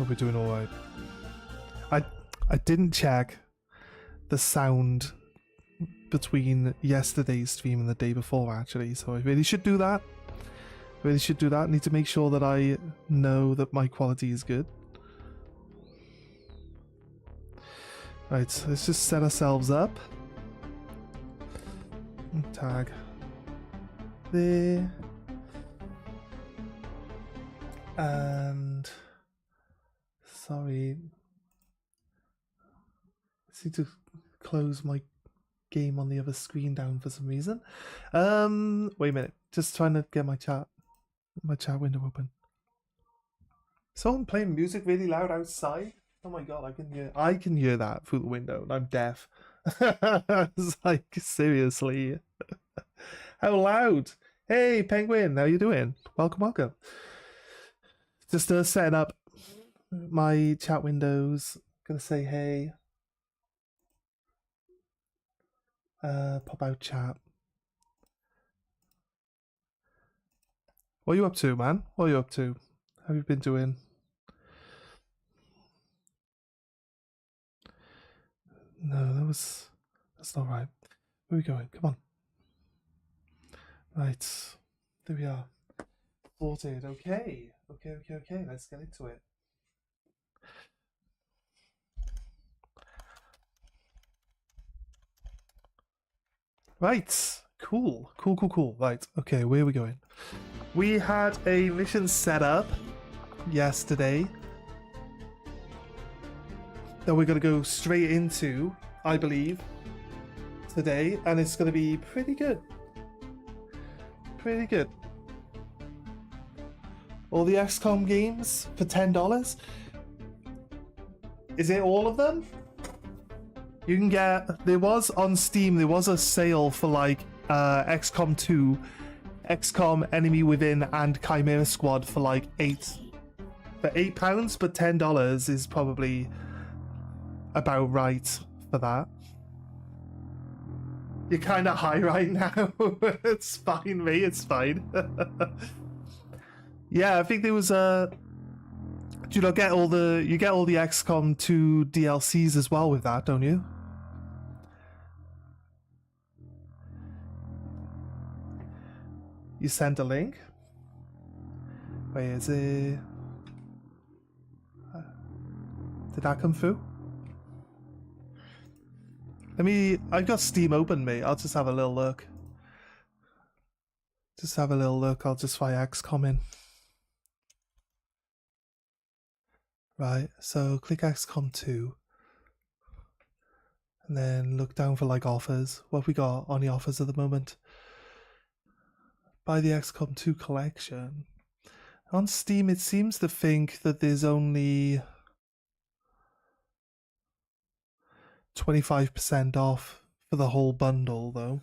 Hope we're doing alright. I didn't check the sound between yesterday's stream and the day before, actually, so I really should do that. Need to make sure that I know that my quality is good. Right, so let's just set ourselves up. Tag there. And sorry, I need to close my game on the other screen down for some reason. Wait a minute, just trying to get my chat window open. Someone playing music really loud outside. Oh my god, I can hear that through the window, and I'm deaf. It's like, seriously. How loud? Hey Penguin, how you doing? Welcome. Just setting up my chat windows. Gonna say hey. Pop out chat. What are you up to, man? What are you up to? How have you been doing? No, that's not right. Where are we going? Come on. Right. There we are. Sorted. Okay. Let's get into it. Right. Cool. Right. Okay, where are we going? We had a mission set up yesterday that we're going to go straight into, I believe, today, and it's going to be pretty good. All the XCOM games for $10. Is it all of them? You can get, there was on Steam, there was a sale for like XCOM 2, XCOM Enemy Within, and Chimera Squad for like £8, but $10 is probably about right for that. You're kind of high right now. It's fine, mate. It's fine. Yeah, I think there was a. Do you not get all the? You get all the XCOM 2 DLCs as well with that, don't you? You sent a link. Wait, is it? Did that come through? I've got Steam open, mate. I'll just have a little look. I'll just try XCOM in. Right, so click XCOM 2. And then look down for like offers. What have we got on the offers at the moment? Buy the XCOM 2 collection. On Steam, it seems to think that there's only 25% off for the whole bundle, though.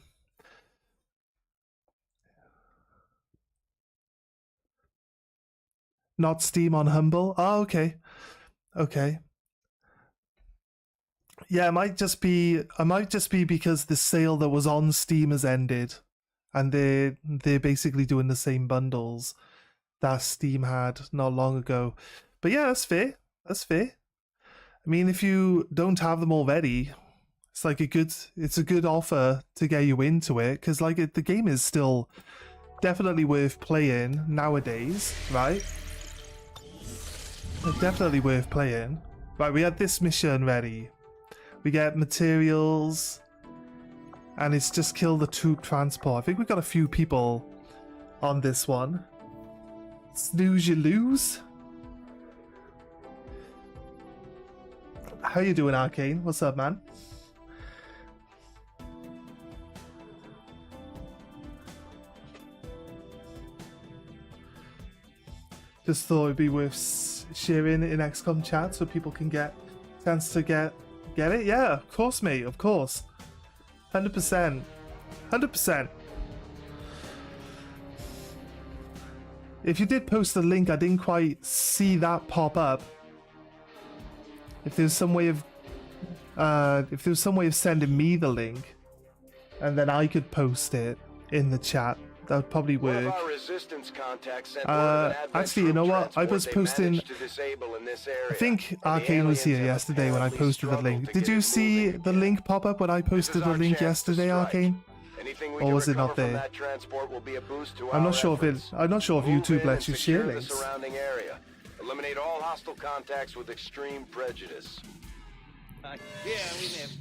Not Steam on Humble? Oh, okay. Yeah, it might just be because the sale that was on Steam has ended, and they're basically doing the same bundles that Steam had not long ago. But yeah, that's fair. I mean, if you don't have them already, it's a good offer to get you into it, because like the game is still definitely worth playing nowadays, right? Definitely worth playing. Right, we had this mission ready. We get materials, and it's just kill the troop transport. I think we got a few people on this one. Snooze you lose. How you doing, Arcane? What's up, man? Just thought it'd be worth sharing in XCOM chat so people can get a chance to get it. Yeah, of course, mate. Of course. 100%. If you did post the link, I didn't quite see that pop up. If there's some way of sending me the link, and then I could post it in the chat, That would probably One work. of our resistance contacts sent word of an Advent Actually, you know troop what? I was transport they posting. managed to disable in this area, I think and the Arcane was here aliens have yesterday when I apparently posted the struggled link. to Did get you it see moving the again. link pop up when I This posted is the our link chance to yesterday, strike. Arcane? Anything we Or can was it recover not from there? that transport will be a boost to I'm our not sure if it. efforts. I'm not sure if Move YouTube in lets and you share secure the links. surrounding area. Eliminate all hostile contacts with extreme prejudice. Yeah, we live.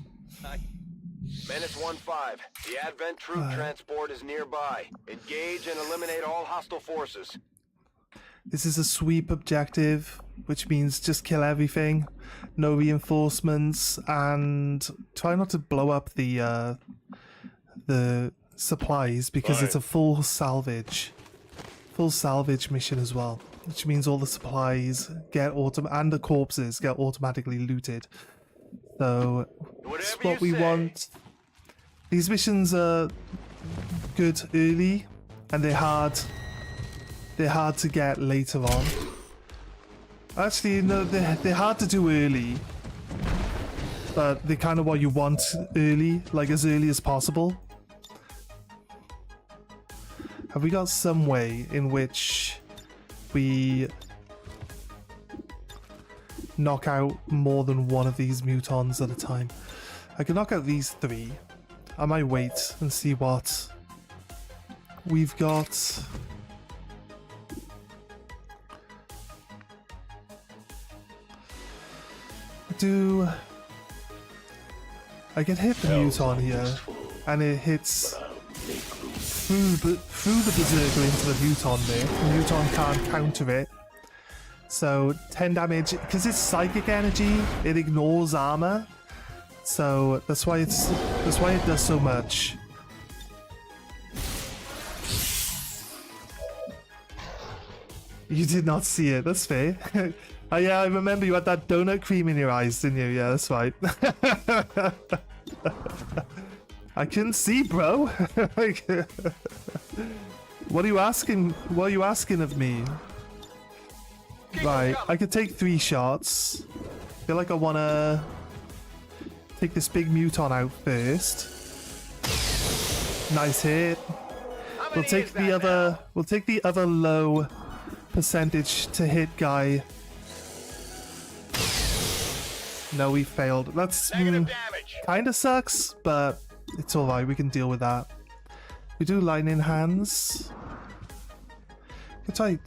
Menace 1-5. The Advent troop Right. transport is nearby. Engage and eliminate all hostile forces. This is a sweep objective, which means just kill everything, no reinforcements, and try not to blow up the supplies because it's a full salvage mission as well, which means all the supplies get and the corpses get automatically looted. So that's Whatever what you we say. want. These missions are good early, and they're hard. They're hard to get later on. Actually, no, they're hard to do early, but they're kind of what you want early, like as early as possible. Have we got some way in which we knock out more than one of these mutons at a time? I can knock out these 3. I might wait and see what we've got. I can hit the muton here, and it hits through the berserker into the muton there. The muton can't counter it. So 10 damage, because it's psychic energy, it ignores armor. So that's why it does so much. You did not see it, that's fair. Oh yeah, I remember you had that donut cream in your eyes, didn't you? Yeah, that's right. I couldn't see, bro. What are you asking? What are you asking of me? Right, I could take 3 shots. Feel like I wanna take this big muton out first. Nice hit. We'll take the other. We'll take the other low percentage to hit guy. No, we failed. That's kind of sucks, but it's all right. We can deal with that. We do lightning hands.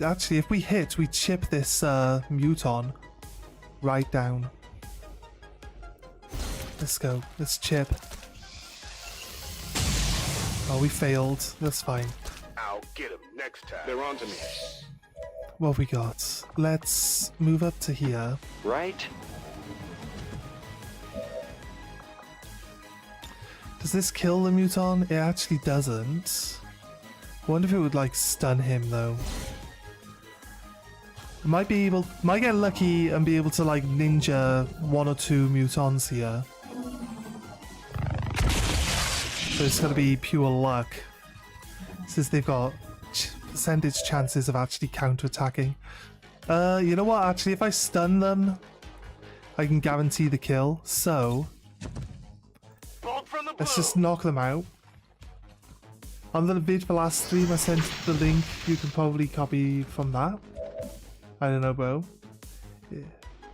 Actually, if we hit, we chip this muton right down. Let's go. Let's chip. Oh, we failed. That's fine. I'll get him next time. They're on to me. What have we got? Let's move up to here. Right? Does this kill the muton? It actually doesn't. I wonder if it would like stun him though. Might get lucky and be able to like ninja 1 or 2 mutons here. So it's gotta be pure luck. Since they've got percentage chances of actually counter-attacking. You know what? Actually, if I stun them, I can guarantee the kill. So let's just knock them out. On the vid for last stream, I sent the link. You can probably copy from that. I don't know, bro. Yeah.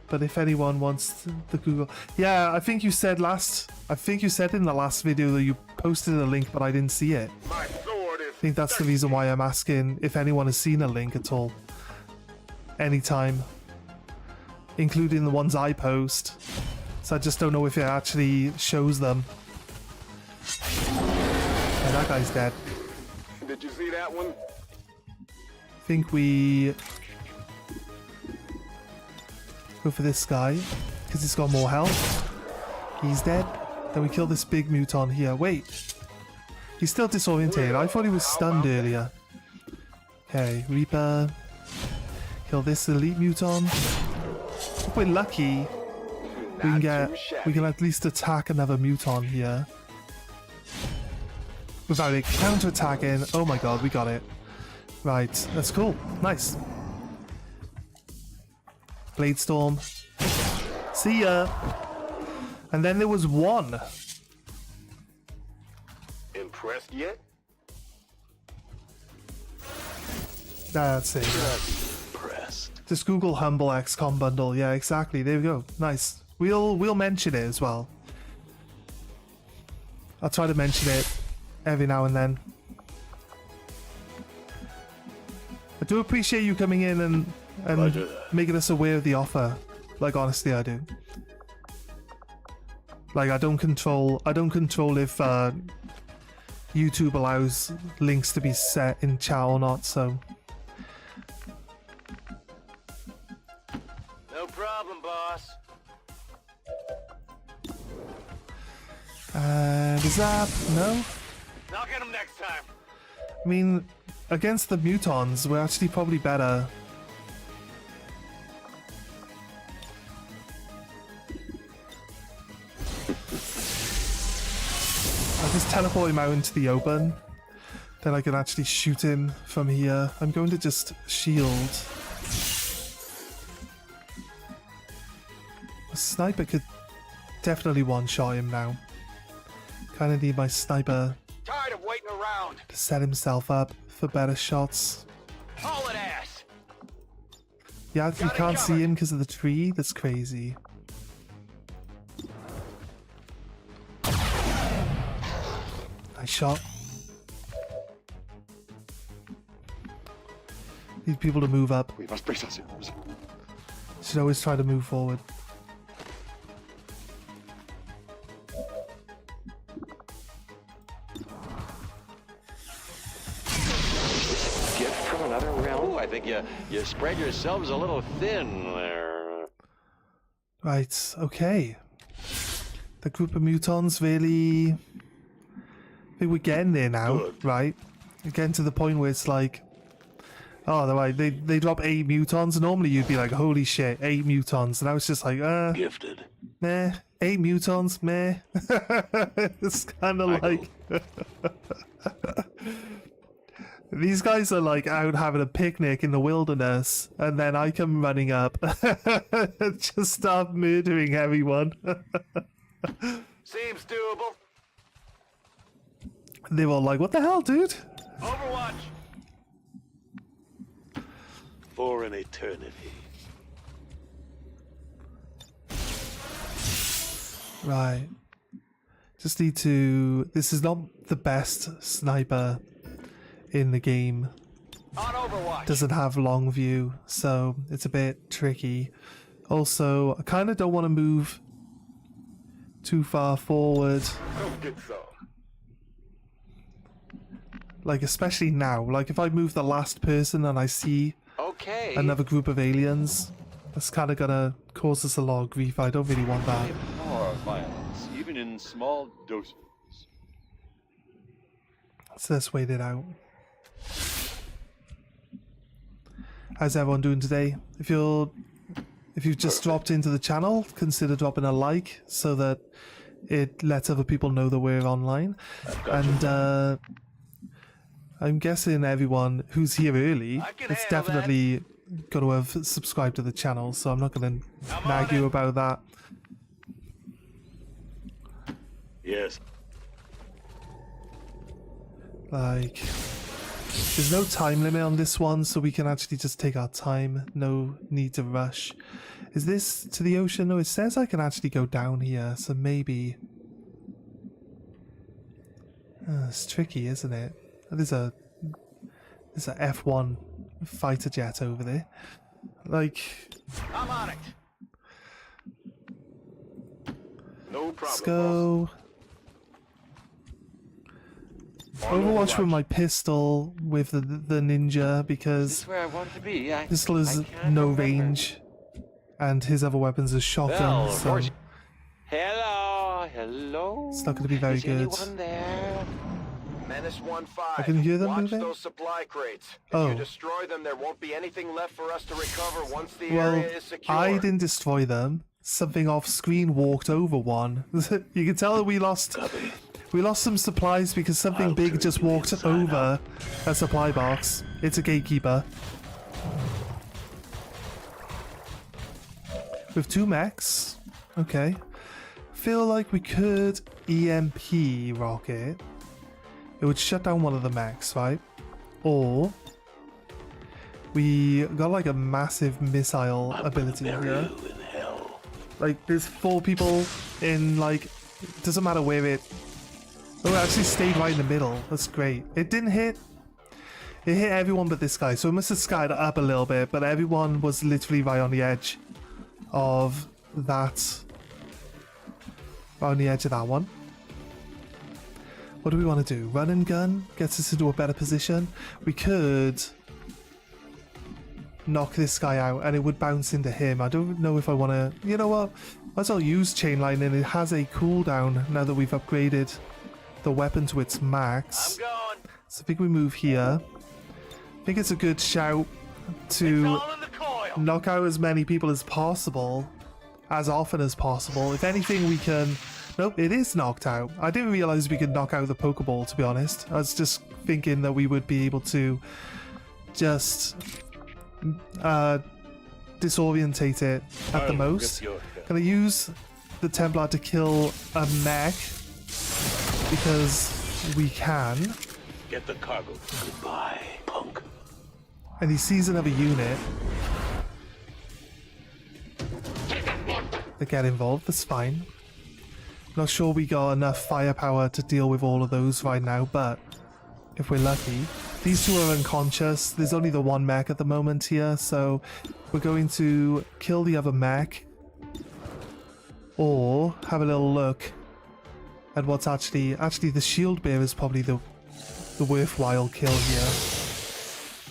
But if anyone wants the Google, yeah, I think you said in the last video that you posted a link, but I didn't see it. My sword is I think that's the reason why I'm asking if anyone has seen a link at all. Anytime. Including the ones I post. So I just don't know if it actually shows them. Yeah, that guy's dead. Did you see that one? I think we go for this guy because he's got more health. He's dead. Then we kill this big muton here. Wait, he's still disorientated. I thought he was stunned earlier. Okay, Reaper. Kill this elite muton. If we're lucky, we can at least attack another muton here without it counter-attacking. Oh my god, we got it. Right, that's cool. Nice. Blade Storm. See ya. And then there was one. Impressed yet? That's it. Yeah. Pressed. Just Google Humble XCOM bundle. Yeah, exactly. There we go. Nice. We'll mention it as well. I'll try to mention it every now and then. I do appreciate you coming in and making us aware of the offer. Like, honestly, I do. Like, I don't control if YouTube allows links to be set in chat or not, so. No problem, boss. And is that no? I'll get him next time. I mean, against the mutons, we're actually probably better. I'll just teleport him out into the open. Then I can actually shoot him from here. I'm going to just shield. A sniper could definitely one-shot him now. Kind of need my sniper Tired of waiting around. to set himself up for better shots. Haul it ass. Yeah, you can't see him because of the tree. That's crazy. Nice shot. Need people to move up. We must brace ourselves. Should always try to move forward. Gift from another realm. Ooh, I think you spread yourselves a little thin there. Right, okay. The group of mutons really... I think we're getting there now, right? We're getting to the point where it's like... Oh, right, they drop 8 mutons. Normally you'd be like, holy shit, 8 mutons. And I was just like, Gifted. meh, 8 mutons, meh. It's kind of like... These guys are like out having a picnic in the wilderness, and then I come running up and just start murdering everyone. Seems doable. They were all like, what the hell, dude? Overwatch. For an eternity. Right. Just need to... This is not the best sniper in the game. On Overwatch. Doesn't have long view, so it's a bit tricky. Also, I kind of don't want to move too far forward. Don't get some. Like, especially now. Like, if I move the last person and I see Okay. another group of aliens, that's kind of gonna cause us a lot of grief. I don't really want that. More violence, even in small doses. So let's wait it out. How's everyone doing today? If you've just dropped into the channel, consider dropping a like so that it lets other people know that we're online. And I'm guessing everyone who's here early, it's definitely got to have subscribed to the channel, so I'm not going to nag you about that. Yes. Like, there's no time limit on this one, so we can actually just take our time. No need to rush. Is this to the ocean? No, it says I can actually go down here, so maybe... it's tricky, isn't it? There's a F1 fighter jet over there. Like... I'm on it. No problem. Let's go... Overwatch with my pistol with the ninja, because This is where I want to be. pistol is I can't no remember. range, and his other weapons are shotgun, Well, of so course. Hello, hello. it's not going to be very Is good. anyone there? Menace 1-5. I can hear them Watch moving? those supply crates. If Oh. you destroy them, there won't be anything left for us to recover once the Well, area is secure. I didn't destroy them. Something off screen walked over one. You can tell that we lost some supplies because something big just walked over a supply box. It's a gatekeeper. With 2 mechs. Okay. Feel like we could EMP rocket. It would shut down one of the mechs, right? Or we got like a massive missile ability here. Like there's 4 people in like, doesn't matter where it. Oh, it actually stayed right in the middle. That's great. It didn't hit. It hit everyone but this guy, so it must have skied up a little bit, but everyone was literally right on the edge of that. Right on the edge of that one. What do we want to do? Run and gun gets us into a better position. We could knock this guy out and it would bounce into him. I don't know if I want to. You know what? Might as well use chain lightning. It has a cooldown now that we've upgraded the weapon to its max. I'm going. So I think we move here. I think it's a good shout to All in the coil. knock out as many people as possible, as often as possible. If anything, we can. Nope, it is knocked out. I didn't realize we could knock out the Pokeball, to be honest. I was just thinking that we would be able to just disorientate it at the most. Can I use the Templar to kill a mech? Because we can. Get the cargo. Goodbye, punk. And he sees another unit. They get involved, that's fine. Not sure we got enough firepower to deal with all of those right now, but if we're lucky. These 2 are unconscious. There's only the 1 mech at the moment here, so we're going to kill the other mech. Or have a little look at what's actually the shield bearer is probably the worthwhile kill here.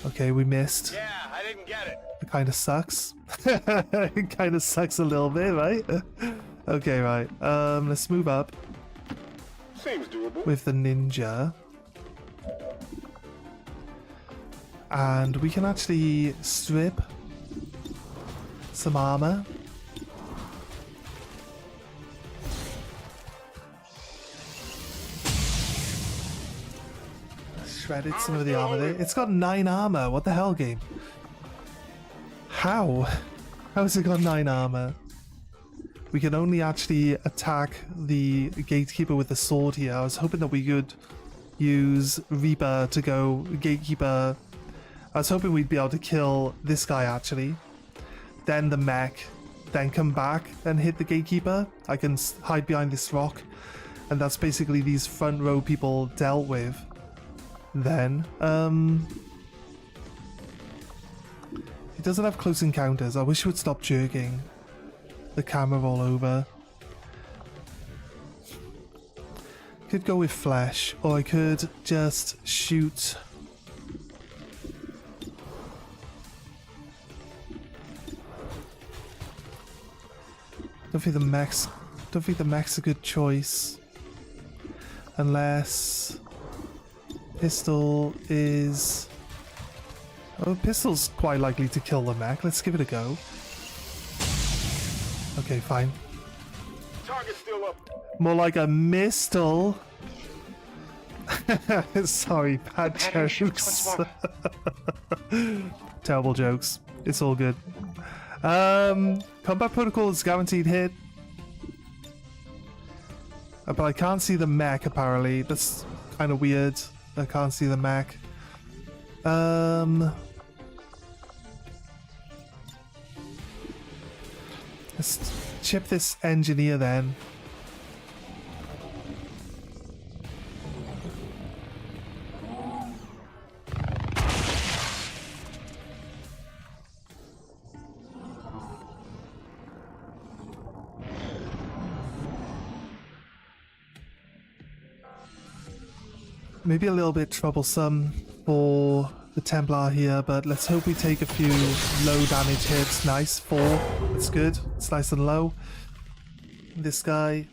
Okay, we missed. Yeah, I didn't get it. It kind of sucks. It kind of sucks a little bit, right? Okay, right. Let's move up. Seems doable. With the ninja. And we can actually strip some armor. Shredded some of the armor there. It's got 9 armor. What the hell, game? How? How has it got 9 armor? We can only actually attack the gatekeeper with the sword here. I was hoping that we could use Reaper to go gatekeeper. I was hoping we'd be able to kill this guy actually. Then the mech. Then come back and hit the gatekeeper. I can hide behind this rock. And that's basically these front row people dealt with. Then, it doesn't have close encounters. I wish it would stop jerking the camera all over. Could go with flesh, or I could just shoot. Don't think the mech's a good choice, unless pistol is. Oh, pistol's quite likely to kill the mech. Let's give it a go. Okay, fine. Target's still up. More like a mistle. Sorry, bad jokes. Terrible jokes. It's all good. Combat protocol is guaranteed hit. But I can't see the mech apparently. That's kind of weird. I can't see the mech. Let's chip this engineer then. Maybe a little bit troublesome for the Templar here, but let's hope we take a few low damage hits. Nice, 4. That's good. It's nice and low. This guy.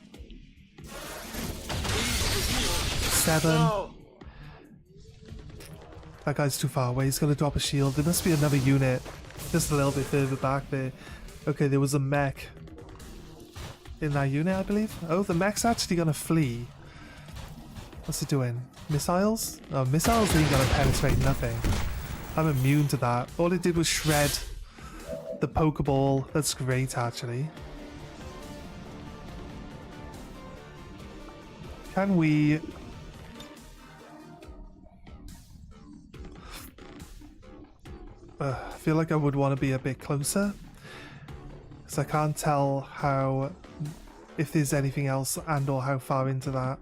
7. No. That guy's too far away. He's going to drop a shield. There must be another unit just a little bit further back there. Okay, there was a mech in that unit, I believe. Oh, the mech's actually going to flee. What's it doing? Missiles? Oh, missiles ain't gonna penetrate nothing. I'm immune to that. All it did was shred the Pokeball. That's great, actually. Can we... I feel like I would want to be a bit closer. Because I can't tell how... if there's anything else and or how far into that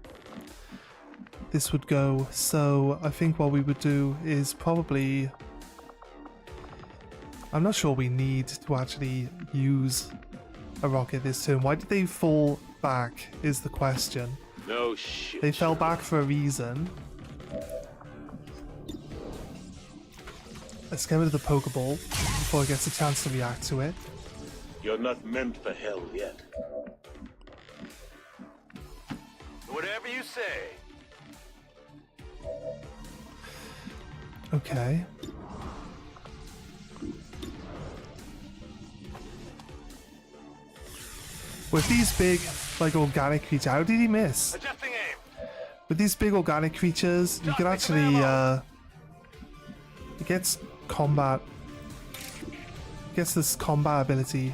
this would go. So I think what we would do is probably... I'm not sure we need to actually use a rocket this turn. Why did they fall back is the question. No shit. They fell back for a reason. Let's get rid of the Pokeball before it gets a chance to react to it. You're not meant for hell yet. Whatever you say. Okay. With these big, like, organic creatures, how did he miss? Adjusting aim. With these big organic creatures, you can actually, it gets combat, gets this combat ability.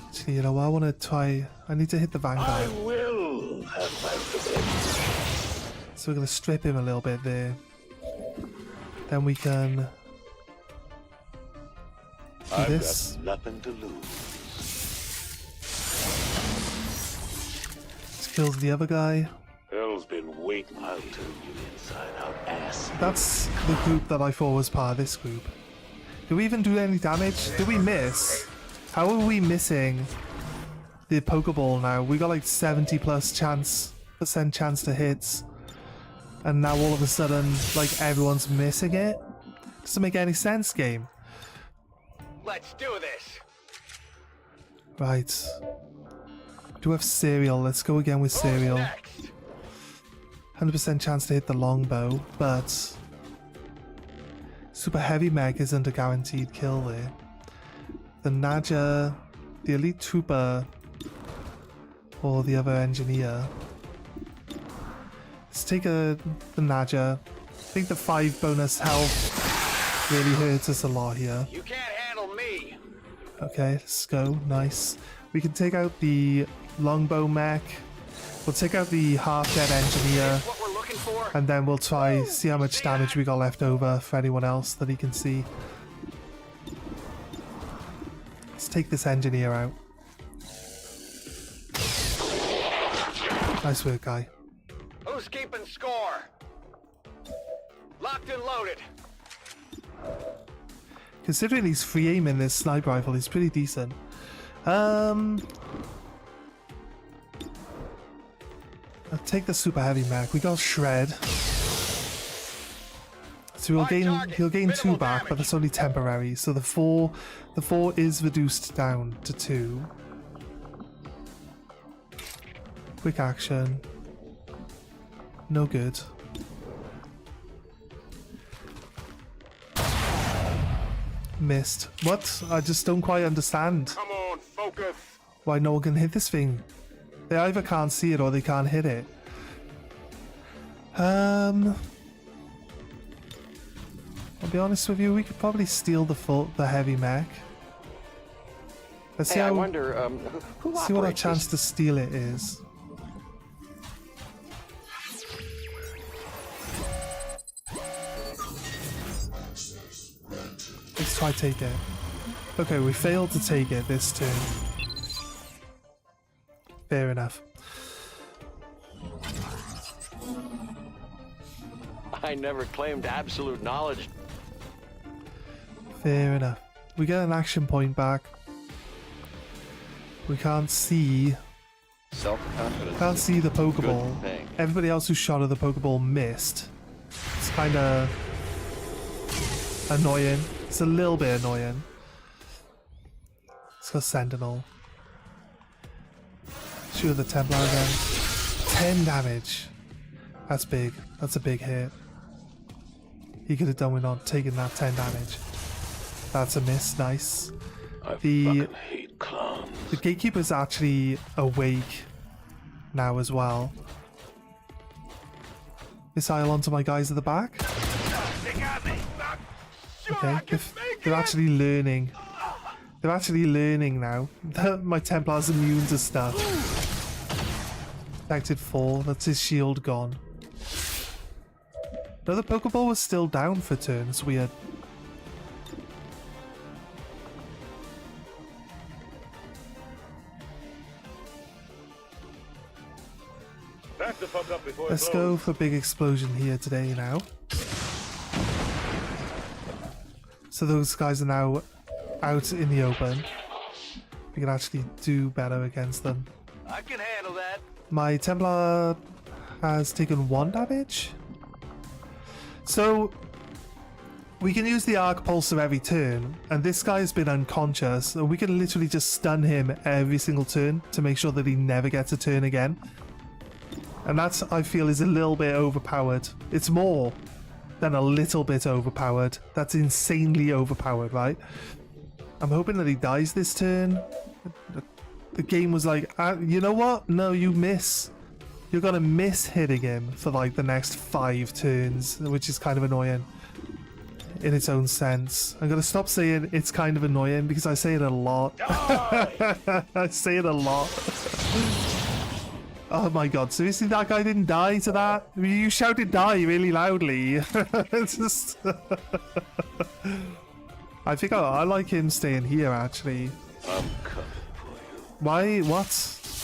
Actually, you know what, I want to try, I need to hit the I Vanguard. will have my revenge. So we're going to strip him a little bit there. Then we can do I've this. got nothing to lose. This kills the other guy. Hell's been waiting. I'll turn you inside out, ass. That's the group that I thought was part of this group. Did we even do any damage? Did we miss? How are we missing the Pokeball now? We got like 70 plus percent chance to hit. And now all of a sudden, like, everyone's missing it? Doesn't make any sense, game. Let's do this. Right. Do have Cereal. Let's go again with Cereal. Next. 100% chance to hit the longbow, but Super Heavy Mech isn't a guaranteed kill there. The Naja, the Elite Trooper, or the other Engineer. Let's take the Naja. I think the 5 bonus health really hurts us a lot here. You can't handle me. Okay, let's go. Nice. We can take out the Longbow Mech. We'll take out the half-dead Engineer. What we're looking for. And then we'll try see how much damage we got left over for anyone else that he can see. Let's take this Engineer out. Nice work, guy. Who's keeping score? Locked and loaded. Considering he's free aiming this sniper rifle, he's pretty decent. I'll take the Super Heavy Mech. We got Shred. So he'll gain 2 back, but that's only temporary. So the 4 is reduced down to 2. Quick action. No good. Missed. What? I just don't quite understand Come on, focus. why no one can hit this thing. They either can't see it or they can't hit it. I'll be honest with you, we could probably steal the heavy mech. Let's see Hey, I how, wonder, who see what our operates chance to steal it is. Let's try take it. Okay, we failed to take it this turn. Fair enough. I never claimed absolute knowledge. Fair enough. We get an action point back. We can't see. Self-confidence. Can't see the Pokeball. Good thing. Everybody else who shot at the Pokeball missed. It's kind of annoying. It's a little bit annoying. Let's go Sentinel. Shoot the Templar again. 10 damage. That's big. That's a big hit. He could have done with not taking that 10 damage. That's a miss. Nice. I The- fucking hate clowns. The Gatekeeper's actually awake now as well. Missile onto my guys at the back. They got me. Sure, Okay, I can make they're it. actually learning. They're actually learning now. My Templar's immune to stuff. Affected 4. That's his shield gone. No, the Pokeball was still down for turns. Weird. Back the fuck up before Let's it go blows. for big explosion here today now. So those guys are now out in the open. We can actually do better against them. I can handle that. My Templar has taken 1 damage. So we can use the arc pulsar every turn, and this guy has been unconscious, so we can literally just stun him every single turn to make sure that he never gets a turn again. And that, I feel, is a little bit overpowered. It's more than a little bit overpowered. That's insanely overpowered, right? I'm hoping that he dies this turn. The game was like, you know what? No, you miss. You're gonna miss hitting him for like the next 5 turns, which is kind of annoying in its own sense. I'm gonna stop saying it's kind of annoying because I say it a lot. I say it a lot. Oh my god, seriously, that guy didn't die to that? I mean, you shouted die really loudly. It's just... I think I like him staying here, actually. I'm coming for you. Why? What?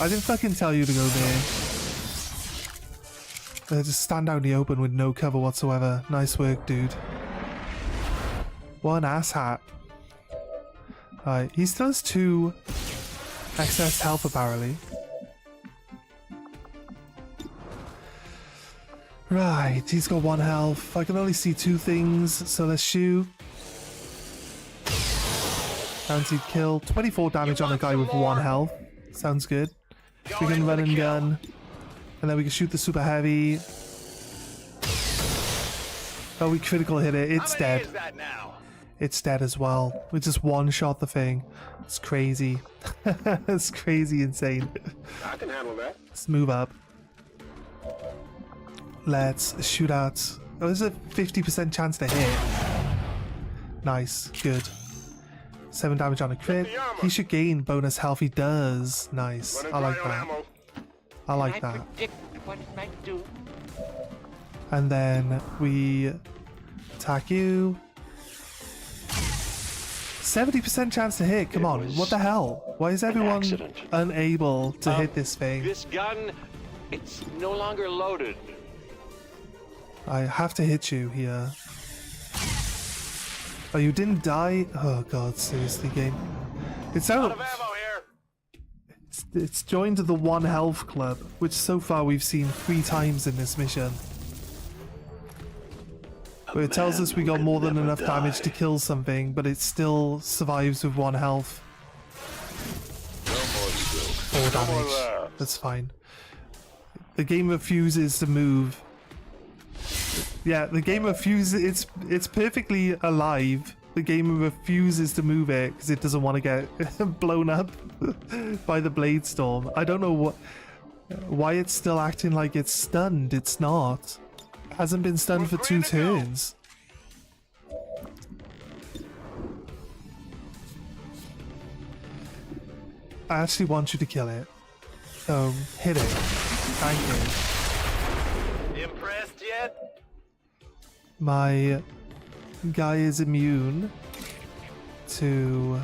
I didn't fucking tell you to go there. Just stand out in the open with no cover whatsoever. Nice work, dude. What an asshat. Alright, he still has 2 excess health, apparently. Right, he's got 1 health. I can only see 2 things, so let's shoot. Guaranteed kill. 24 damage on a guy with 1 health. Sounds good. We can run and gun. And then we can shoot the super heavy. Oh, we critical hit it. It's dead. It's dead as well. We just one-shot the thing. It's crazy. It's crazy insane. I can handle that. Let's move up. Let's shoot at... Oh, there's a 50% chance to hit. Nice. Good. 7 damage on a crit. He should gain bonus health. He does. Nice. I like that. I like that. And then we attack you. 70% chance to hit. Come on. What the hell? Why is everyone accident. unable to hit this thing? This gun, it's no longer loaded. I have to hit you here. Oh, you didn't die? Oh god, seriously, game. It's out. Out of ammo here. It's joined the 1 health club, which so far we've seen 3 times in this mission. Where it tells us we got more than enough damage to kill something, but it still survives with 1 health. 4 damage. That's fine. The game refuses to move. Yeah, the game refuses. It's perfectly alive. The game refuses to move it because it doesn't want to get blown up by the blade storm. I don't know why it's still acting like it's stunned. It's not. It hasn't been stunned for 2 turns. I actually want you to kill it. So hit it. Thank you. Impressed yet? My guy is immune to...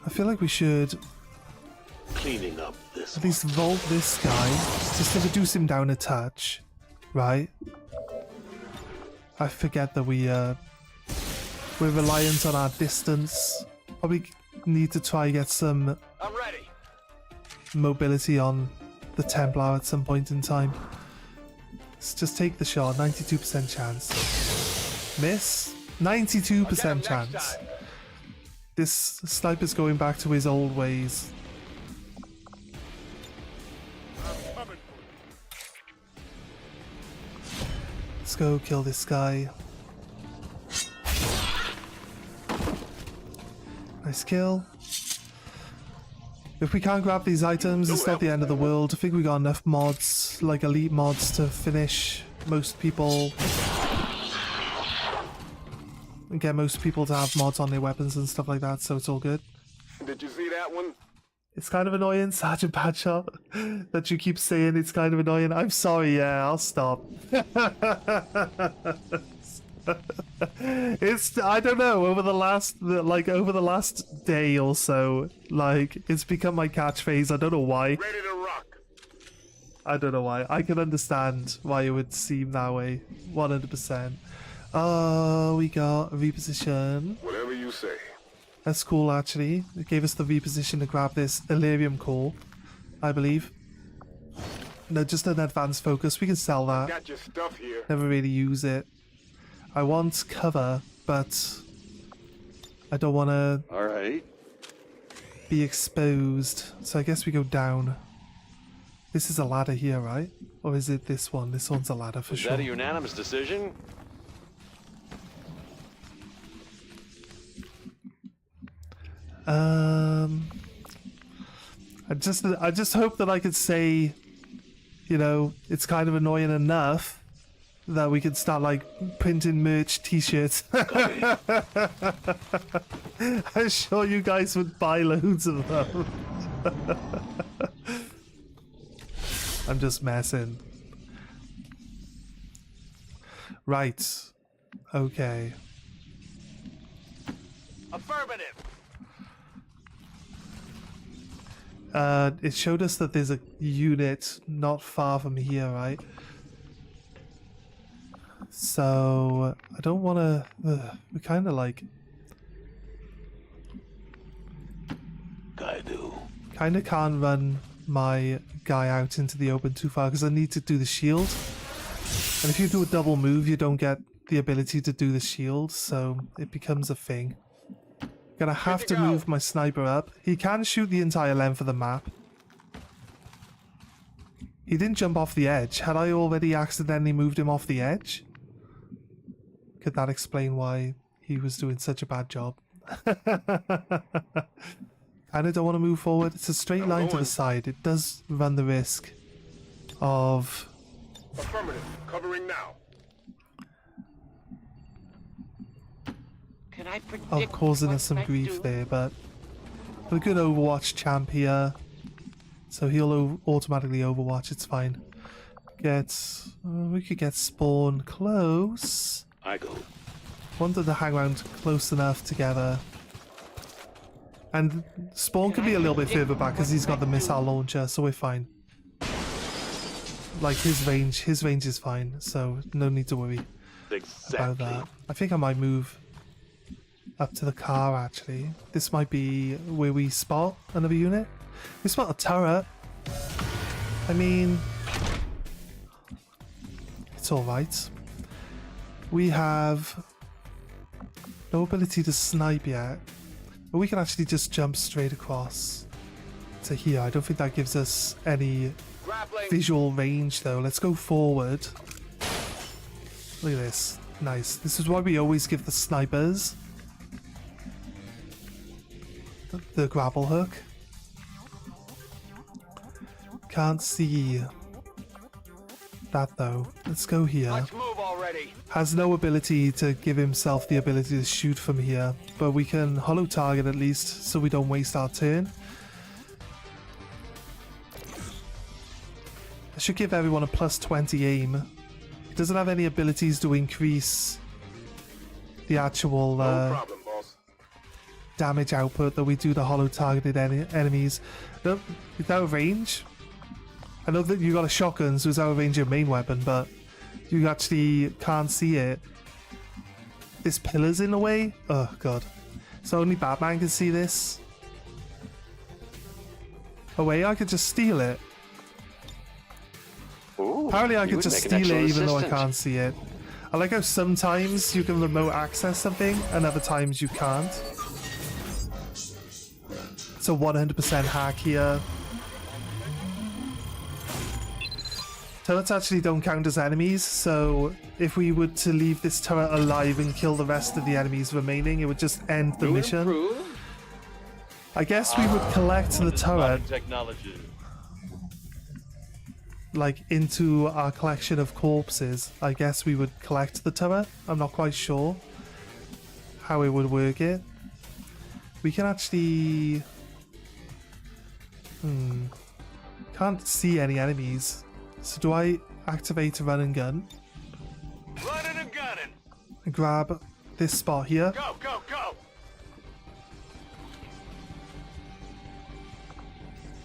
I feel like we should Cleaning up this. at least vault this guy just to reduce him down a touch, right? I forget that we're reliant on our distance. Probably need to try get some I'm ready. mobility on the Templar at some point in time. Let's just take the shot. 92% chance. Miss? 92% chance. This sniper's going back to his old ways. Let's go kill this guy. Nice kill. If we can't grab these items, it's not the end of the world. I think we got enough mods, like elite mods, to finish most people. And get most people to have mods on their weapons and stuff like that, so it's all good. Did you see that one? It's kind of annoying, Sergeant Badshot, that you keep saying it's kind of annoying. I'm sorry, yeah, I'll stop. It's, I don't know, over the last day or so, like, it's become my catchphrase. I don't know why. Ready to rock. I don't know why. I can understand why it would seem that way. 100%. Oh, we got a reposition. Whatever you say. That's cool, actually. It gave us the reposition to grab this Illyrium core, I believe. No, just an advanced focus. We can sell that. Got your stuff here. Never really use it. I want cover, but I don't want to All right. be exposed. So I guess we go down. This is a ladder here, right? Or is it this one? This one's a ladder for Is sure. that a unanimous decision? I just hope that I could say, you know, it's kind of annoying enough that we could start like printing merch t-shirts. I'm sure you guys would buy loads of them. I'm just messing. Right. Okay. Affirmative. It showed us that there's a unit not far from here, right? So I don't want to. We kind of like. I do. Kind of can't run my guy out into the open too far because I need to do the shield. And if you do a double move, you don't get the ability to do the shield, so it becomes a thing. Gonna have to move my sniper up. He can shoot the entire length of the map. He didn't jump off the edge. Had I already accidentally moved him off the edge? Could that explain why he was doing such a bad job? Kinda don't want to move forward. It's a straight line to the side. It does run the risk of... Affirmative. Covering now. Can I predict of causing us some what I grief do? there, but a good Overwatch champ here, so he'll automatically Overwatch. It's fine. We could get Spawn close. I go. Wanted to hang around close enough together, and Spawn can be a little bit further back because he's got the missile launcher, so we're fine. Like his range is fine, so no need to worry about that. I think I might move up to the car, actually. This might be where we spot another unit. We spot a turret. I mean, it's alright. We have no ability to snipe yet, but we can actually just jump straight across to here. I don't think that gives us any visual range though. Let's go forward. Look at this. Nice. This is why we always give the snipers the grapple hook. Can't see that though. Let's go here. Let's move already. Has no ability to give himself the ability to shoot from here, but we can hollow target at least so we don't waste our turn. I should give everyone a plus 20 aim. He doesn't have any abilities to increase the actual No problem, boss. damage output that we do to hollow targeted enemies. No, without range. I know that you got a shotgun, so it's out of range your main weapon, but you actually can't see it. This pillar's in the way. Oh god. So only Batman can see this. Oh wait, I could just steal it. Ooh, Apparently I you could would just make an steal it excellent even though I assistant. can't see it. I like how sometimes you can remote access something and other times you can't. It's a 100% hack here. Turrets actually don't count as enemies, so if we were to leave this turret alive and kill the rest of the enemies remaining, it would just end the mission. I guess we would collect the turret Technology. like into our collection of corpses. I guess we would collect the turret. I'm not quite sure how it would work it. We can actually can't see any enemies. So do I activate a run and gun? Running and gunning. grab this spot here. Go, go, go!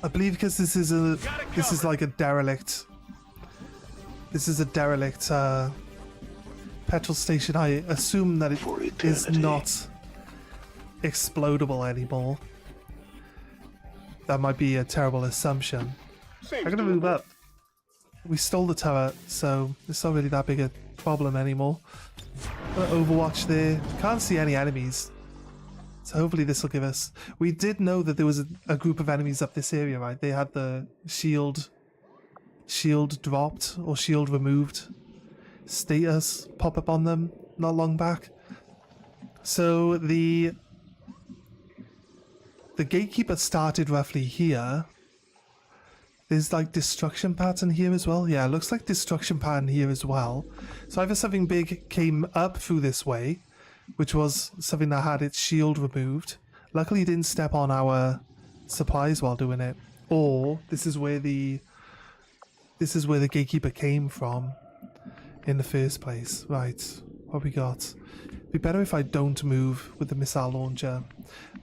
I believe because this is like a derelict. This is a derelict petrol station. I assume that it is not explodable anymore. That might be a terrible assumption. I'm gonna move up. We stole the turret, so it's not really that big a problem anymore. Overwatch there. Can't see any enemies. So hopefully this will give us... We did know that there was a group of enemies up this area, right? They had the shield dropped or shield removed status pop up on them not long back. So the gatekeeper started roughly here. There's like destruction pattern here as well. Yeah, it looks like destruction pattern here as well. So either something big came up through this way, which was something that had its shield removed. Luckily it didn't step on our supplies while doing it. Or this is where the gatekeeper came from in the first place. Right, what we got? Be better if I don't move with the missile launcher.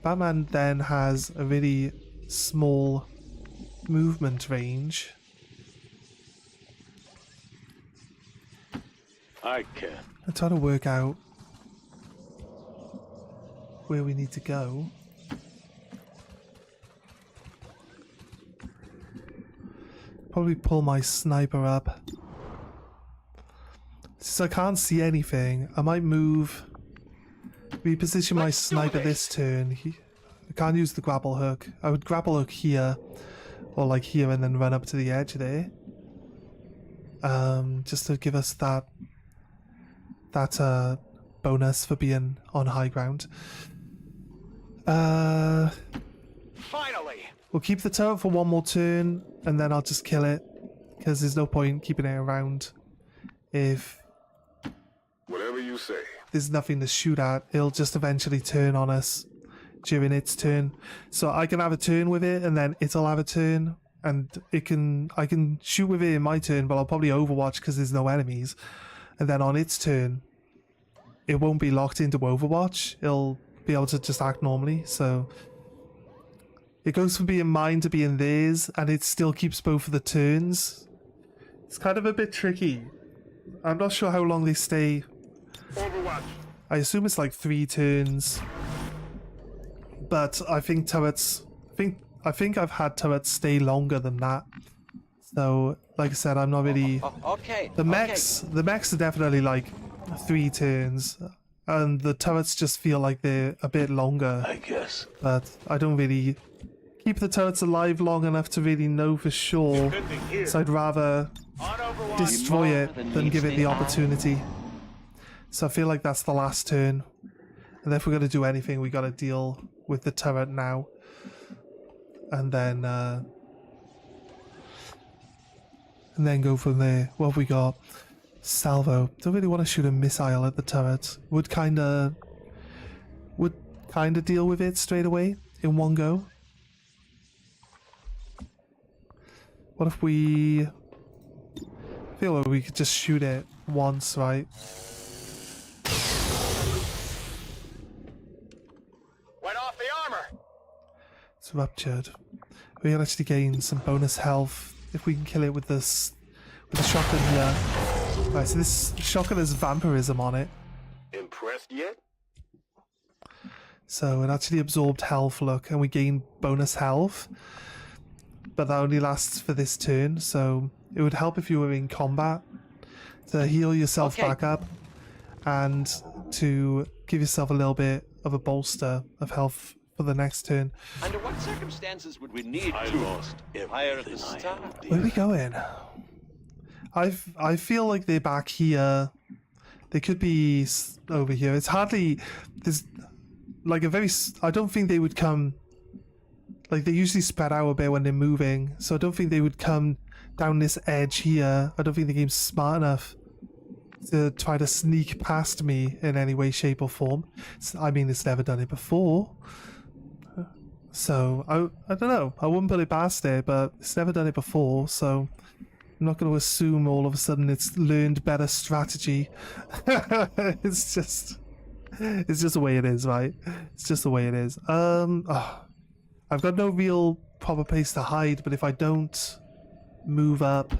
Batman then has a really small movement range. I can. I'm trying to work out where we need to go. Probably pull my sniper up. Since I can't see anything, I might move, reposition my sniper this turn. I can't use the grapple hook. I would grapple hook here, or like here, and then run up to the edge there. Just to give us that bonus for being on high ground. Finally! We'll keep the turret for one more turn, and then I'll just kill it, because there's no point keeping it around if Whatever you say. there's nothing to shoot at. It'll just eventually turn on us during its turn. So I can have a turn with it, and then it'll have a turn, and I can shoot with it in my turn, but I'll probably overwatch because there's no enemies. And then on its turn, it won't be locked into overwatch. It'll be able to just act normally. So it goes from being mine to being theirs, and it still keeps both of the turns. It's kind of a bit tricky. I'm not sure how long they stay. Overwatch. I assume it's like 3 turns. But I think turrets... I think I've had turrets stay longer than that. So, like I said, I'm not really... Okay. The mechs are definitely like 3 turns. And the turrets just feel like they're a bit longer. I guess. But I don't really keep the turrets alive long enough to really know for sure. Good thing here. So I'd rather On Overwatch. destroy it than give it the opportunity. So I feel like that's the last turn. And if we're going to do anything, we got to deal with the turret now. And then go from there. What have we got? Salvo. Don't really want to shoot a missile at the turret. Would kinda deal with it straight away in one go. What if we... I feel like we could just shoot it once, right? Went off the armor. It's ruptured. We can actually gain some bonus health if we can kill it with the shotgun here. Right, so this shotgun has vampirism on it. Impressed yet? So it actually absorbed health, look, and we gain bonus health. But that only lasts for this turn, so it would help if you were in combat to heal yourself back up and to give yourself a little bit of a bolster of health for the next turn. Under what circumstances would we need I to lost fire at the everything I star? had, Where are we dear. going? I feel like they're back here. They could be over here. It's hardly... There's like a very... I don't think they would come... Like, they usually spread out a bit when they're moving, so I don't think they would come down this edge here. I don't think the game's smart enough to try to sneak past me in any way, shape, or form. I mean, it's never done it before. So, I don't know. I wouldn't put it past it, but it's never done it before, so... I'm not going to assume all of a sudden it's learned better strategy. It's just the way it is, right? It's just the way it is. I've got no real proper place to hide, but if I don't move up,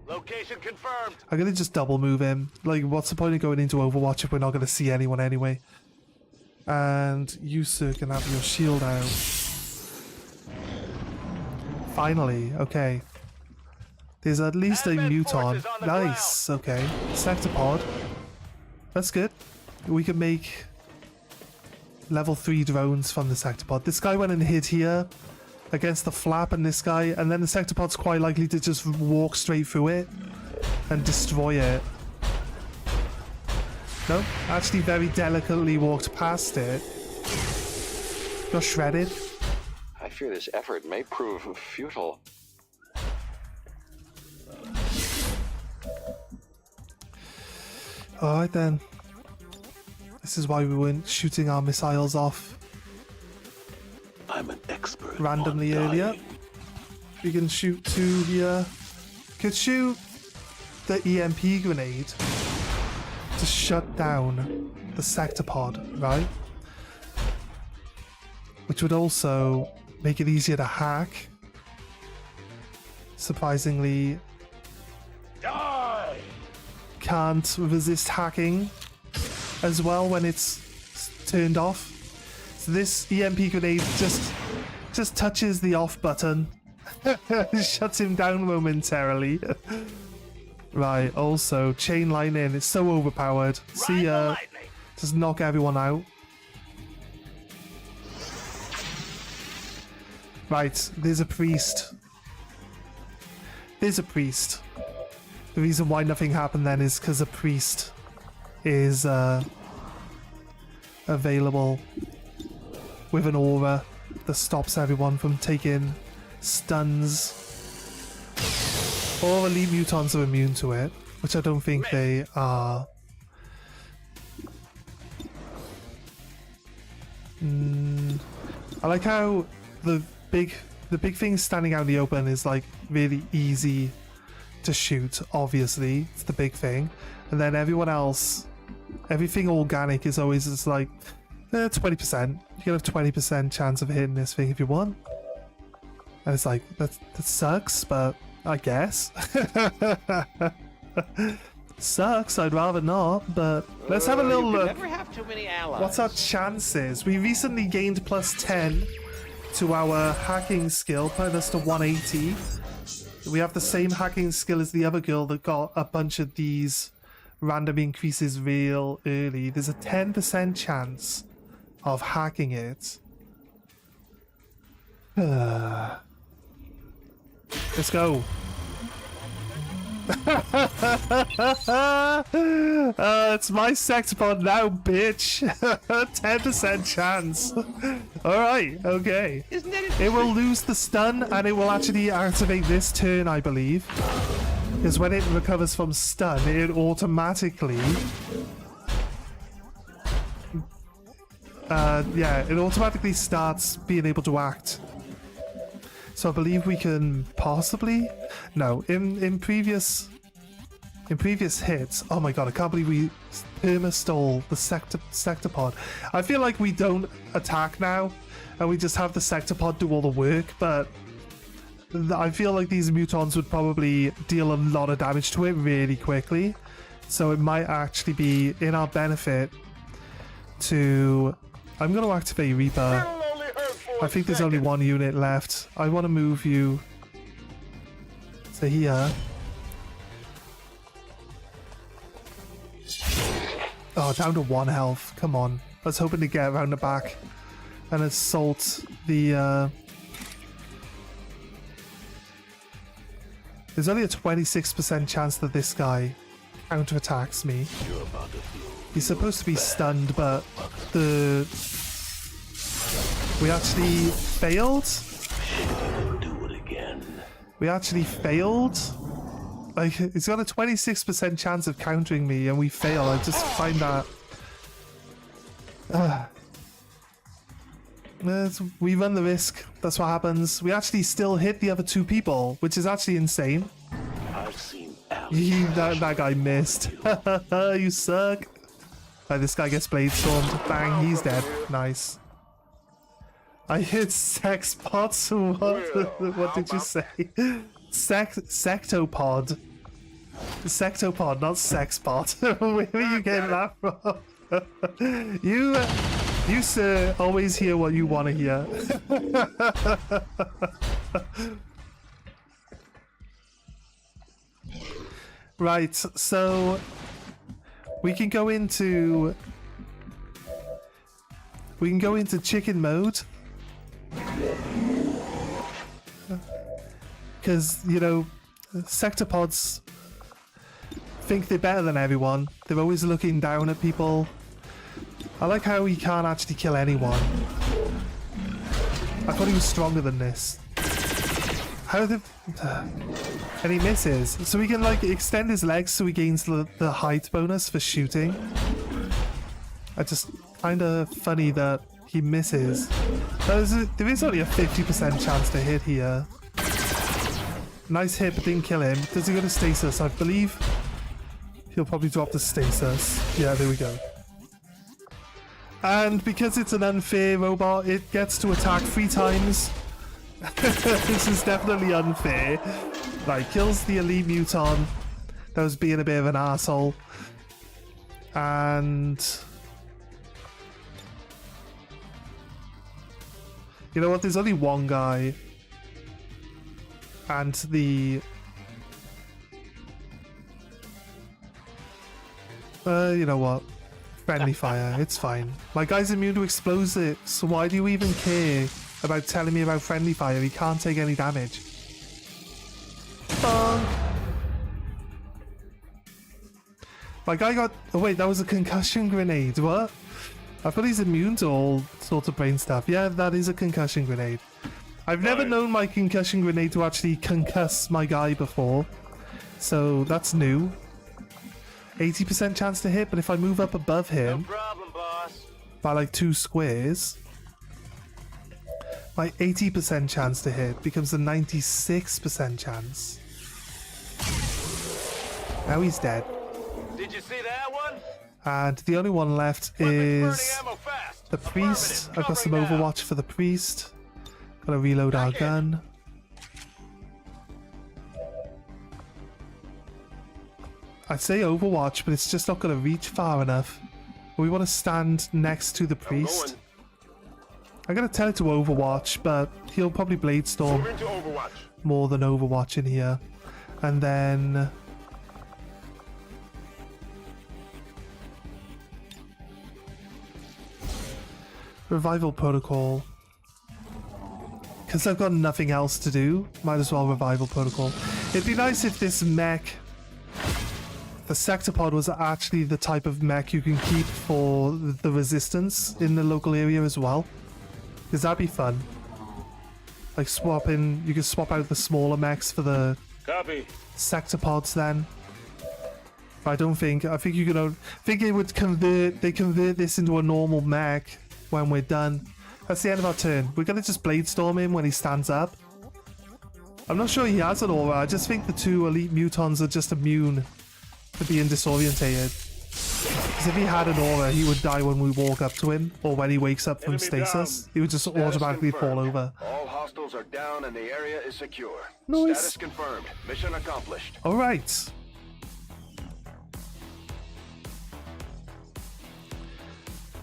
Location confirmed. I'm gonna just double move him. Like, what's the point of going into Overwatch if we're not gonna see anyone anyway? And you, sir, can have your shield out. Finally, okay. There's at least a Advent muton. forces on the Nice, okay. Sector pod. That's good. We can make level 3 drones from the sector pod. This guy went and hid here against the flap and this guy, and then the sector pod's quite likely to just walk straight through it and destroy it. No, actually very delicately walked past it. Got shredded. I fear this effort may prove futile. Alright then. This is why we weren't shooting our missiles off I'm an expert randomly on earlier. dying. We can shoot 2 here. Could shoot the EMP grenade to shut down the sector pod, right? Which would also make it easier to hack. Surprisingly, Die! can't resist hacking as well when it's turned off. So this EMP grenade just touches the off button. Shuts him down momentarily. Right, also, chain lightning is so overpowered. See ya. Just knock everyone out. Right, there's a priest. There's a priest. The reason why nothing happened then is because a priest is available with an aura that stops everyone from taking stuns. All elite mutants are immune to it, which I don't think they are. I like how the big thing standing out in the open is like really easy to shoot. Obviously, it's the big thing, and then everyone else, everything organic is always just like 20%. You can have 20% chance of hitting this thing if you want, and it's like that sucks, but I guess. Sucks, I'd rather not, but let's have a little look. Never have too many allies. What's our chances? We recently gained plus 10 to our hacking skill, putting us to 180. We have the same hacking skill as the other girl that got a bunch of these random increases real early. There's a 10% chance of hacking it. Let's go. It's my sector pod now, bitch. 10% chance. Alright, okay. It will lose the stun and it will actually activate this turn, I believe. Because when it recovers from stun, it automatically... it automatically starts being able to act. So I believe we can possibly... No, in previous hits... Oh my god, I can't believe we perma-stole the sector pod. I feel like we don't attack now, and we just have the sector pod do all the work, but I feel like these mutons would probably deal a lot of damage to it really quickly. So it might actually be in our benefit to... I'm going to activate Reaper. I think there's only one unit left. I want to move you to here. Oh, down to 1 health. Come on. I was hoping to get around the back and assault the... There's only a 26% chance that this guy counterattacks me. He's supposed to be stunned, but we actually failed. Do it again. We actually failed. Like, he's got a 26% chance of countering me, and we fail. I just find that. We run the risk. That's what happens. We actually still hit the other 2 people, which is actually insane. I've seen That guy missed. You suck. Right, this guy gets blade stormed. Bang, he's dead. Nice. I hit sex pods. What did you say? Sectopod. Sectopod, not sexpot. Where are you getting that from? You sir, always hear what you want to hear. Right, so we can go into chicken mode. Because, you know, sectopods think they're better than everyone. They're always looking down at people. I like how he can't actually kill anyone. I thought he was stronger than this. How the... And he misses. So we can, like, extend his legs so he gains the height bonus for shooting. I just... Kinda funny that he misses. There is only a 50% chance to hit here. Nice hit, but didn't kill him. Does he go to stasis? I believe he'll probably drop the stasis. Yeah, there we go. And because it's an unfair robot, it gets to attack 3 times. This is definitely unfair. Like, kills the elite muton that was being a bit of an asshole. And... you know what? There's only one guy. And the... you know what? Friendly fire, it's fine. My guy's immune to explosives, so why do you even care about telling me about friendly fire? He can't take any damage. Bonk. My guy got... oh wait, that was a concussion grenade, what? I thought he's immune to all sorts of brain stuff. Yeah, that is a concussion grenade. I've never known my concussion grenade to actually concuss my guy before, so that's new. 80% chance to hit, but if I move up above him No problem, boss. by like 2 squares, my 80% chance to hit becomes a 96% chance. Now he's dead. Did you see that one? And the only one left Weapons burning is ammo fast. the priest. Affirmative, I've got some covering now. Overwatch for the priest. Gotta reload our Back in. gun. I'd say Overwatch, but it's just not gonna reach far enough. We want to stand next to the priest. I'm gonna tell it to Overwatch, but he'll probably Blade Storm Moving to Overwatch. more than Overwatch in here. And then... Revival Protocol. Because I've got nothing else to do, might as well Revival Protocol. It'd be nice if this mech, the Sectopod, was actually the type of mech you can keep for the resistance in the local area as well. Because that'd be fun. Like swapping, you could swap out the smaller mechs for the Copy. Sectopods then. I think you can, I think it would convert this into a normal mech when we're done. That's the end of our turn. We're gonna just Blade Storm him when he stands up. I'm not sure he has an aura. I just think the 2 elite mutons are just immune to being disorientated. Because if he had an aura, he would die when we walk up to him, or when he wakes up from Enemy stasis. down. He would just Status automatically fall confirmed. over. All hostiles are down and the area is secure. Nice. Status confirmed. Mission accomplished. Alright.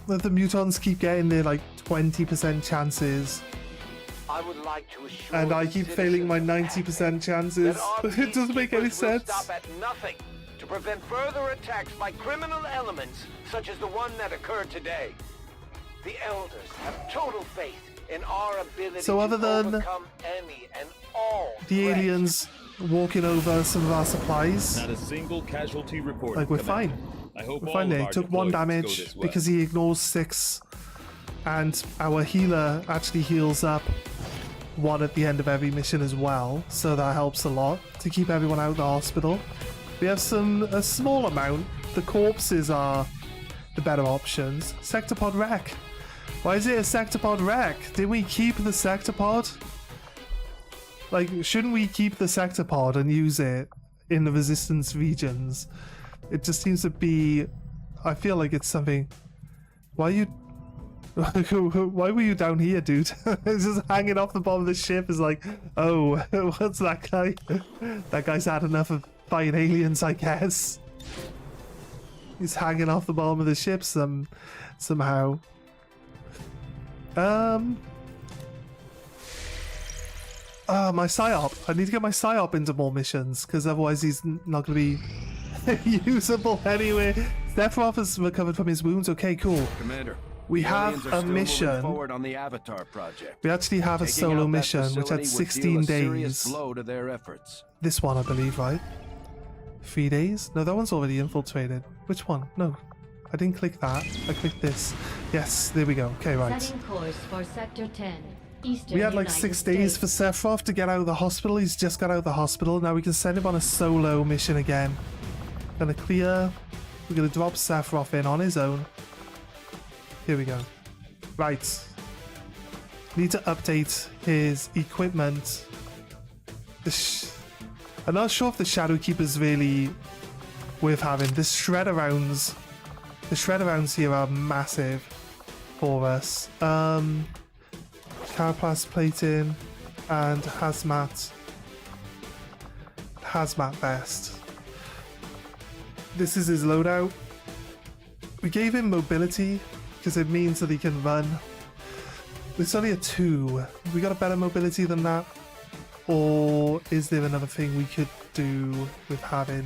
The mutons keep getting their like 20% chances, I would like to assure and I the keep failing my citizens 90% chances. that our It doesn't make any peacekeepers will sense. Stop at nothing to prevent further attacks by criminal elements such as the one that occurred today. The elders have total faith in our ability So other to than overcome any and all The threats. aliens walking over some of our supplies, Not a single casualty report. like, we're fine. I hope We're all fine of there. He our took 1 deployments go damage this well. because he ignores 6, and our healer actually heals up 1 at the end of every mission as well, so that helps a lot to keep everyone out of the hospital. We have a small amount. The corpses are the better options. Sectopod wreck. Why is it a Sectopod wreck? Did we keep the Sectopod? Like, shouldn't we keep the Sectopod and use it in the resistance regions. It just seems to be, I feel like it's something. Why are you why were you down here, dude? It's just hanging off the bottom of the ship. Is like, oh, what's that guy? That guy's had enough of fighting aliens, I guess. He's hanging off the bottom of the ship somehow. My psyop. I need to get my psyop into more missions, because otherwise he's not going to be usable anyway. Sephiroth has recovered from his wounds. Okay, cool. Commander, we the have aliens are a still moving mission. forward on the Avatar project. We actually have a Taking solo out that mission, which facility had would 16 deal a serious days. blow to their efforts. This one, I believe, right? 3 days? No, that one's already infiltrated. Which one? No, I didn't click that. I clicked this. Yes, there we go. Okay, right. Setting course for Sector 10, Eastern We had like United 6 days for States. Sephiroth to get out of the hospital. He's just got out of the hospital. Now we can send him on a solo mission again. Gonna clear. We're gonna drop Sephiroth in on his own. Here we go. Right. Need to update his equipment. I'm not sure if the Shadow Keeper's really worth having. The Shredder rounds here are massive for us. Carapace plating and hazmat vest. This is his loadout. We gave him mobility because it means that he can run. It's only a 2. We got a better mobility than that? Or is there another thing we could do with having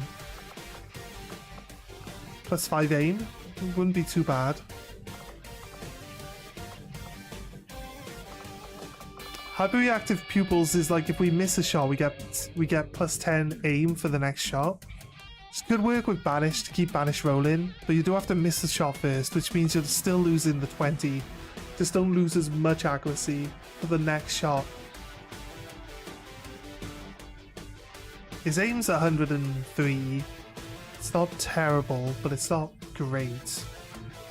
+5 aim? Wouldn't be too bad. Hyperreactive pupils is like if we miss a shot, we get +10 aim for the next shot. It's good work with Banish to keep Banish rolling, but you do have to miss the shot first, which means you're still losing the 20. Just don't lose as much accuracy for the next shot. His aim's 103. It's not terrible, but it's not great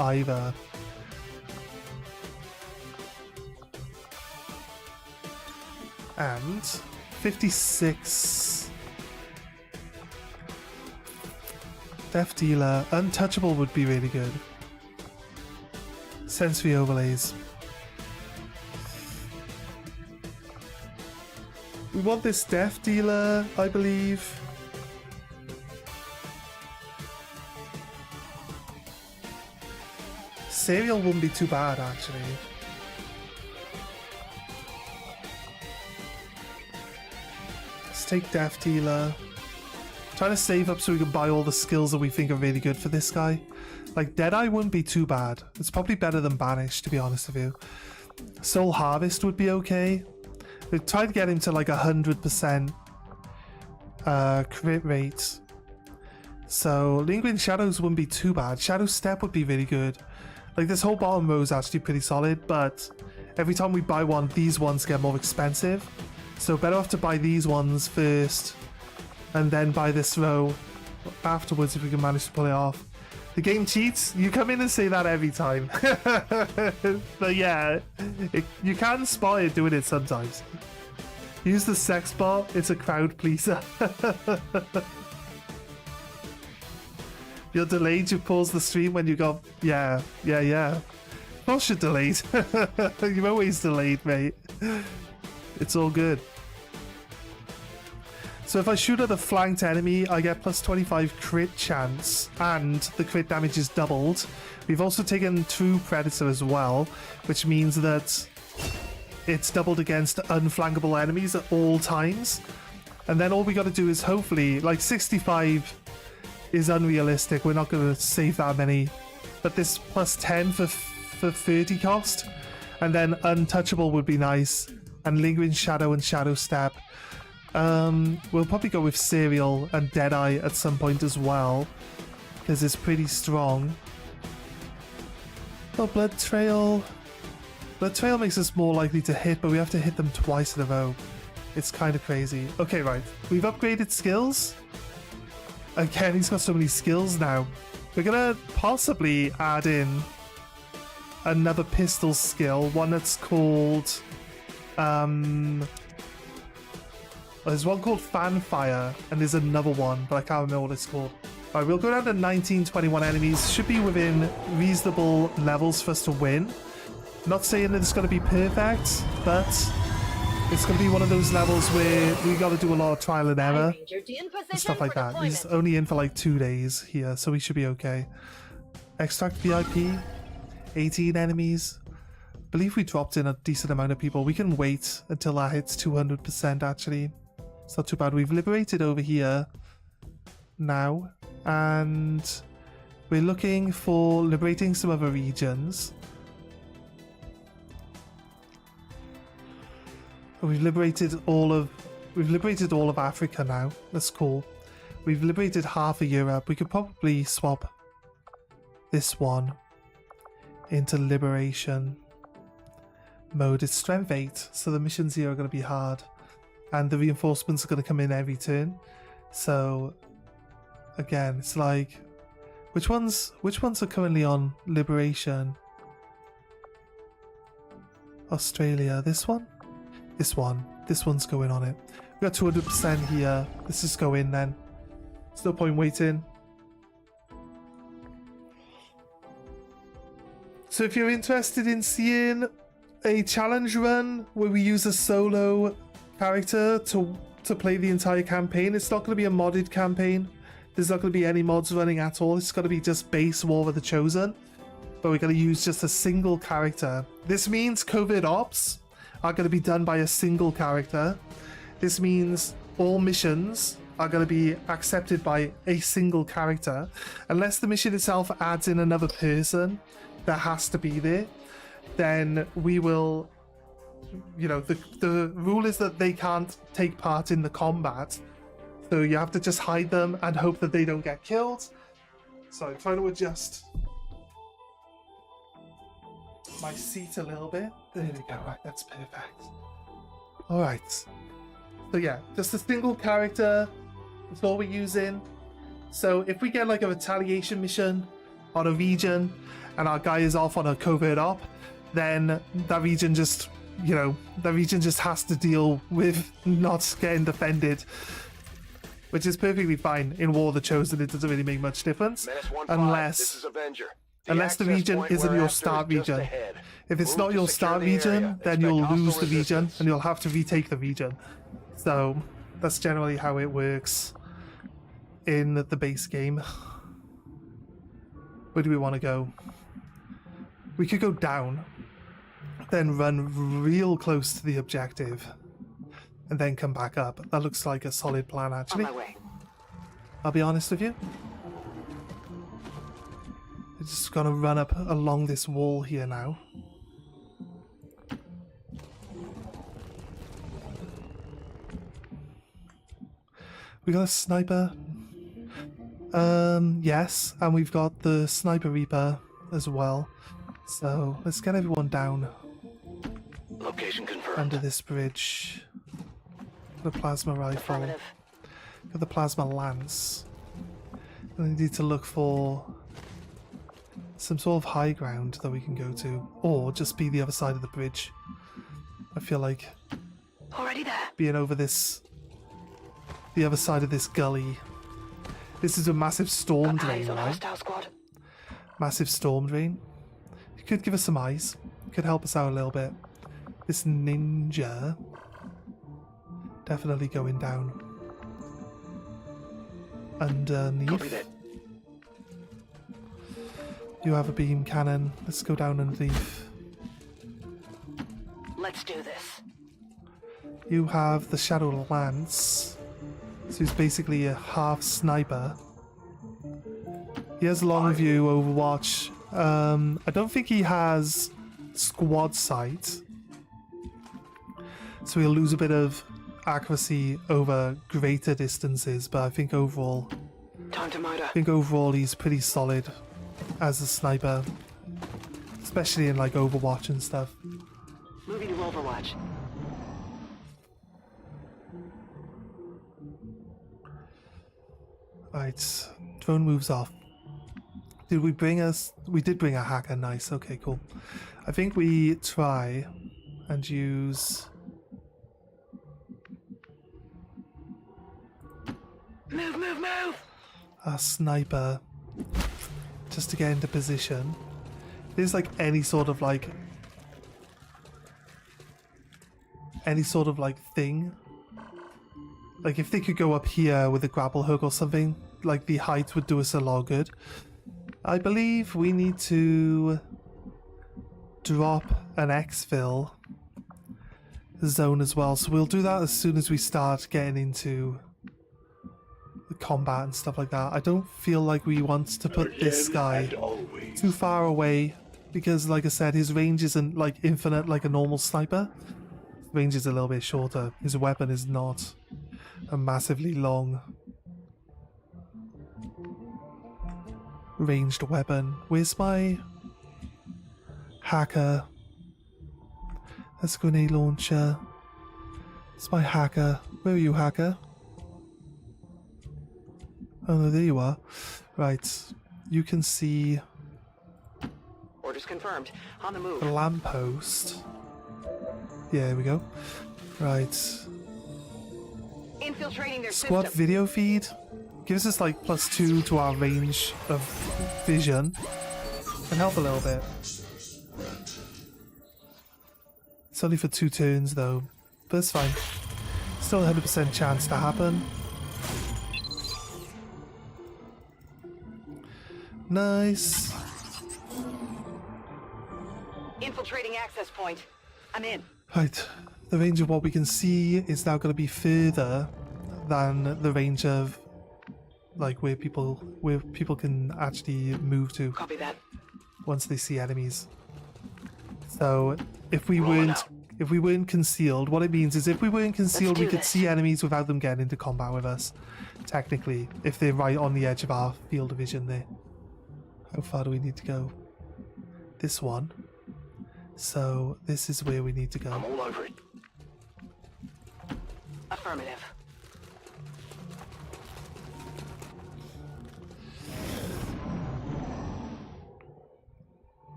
either. And 56. Death Dealer. Untouchable would be really good. Sensory overlays. We want this Death Dealer, I believe. Serial wouldn't be too bad, actually. Let's take Death Dealer. Trying to save up so we can buy all the skills that we think are really good for this guy. Like, Deadeye wouldn't be too bad. It's probably better than Banish, to be honest with you. Soul Harvest would be okay. We tried to get him to like 100% crit rate. So Lingering Shadows wouldn't be too bad. Shadow Step would be really good. Like, this whole bottom row is actually pretty solid, but every time we buy one, these ones get more expensive. So better off to buy these ones first and then buy this row afterwards if we can manage to pull it off. The game cheats? You come in and say that every time. But yeah, you can spot it doing it sometimes. Use the sex bot, it's a crowd pleaser. You're delayed, you pause the stream when you go, yeah. Of course you're delayed. You're always delayed, mate. It's all good. So if I shoot at a flanked enemy, I get +25 crit chance, and the crit damage is doubled. We've also taken True Predator as well, which means that it's doubled against unflankable enemies at all times. And then all we got to do is hopefully, like 65 is unrealistic, we're not going to save that many, but this +10 for 30 cost, and then Untouchable would be nice, and Lingering Shadow and Shadow Step. We'll probably go with Serial and Deadeye at some point as well, because it's pretty strong. Oh, Blood Trail. Blood Trail makes us more likely to hit, but we have to hit them twice in a row. It's kind of crazy. Okay, right. We've upgraded skills. Again, he's got so many skills now. We're gonna possibly add in another pistol skill, one that's called There's one called Fanfire, and there's another one, but I can't remember what it's called. Alright, we'll go down to 1921 enemies. Should be within reasonable levels for us to win. Not saying that it's going to be perfect, but it's going to be one of those levels where we got to do a lot of trial and error and stuff like that. He's only in for like 2 days here, so we should be okay. Extract VIP, 18 enemies. I believe we dropped in a decent amount of people. We can wait until that hits 200% actually. It's not too bad. We've liberated over here now, and we're looking for liberating some other regions. We've liberated all of Africa now. That's cool. We've liberated half of Europe. We could probably swap this one into liberation mode. It's strength 8, so the missions here are going to be hard, and the reinforcements are going to come in every turn. So again, it's like, which ones are currently on liberation? Australia. This one, this one's going on it. We got 200% here. Let's just go in then. There's no point waiting. So if you're interested in seeing a challenge run where we use a solo character to play the entire campaign, it's not going to be a modded campaign. There's not going to be any mods running at all. It's going to be just base War of the Chosen, but we're going to use just a single character. This means covert ops are going to be done by a single character. This means all missions are going to be accepted by a single character, unless the mission itself adds in another person that has to be there. Then we will, you know, the rule is that they can't take part in the combat, so you have to just hide them and hope that they don't get killed. So I'm trying to adjust my seat a little bit. There we go. Right, that's perfect. All right. So yeah, just a single character. That's all we're using. So if we get like a retaliation mission on a region and our guy is off on a covert op, then that region just, you know, that region just has to deal with not getting defended, which is perfectly fine. In War of the Chosen, it doesn't really make much difference, unless the region isn't your start region. If it's not your start region, then you'll lose the region and you'll have to retake the region. So that's generally how it works in the base game. Where do we want to go? We could go down, then run real close to the objective, and then come back up. That looks like a solid plan, actually. On my way. I'll be honest with you. We're just gonna run up along this wall here now. We got a sniper. Yes, and we've got the Sniper Reaper as well. So let's get everyone down Location confirmed. under this bridge. The plasma rifle. Got the plasma lance. And we need to look for some sort of high ground that we can go to, or just be the other side of the bridge. I feel like Already there. being over this, the other side of this gully. This is a massive storm drain, right? Hostile squad. Massive storm drain. It could give us some eyes. Could help us out a little bit. This ninja definitely going down underneath. You have a beam cannon. Let's go down underneath. Let's do this. You have the Shadow Lance. So he's basically a half sniper. He has long view, Overwatch. I don't think he has squad sight, so he'll lose a bit of accuracy over greater distances, but I think overall he's pretty solid as a sniper, especially in like Overwatch and stuff. Moving to Overwatch. Right, drone moves off. Did we bring us? We did bring a hacker. Nice. Okay, cool. I think we try and use our sniper just to get into position. There's like any sort of like thing. Like if they could go up here with a grapple hook or something, like the height would do us a lot of good. I believe we need to drop an exfil zone as well, so we'll do that as soon as we start getting into the combat and stuff like that. I don't feel like we want to put this guy too far away because, like I said, his range isn't like infinite like a normal sniper. His range is a little bit shorter. His weapon is not a massively long ranged weapon. Where's my hacker? That's a grenade launcher. It's my hacker. Where are you, hacker? Oh no, there you are. Right. You can see Orders confirmed. On the move. the lamppost. Yeah, there we go. Right. Infiltrating their Squad system. video feed gives us like +2 to our range of vision. Can help a little bit. It's only for 2 turns though, but it's fine. Still a 100% chance to happen. Nice. Infiltrating access point. I'm in. Right, the range of what we can see is now going to be further than the range of like where people can actually move to Copy that. once they see enemies. So if we weren't concealed, what it means is if we weren't concealed, we do could this. see enemies without them getting into combat with us. Technically, if they're right on the edge of our field of vision there. How far do we need to go? This one. So this is where we need to I'm go. all over it. Affirmative.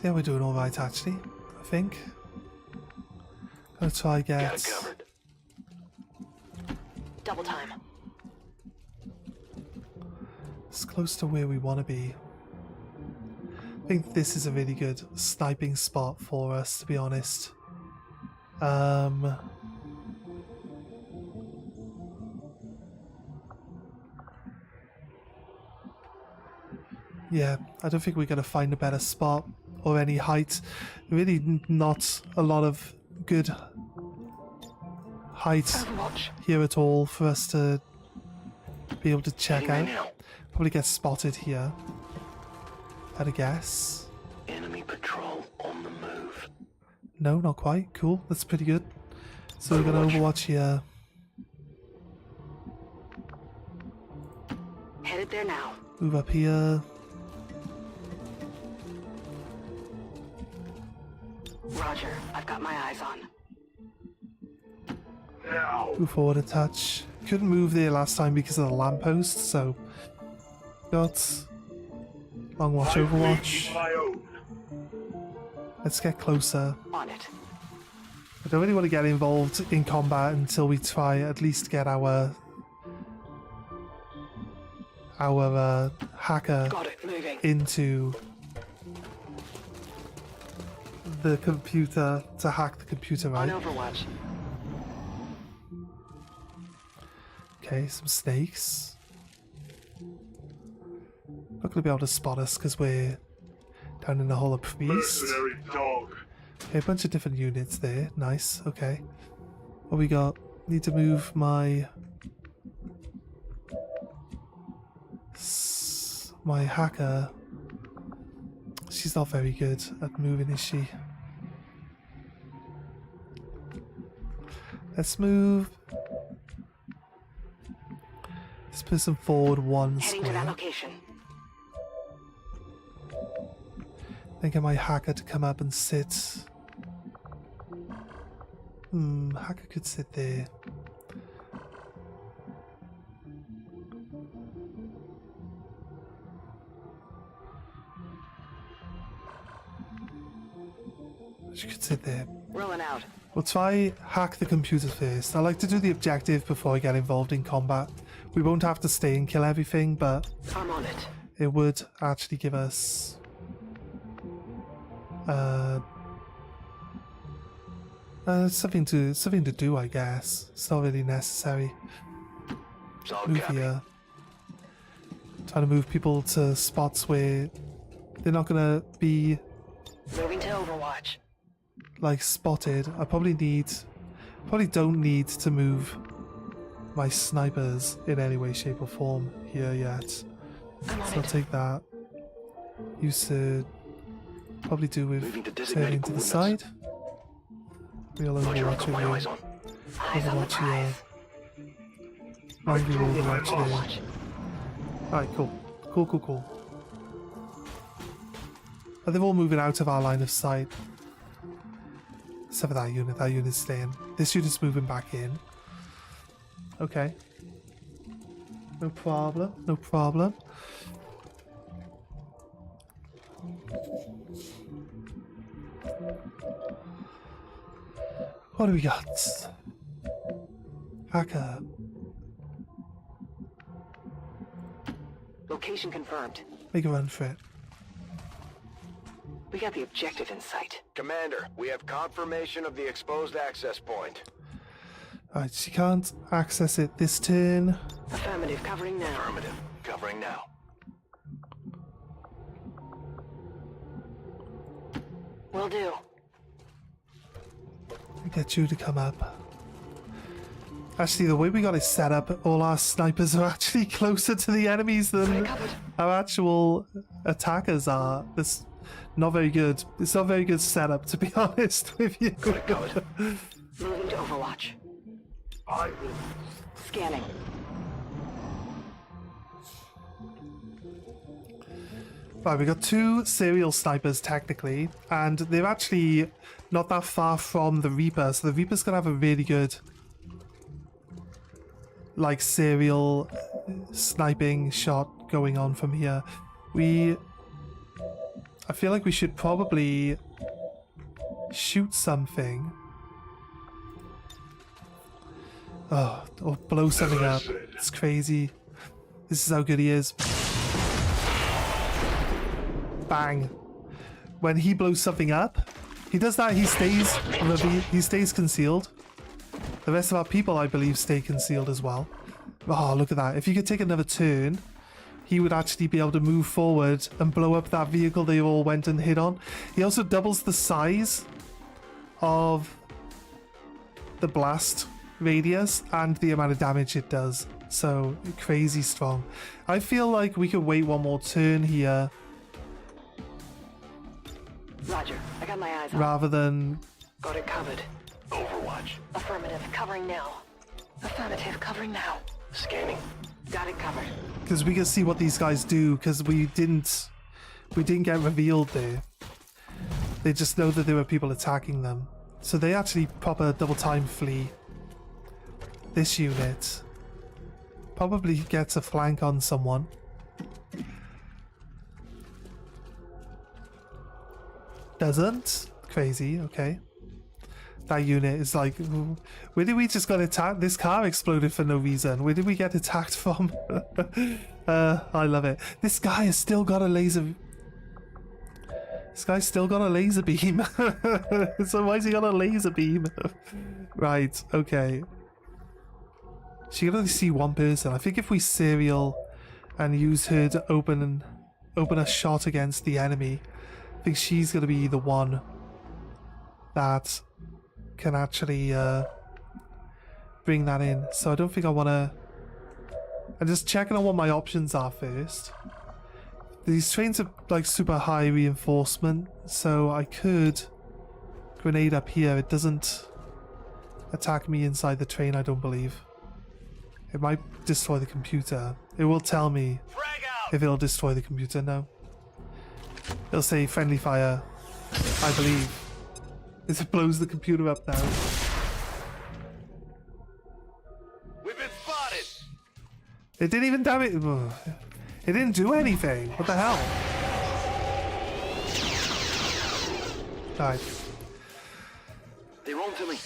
Yeah, we're doing all right actually. I think. Gonna try Got get it covered. Double time. as close to where we want to be. I think this is a really good sniping spot for us, to be honest. Yeah, I don't think we're going to find a better spot or any height. Really not a lot of good height Overwatch. here at all for us to be able to check Heading out. there now. Probably get spotted here, I'd guess. Enemy patrol on the move. No, not quite. Cool, that's pretty good. So we're going to Overwatch here. Headed there now. Move up here. Roger. I've got my eyes on. Move forward a touch. Couldn't move there last time because of the lamppost, so got long watch, Overwatch. Let's get closer. On it. I don't really want to get involved in combat until we try at least get our hacker Got it. Moving. into the computer to hack the computer, On right? Overwatch. Okay, some snakes. Not gonna be able to spot us because we're down in the Hall of Priest. Dog. Okay, a bunch of different units there. Nice. Okay. What we got? Need to move my my hacker. She's not very good at moving, is she? Let's move this person forward one Heading to that square. location. Then get my hacker to come up and sit. Hacker could sit there. She could sit there. Rolling out. We'll try hack the computer first. I like to do the objective before I get involved in combat. We won't have to stay and kill everything, but I'm on it. it would actually give us something to do, I guess. It's not really necessary. Move here. Trying to move people to spots where they're not gonna be Moving to Overwatch. like spotted. I probably don't need to move my snipers in any way, shape or form here yet. I'm on So I'll it. take that. Used to probably do with Moving to turning designated to the coordinates. side. Real Roger, Overwatch got my eyes review. on. Eyes on the Overwatch here. prize. Longer Overwatch there. Overwatch. Alright, cool. But they're all moving out of our line of sight. Except for that unit. That unit's staying. This unit's moving back in. Okay. No problem. What do we got? Hacker. Location confirmed. Make a run for it. We got the objective in sight. Commander, we have confirmation of the exposed access point. Alright, she can't access it this turn. Affirmative, covering now. Affirmative. Covering now. Will do. Get you to come up. Actually, the way we got it set up, all our snipers are actually closer to the enemies than our actual attackers are. That's not very good. It's not a very good setup, to be honest with you. Moving to Overwatch. Scanning. Right, we got two serial snipers technically, and they're actually not that far from the Reaper, so the Reaper's gonna have a really good like serial sniping shot going on from here. I feel like we should probably shoot something. Oh, or blow something up. It's crazy. This is how good he is. Bang. When he blows something up, he does that, he stays concealed. The rest of our people, I believe, stay concealed as well. Oh, look at that. If you could take another turn, he would actually be able to move forward and blow up that vehicle they all went and hit on. He also doubles the size of the blast radius and the amount of damage it does. So, crazy strong. I feel like we could wait one more turn here Roger. I got my eyes on. rather than... Got it covered. Overwatch. Affirmative, covering now. Affirmative, covering now. Scanning. Got it covered. Because we can see what these guys do, because we didn't get revealed there. They just know that there were people attacking them. So they actually proper double time flee. This unit probably gets a flank on someone. Doesn't? Crazy, okay. That unit is like, where did we just got attacked? This car exploded for no reason. Where did we get attacked from? I love it. This guy has still got a laser. This guy's still got a laser beam. So why has he got a laser beam? Right, okay. She can only see one person. I think if we serial and use her to open a shot against the enemy, I think she's going to be the one that can actually bring that in. So I don't think I want to... I'm just checking on what my options are first. These trains are like super high reinforcement, so I could grenade up here. It doesn't attack me inside the train, I don't believe. It might destroy the computer. It will tell me if it'll destroy the computer. No. It'll say friendly fire, I believe. It blows the computer up now. We've been spotted. It didn't even damage. It didn't do anything. What the hell? Alright. They're on to me.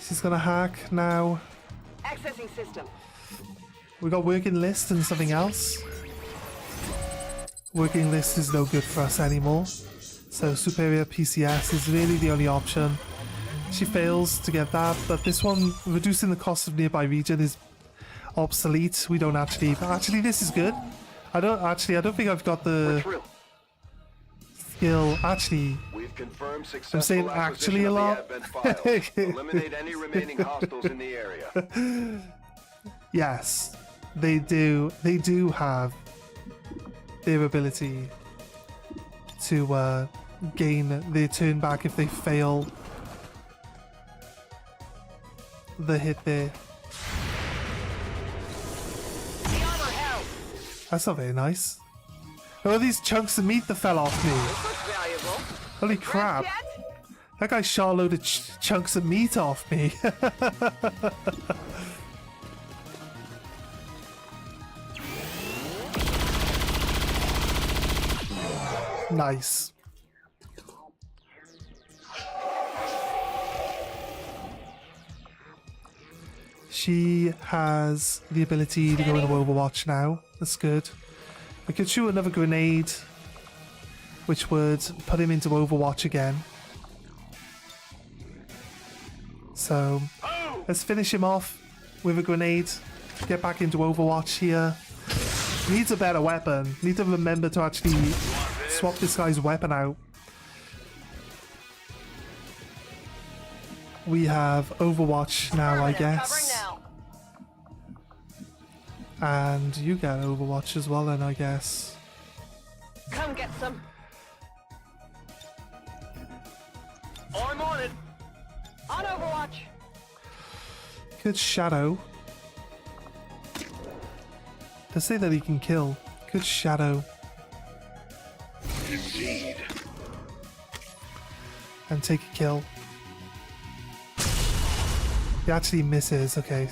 She's gonna hack now. Accessing system. We got working list and something else. Working list is no good for us anymore. So superior PCS is really the only option. She fails to get that, but this one, reducing the cost of nearby region, is obsolete. We don't actually. Actually, this is good. I don't think I've got the skill. Actually, We've confirmed I'm successful saying actually acquisition a of the lot. advent files. Eliminate any remaining hostiles in the area. Yes, they do. They do have their ability to gain their turn back if they fail the hit there. The armor held. That's not very nice. Oh, these chunks of meat that fell off me. Looks valuable. Holy crap. Yet? That guy shot a load of chunks of meat off me. Nice. She has the ability to go into Overwatch now. That's good. We could shoot another grenade, which would put him into Overwatch again. So let's finish him off with a grenade. Get back into Overwatch here. Needs a better weapon. Need to remember to actually swap this guy's weapon out. We have Overwatch now, I guess. And you get Overwatch as well then, I guess. Come get some. I'm on it. On Overwatch. Good Shadow. Does say that he can kill. Good Shadow. Indeed. And take a kill. He actually misses, okay.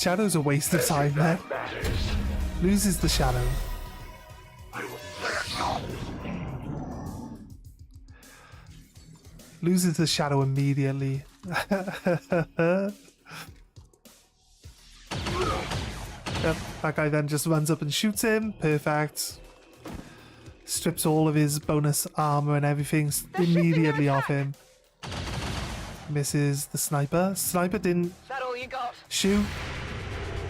Shadow's a waste of time there. Loses the Shadow. Loses the Shadow immediately. Yep, that guy then just runs up and shoots him. Perfect. Strips all of his bonus armor and everything immediately off him. Misses the sniper. Sniper didn't Is that all you got? shoot.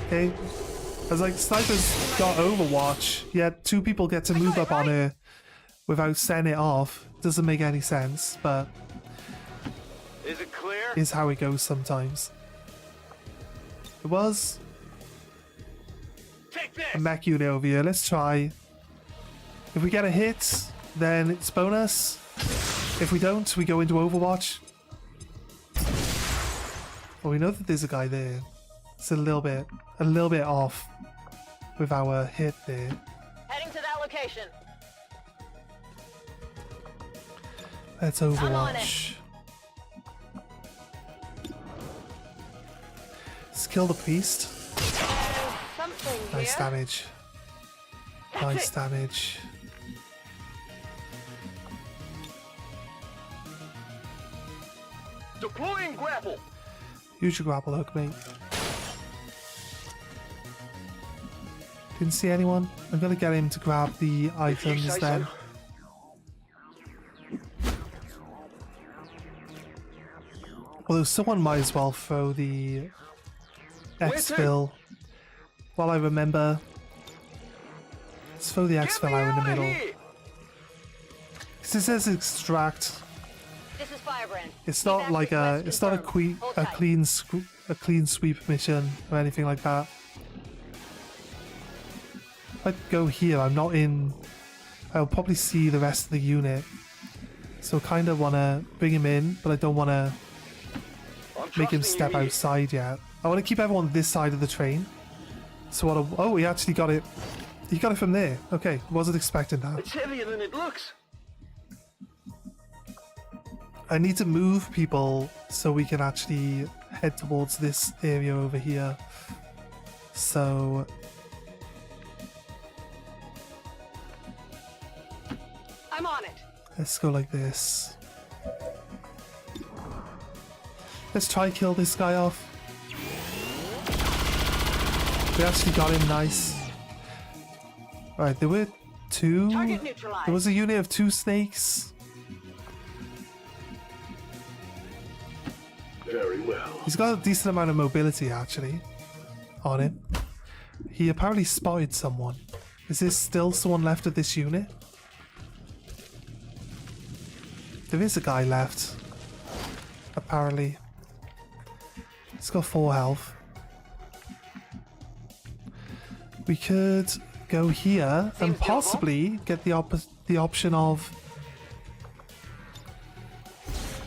Okay. I was like, sniper's got Overwatch, yet two people get to move up on her without setting it off. Doesn't make any sense, but Is it clear? is how it goes sometimes. It was Take this. a mech unit over here. Let's try. If we get a hit, then it's bonus. If we don't, we go into Overwatch. Well, we know that there's a guy there. It's a little bit off with our hit there. Heading to that location. Let's on Overwatch. Let's kill the priest. Something Nice here. damage. Nice damage. Deploying grapple. Use your grapple hook, mate. Didn't see anyone. I'm gonna get him to grab the items then. Although someone might as well throw the exfil while I remember. Let's throw the exfil out in the middle. Because it says extract. This is Firebrand. It's not like a. It's not a clean sweep mission or anything like that. If I go here, I'm not in. I'll probably see the rest of the unit. So kind of want to bring him in, but I don't want to make him step outside yet. I want to keep everyone this side of the train. So what? Oh, he actually got it. He got it from there. Okay, wasn't expecting that. It's heavier than it looks. I need to move people so we can actually head towards this area over here. So I'm on it. Let's go like this. Let's try kill this guy off. We actually got him nice. Right, there were two. Target neutralized. There was a unit of 2 snakes. Very well. He's got a decent amount of mobility actually on him. He apparently spotted someone. Is there still someone left of this unit? There is a guy left. Apparently. He's got 4 health. We could go here and possibly get the option of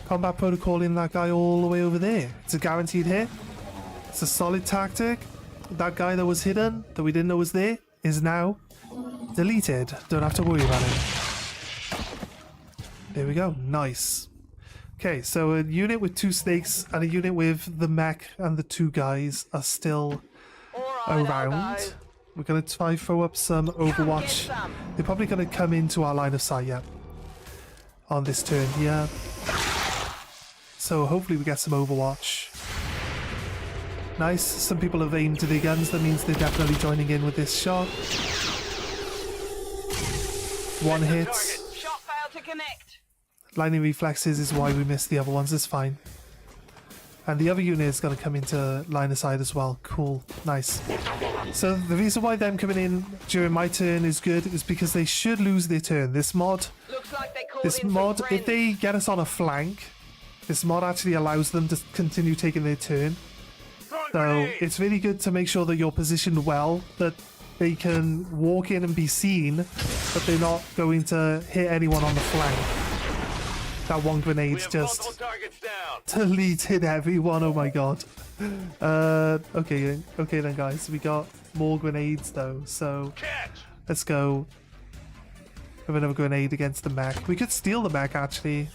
combat protocol in that guy all the way over there. It's a guaranteed hit. It's a solid tactic. That guy that was hidden, that we didn't know was there, is now deleted. Don't have to worry about it. There we go. Nice. Okay, so a unit with 2 snakes and a unit with the mech and the 2 guys are still around. We're going to try throw up some Overwatch. They're probably going to come into our line of sight yet on this turn here. So hopefully we get some Overwatch. Nice. Some people have aimed to their guns. That means they're definitely joining in with this shot. 1 hit. Shot failed to connect. Lightning reflexes is why we missed the other ones. It's fine. And the other unit is going to come into line of sight as well. Cool. Nice. So the reason why them coming in during my turn is good is because they should lose their turn. This mod, Looks like they called in some if friends. they get us on a flank, this mod actually allows them to continue taking their turn. So it's really good to make sure that you're positioned well, that they can walk in and be seen, but they're not going to hit anyone on the flank. That one grenade's just deleted everyone. Oh my god. Okay then guys, we got more grenades though, so let's go with another grenade against the mech. We could steal the mech actually.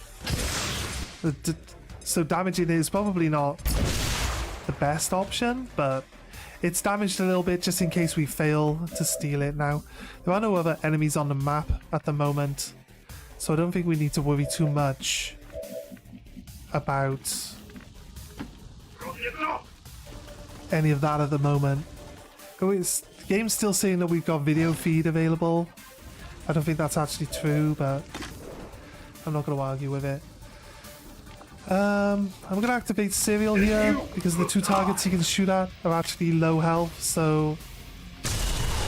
So damaging it is probably not the best option, but it's damaged a little bit just in case we fail to steal it. Now there are no other enemies on the map at the moment, so I don't think we need to worry too much about any of that at the moment. Oh, the game's still saying that we've got video feed available. I don't think that's actually true, but I'm not going to argue with it. I'm going to activate Serial here because the 2 targets he can shoot at are actually low health, so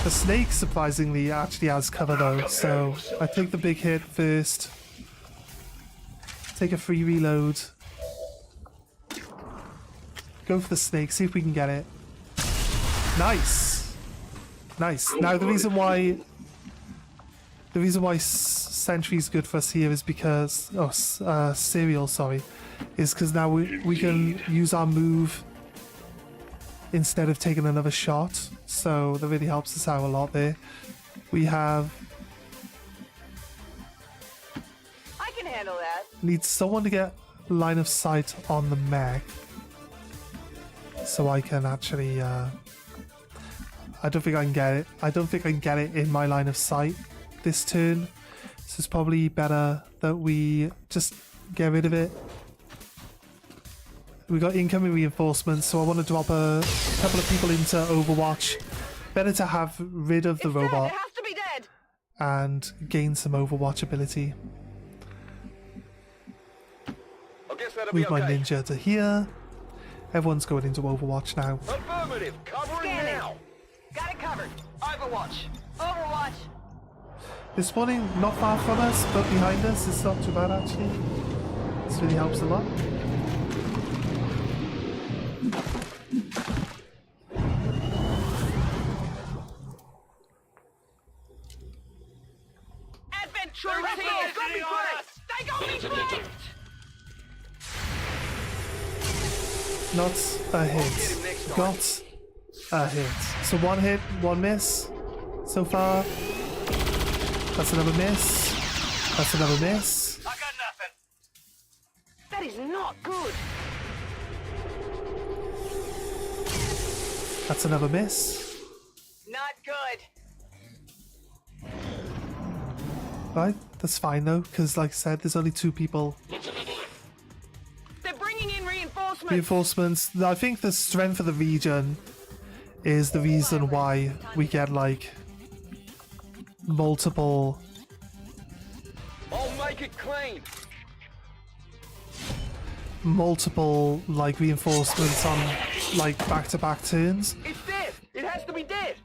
the snake surprisingly actually has cover though, so I take the big hit first, take a free reload, go for the snake, see if we can get it. Nice. Now the reason why Sentry is good for us here is because Serial, sorry, is because now we can use our move instead of taking another shot, so that really helps us out a lot there. We have I can handle that. need someone to get line of sight on the mech so I can actually I don't think I can get it. I don't think I can get it in my line of sight this turn, so it's probably better that we just get rid of it. We got incoming reinforcements, so I want to drop a couple of people into Overwatch. Better to have rid of the robot It has to be dead. and gain some Overwatch ability. I guess that'll be Move my okay. ninja to here. Everyone's going into Overwatch now. Affirmative. Covering now. Got it covered. Overwatch. Overwatch. They're spawning not far from us, but behind us. It's not too bad actually. This really helps a lot. Adventure is here. They got me flanked. Not a hit. Got a hit. So 1 hit, 1 miss so far. That's another miss. That's another miss. I got nothing. That is not good. That's another miss. Not good. Right, That's fine though, because like I said, there's only 2 people. They're bringing in reinforcements. Reinforcements. I think the strength of the region is the reason why we get like multiple. I'll make it clean. Multiple like reinforcements on like back-to-back turns. It's dead. It has to be dead.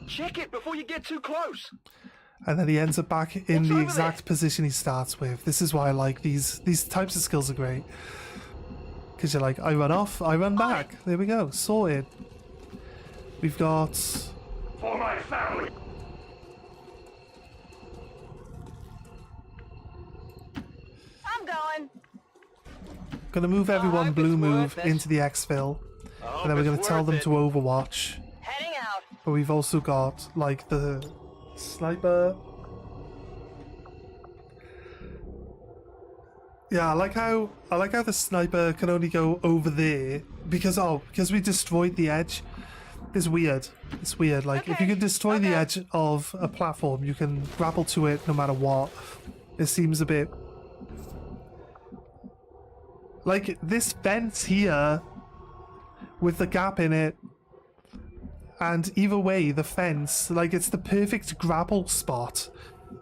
Check it before you get too close. And then he ends up back in What's the over exact position he starts with. This is why I like these types of skills are great. Because you're like, I run off, I run back. There we go, sorted. We've got... For my family. I'm going. Gonna move everyone hope blue it's move worth it. into the exfil. And then we're gonna tell them to Overwatch. Heading out. But we've also got like the sniper. Yeah, I like how the sniper can only go over there because we destroyed the edge. It's weird. It's weird. Like if you can destroy the edge of a platform, you can grapple to it no matter what. It seems a bit like this fence here with the gap in it. And either way, the fence, like it's the perfect grapple spot.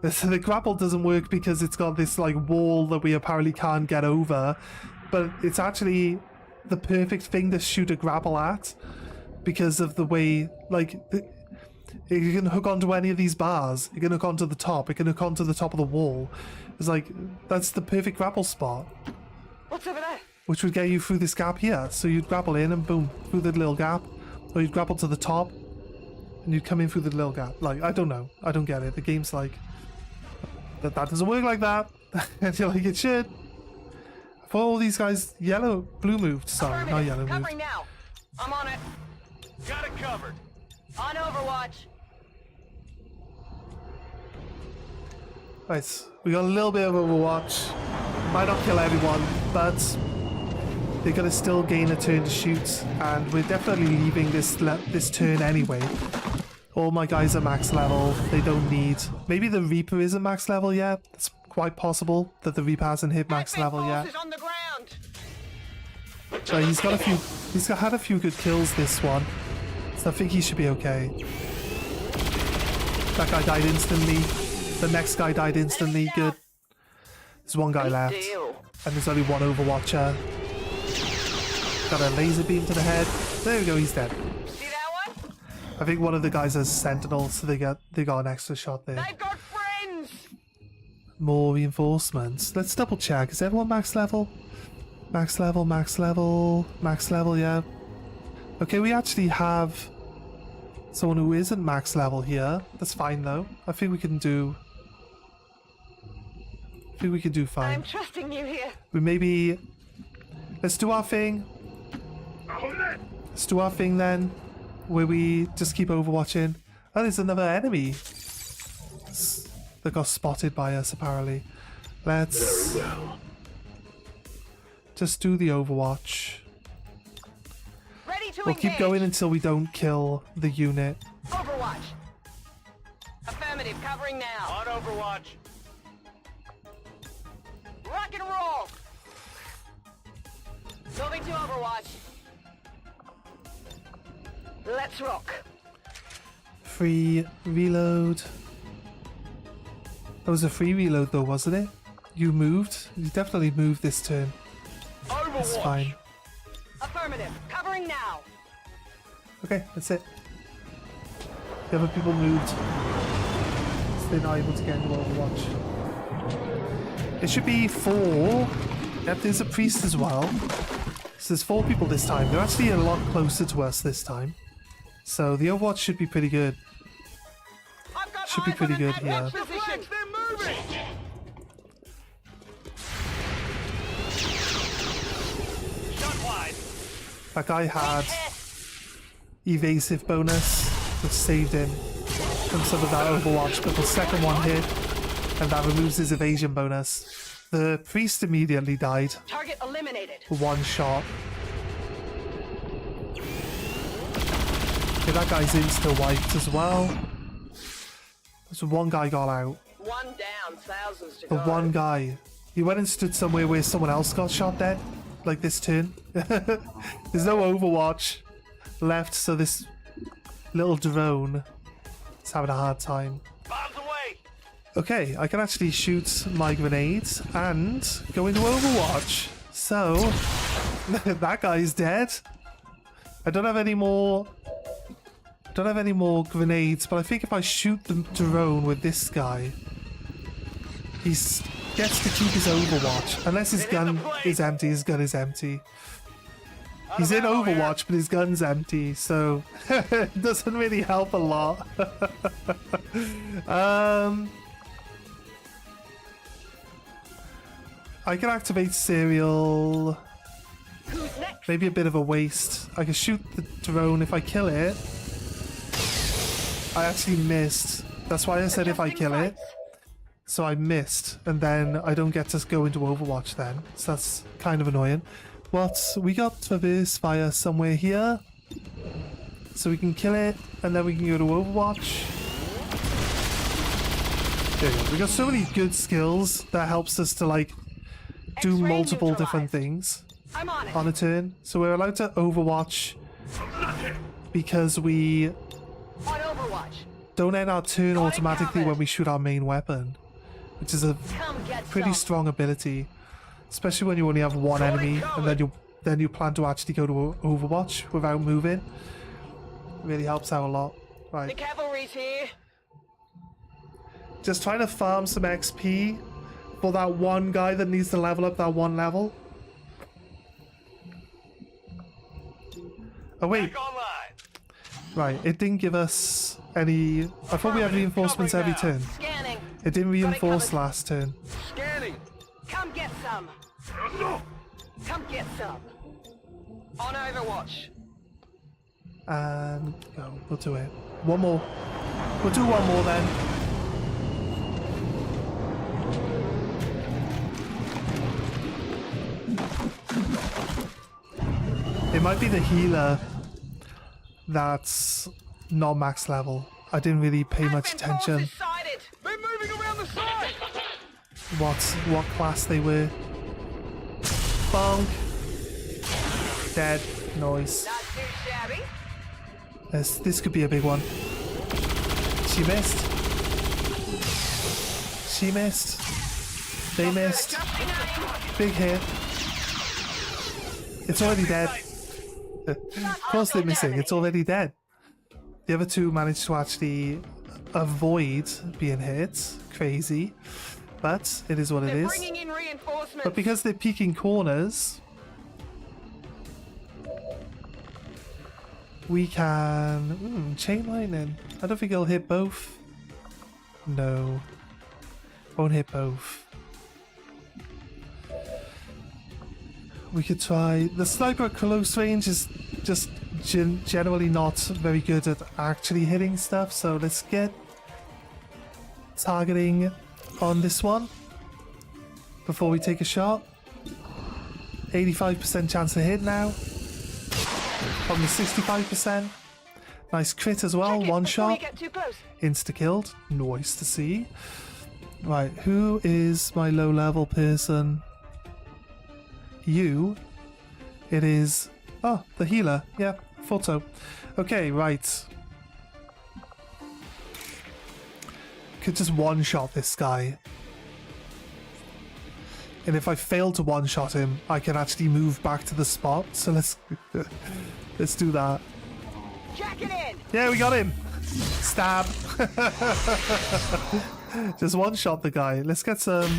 The grapple doesn't work because it's got this like wall that we apparently can't get over, but it's actually the perfect thing to shoot a grapple at because of the way, like, you can hook onto any of these bars. You can hook onto the top. You can hook onto the top of the wall. It's like, that's the perfect grapple spot. What's over there? Which would get you through this gap here. So you'd grapple in and boom, through the little gap. Or you'd grapple to the top and you'd come in through the little gap. Like, I don't know. I don't get it. The game's like, that doesn't work like that. And you're like, it should. I thought all these guys blue moved. Sorry, not yellow moved. Covering now. I'm on it. Got it covered. On Overwatch. Right, we got a little bit of Overwatch. Might not kill everyone, but they're gonna still gain a turn to shoot, and we're definitely leaving this turn anyway. All my guys are max level. They don't need. Maybe the Reaper isn't max level yet. It's quite possible that the Reaper hasn't hit max level yet. On the ground. So he's got a few. He's had a few good kills this one, so I think he should be okay. That guy died instantly. The next guy died instantly. Good. There's one guy left, and there's only one Overwatcher. Got a laser beam to the head. There we go. He's dead. See that one? I think one of the guys has Sentinel, so they got an extra shot there. They've got friends. More reinforcements. Let's double check. Is everyone max level? Max level, max level, max level, yeah. Okay, we actually have someone who isn't max level here. That's fine though. I think we can do fine. I'm trusting you here. We maybe let's do our thing. Let's do our thing then, where we just keep overwatching. Oh, there's another enemy that got spotted by us apparently. Let's just do the Overwatch. Ready to We'll keep going until we don't kill the unit. Overwatch. Affirmative, covering now. On Overwatch. Rock and roll. Moving to Overwatch. Let's rock. Free reload. That was a free reload though, wasn't it? You moved? You definitely moved this turn. Overwatch. It's fine. Affirmative, covering now. Okay, that's it. The other people moved. So they're not able to get into Overwatch. It should be 4. Yep, there's a priest as well. So there's 4 people this time. They're actually a lot closer to us this time. So the Overwatch should be pretty good. I've got Should be eyes pretty on good an here. advanced position. They're moving. Shot wide. That guy had evasive bonus, which saved him from some of that Overwatch, but the second one hit, and that removes his evasion bonus. The priest immediately died. Target eliminated. One shot. Okay, that guy's insta-wiped as well. So one guy got out. One down, thousands to The go. one guy. He went and stood somewhere where someone else got shot dead. Like this turn. There's no Overwatch left, so this little drone is having a hard time. Bombs away! Okay, I can actually shoot my grenades and go into Overwatch. So, that guy's dead. I don't have any more grenades, but I think if I shoot the drone with this guy, he gets to keep his Overwatch. Unless his gun is empty, his gun is empty. He's in Overwatch, but his gun's empty, so it doesn't really help a lot. I can activate serial. Maybe a bit of a waste. I can shoot the drone. If I kill it, I actually missed. That's why I said if I kill it. So I missed, and then I don't get to go into Overwatch then. So that's kind of annoying. But we got traverse fire somewhere here. So we can kill it, and then we can go to Overwatch. There we go. We got so many good skills that helps us to like do multiple different things I'm on it. on a turn. So we're allowed to Overwatch because we On Overwatch. don't end our turn automatically when we shoot our main weapon, which is a Come get pretty some. strong ability, especially when you only have one enemy and then you plan to actually go to Overwatch without moving. It really helps out a lot. The Right, cavalry's here. just trying to farm some XP for that one guy that needs to level up that one level. Oh wait, Back online. right, it didn't give us any. I thought we had reinforcements every turn. Scanning. It didn't reinforce last turn. Scanning. Come get some. Come get some. On Overwatch. And go, we'll do it. One more. We'll do one more then. It might be the healer that's not max level. I didn't really pay much attention They're moving around the side. what class they were. Bonk. Dead. Noise. Not too shabby. This could be a big one. She missed. She missed. They missed. Big hit. It's already dead. Of course they're missing. It's already dead. The other two managed to actually avoid being hit. Crazy. But it is what it They're is. bringing in reinforcements. But because they're peeking corners, we can... chain lightning. I don't think it'll hit both. No. Won't hit both. We could try... The sniper at close range is just generally not very good at actually hitting stuff, so let's get targeting on this one before we take a shot. 85% chance to hit now. From the 65%. Nice crit as well, Check it one before you shot. get too close. Insta-killed. Nice to see. Right, who is my low-level person? You. It is... Oh, the healer. Yeah, thought so. Okay, right. Could just one-shot this guy. And if I fail to one-shot him, I can actually move back to the spot. So let's do that. Jack it in. Yeah, we got him. Stab. Just one-shot the guy. Let's get some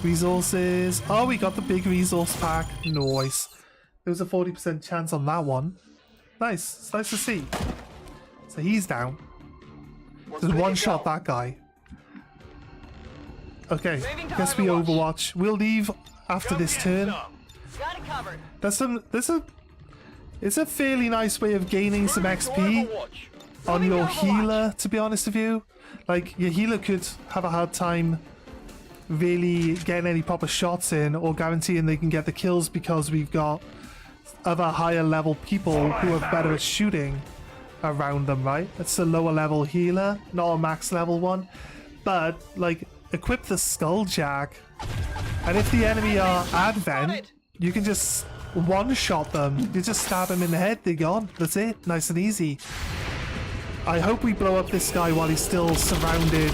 resources. Oh, we got the big resource pack. Nice. There was a 40% chance on that one. Nice. It's nice to see. So he's down. Just one-shot that guy. Okay, Moving to guess we Overwatch. We'll leave after this turn. Got it covered. It's a fairly nice way of gaining some XP on your healer, to be honest with you. Like, your healer could have a hard time really getting any proper shots in or guaranteeing they can get the kills because we've got other higher level people who are better at shooting. around them, right? It's a lower level healer, not a max level one. But, like, equip the Skulljack, and if the enemy are Advent, you can just one-shot them. You just stab them in the head, they're gone. That's it. Nice and easy. I hope we blow up this guy while he's still surrounded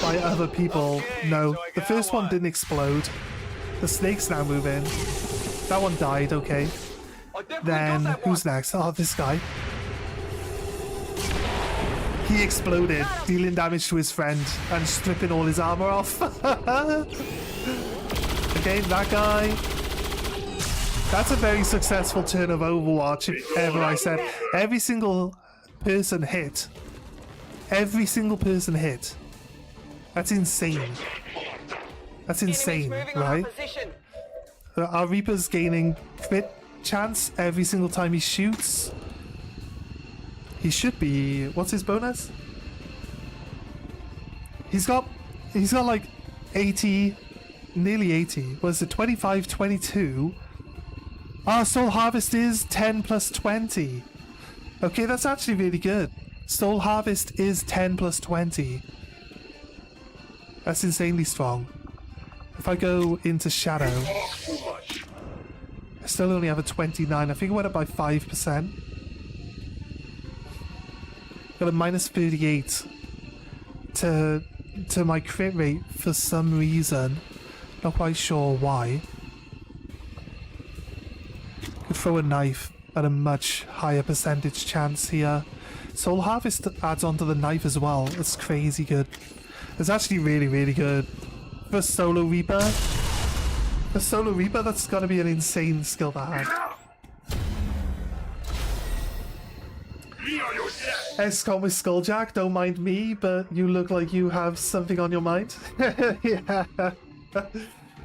by other people. No, the first one didn't explode. The snake's now moving. That one died, okay. Then, who's next? Oh, this guy. He exploded, dealing damage to his friend and stripping all his armor off. Okay, that guy. That's a very successful turn of Overwatch, if ever I said. Every single person hit. Every single person hit. That's insane. That's insane, right? Our Reaper's gaining crit chance every single time he shoots. He should be... What's his bonus? He's got like 80... Nearly 80. Was it 25, 22? Our Soul Harvest is 10 plus 20. Okay, that's actually really good. Soul Harvest is 10 plus 20. That's insanely strong. If I go into Shadow, I still only have a 29. I think I went up by 5%. Got a minus 38 to my crit rate for some reason. Not quite sure why. Could throw a knife at a much higher percentage chance here. Soul Harvest adds onto the knife as well. It's crazy good. It's actually really, really good. For Solo Reaper. For Solo Reaper, that's gotta be an insane skill to have. XCOM with Skulljack, don't mind me, but you look like you have something on your mind. Yeah.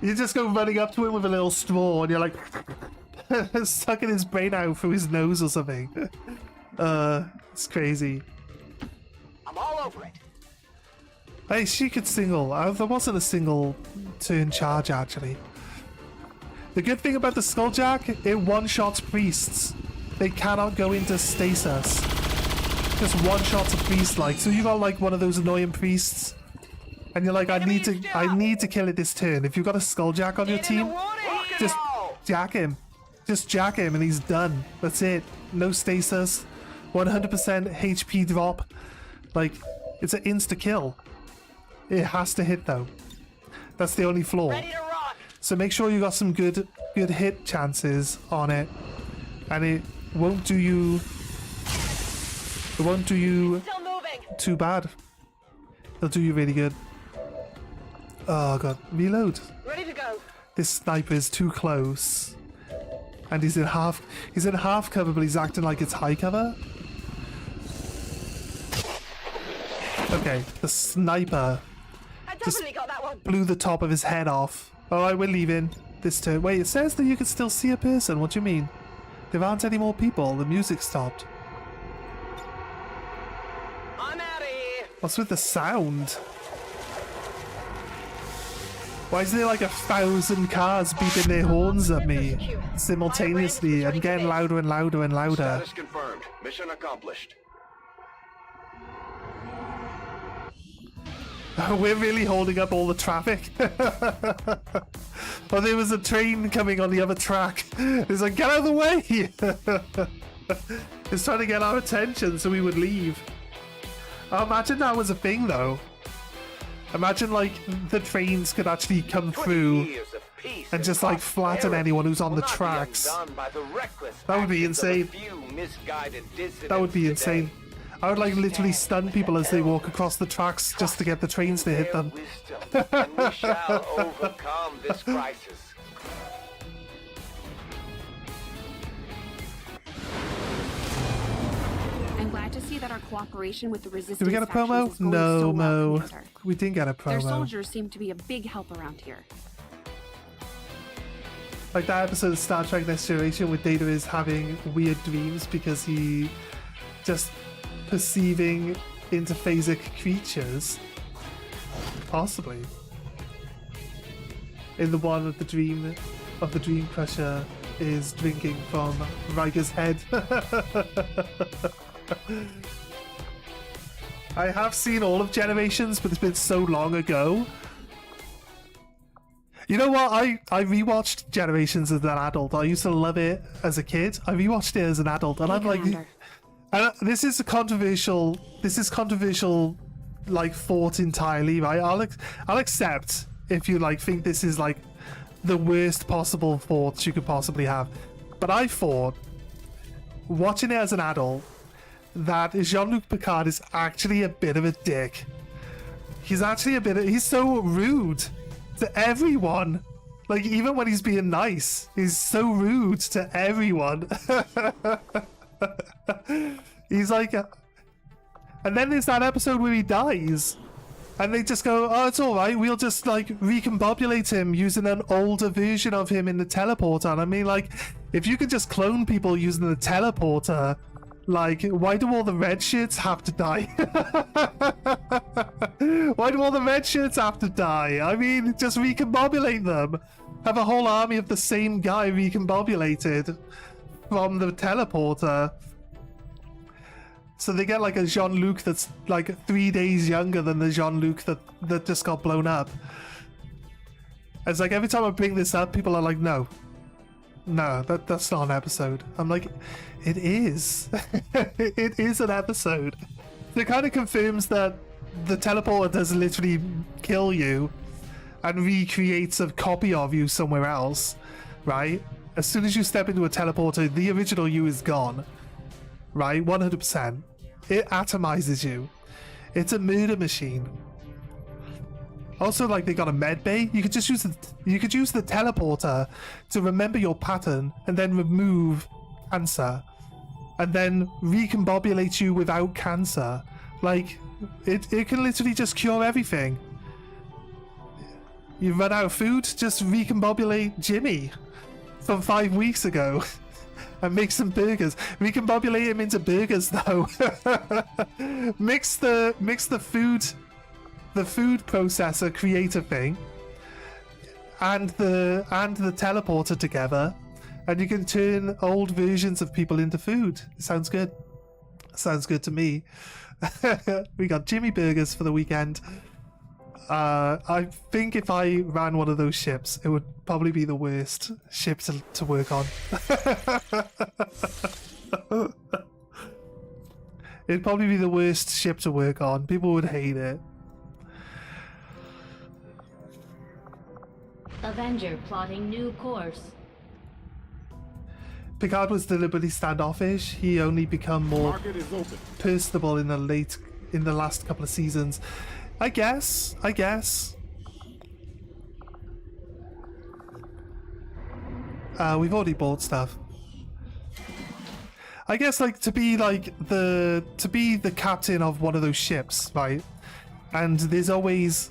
You just go running up to him with a little straw and you're like sucking his brain out through his nose or something. It's crazy. I'm all over it. Hey, she could single. There wasn't a single turn charge actually. The good thing about the Skulljack, it one-shots priests. They cannot go into stasis. Just one-shots a priest, like. So you got like one of those annoying priests, and you're like, I need to kill it this turn. If you've got a Skulljack on your team, just jack him. Just jack him and he's done. That's it. No stasis. 100% HP drop. Like, it's an insta-kill. It has to hit though. That's the only flaw. So make sure you got some good hit chances on it. And it won't do you... It won't do you too bad. It'll do you really good. Oh god, reload. Ready to go. This sniper is too close. And he's in half cover, but he's acting like it's high cover. Okay, the sniper just got that one. blew the top of his head off. Alright, we're leaving this turn. Wait, it says that you can still see a person. What do you mean? There aren't any more people. The music stopped. I'm out of here. What's with the sound? Why is there like 1,000 cars beeping their horns at me simultaneously and getting louder and louder and louder? Status confirmed. Mission accomplished. We're really holding up all the traffic. Well, there was a train coming on the other track. It's like, get out of the way! It's trying to get our attention so we would leave. Oh, imagine that was a thing though. Imagine like the trains could actually come through and just like flatten anyone who's on the tracks. That would be insane. That would be insane. I would like literally stun people as they walk across the tracks just to get the trains to hit them. And we shall overcome this crisis. I'm glad to see that our cooperation with the resistance. Did we get a promo? factions is going No, so well, Mo. Commander. We didn't get a Their promo. soldiers seem to be a big help around here. Like that episode of Star Trek Next Generation where Data is having weird dreams because he just perceiving interphasic creatures. Possibly. In the one of the Dream Crusher is drinking from Riker's head. I have seen all of Generations, but it's been so long ago. You know what? I rewatched Generations as an adult. I used to love it as a kid. I rewatched it as an adult, and I'm like, this is controversial, like, thought entirely, right? I'll accept if you like think this is like the worst possible thoughts you could possibly have, but I thought, watching it as an adult, that Jean-Luc Picard is actually a bit of a dick. He's actually he's so rude to everyone. Like, even when he's being nice, he's so rude to everyone. He's like, and then there's that episode where he dies, and they just go, oh, it's alright, we'll just like recombobulate him using an older version of him in the teleporter. And I mean, like, if you could just clone people using the teleporter, like, why do all the red shirts have to die? Why do all the red shirts have to die? I mean, just recombobulate them. Have a whole army of the same guy recombobulated from the teleporter. So they get like a Jean-Luc that's like 3 days younger than the Jean-Luc that just got blown up. It's like every time I bring this up, people are like, no, that's not an episode. I'm like, it is. It is an episode. It kind of confirms that the teleporter does literally kill you and recreates a copy of you somewhere else, right? As soon as you step into a teleporter, the original you is gone, right? 100%. It atomizes you. It's a murder machine. Also, like, they got a med bay. You could just use the teleporter to remember your pattern and then remove cancer, and then recombobulate you without cancer. Like, it can literally just cure everything. You run out of food, just recombobulate Jimmy from 5 weeks ago and make some burgers. Recombobulate him into burgers though. mix the food processor creator thing and the teleporter together, and you can turn old versions of people into food. Sounds good. Sounds good to me. We got Jimmy burgers for the weekend. I think if I ran one of those ships, it would probably be the worst ship to work on. It'd probably be the worst ship to work on. People would hate it. Avenger plotting new course. Picard was deliberately standoffish. He only become more personable in the last couple of seasons. I guess. We've already bought stuff. I guess, like, to be the captain of one of those ships, right? And there's always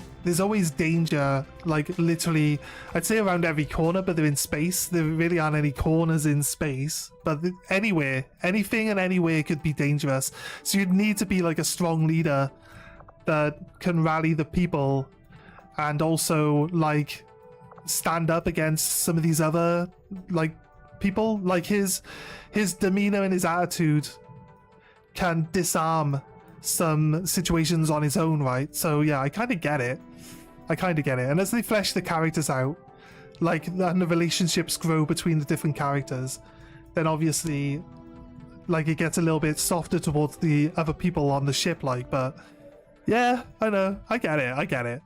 danger, like, literally, I'd say around every corner, but they're in space. There really aren't any corners in space, but anywhere, anything and anywhere could be dangerous. So you'd need to be like a strong leader that can rally the people and also, like, stand up against some of these other, like, people. Like, his demeanor and his attitude can disarm some situations on his own, right? So yeah, I kind of get it. And as they flesh the characters out, like, and the relationships grow between the different characters, then obviously, like, it gets a little bit softer towards the other people on the ship, like, but yeah, I know, I get it.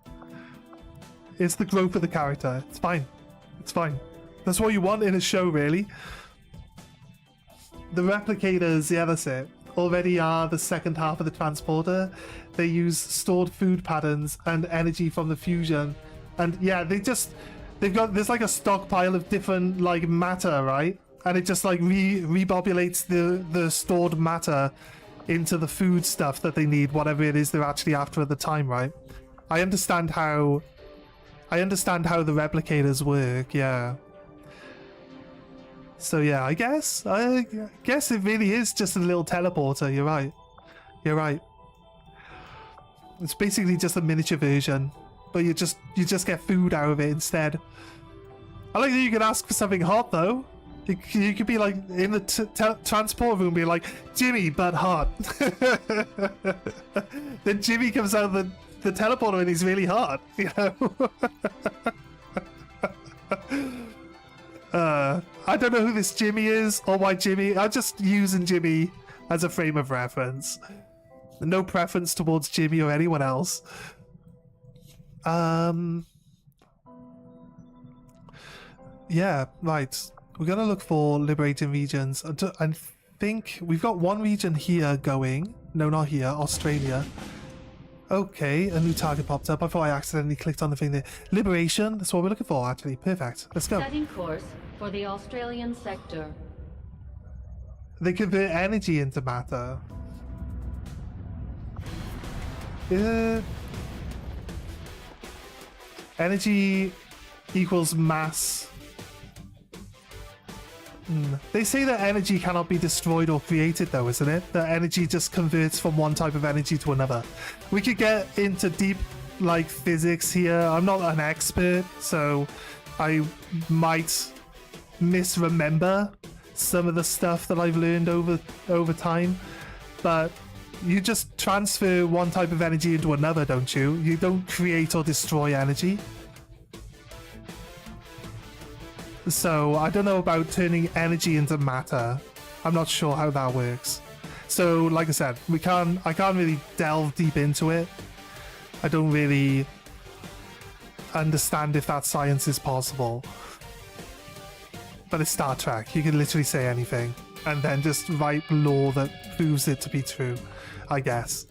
It's the growth of the character. It's fine. That's what you want in a show, really. The replicators, yeah, that's it, already are the second half of the transporter. They use stored food patterns and energy from the fusion, and yeah, there's like a stockpile of different, like, matter, right? And it just, like, rebobulates the stored matter into the food stuff that they need, whatever it is they're actually after at the time, right? I understand how the replicators work, yeah. So yeah, I guess it really is just a little teleporter. You're right. It's basically just a miniature version, but you just get food out of it instead. I like that you can ask for something hot though. You could be like in the transport room, be like, Jimmy, but hot. Then Jimmy comes out of the teleporter and he's really hot, you know? I don't know who this Jimmy is or why Jimmy. I'm just using Jimmy as a frame of reference. No preference towards Jimmy or anyone else. Yeah, right. We're gonna look for liberating regions. I think we've got one region here going. No, not here. Australia. Okay, a new target popped up. I thought I accidentally clicked on the thing there. Liberation. That's what we're looking for, actually. Perfect. Let's go. Setting course for the Australian sector. They convert energy into matter. Energy equals mass. They say that energy cannot be destroyed or created, though, isn't it? That energy just converts from one type of energy to another. We could get into deep, like, physics here. I'm not an expert, so I might misremember some of the stuff that I've learned over time. But you just transfer one type of energy into another, don't you? You don't create or destroy energy. So I don't know about turning energy into matter. I'm not sure how that works. So like I said, I can't really delve deep into it. I don't really understand if that science is possible. But it's Star Trek. You can literally say anything and then just write lore that proves it to be true, I guess.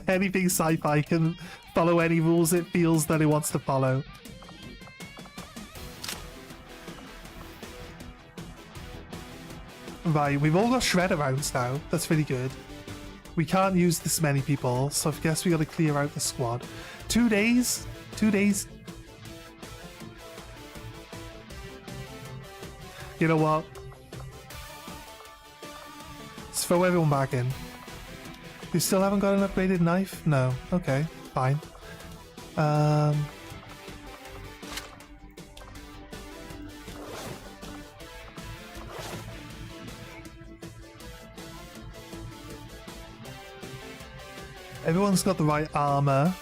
Anything sci-fi can follow any rules it feels that it wants to follow. Right, we've all got shredder rounds now. That's really good. We can't use this many people, so I guess we gotta clear out the squad. 2 days? 2 days? You know what? Let's throw everyone back in. You still haven't got an upgraded knife? No. Okay, fine. Everyone's got the right armor.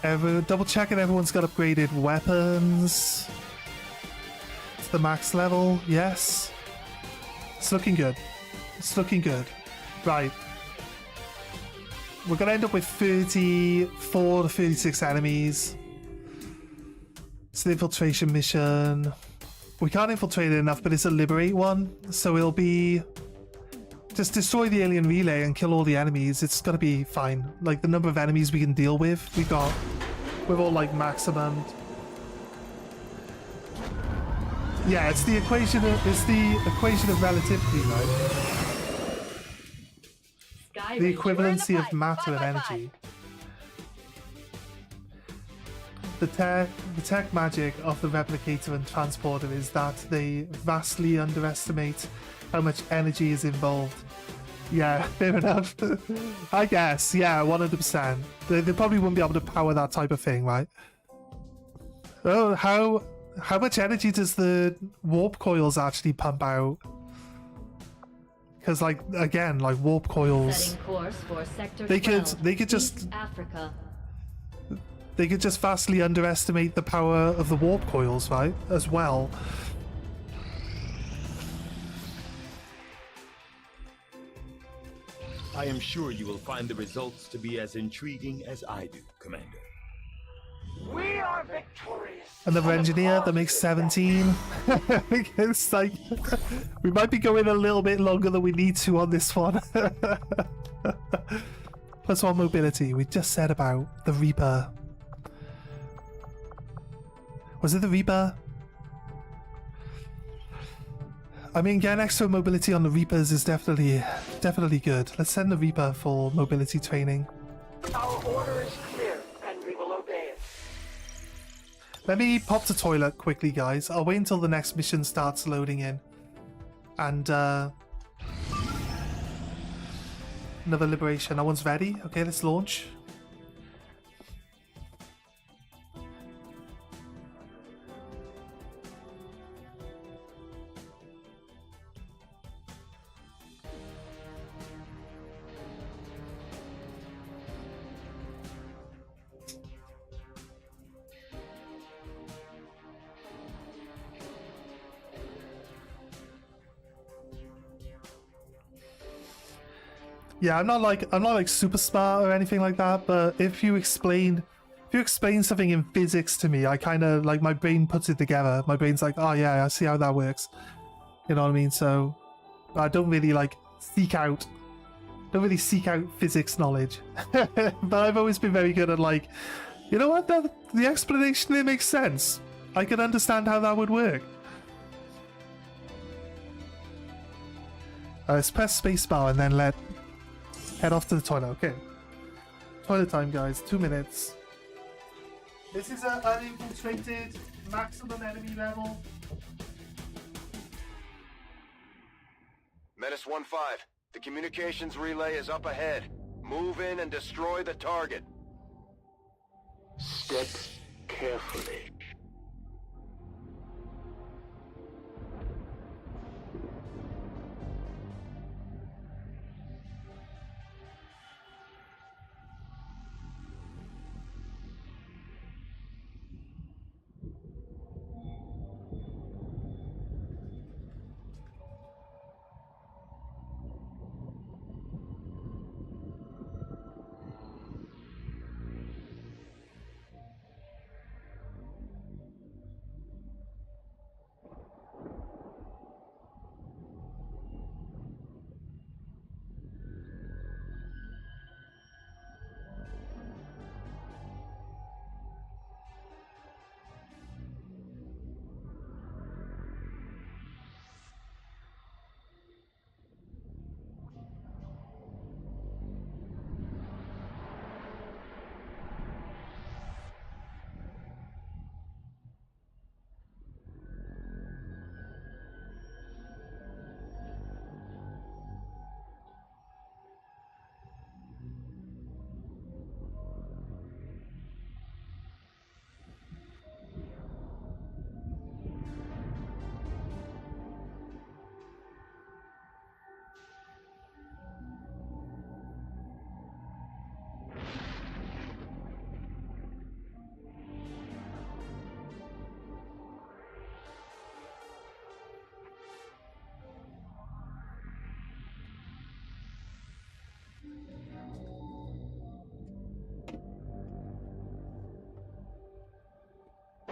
Double checking everyone's got upgraded weapons. It's the max level, yes. It's looking good. It's looking good. Right. We're gonna end up with 34 to 36 enemies. It's an infiltration mission. We can't infiltrate it enough, but it's a liberate one. So it'll be... just destroy the alien relay and kill all the enemies. It's gonna be fine. Like, the number of enemies we can deal with, we're all like maximum. Yeah, it's the equation of relativity, right? The equivalency of matter and energy. The tech magic of the replicator and transporter is that they vastly underestimate how much energy is involved. Yeah, fair enough. I guess, yeah, 100%. They probably wouldn't be able to power that type of thing, right? Oh, how much energy does the warp coils actually pump out? Because, like, again, like warp coils, they could just Africa. They could just vastly underestimate the power of the warp coils, right? As well. I am sure you will find the results to be as intriguing as I do, Commander. We are victorious. Another engineer that makes 17. It's like we might be going a little bit longer than we need to on this one. +1 mobility. We just said about the Reaper. Was it the Reaper? I mean, getting extra mobility on the Reapers is definitely good. Let's send the Reaper for mobility training. Our order is clear, and we will obey it. Let me pop to toilet quickly, guys. I'll wait until the next mission starts loading in. And, another liberation. That one's ready. Okay, let's launch. Yeah, I'm not like super smart or anything like that, but if you explain something in physics to me, I kind of like, my brain puts it together. My brain's like, oh yeah, I see how that works. You know what I mean? So I don't really like seek out physics knowledge. But I've always been very good at like, you know what, the explanation there makes sense. I can understand how that would work. Let's press spacebar and then head off to the toilet. Okay. Toilet time, guys. 2 minutes. This is an uninfiltrated, maximum enemy level. Menace 1-5. The communications relay is up ahead. Move in and destroy the target. Step carefully.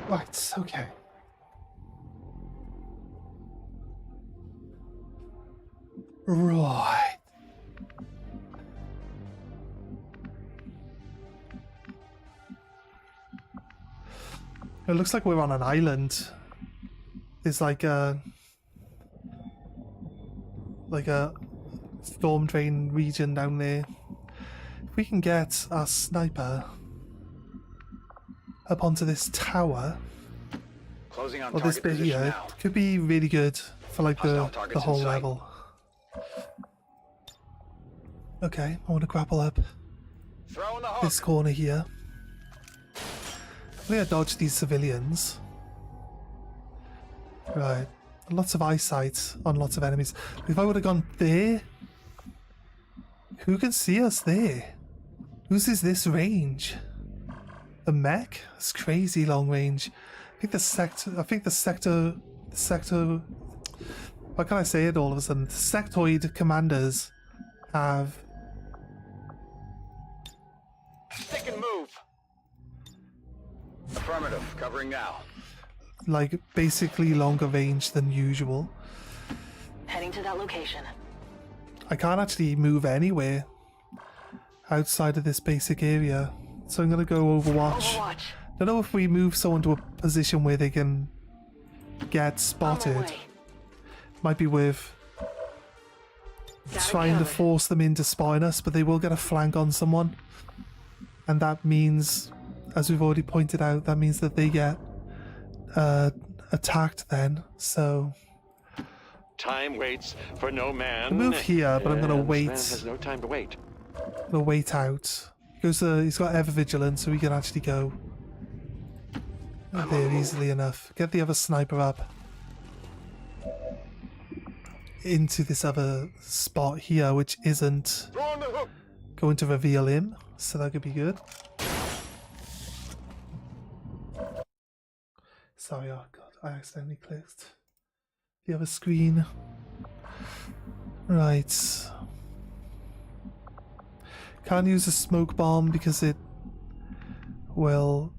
Right, okay. Right. It looks like we're on an island. There's like a storm drain region down there. If we can get our sniper up onto this tower, Closing on or this target bit position here, now. it could be really good for like Hostile the targets whole in sight. level. Okay, I want to grapple up Throwing the hook. this corner here. Hopefully I dodge these civilians. Right. Lots of eyesight on lots of enemies. If I would have gone there, who can see us there? Whose is this range? The mech? It's crazy long range. I think the sector, why can't I say it all of a sudden? The sectoid commanders have Stick and move. Affirmative. Covering now. like basically longer range than usual. Heading to that location. I can't actually move anywhere outside of this basic area, so I'm gonna go Overwatch. Don't know if we move someone to a position where they can get spotted. Might be worth trying to force them into spotting us, but they will get a flank on someone, and that means, as we've already pointed out, that means that they get attacked then. So Time waits for no man. I move here, but I'm gonna and wait. this man has no time to wait. I'm gonna wait out. He's got ever vigilant, so we can actually go there easily enough. Get the other sniper up into this other spot here, which isn't Throwing the hook. going to reveal him, so that could be good. Sorry, oh god, I accidentally clicked the other screen. Right. Can't use a smoke bomb because it will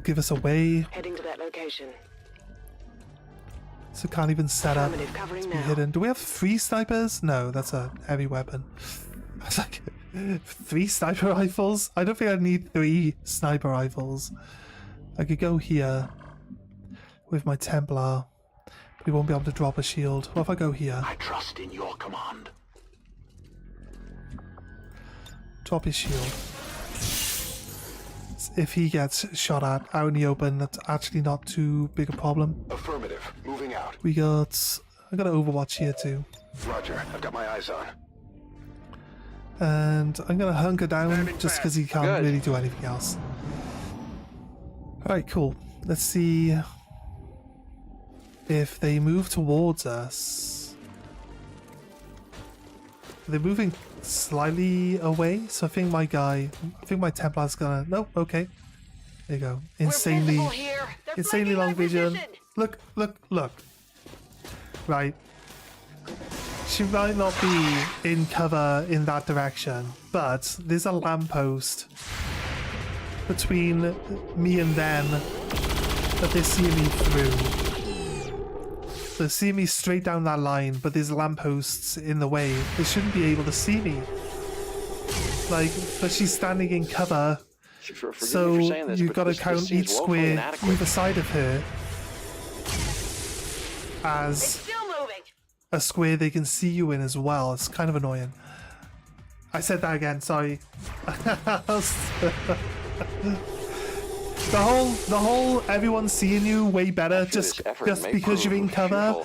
give us away. Heading to that location. So can't even set up Affirmative, covering to be now. hidden. Do we have 3 snipers? No, that's a heavy weapon. I was like, 3 sniper rifles? I don't think I need 3 sniper rifles. I could go here with my Templar. We won't be able to drop a shield. What if I go here? I trust in your command. Drop his shield. If he gets shot at out in the open, that's actually not too big a problem. Affirmative. Moving out. I got an Overwatch here too. Roger. I've got my eyes on. And I'm gonna hunker down just because he can't Good. really do anything else. Alright, cool. Let's see if they move towards us. They're moving slightly away, so I think my Templar's gonna... Nope, okay. There you go. Insanely long vision. Look. Right. She might not be in cover in that direction, but there's a lamppost between me and them that they're seeing me through. They're seeing me straight down that line, but there's lampposts in the way. They shouldn't be able to see me. Like, but she's standing in cover, Forgive so me for saying this, you've but got to this count seems each woefully square inadequate. either side of her as Still moving. a square they can see you in as well. It's kind of annoying. I said that again, sorry. The whole everyone seeing you way better just because you're in cover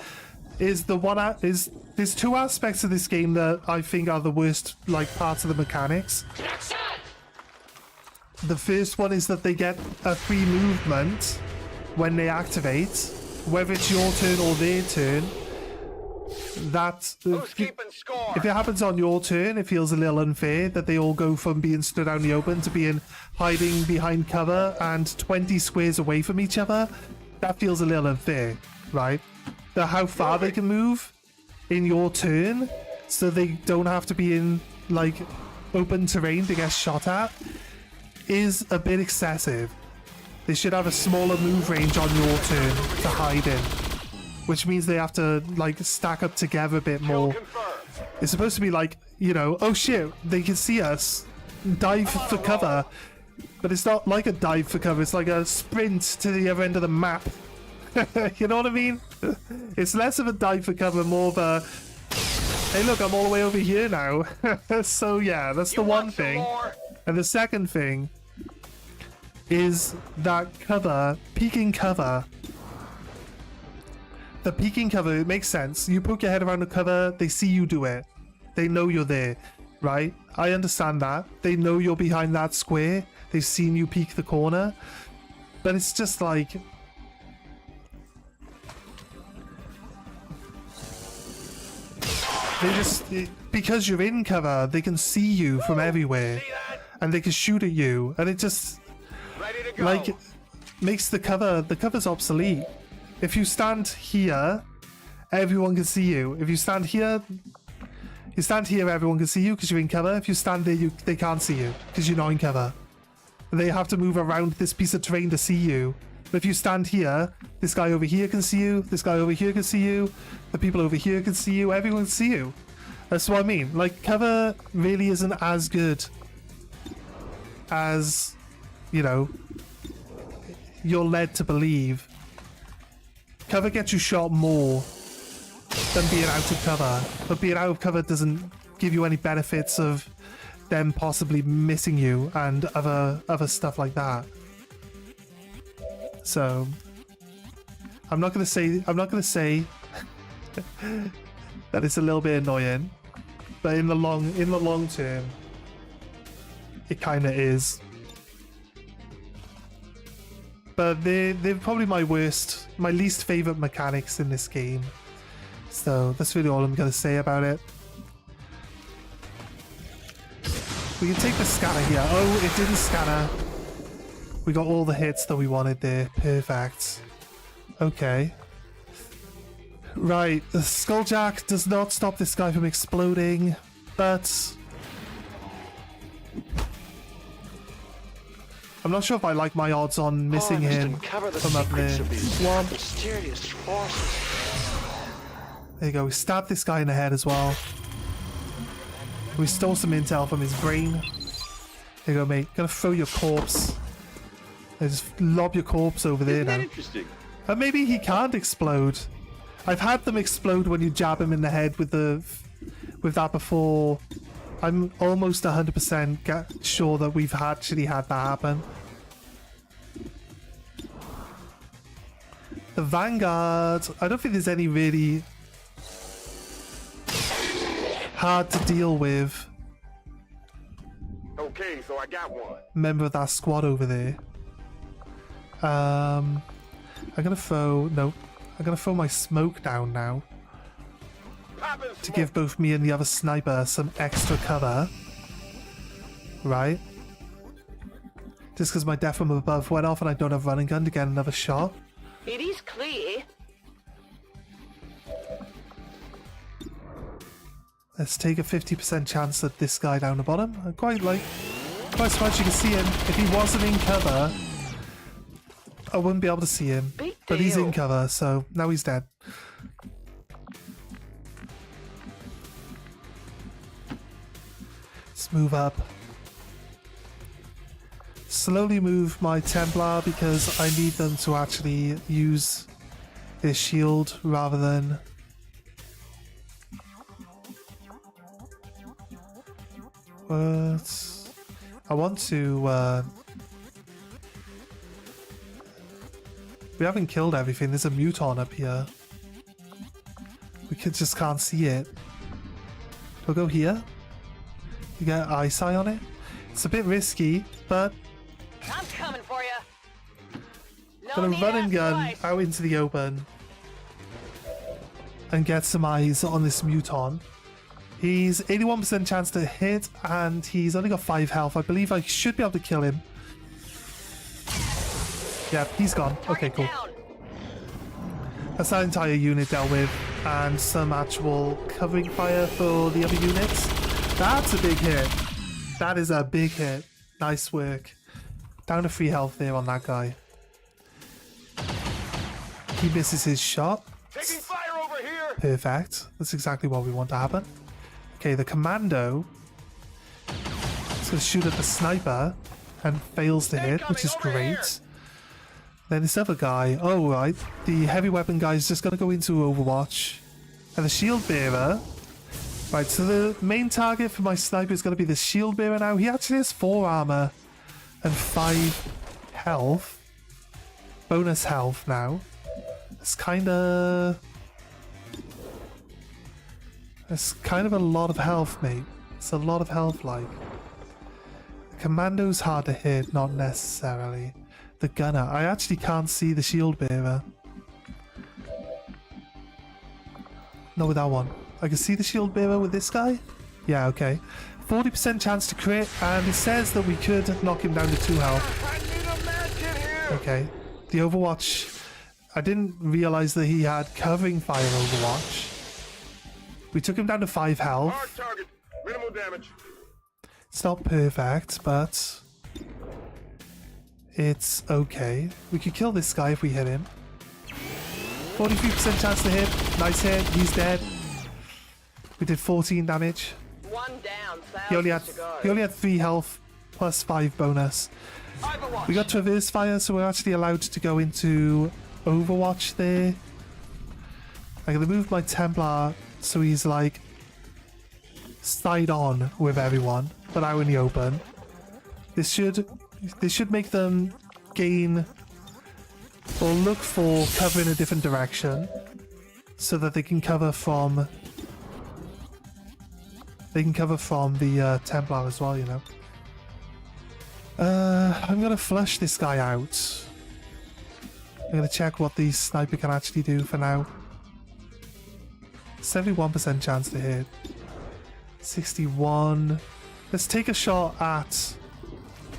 is there's 2 aspects of this game that I think are the worst parts of the mechanics. The first one is that they get a free movement when they activate, whether it's your turn or their turn. That Who's keeping score? if it happens on your turn, it feels a little unfair that they all go from being stood out in the open to being hiding behind cover and 20 squares away from each other. That feels a little unfair, right? How far they can move in your turn, so they don't have to be in open terrain to get shot at, is a bit excessive. They should have a smaller move range on your turn to hide in, which means they have to stack up together a bit more. It's supposed to be oh shit, they can see us, dive for cover, but it's not like a dive for cover, it's like a sprint to the other end of the map. You know what I mean? It's less of a dive for cover, more of a, hey look, I'm all the way over here now. So yeah, that's the one thing. And the second thing is that cover, peeking cover. The peeking cover, it makes sense. You poke your head around the cover, they see you do it. They know you're there, right? I understand that. They know you're behind that square. They've seen you peek the corner. But it's just because you're in cover, they can see you from everywhere. And they can shoot at you. And it just, makes the cover's obsolete. If you stand here, everyone can see you. If you stand here, everyone can see you because you're in cover. If you stand there, they can't see you because you're not in cover. They have to move around this piece of terrain to see you. But if you stand here, this guy over here can see you, this guy over here can see you, the people over here can see you, everyone can see you. That's what I mean. Cover really isn't as good as, you're led to believe. Cover gets you shot more than being out of cover, but being out of cover doesn't give you any benefits of them possibly missing you and other stuff like that. So I'm not gonna say that it's a little bit annoying, but in the long term, it kind of is. But they're probably my least favorite mechanics in this game. So that's really all I'm gonna say about it. We can take the scanner here. Oh, it didn't scanner. We got all the hits that we wanted there. Perfect. Okay. Right, the Skulljack does not stop this guy from exploding, but I'm not sure if I like my odds on missing him Uncover the from up there. secrets of these One. mysterious forces. There you go. We stabbed this guy in the head as well. We stole some intel from his brain. There you go, mate. Gonna throw your corpse. Just lob your corpse over there Isn't that now. interesting? And maybe he can't explode. I've had them explode when you jab him in the head with that before. I'm almost 100% sure that we've actually had that happen. The Vanguard, I don't think there's any really hard to deal with Okay, so I got one. member of that squad over there. I'm gonna throw my smoke down now to give both me and the other sniper some extra cover. Right? Just because my death from above went off and I don't have running gun to get another shot. It is clear. Let's take a 50% chance at this guy down the bottom. I'm quite surprised you can see him. If he wasn't in cover, I wouldn't be able to see him. But he's in cover, so now he's dead. Let's move up. Slowly move my Templar because I need them to actually use their shield rather than... I want to... We haven't killed everything. There's a muton up here. We just can't see it. We'll go here. You get eyesight on it. It's a bit risky, but I'm coming for you. gonna run and gun out into the open and get some eyes on this muton. He's 81% chance to hit, and he's only got 5 health. I believe I should be able to kill him. Yeah, he's gone. Okay, cool. That's that entire unit dealt with, and some actual covering fire for the other units. That's a big hit. That is a big hit. Nice work. Down to 3 health there on that guy. He misses his shot. Taking fire over here. Perfect. That's exactly what we want to happen. Okay, the commando is going to shoot at the sniper and fails to hit, which is great. Then this other guy, oh right, the heavy weapon guy is just going to go into Overwatch. And the shield bearer, right, so the main target for my sniper is going to be the shield bearer now. He actually has 4 armor and 5 health. Bonus health now. It's kind of a lot of health, mate. It's a lot of health, like. The commando's hard to hit, not necessarily. The gunner, I actually can't see the shield bearer. Not with that one. I can see the shield bearer with this guy? Yeah, okay. 40% chance to crit, and it says that we could knock him down to 2 health. I need a medkit here. Okay. The Overwatch, I didn't realize that he had covering fire Overwatch. We took him down to 5 health. Hard target. Minimal damage. It's not perfect, but it's okay. We could kill this guy if we hit him. 43% chance to hit. Nice hit. He's dead. We did 14 damage. One down. He only had 3 health plus 5 bonus. We got traverse fire, so we're actually allowed to go into Overwatch there. I'm gonna move my Templar so he's like side on with everyone, but out in the open. This should make them gain or look for cover in a different direction so that they can cover from the Templar as well, you know. I'm gonna flush this guy out. I'm gonna check what the sniper can actually do for now. 71% chance to hit. 61. Let's take a shot at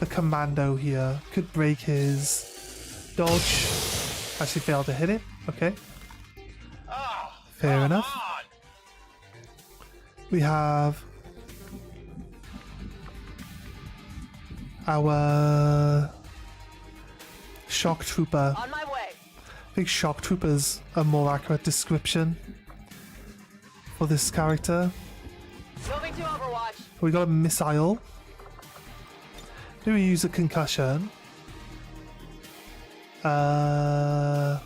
the commando here. Could break his dodge. Actually failed to hit it. Okay. Fair enough. We have our shock trooper. On my way. I think shock trooper's a more accurate description for this character. Moving to Overwatch. We got a missile. Maybe use a concussion. I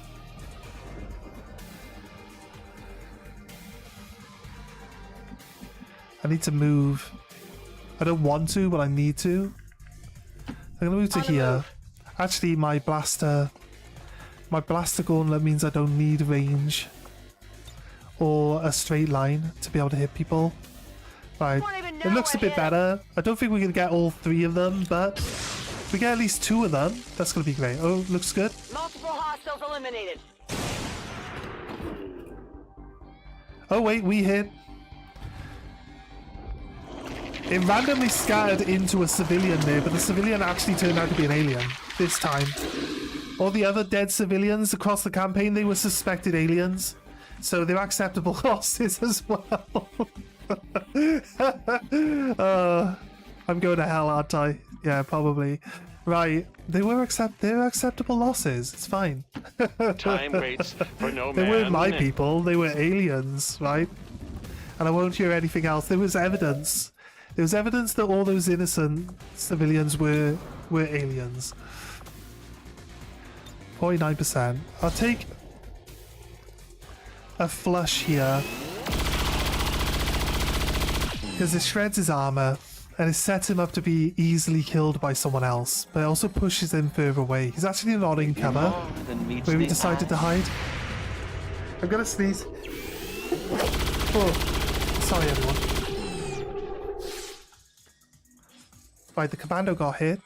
need to move. I don't want to, but I need to. I'm gonna move to here. Actually, my blaster gauntlet means I don't need range or a straight line to be able to hit people. Right, it looks a bit better. I don't think we're gonna get all 3 of them, but if we get at least 2 of them, that's gonna be great. Oh, looks good. Multiple hostiles eliminated. Oh wait, we hit. It randomly scattered into a civilian there, but the civilian actually turned out to be an alien this time. All the other dead civilians across the campaign, they were suspected aliens. So they're acceptable losses as well. I'm going to hell, aren't I? Yeah, probably. Right, they're acceptable losses. It's fine. Time waits for no man. They weren't my people. They were aliens, right? And I won't hear anything else. There was evidence. There was evidence that all those innocent civilians were aliens. 49%. I'll take a flush here because it shreds his armor and it sets him up to be easily killed by someone else, but it also pushes him further away. He's actually not in cover where we decided to hide. I'm gonna sneeze. Oh, sorry everyone. Right, the commando got hit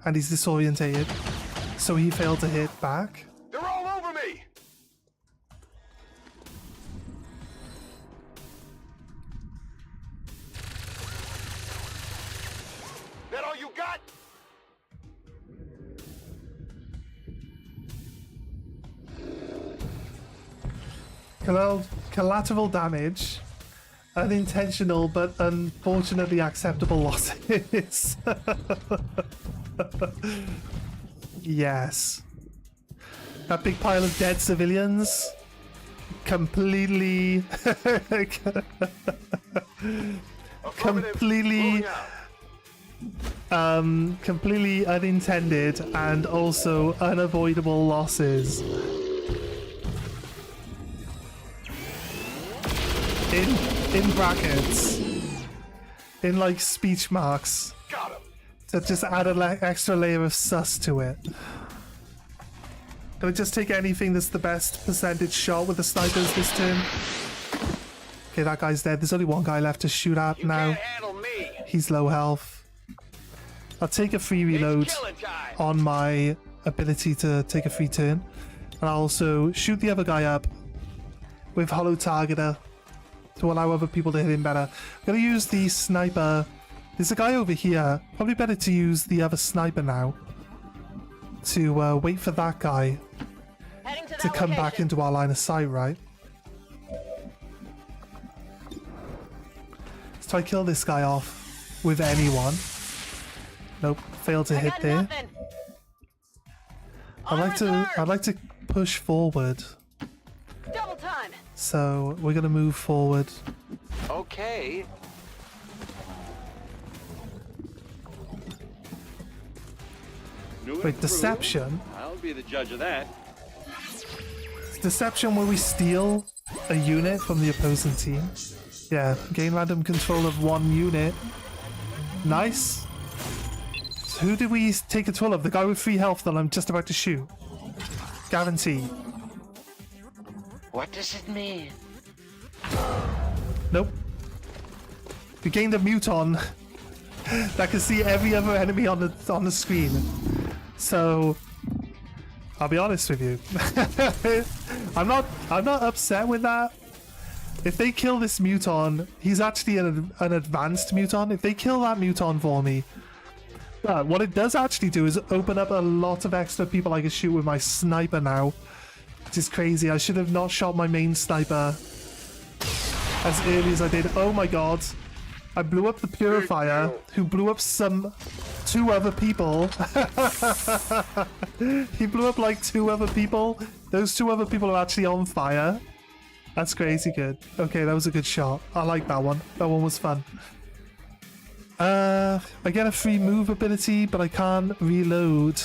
and he's disorientated, so he failed to hit back. They're all over me! That all you got? Collateral damage. Unintentional but unfortunately acceptable losses. Yes. That big pile of dead civilians. Completely... completely unintended and also unavoidable losses. In brackets, in like speech marks, to just add an extra layer of sus to it. Can I just take anything that's the best percentage shot with the snipers this turn? Okay, that guy's dead. There's only one guy left to shoot at now. He's low health. I'll take a free reload on my ability to take a free turn. And I'll also shoot the other guy up with Hollow Targeter to allow other people to hit him better. I'm going to use the sniper. There's a guy over here. Probably better to use the other sniper now. To wait for that guy to come back into our line of sight, right? Let's try kill this guy off with anyone. Nope, failed to hit there. I'd like to push forward. Double time. So we're gonna move forward. Okay. Wait, deception? I'll be the judge of that. Deception where we steal a unit from the opposing team. Yeah, gain random control of one unit. Nice. So who did we take control of? The guy with 3 health that I'm just about to shoot. Guarantee. What does it mean? Nope. We gained a muton that can see every other enemy on the screen. So I'll be honest with you. I'm not upset with that. If they kill this muton, he's actually an advanced muton. If they kill that muton for me, what it does actually do is open up a lot of extra people I can shoot with my sniper now. Which is crazy. I should have not shot my main sniper as early as I did. Oh my god. I blew up the purifier, who blew up two other people. He blew up like 2 other people. Those 2 other people are actually on fire. That's crazy good. Okay, that was a good shot. I like that one. That one was fun. I get a free move ability, but I can't reload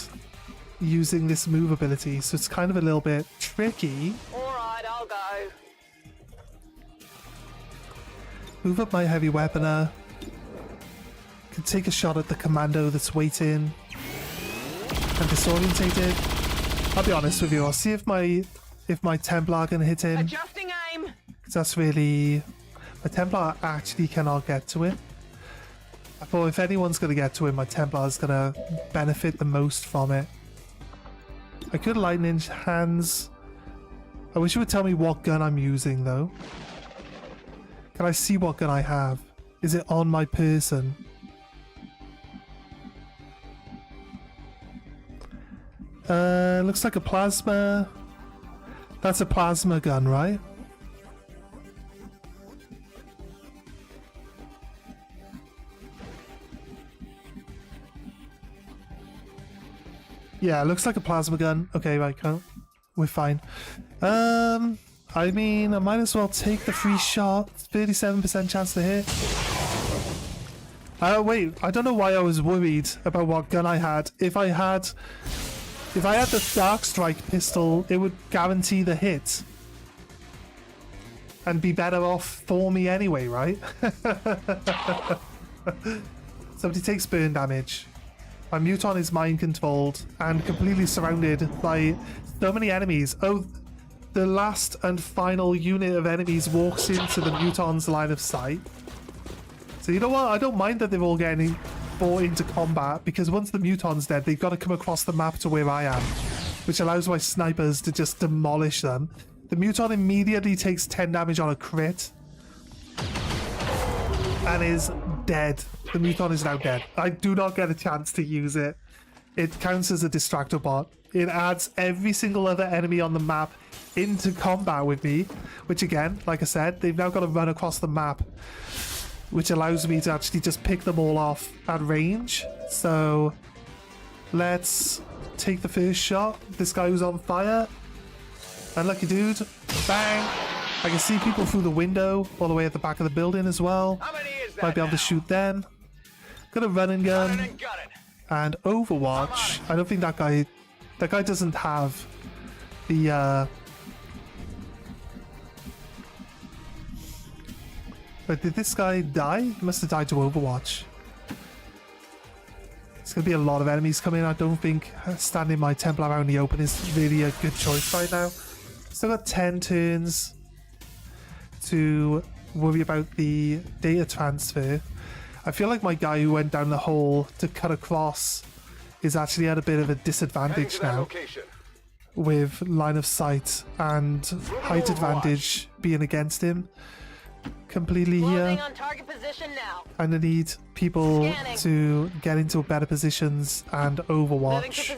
using this move ability, so it's kind of a little bit tricky. Alright, I'll go. Move up my heavy weaponer. Can take a shot at the commando that's waiting. I'm disorientated. I'll be honest with you, I'll see if my Templar can hit him. Adjusting aim. 'Cause that's really... My Templar actually cannot get to it. I thought if anyone's going to get to it, my Templar's going to benefit the most from it. I could lightning hands. I wish you would tell me what gun I'm using though. Can I see what gun I have? Is it on my person? Looks like a plasma. That's a plasma gun, right? Yeah, it looks like a plasma gun. Okay, right, we're fine. I mean, I might as well take the free shot. 37% chance to hit. Wait, I don't know why I was worried about what gun I had. If I had the Dark Strike pistol, it would guarantee the hit. And be better off for me anyway, right? Somebody takes burn damage. My Muton is mind controlled and completely surrounded by so many enemies. Oh, the last and final unit of enemies walks into the Muton's line of sight. So you know what? I don't mind that they're all getting brought into combat, because once the Muton's dead, they've got to come across the map to where I am, which allows my snipers to just demolish them. The Muton immediately takes 10 damage on a crit and is dead. The Muton is now dead. I do not get a chance to use it. It counts as a distractor bot. It adds every single other enemy on the map into combat with me, which again, like I said, they've now got to run across the map, which allows me to actually just pick them all off at range. So let's take the first shot. This guy who's on fire. Unlucky dude. Bang! I can see people through the window all the way at the back of the building as well. Might be able to shoot them. Got a run and gun. And Overwatch. I don't think that guy doesn't have the But did this guy die? He must have died to Overwatch. There's going to be a lot of enemies coming. I don't think standing my Templar out in the open is really a good choice right now. Still got 10 turns to worry about the data transfer. I feel like my guy who went down the hole to cut across is actually at a bit of a disadvantage now, with line of sight and height advantage being against him completely here. And I need people to get into better positions and Overwatch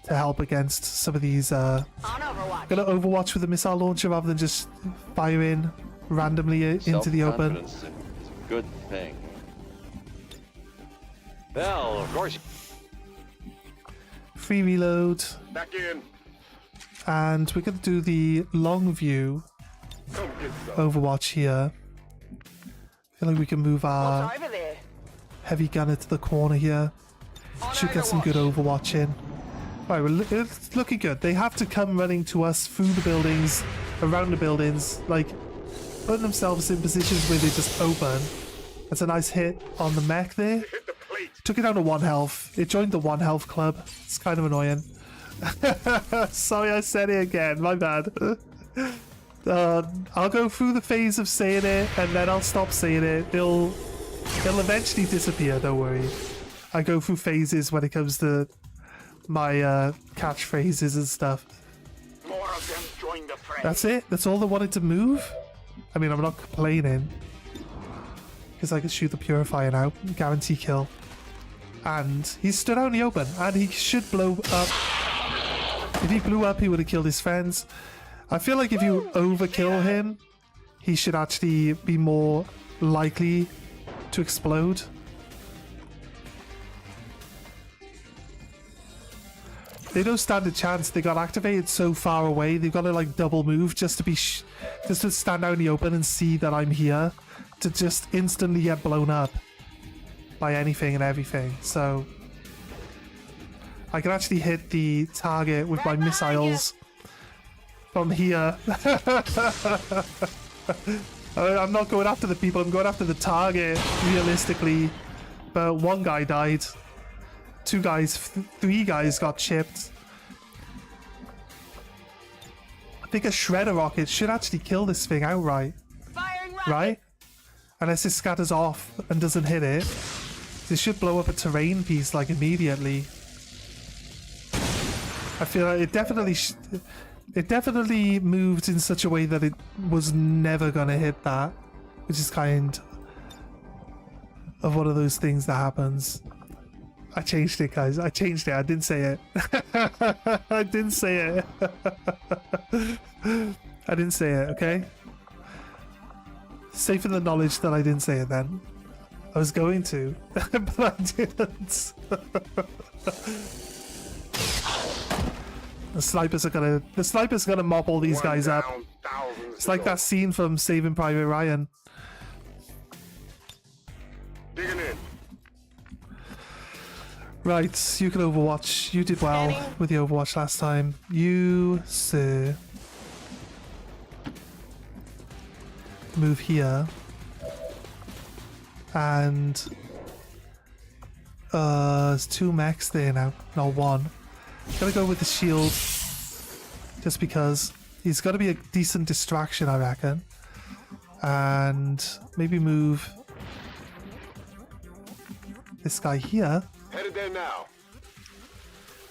to help against some of these. Gonna Overwatch with a missile launcher rather than just firing randomly into the open. Self-confidence is a good thing. Well, of course. Free reload. Back in. And we're gonna do the long view Overwatch here. I feel like we can move our heavy gunner to the corner here. Should get some good Overwatching. Right, well, it's looking good. They have to come running to us through the buildings, around the buildings, like putting themselves in positions where they just open. That's a nice hit on the mech there. Took it down to 1 health. It joined the 1 health club. It's kind of annoying. Sorry, I said it again. My bad. I'll go through the phase of saying it, and then I'll stop saying it. It'll eventually disappear, don't worry. I go through phases when it comes to my catchphrases and stuff. More of them join the fray. That's it? That's all they wanted to move? I mean, I'm not complaining, because I can shoot the Purifier now. Guarantee kill. And he stood out in the open, and he should blow up. If he blew up, he would have killed his friends. I feel like if you overkill him, he should actually be more likely to explode. They don't stand a chance. They got activated so far away. They've got to like double move just to be just to stand out in the open and see that I'm here, to just instantly get blown up by anything and everything. So I can actually hit the target with my missiles from here. I'm not going after the people, I'm going after the target, realistically. But one guy died. 2 guys, 3 guys got chipped. I think a shredder rocket should actually kill this thing outright. Right? Unless it scatters off and doesn't hit it. This should blow up a terrain piece like immediately. I feel like it definitely moved in such a way that it was never gonna hit that, which is kind of one of those things that happens. I changed it, guys. I changed it. I didn't say it. I didn't say it. I didn't say it, okay? Safe in the knowledge that I didn't say it then. I was going to, but I didn't. The snipers are gonna mop all these guys up. It's like that scene from Saving Private Ryan. Digging in. Right, you can Overwatch. You did well with the Overwatch last time. You, sir, move here. And there's 2 mechs there now, not 1. Gotta go with the shield, just because he's got to be a decent distraction, I reckon. And maybe move this guy here. Headed there now.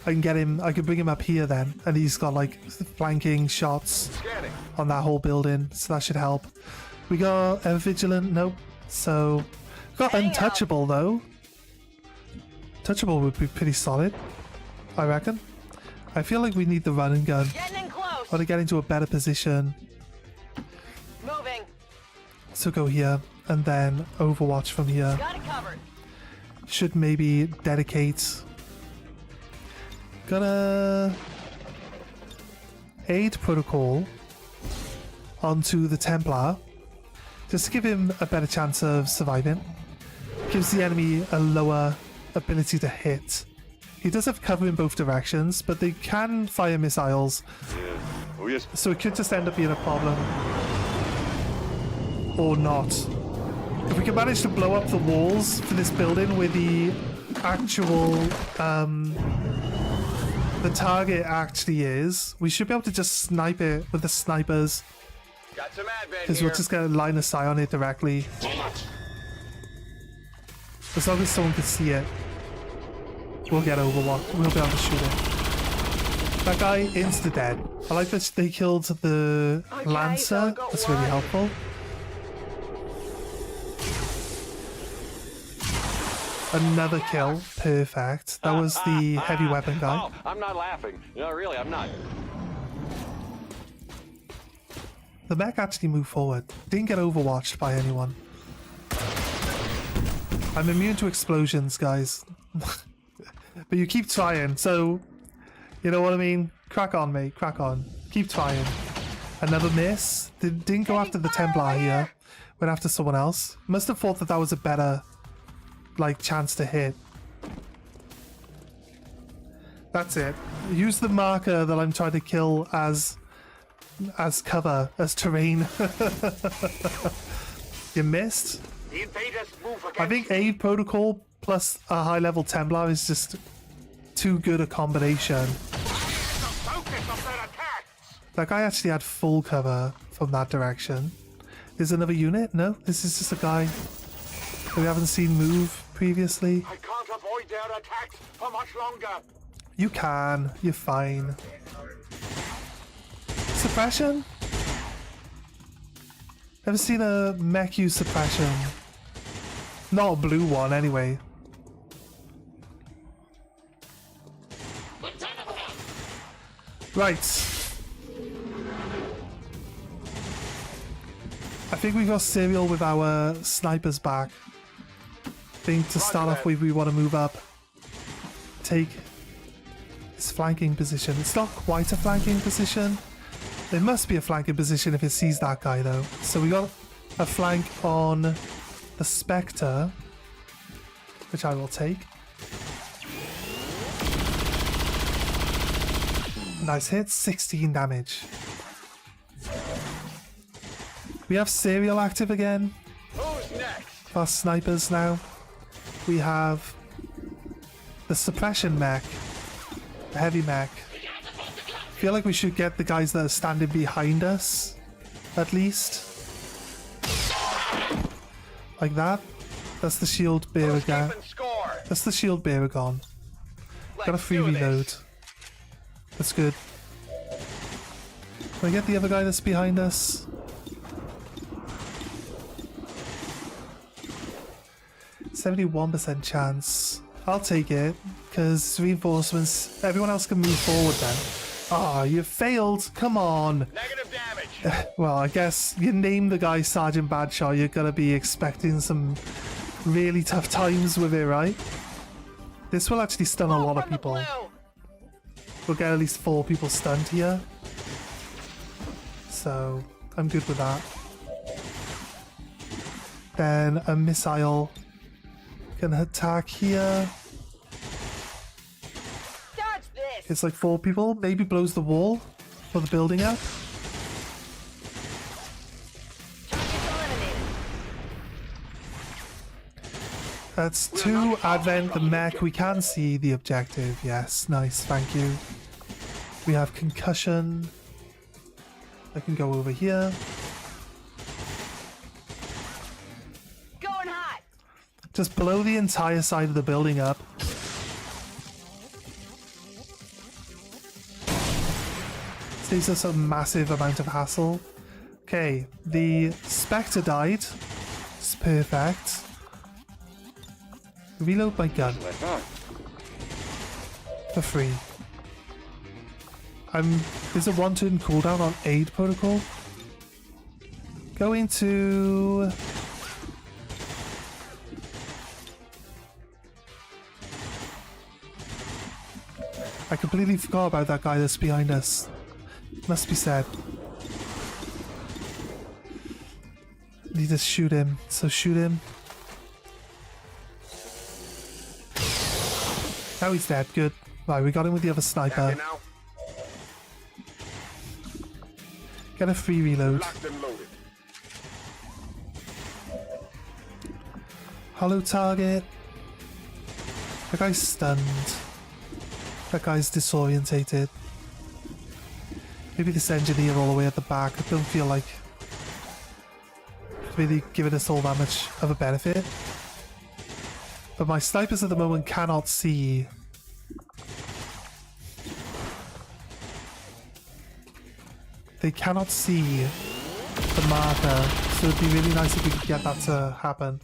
I can get him, I can bring him up here then, and he's got like flanking shots Scanning. on that whole building, so that should help. We got a vigilant, nope. So got untouchable though. Touchable would be pretty solid, I reckon. I feel like we need the run and gun. Getting in close. I want to get into a better position. Moving. So go here and then Overwatch from here. Got it covered. Should maybe dedicate. Gonna aid protocol onto the Templar just to give him a better chance of surviving. Gives the enemy a lower ability to hit. He does have cover in both directions, but they can fire missiles, so it could just end up being a problem. Or not. If we can manage to blow up the walls for this building where the actual the target actually is, we should be able to just snipe it with the snipers, Got some advent because here. we'll just get a line of sight on it directly. As long as someone can see it, we'll get Overwatch. We'll be able to shoot it. That guy insta dead. I like that they killed the Lancer. That's really helpful. Another kill. Perfect. That was the heavy weapon guy. Oh, I'm not laughing. No, really, I'm not. The mech actually moved forward. Didn't get overwatched by anyone. I'm immune to explosions, guys. But you keep trying, so you know what I mean? Crack on, mate. Crack on. Keep trying. Another miss. Didn't go after the Templar here. Went after someone else. Must have thought that that was a better chance to hit. That's it. Use the marker that I'm trying to kill as cover, as terrain. You missed. The invaders move against I think aid protocol plus a high level Templar is just too good a combination. the focus of their attacks. That guy actually had full cover from that direction. There's another unit? No, this is just a guy that we haven't seen move previously. I can't avoid their attacks for much longer. You can. You're fine. Suppression? Never seen a mech use suppression. Not a blue one, anyway. Right. I think we got Serial with our snipers back. think to start off with, we want to move up. Take this flanking position. It's not quite a flanking position. It must be a flanking position if it sees that guy, though. So we got a flank on the Spectre, which I will take. Nice hit, 16 damage. We have Serial active again. Who's next? For our snipers now. We have the suppression mech, the heavy mech. I feel like we should get the guys that are standing behind us, at least. Like that. That's the shield bearer guy. That's the shield bearer gone. Got a free reload. That's good. Can I get the other guy that's behind us? %71 chance. I'll take it, because reinforcements, everyone else can move forward then. Ah, you failed. Come on. Negative damage. Well, I guess you name the guy Sergeant Badshaw, you're gonna be expecting some really tough times with it, right? This will actually stun a lot of people. We'll get at least 4 people stunned here. So, I'm good with that. Then a missile can attack here. It's like 4 people. Maybe blows the wall for the building up. That's 2 Advent the mech. We can see the objective. Yes, nice. Thank you. We have concussion. I can go over here. Going hot. Just blow the entire side of the building up. Saves us a massive amount of hassle. Okay, the Spectre died. It's perfect. Reload my gun. For free. There's a 1 turn cooldown on aid protocol. Going to... I completely forgot about that guy that's behind us. Must be said. Need to shoot him, so shoot him. Now he's dead, good. Right, we got him with the other sniper. Get a free reload. Hollow target. That guy's stunned. That guy's disorientated. Maybe this engineer all the way at the back. I don't feel like really giving us all that much of a benefit. But my snipers at the moment cannot see. They cannot see the marker, so it'd be really nice if we could get that to happen.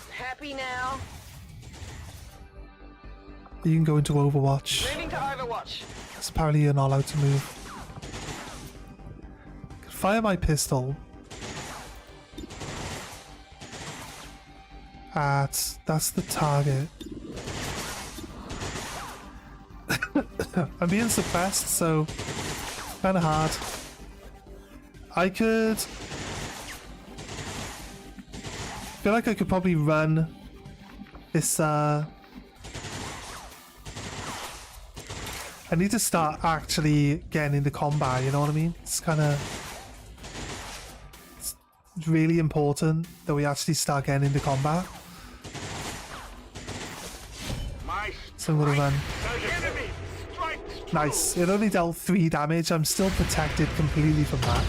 Happy now. You can go into Overwatch. Moving to Overwatch. Because apparently you're not allowed to move. Fire my pistol. That's the target. I'm being suppressed, so kind of hard. I feel like I could probably run this. I need to start actually getting into combat. You know what I mean? It's really important that we actually start getting into combat. So I'm gonna run. Nice. It only dealt 3 damage. I'm still protected completely from that.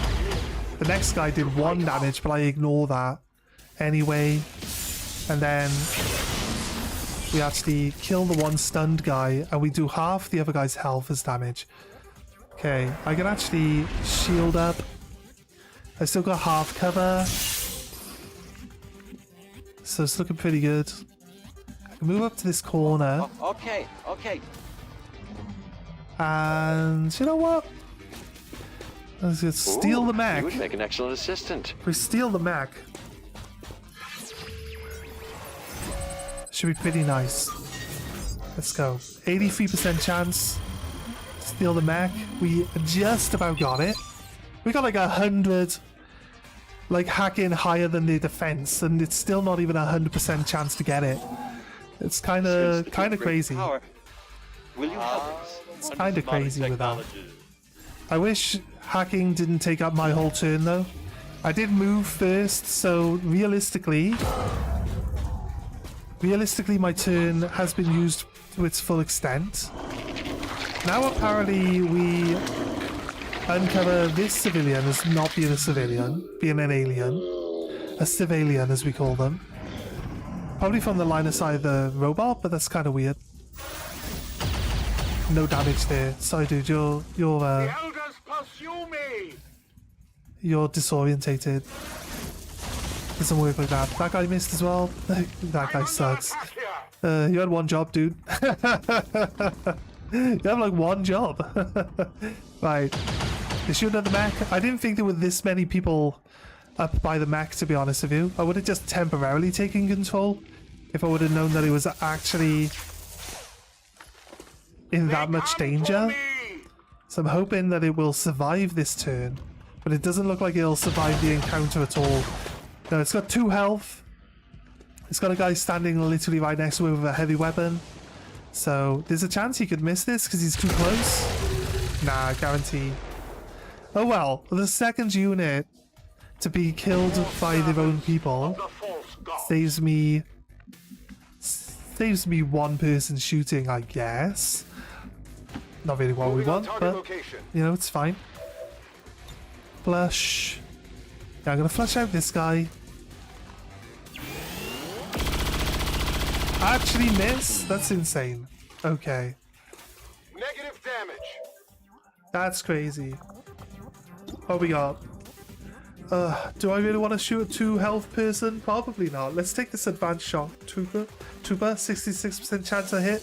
The next guy did 1 damage, but I ignore that anyway. And then we actually kill the 1 stunned guy, and we do half the other guy's health as damage. Okay, I can actually shield up. I still got half cover, so it's looking pretty good. I can move up to this corner. Oh, okay. And you know what? Let's just steal the mech. You would make an excellent assistant. We steal the mech. Should be pretty nice. Let's go. 83% chance. Steal the mech. We just about got it. We got like 100, like hacking higher than the defense, and it's still not even 100% chance to get it. It's kind of crazy. Power. Will you help us? It's kind of crazy with that. I wish hacking didn't take up my whole turn though. I did move first, so realistically my turn has been used to its full extent. Now apparently we uncover this civilian as not being a civilian, being an alien. A civilian as we call them. Probably from the line of sight of the robot, but that's kind of weird. No damage there. Sorry dude, you're The elders pursue me! you're disorientated. Doesn't work like that. That guy missed as well. That guy sucks. You had one job, dude. You have like one job. Right. They shoot at the mech. I didn't think there were this many people up by the mech, to be honest with you. I would have just temporarily taken control if I would have known that it was actually in that much danger. So I'm hoping that it will survive this turn. But it doesn't look like it'll survive the encounter at all. No, it's got 2 health. It's got a guy standing literally right next to it with a heavy weapon. So there's a chance he could miss this because he's too close. Nah, guarantee. Oh well, the second unit to be killed by their own people saves me one person shooting, I guess. Not really what we want, but you know, it's fine. Flush. Yeah, I'm gonna flush out this guy. Actually miss? That's insane. Okay. Negative damage. That's crazy. What we got? Do I really want to shoot a 2 health person? Probably not. Let's take this advanced shock trooper. 66% chance to hit.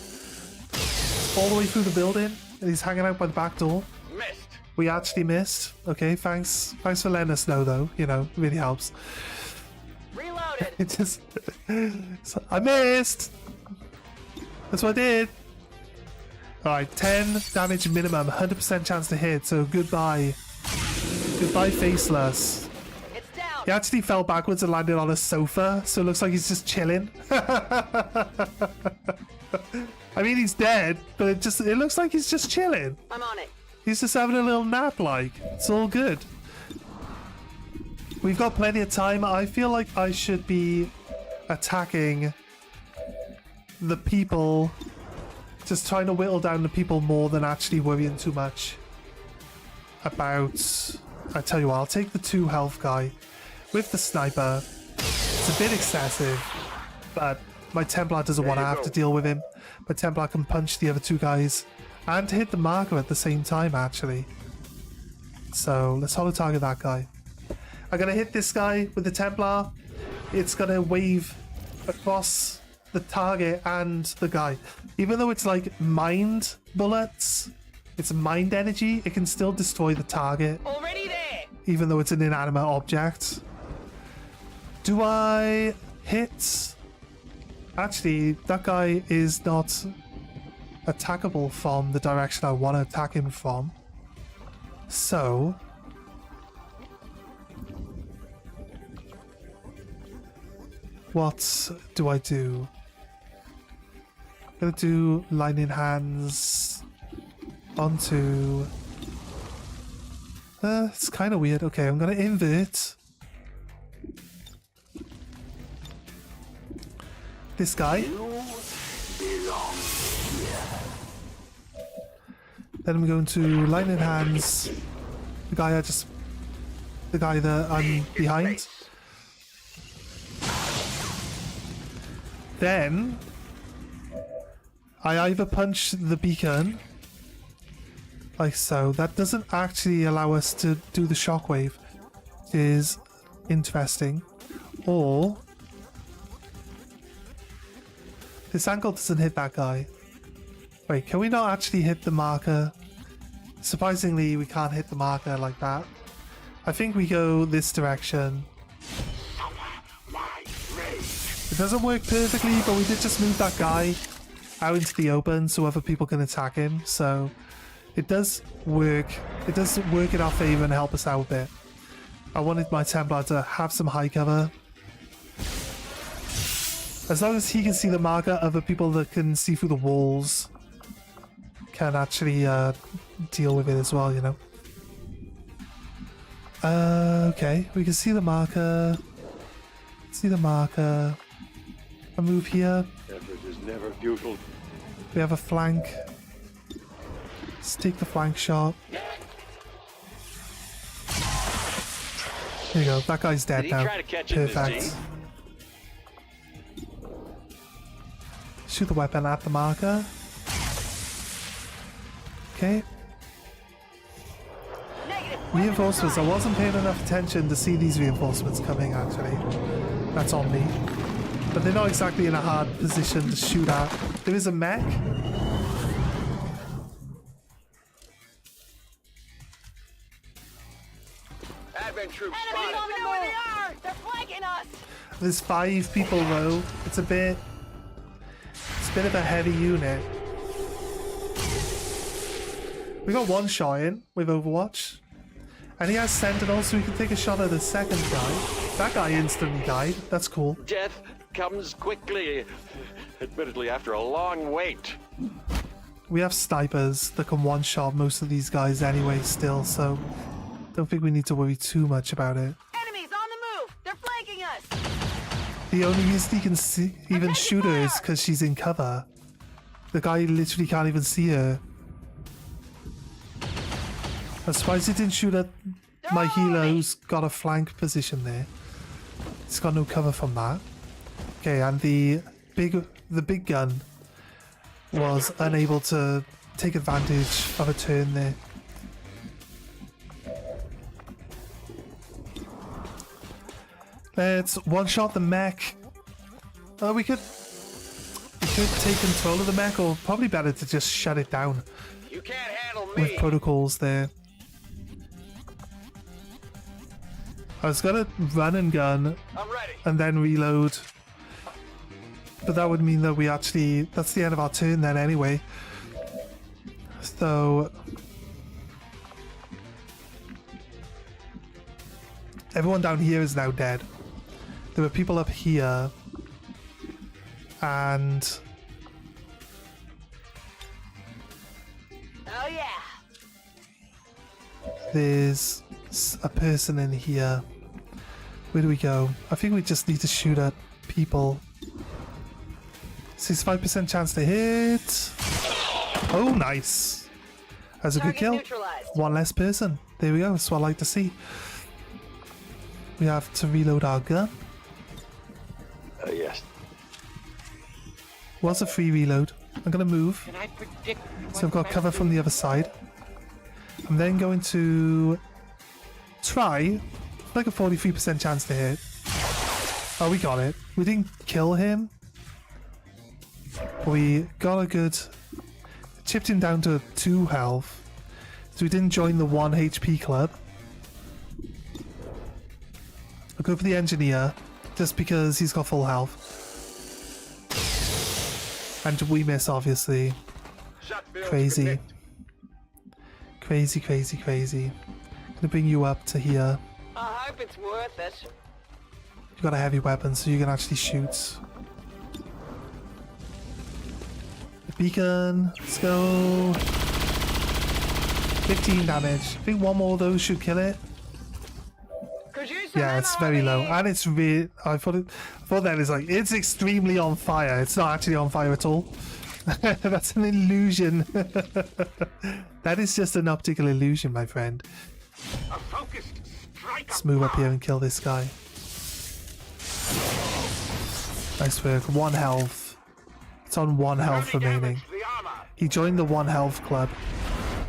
All the way through the building. And he's hanging out by the back door. Missed. We actually missed. Okay, thanks. Thanks for letting us know though. You know, really helps. Reloaded. It just... I missed! That's what I did. Alright, 10 damage minimum, 100% chance to hit, so goodbye. Goodbye, Faceless. It's down. He actually fell backwards and landed on a sofa, so it looks like he's just chilling. I mean, he's dead, but it looks like he's just chilling. I'm on it. He's just having a little nap, like. It's all good. We've got plenty of time. I feel like I should be attacking the people. Just trying to whittle down the people more than actually worrying too much about... I tell you what, I'll take the 2 health guy with the sniper. It's a bit excessive, but my Templar doesn't want to have to deal with him. My Templar can punch the other 2 guys and hit the marker at the same time, actually. So let's holo target that guy. I'm gonna hit this guy with the Templar. It's gonna wave across the target and the guy. Even though it's like mind bullets, it's mind energy, it can still destroy the target. Already there. Even though it's an inanimate object. Do I hit? Actually, that guy is not attackable from the direction I want to attack him from. So... what do I do? I'm gonna do lightning hands onto... it's kind of weird. Okay, I'm gonna invert this guy. Then I'm going to lightning hands the guy that I'm behind. Then I either punch the beacon like so. That doesn't actually allow us to do the shockwave, which is interesting. Or this angle doesn't hit that guy. Wait, can we not actually hit the marker? Surprisingly, we can't hit the marker like that. I think we go this direction. It doesn't work perfectly, but we did just move that guy out into the open so other people can attack him. So it does work. It does work in our favor and help us out a bit. I wanted my Templar to have some high cover. As long as he can see the marker, other people that can see through the walls can actually deal with it as well, you know. Okay, we can see the marker. See the marker. A move here. Effort is never futile. We have a flank. Let's take the flank shot. There you go. That guy's dead Did he now. try to catch him, Perfect. Steve? Shoot the weapon at the marker. Okay. Reinforcements. I wasn't paying enough attention to see these reinforcements coming, actually. That's on me. But they're not exactly in a hard position to shoot at. There is a mech. Advent troops Enemies spotted. on the move! They're flanking us! There's 5 people though. It's a bit of a heavy unit. We got one shot in with Overwatch. And he has Sentinel, so we can take a shot at the second guy. That guy instantly died. That's cool. Death comes quickly. Admittedly, after a long wait. We have snipers that can one-shot most of these guys anyway still, so don't think we need to worry too much about it. Enemies on the move! They're flanking us! The only reason he can see, even shoot her is because she's in cover. The guy literally can't even see her. I'm surprised he didn't shoot at my healer who's got a flank position there. He's got no cover from that. Okay, and the big gun was unable to take advantage of a turn there. Let's one-shot the mech. We could take control of the mech, or probably better to just shut it down You can't handle me. with protocols there. I was gonna run and gun I'm ready. and then reload, but that would mean that that's the end of our turn then anyway. So everyone down here is now dead. There were people up here, and Oh yeah! there's a person in here. Where do we go? I think we just need to shoot at people. 65% chance to hit. Oh, nice. That's a good Target kill. neutralized. One less person. There we go. That's what I like to see. We have to reload our gun. Yes. What's a free reload? I'm going to move. Can I predict So I've got cover from the other side. I'm then going to try, like a 43% chance to hit. Oh, we got it. We didn't kill him. But we got a good... chipped him down to 2 health. So we didn't join the 1 HP club. I'll go for the engineer, just because he's got full health. And we miss, obviously. shot field Crazy. commit. Crazy, crazy, crazy. Gonna bring you up to here. I hope it's worth it. You got a heavy weapon, so you can actually shoot. The beacon. Let's go. 15 damage. I think one more of those should kill it. Could use Yeah, it's very low, and it's real. I thought that is like it's extremely on fire. It's not actually on fire at all. That's an illusion. That is just an optical illusion, my friend. A focused strike. Let's move up here and kill this guy. Nice work. 1 health. It's on 1 health remaining. The armor. He joined the 1 health club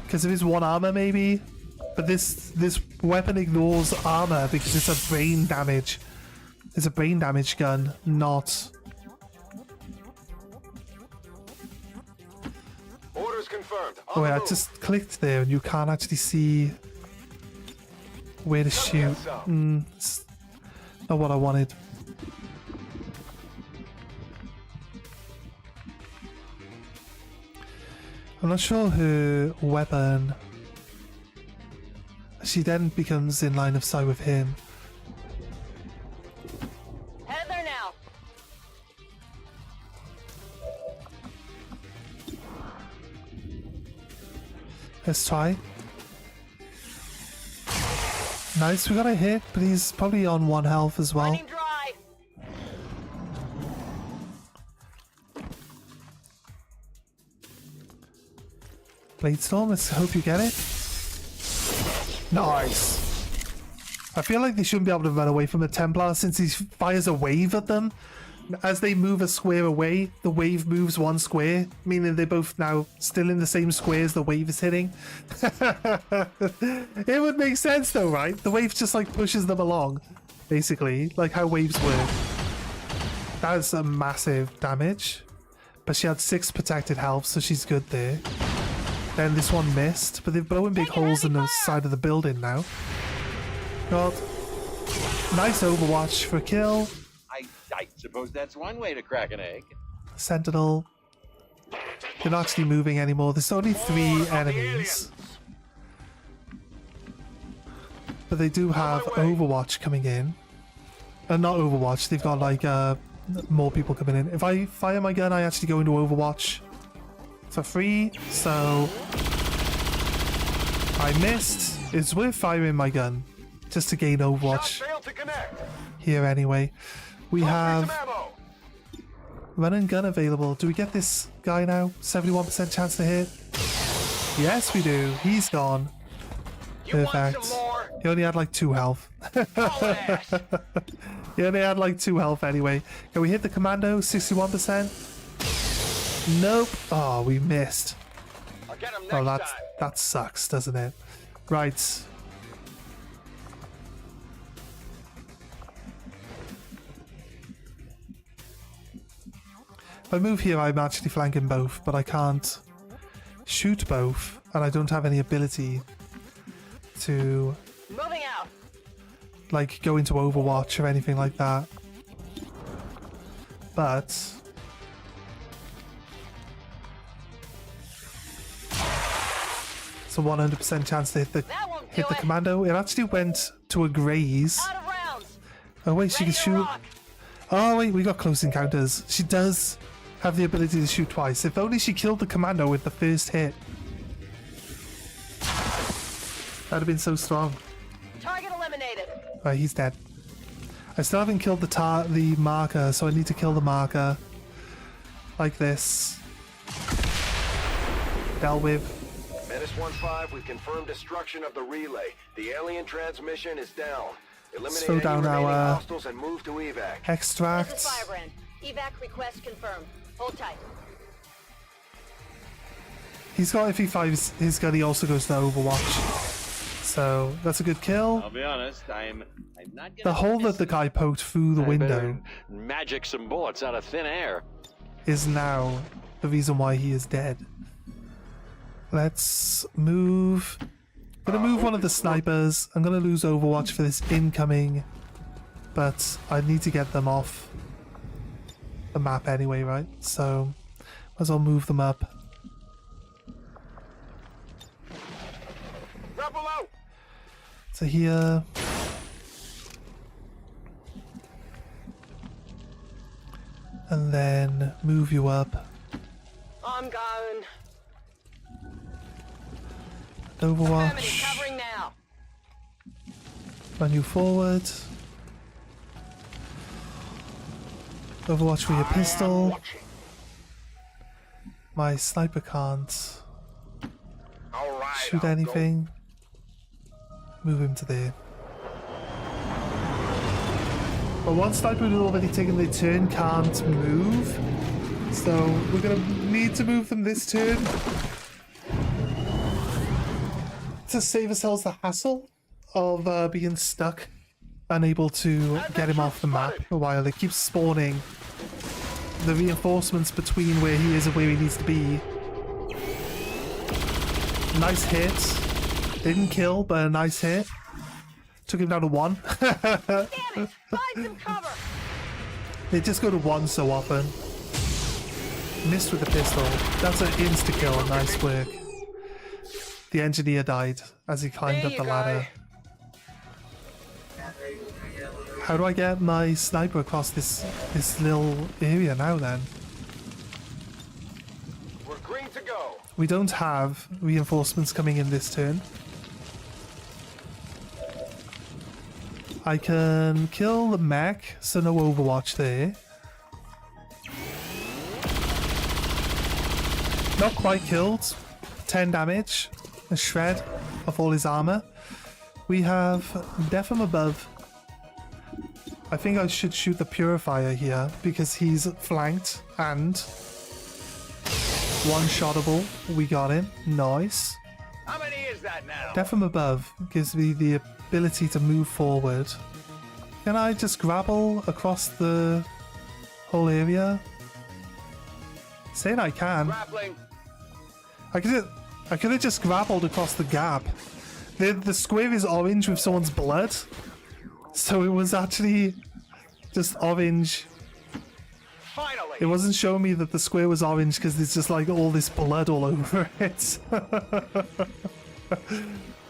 because of his 1 armor, maybe. But this weapon ignores armor because it's a brain damage. It's a brain damage gun, not. Orders confirmed. On Oh wait, the I move. just clicked there and you can't actually see where to shoot. It's not what I wanted. I'm not sure her weapon. She then becomes in line of sight with him. Head there now. Let's try. Nice, we got a hit, but he's probably on 1 health as well. Running dry. Bladestorm, let's hope you get it. Nice. I feel like they shouldn't be able to run away from a Templar since he fires a wave at them. As they move a square away, the wave moves 1 square, meaning they're both now still in the same squares the wave is hitting. It would make sense though, right? The wave just like pushes them along, basically, like how waves work. That's a massive damage, but she had 6 protected health, so she's good there. Then this one missed, but they're blowing big holes in the side of the building now. God. Nice Overwatch for a kill. I suppose that's one way to crack an egg. Sentinel. They're not actually moving anymore. There's only 3 enemies. But they do have Overwatch coming in. Not Overwatch, they've got like more people coming in. If I fire my gun, I actually go into Overwatch for free, so I missed. It's worth firing my gun just to gain Overwatch here anyway. We have run and gun available. Do we get this guy now? 71% chance to hit. Yes, we do. He's gone. Perfect. He only had like 2 health. He only had like 2 health anyway. Can we hit the commando? 61%. Nope. Oh, we missed. Oh, that sucks, doesn't it? Right. If I move here, I'm actually flanking both, but I can't shoot both, and I don't have any ability to Moving out. like go into Overwatch or anything like that. But it's a 100% chance to hit the commando. It actually went to a graze. Out of rounds. Oh wait, she can shoot. Oh wait, we got close encounters. She does have the ability to shoot twice. If only she killed the commando with the first hit. That'd have been so strong. Target eliminated. Right, he's dead. I still haven't killed the marker, so I need to kill the marker. Like this. Dealt with. Menace 1-5, we've confirmed destruction of the relay. The alien transmission is down. Eliminate Slow down any remaining our hostiles and move to evac. extract. This is Firebrand. Evac request confirmed. Hold tight. He's got, if he fires his gun, he also goes to Overwatch. So that's a good kill. I'll be honest, I'm not The hole that the guy poked through the window magic some bullets out of thin air. is now the reason why he is dead. Let's move. I'm gonna move one of the snipers. I'm gonna lose Overwatch for this incoming, but I need to get them off the map anyway, right? So might as well move them up. Rebel out! So here. And then move you up. I'm going. Overwatch. Covering now. Run you forward. Overwatch with your pistol. My sniper can't shoot anything. Move him to there. But one sniper who's already taken their turn can't move. So we're gonna need to move them this turn to save ourselves the hassle of being stuck, unable to get him off the map for a while. It keeps spawning the reinforcements between where he is and where he needs to be. Nice hit. Didn't kill, but a nice hit. Took him down to 1. Damn it! Find some cover. They just go to 1 so often. Missed with the pistol. That's an insta-kill. Nice work. The engineer died as he climbed up the ladder. How do I get my sniper across this little area now then? We're green to go. We don't have reinforcements coming in this turn. I can kill the mech, so no Overwatch there. Not quite killed. 10 damage. A shred of all his armor. We have death from above. I think I should shoot the Purifier here because he's flanked and one-shottable. We got him. Nice. How many is that now? Death from above gives me the ability to move forward. Can I just grapple across the whole area? Saying I can. Grappling. I could have just grappled across the gap. The square is orange with someone's blood. So it was actually just orange. Finally. It wasn't showing me that the square was orange because there's just like all this blood all over it.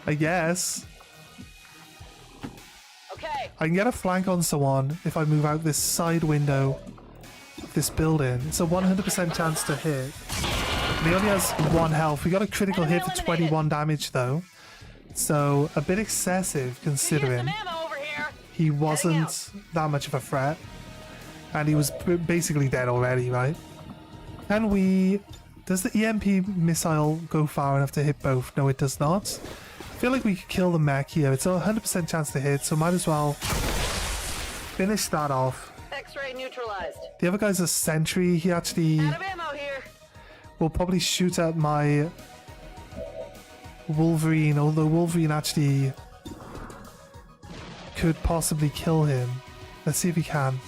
I guess. Okay. I can get a flank on someone if I move out this side window of this building. It's a 100% chance to hit. And he only has 1 health. We got a critical hit for 21 damage though. So a bit excessive considering he wasn't that much of a threat. And he was basically dead already, right? Can we... Does the EMP missile go far enough to hit both? No, it does not. I feel like we could kill the mech here. It's a 100% chance to hit, so might as well finish that off. X-ray neutralized. The other guy's a sentry. He actually Out of ammo here. will probably shoot at my Wolverine, although Wolverine actually could possibly kill him. Let's see if he can.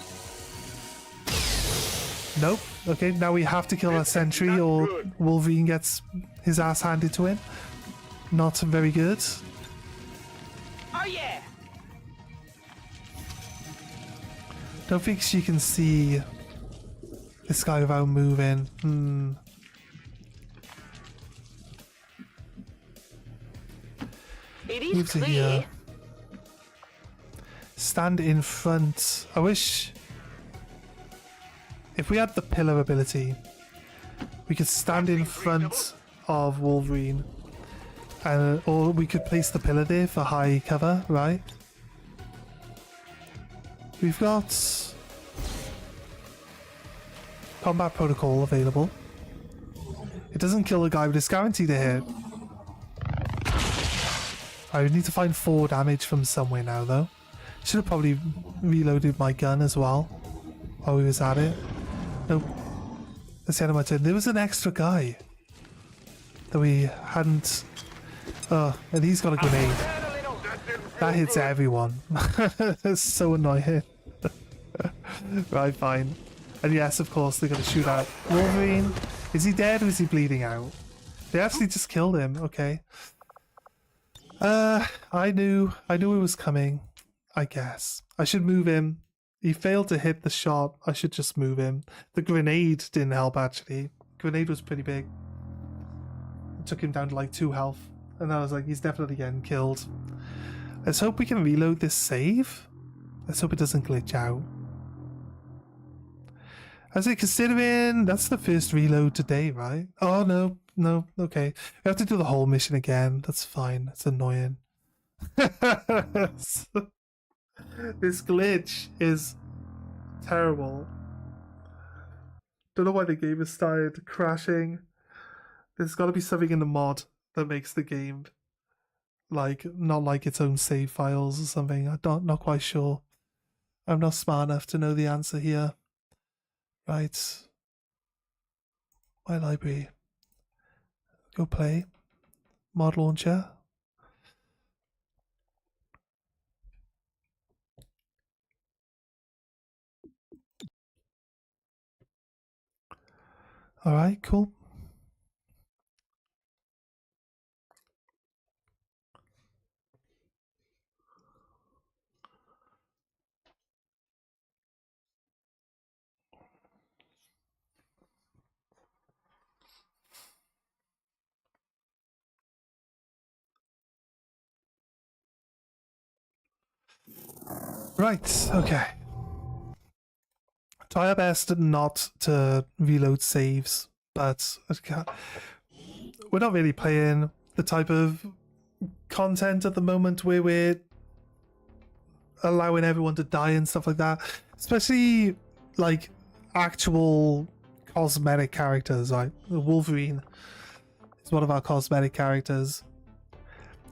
Nope. Okay, now we have to kill a sentry or Wolverine gets his ass handed to him. Not very good. Oh yeah. Don't think she can see this guy without moving. It Move is to clear. here. Stand in front. I wish... If we had the pillar ability, we could stand in front of Wolverine. Or we could place the pillar there for high cover, right? We've got combat protocol available. It doesn't kill the guy, but it's guaranteed to hit. I need to find 4 damage from somewhere now, though. Should have probably reloaded my gun as well while we was at it. Nope. That's the end of my turn. There was an extra guy that we hadn't... Oh, and he's got a grenade. That hits everyone. It's so annoying. Right, fine. And yes, of course, they're going to shoot at Wolverine. Is he dead or is he bleeding out? They actually just killed him. Okay. I knew it was coming. I guess. I should move him. He failed to hit the shot. I should just move him. The grenade didn't help, actually. Grenade was pretty big. It took him down to like 2 health. And I was like, he's definitely getting killed. Let's hope we can reload this save. Let's hope it doesn't glitch out. I say, considering that's the first reload today, right? Oh, no, okay. We have to do the whole mission again. That's fine. It's annoying. This glitch is terrible. Don't know why the game has started crashing. There's got to be something in the mod that makes the game like not like its own save files or something. Not quite sure. I'm not smart enough to know the answer here. Right. My library. Go play. Mod launcher. Alright, cool. Right, okay. Try our best not to reload saves, but we're not really playing the type of content at the moment where we're allowing everyone to die and stuff like that. Especially like actual cosmetic characters, right? Wolverine is one of our cosmetic characters.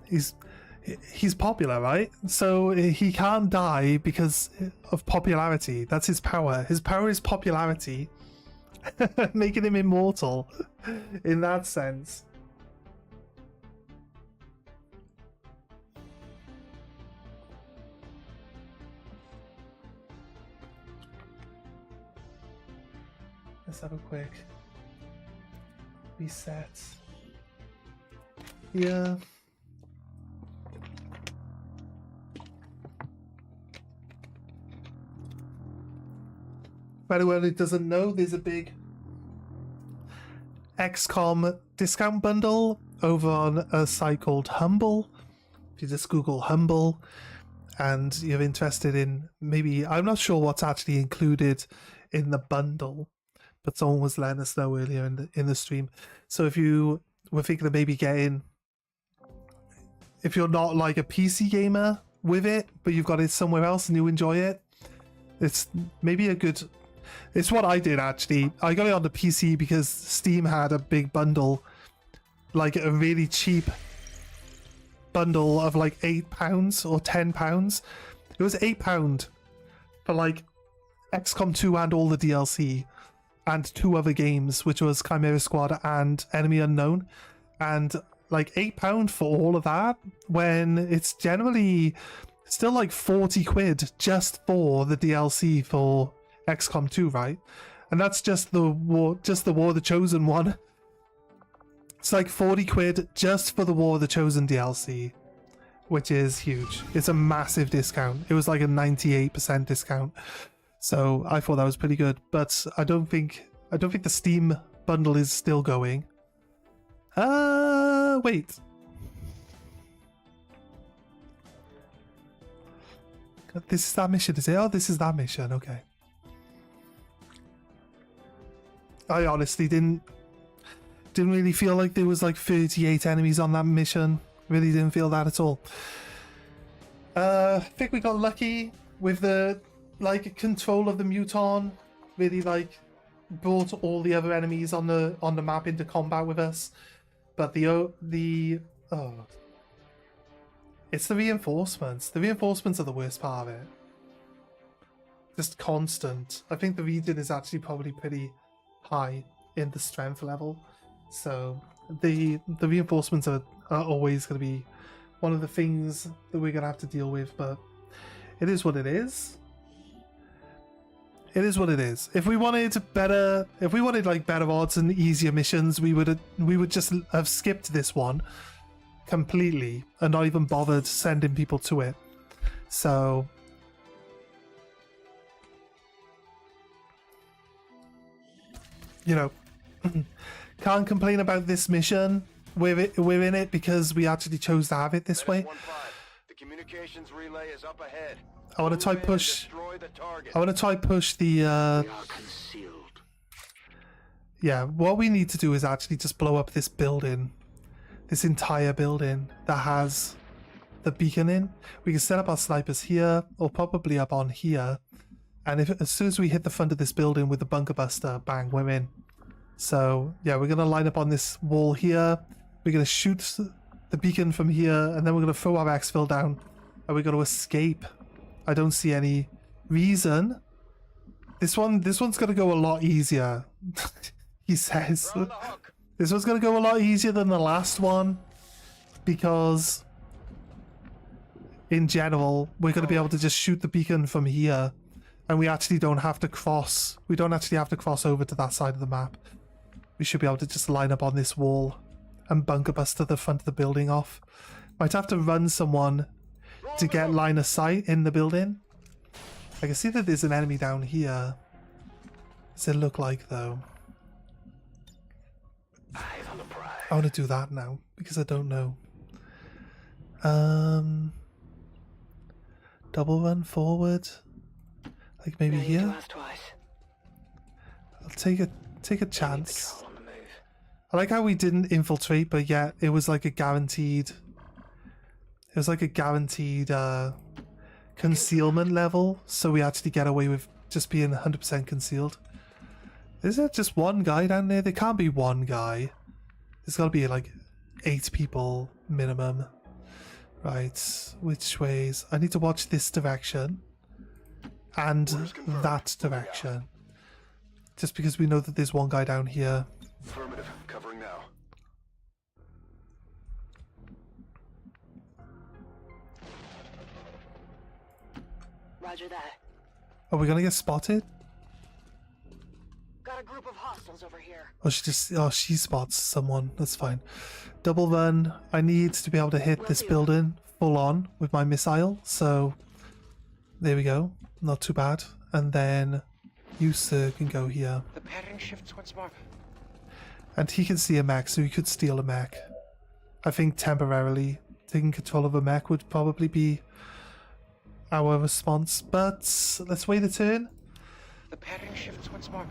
He's popular, right? So he can't die because of popularity. That's his power. His power is popularity, making him immortal in that sense. Let's have a quick reset. Yeah. For anyone who doesn't know, there's a big XCOM discount bundle over on a site called Humble. If you just Google Humble and you're interested in maybe, I'm not sure what's actually included in the bundle, but someone was letting us know earlier in the stream. So if you were thinking of maybe getting, if you're not like a PC gamer with it, but you've got it somewhere else and you enjoy it, it's maybe a good... It's what I did actually. I got it on the PC because Steam had a big bundle, like a really cheap bundle of like £8 or £10. It was £8 for like XCOM 2 and all the DLC and 2 other games, which was Chimera Squad and Enemy Unknown, and like £8 for all of that when it's generally still like 40 quid just for the DLC for XCOM 2, right? And that's just the War of the Chosen one. It's like 40 quid just for the War of the Chosen DLC, which is huge. It's a massive discount. It was like a 98% discount. So I thought that was pretty good, but I don't think the Steam bundle is still going. Wait. This is that mission, is it? Oh, this is that mission, okay. I honestly didn't really feel like there was like 38 enemies on that mission. Really didn't feel that at all. I think we got lucky with the like control of the Muton. Really like brought all the other enemies on the map into combat with us. But it's the reinforcements. The reinforcements are the worst part of it. Just constant. I think the region is actually probably pretty high in the strength level, so the reinforcements are always going to be one of the things that we're going to have to deal with, but it is what it is. It is what it is. If we wanted like better odds and easier missions, we would just have skipped this one completely and not even bothered sending people to it. So you know, can't complain about this mission. We're in it because we actually chose to have it this way. The communications relay is up ahead. I want to try push. I want to try push the. We are concealed. Yeah, what we need to do is actually just blow up this building, this entire building that has the beacon in. We can set up our snipers here, or probably up on here. And as soon as we hit the front of this building with the bunker buster, bang, we're in. So yeah, we're gonna line up on this wall here. We're gonna shoot the beacon from here, and then we're gonna throw our exfil down, and we're gonna escape. I don't see any reason. This one's gonna go a lot easier. He says. This one's gonna go a lot easier than the last one because, in general, we're gonna be able to just shoot the beacon from here. And we actually don't have to cross. We don't actually have to cross over to that side of the map. We should be able to just line up on this wall and bunker buster the front of the building off. Might have to run someone to get line of sight in the building. I can see that there's an enemy down here. Does it look like though? I want to do that now because I don't know. double run forward. Like maybe No need to here. ask twice. I'll take a chance. Patrol on the move. I like how we didn't infiltrate, but yet it was like a guaranteed. It was like a guaranteed concealment level, so we actually get away with just being 100% concealed. Is there just one guy down there? There can't be one guy. There's got to be like 8 people minimum. Right, which ways? I need to watch this direction and that direction. Just because we know that there's one guy down here. Affirmative. Covering now. Roger that. Are we gonna get spotted? Got a group of hostiles over here. Or she spots someone. That's fine. Double run. I need to be able to hit this building full on with my missile. So there we go. Not too bad. And then you, sir, can go here. The pattern shifts once more. And he can see a mech, so he could steal a mech. I think temporarily taking control of a mech would probably be our response. But let's wait a turn. The pattern shifts once more.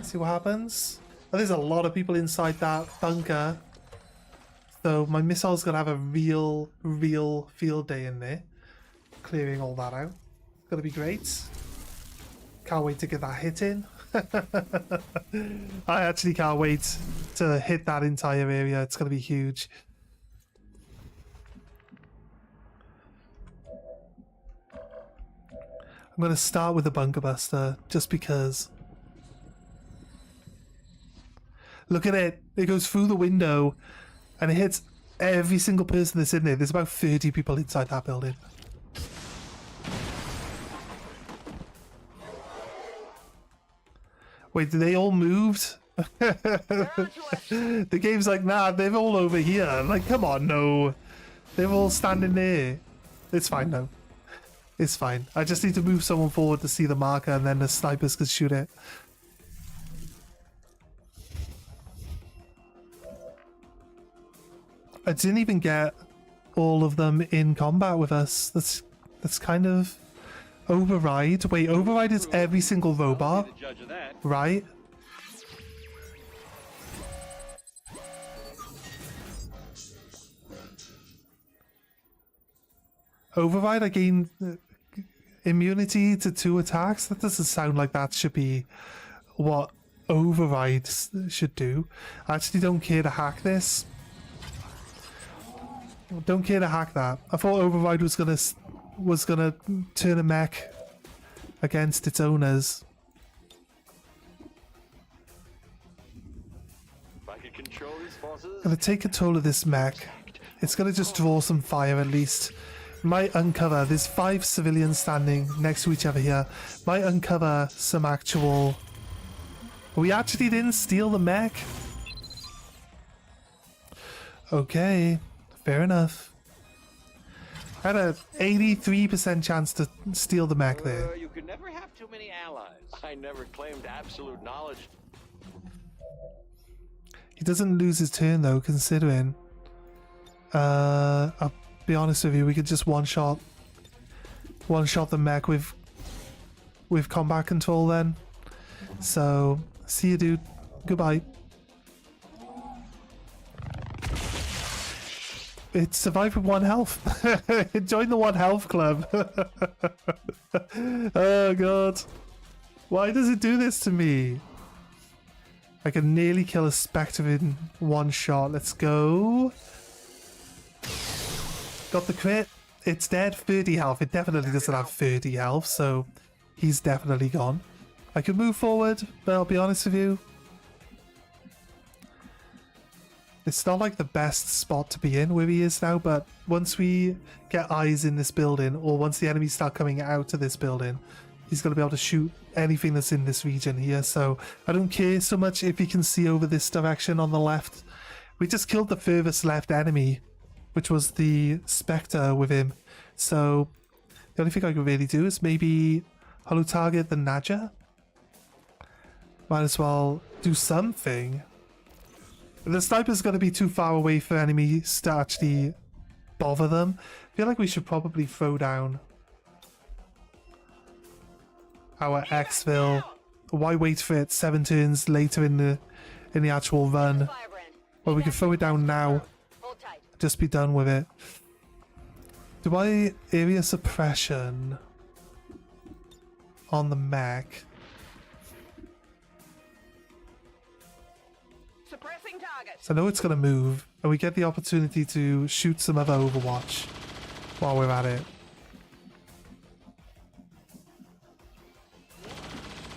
See what happens. Oh, there's a lot of people inside that bunker. So my missile's gonna have a real field day in there. Clearing all that out. Gonna be great. Can't wait to get that hit in. I actually can't wait to hit that entire area. It's gonna be huge. I'm gonna start with the bunker buster just because. Look at it. It goes through the window and it hits every single person that's in there. There's about 30 people inside that building. Wait, did they all moved? The game's like, nah, they're all over here. I'm like, come on, no. They're all standing there. It's fine, though. It's fine. I just need to move someone forward to see the marker and then the snipers can shoot it. I didn't even get all of them in combat with us. That's kind of override. Wait, override is every single robot, right? Override, I gain immunity to 2 attacks. That doesn't sound like that should be what override should do. I actually don't care to hack this. Don't care to hack that. I thought override was gonna turn a mech against its owners. If I could control these forces. Gonna take control of this mech. It's gonna just draw some fire at least. Might uncover. There's 5 civilians standing next to each other here. Might uncover some actual. We actually didn't steal the mech. Okay. Fair enough. I had a 83% chance to steal the mech there. You can never have too many allies. I never claimed absolute knowledge. He doesn't lose his turn though, considering. I'll be honest with you, we could just one-shot the mech with combat control then. So, see you, dude. Goodbye. It survived with 1 health. Join the 1 health club. Oh god. Why does it do this to me? I can nearly kill a Spectre in 1 shot. Let's go. Got the crit. It's dead. 30 health. It definitely doesn't have 30 health, so he's definitely gone. I could move forward, but I'll be honest with you. It's not like the best spot to be in where he is now, but once we get eyes in this building, or once the enemies start coming out of this building, he's going to be able to shoot anything that's in this region here. So I don't care so much if he can see over this direction on the left. We just killed the furthest left enemy, which was the Spectre with him. So the only thing I can really do is maybe hollow target the Nadja. Might as well do something. The sniper's going to be too far away for enemies to actually bother them. I feel like we should probably throw down our exfil. Why wait for it 7 turns later in the actual run? Well, we can throw it down now. Just be done with it. Do I area suppression on the mech? Suppressing target. So I know it's going to move, and we get the opportunity to shoot some other Overwatch while we're at it.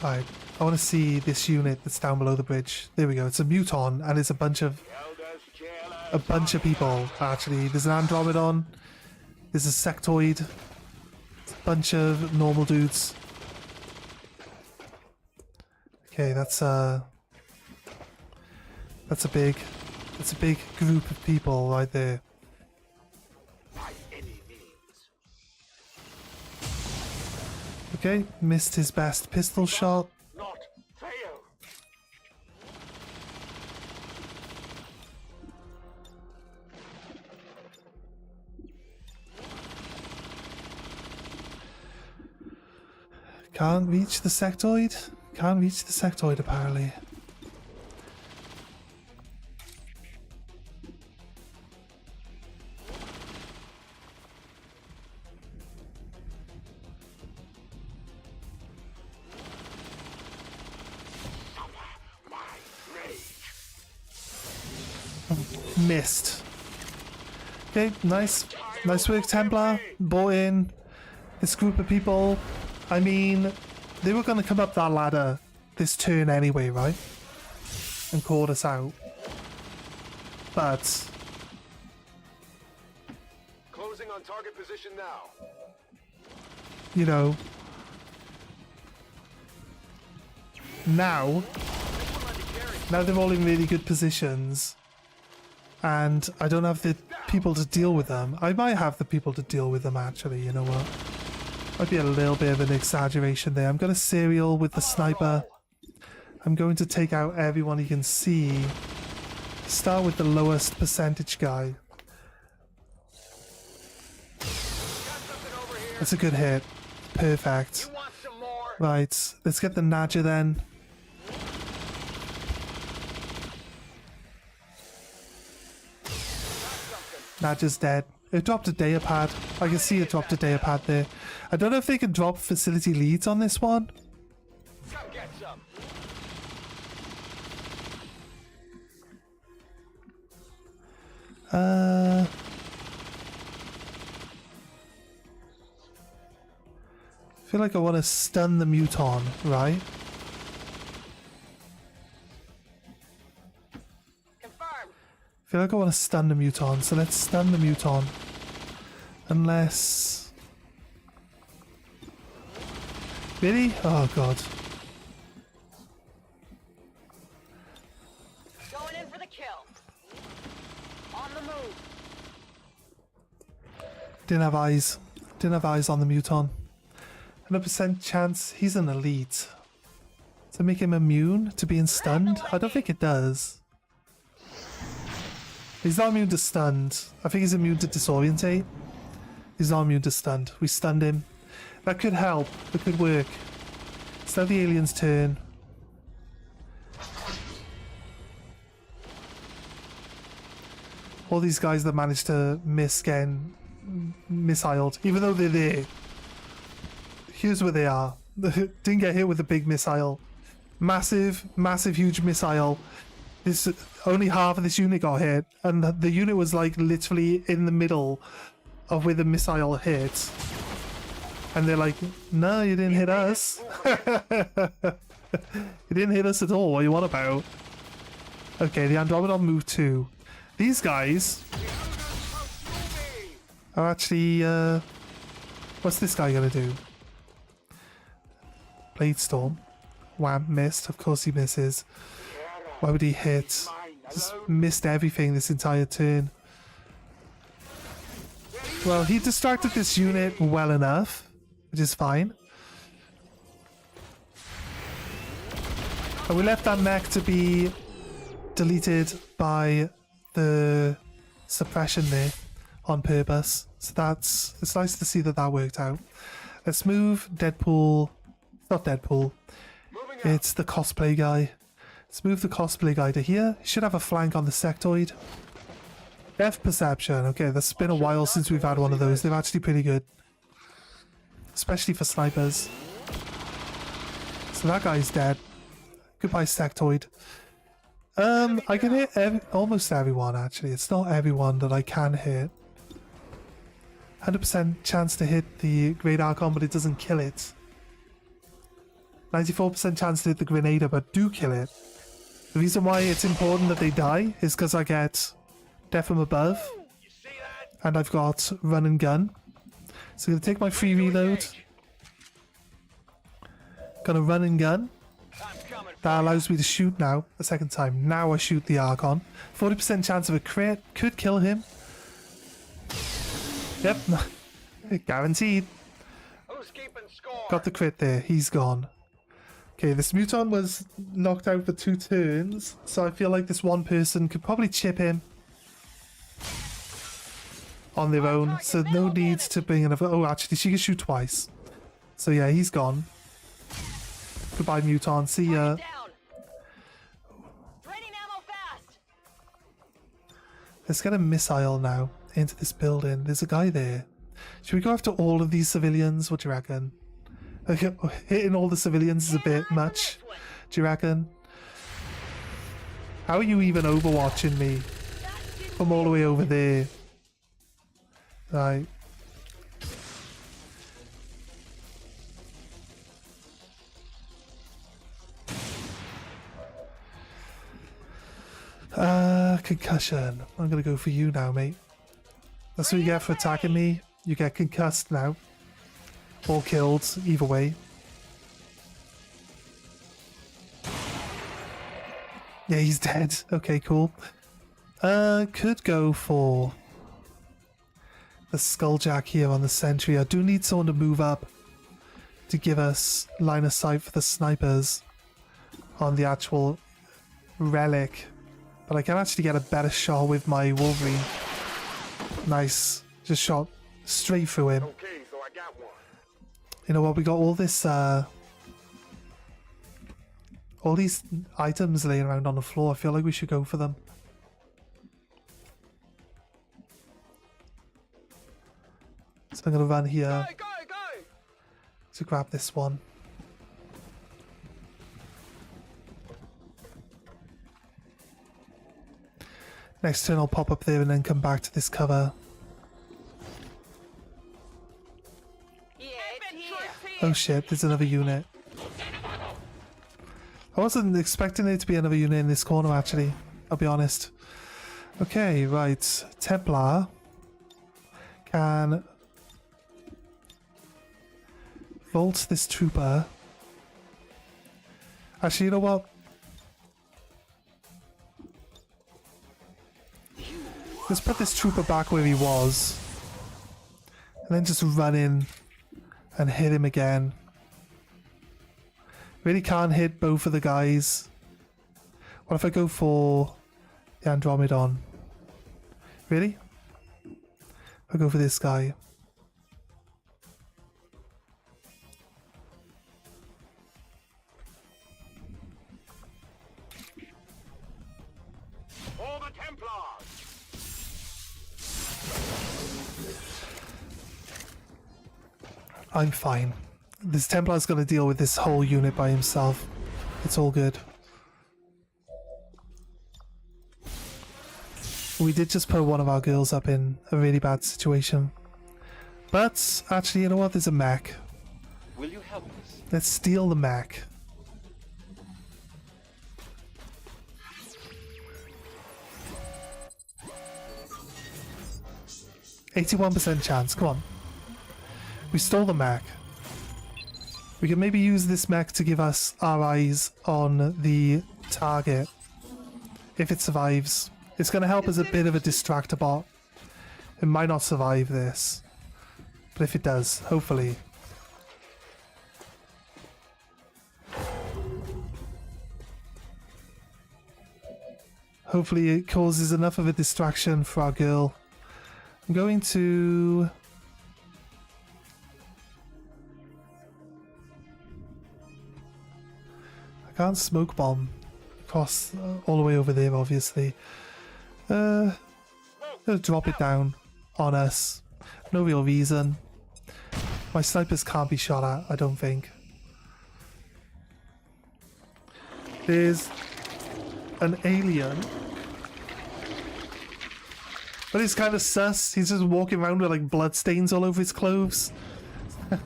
Alright, I want to see this unit that's down below the bridge. There we go. It's a Muton, and it's a bunch of people, actually. There's an Andromedon. There's a Sectoid. It's a bunch of normal dudes. Okay, that's a big group of people right there. Okay, missed his best pistol shot. Not fail. Can't reach the sectoid? Can't reach the sectoid apparently. Missed. Okay, nice work, Templar. Bought in this group of people. I mean, they were going to come up that ladder this turn anyway, right? And call us out. But Closing on target position now. you know, now they're all in really good positions, and I don't have the people to deal with them. I might have the people to deal with them, actually. You know what? Might be a little bit of an exaggeration there. I'm going to serial with the sniper. I'm going to take out everyone you can see. Start with the lowest percentage guy. That's a good hit. Perfect. Right, let's get the Nadja then. Nadja's dead. It dropped a Deopad. I can see it dropped a Deopad there. I don't know if they can drop facility leads on this one. Come get some. I feel like I want to stun the Muton, right? Confirmed. I feel like I want to stun the Muton, so let's stun the Muton. Unless... Really? Oh god. Going in for the kill. On the move. Didn't have eyes. Didn't have eyes on the Muton. 100% chance he's an elite. Does it make him immune to being stunned? I don't think it does. He's not immune to stunned. I think he's immune to disorientate. He's not immune to stunned. We stunned him. That could help. That could work. It's now the alien's turn. All these guys that managed to miss getting missiled, even though they're there. Here's where they are. Didn't get hit with a big missile. Massive, huge missile. This only half of this unit got hit, and the unit was like literally in the middle of where the missile hit. And they're like, "No, you didn't hit us. You didn't hit us at all. What are you on about?" Okay, the Andromedon moved too. These guys are actually. What's this guy gonna do? Blade Storm. Wham, missed. Of course he misses. Why would he hit? Just missed everything this entire turn. Well, he distracted this unit well enough, which is fine. And we left that mech to be deleted by the suppression there. on purpose. So it's nice to see that that worked out. Let's move Deadpool. It's not Deadpool. It's the cosplay guy. Let's move the cosplay guy to here. He should have a flank on the sectoid. Depth perception. Okay, that's been a while since we've had one of those. They're actually pretty good. Especially for snipers. So that guy's dead. Goodbye, sectoid. I can hit almost everyone, actually. It's not everyone that I can hit. 100% chance to hit the Great Archon, but it doesn't kill it. 94% chance to hit the Grenader, but do kill it. The reason why it's important that they die is because I get death from above. And I've got run and gun. So I'm going to take my free reload. Gonna run and gun. That allows me to shoot now, a second time. Now I shoot the Archon. 40% chance of a crit. Could kill him. Yep. Guaranteed. Got the crit there. He's gone. Okay, this Muton was knocked out for 2 turns. So I feel like this one person could probably chip him on their own. So no need to bring another... Oh, actually, she can shoot twice. So yeah, he's gone. Goodbye, Muton. See ya. Let's get a missile now into this building. There's a guy there. Should we go after all of these civilians? What do you reckon? Hitting all the civilians is a bit much. Do you reckon? How are you even overwatching me? From all the way over there. Right. Concussion. I'm gonna go for you now, mate. That's what you get for attacking me. You get concussed now. Or killed, either way. Yeah, he's dead. Okay, cool. Could go for the Skulljack here on the sentry. I do need someone to move up to give us line of sight for the snipers on the actual relic. But I can actually get a better shot with my Wolverine. Nice. Just shot straight through him. Okay, so I got one. You know what? We got all this, all these items laying around on the floor. I feel like we should go for them. So I'm gonna run here to grab this one. Next turn I'll pop up there and then come back to this cover. Oh shit, there's another unit. I wasn't expecting there to be another unit in this corner actually, I'll be honest. Okay, right. Templar can vault this trooper. Actually, you know what? Let's put this trooper back where he was. And then just run in and hit him again. Really can't hit both of the guys. What if I go for the Andromedon? Really? I'll go for this guy. All the Templars! I'm fine. This Templar's gonna deal with this whole unit by himself. It's all good. We did just put one of our girls up in a really bad situation. But, actually, you know what? There's a mech. Will you help us? Let's steal the mech. %81 chance, come on. We stole the mech. We can maybe use this mech to give us our eyes on the target. If it survives. It's going to help as a bit of a distractor bot. It might not survive this. But if it does, hopefully. Hopefully it causes enough of a distraction for our girl I'm going to... I can't smoke bomb across all the way over there, obviously. Gonna drop it down on us. No real reason. My snipers can't be shot at, I don't think. There's an alien. But it's kind of sus. He's just walking around with like blood stains all over his clothes.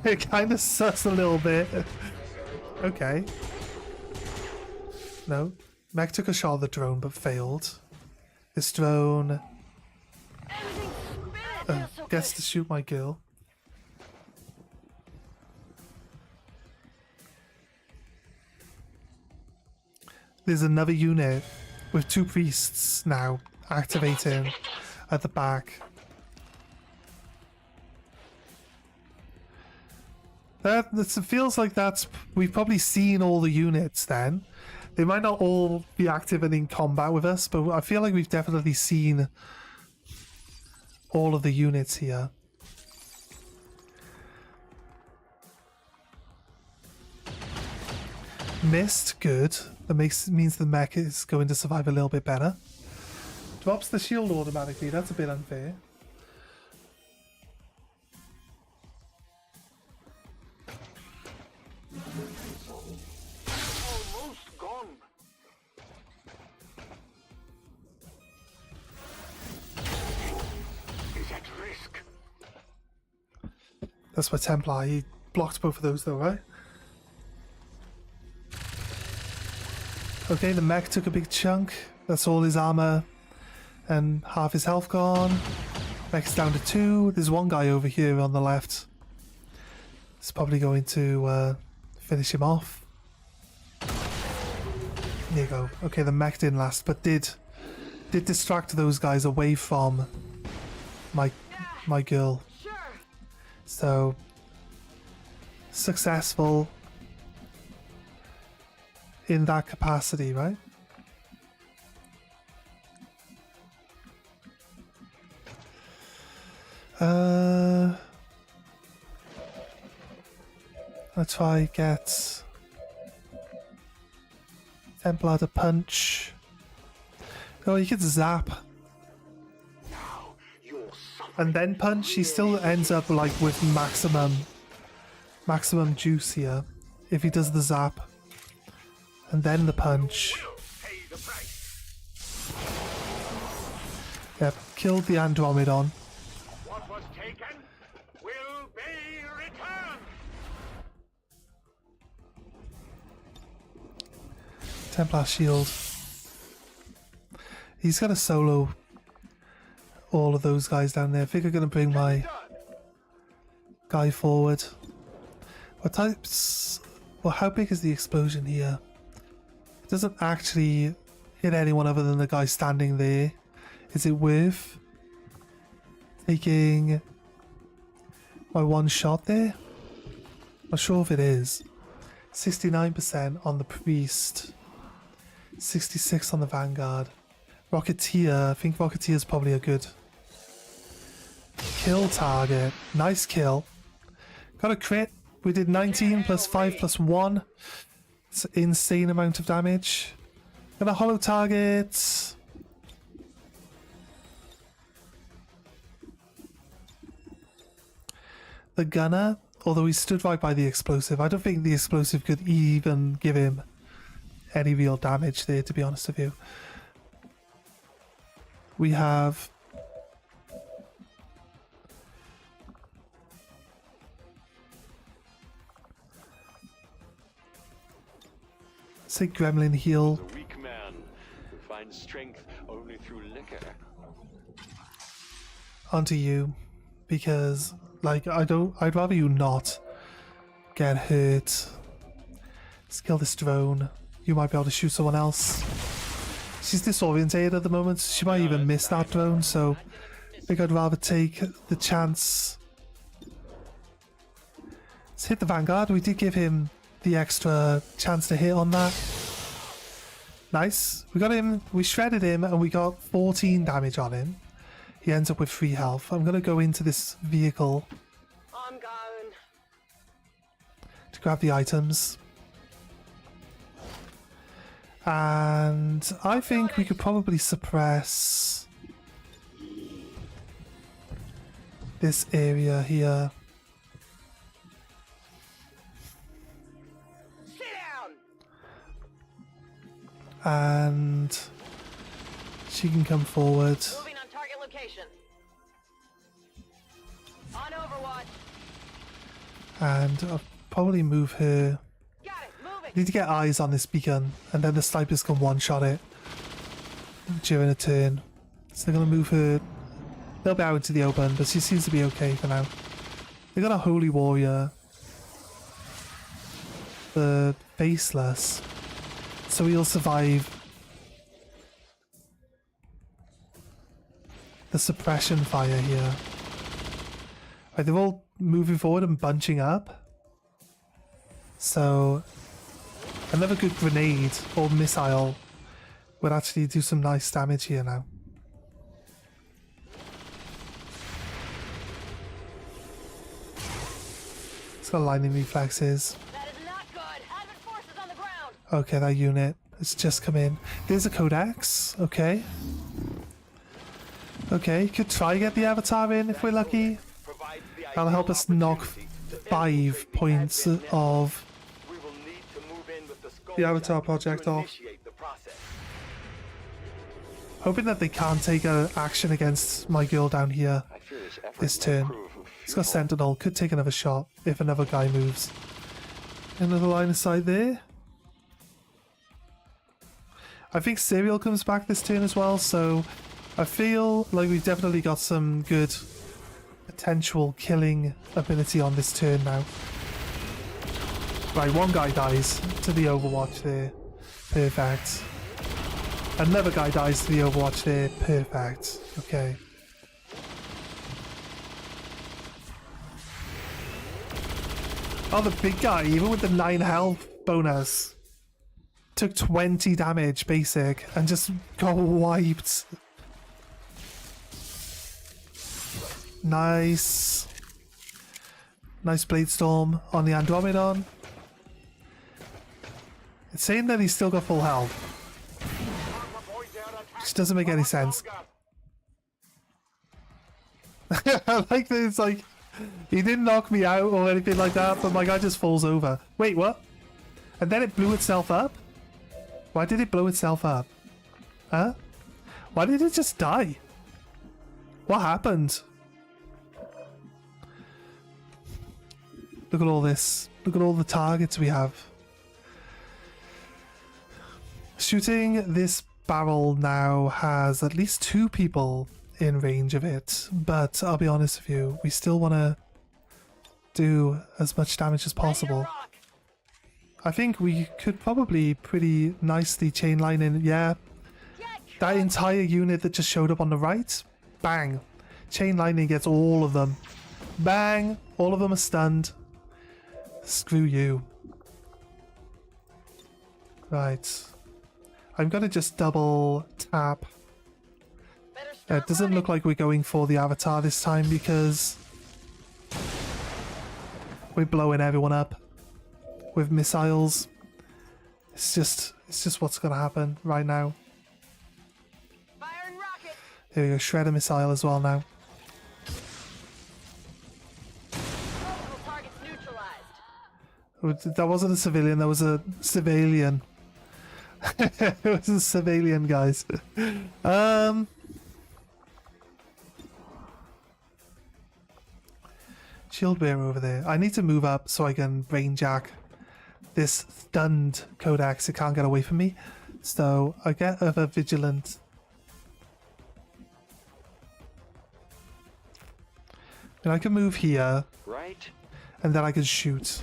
It kind of sus a little bit. Okay. No. Mech took a shot at the drone but failed. This drone gets to shoot my girl. There's another unit with 2 priests now activating at the back. It feels like we've probably seen all the units then. They might not all be active and in combat with us, but I feel like we've definitely seen all of the units here. Missed, good. That means the mech is going to survive a little bit better. Drops the shield automatically, that's a bit unfair. Almost gone. Is at risk. That's my Templar, he blocked both of those though, right? Okay, the mech took a big chunk. That's all his armor and half his health gone. Mech's down to 2. There's one guy over here on the left. It's probably going to finish him off. There you go. Okay, the mech didn't last, but did distract those guys away from my girl. So successful in that capacity, right? I'll try get Templar to punch. Oh, he gets zap. And then punch, he still ends up like with maximum juice here if he does the zap. And then the punch. Yep, killed the Andromedon. What was taken will be returned. Templar shield. He's gonna solo all of those guys down there. I think I'm gonna bring my guy forward. What types? Well, how big is the explosion here? It doesn't actually hit anyone other than the guy standing there. Is it worth taking my one shot there? Not sure if it is. 69% on the priest. 66 on the Vanguard. Rocketeer. I think Rocketeer is probably a good kill target. Nice kill. Got a crit. We did 19 plus 5 plus 1. It's an insane amount of damage. Got a hollow target. The gunner, although he stood right by the explosive, I don't think the explosive could even give him any real damage there, to be honest with you. We have say Gremlin heal. The weak man who finds strength only through liquor. Onto you, because like I'd rather you not get hurt. Let's kill this drone. You might be able to shoot someone else. She's disorientated at the moment. She might even miss that drone, so I think I'd rather take the chance. Let's hit the Vanguard. We did give him the extra chance to hit on that. Nice. We got him, we shredded him, and we got 14 damage on him. he ends up with 3 health. I'm gonna go into this vehicle I'm going. to grab the items. And I think we could probably suppress this area here. Sit down! And she can come forward. Moving on target location. On Overwatch. And I'll probably move her. Got it. Moving. Need to get eyes on this beacon, and then the snipers can one-shot it during a turn. So they're going to move her. They'll be out into the open, but she seems to be okay for now. They got a holy warrior. The faceless. So he'll survive the suppression fire here. Right, they're all moving forward and bunching up. So another good grenade or missile would actually do some nice damage here now. It's got lightning reflexes. That is not good. Advent forces on the ground. Okay, that unit has just come in. There's a codex. Okay. Okay, could try get the avatar in if we're lucky. That'll help us knock 5 points of the Avatar project off. Hoping that they can't take action against my girl down here this turn. He's got Sentinel, could take another shot if another guy moves. Another line of sight there. I think Serial comes back this turn as well, so I feel like we've definitely got some good potential killing ability on this turn now. Right, one guy dies to the Overwatch there. Perfect. Another guy dies to the Overwatch there. Perfect. Okay. Oh, the big guy, even with the 9 health bonus, took 20 damage basic and just got wiped. Nice. Nice Blade Storm on the Andromedon. It's saying that he's still got full health, which doesn't make any sense. I like that it's like, he didn't knock me out or anything like that, but my guy just falls over. Wait, what? And then it blew itself up? Why did it blow itself up? Huh? Why did it just die? What happened? Look at all this. Look at all the targets we have. Shooting this barrel now has at least 2 people in range of it, but I'll be honest with you, we still want to do as much damage as possible. I think we could probably pretty nicely chain line in. Yeah, that entire unit that just showed up on the right, bang, chain lightning gets all of them. Bang, all of them are stunned. Screw you. Right, I'm gonna just double tap. It doesn't look like we're going for the avatar this time because we're blowing everyone up with missiles. It's just what's gonna happen right now. Here we go, Shredder missile as well now. That wasn't a civilian, that was a civilian. It was a civilian, guys. Shield bearer over there. I need to move up so I can brainjack this stunned Codex. It can't get away from me. So I get a vigilant. And I can move here. Right. And then I can shoot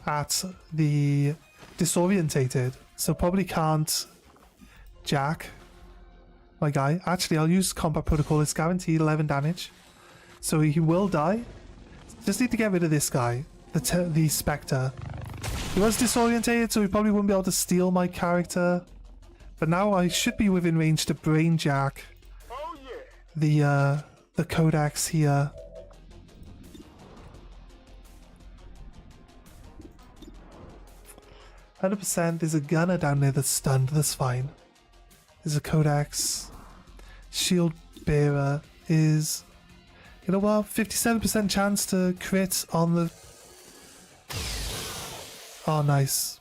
at the disorientated. So probably can't jack my guy. Actually, I'll use combat protocol. It's guaranteed 11 damage. So he will die. Just need to get rid of this guy, the Spectre. He was disorientated, so he probably wouldn't be able to steal my character. But now I should be within range to brainjack the codex here. %. There's a gunner down there that's stunned. That's fine. There's a codex. Shield bearer is, you know what? 57% chance to crit on the. Oh, nice.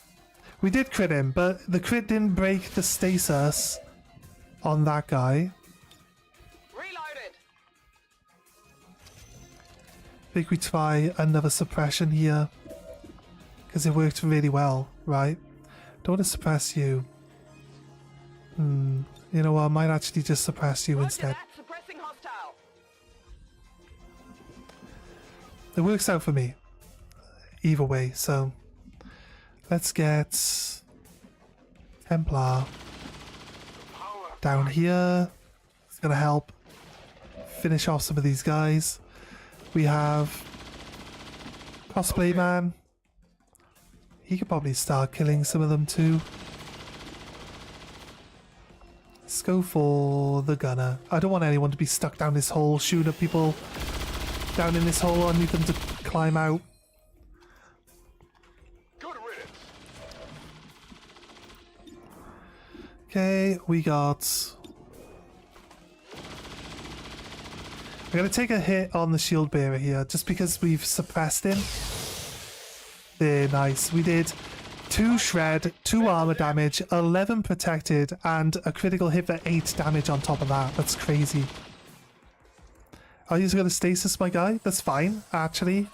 We did crit him, but the crit didn't break the stasis on that guy. Reloaded. I think we try another suppression here because it worked really well, right? Don't want to suppress you. You know what? I might actually just suppress you instead. Suppressing hostile. It works out for me either way, so let's get Templar down here. It's gonna help finish off some of these guys. We have Cosplay Man. He could probably start killing some of them too. Let's go for the gunner. I don't want anyone to be stuck down this hole, shooting at people down in this hole. I need them to climb out. Good riddance. Okay, we got... I'm going to take a hit on the shield bearer here, just because we've suppressed him. There, nice. We did 2 shred, 2 armor damage, 11 protected, and a critical hit for 8 damage on top of that. That's crazy. Are you just going to stasis my guy? That's fine, actually.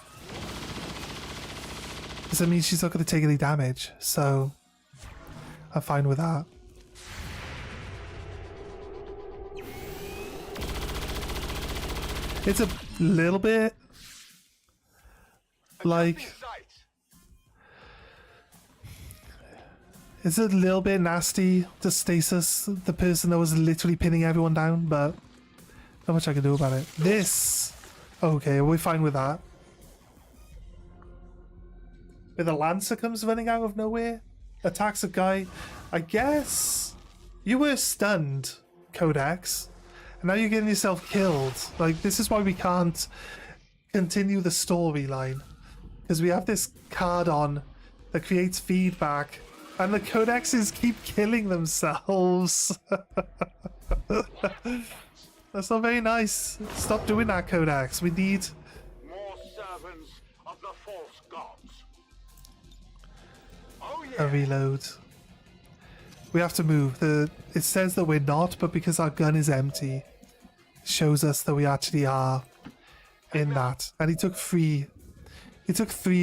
Because that means she's not going to take any damage, so I'm fine with that. It's a little bit like... It's a little bit nasty to stasis the person that was literally pinning everyone down, but not much I can do about it. This... Okay, we're fine with that. Where the Lancer comes running out of nowhere, attacks a guy. I guess you were stunned, Codex, and now you're getting yourself killed. Like, this is why we can't continue the storyline, because we have this card on that creates feedback, and the Codexes keep killing themselves. That's not very nice. Stop doing that, Codex. We need More servants of the false gods. Oh a yeah. reload. We have to move. It says that we're not, but because our gun is empty, it shows us that we actually are in that. And he took 3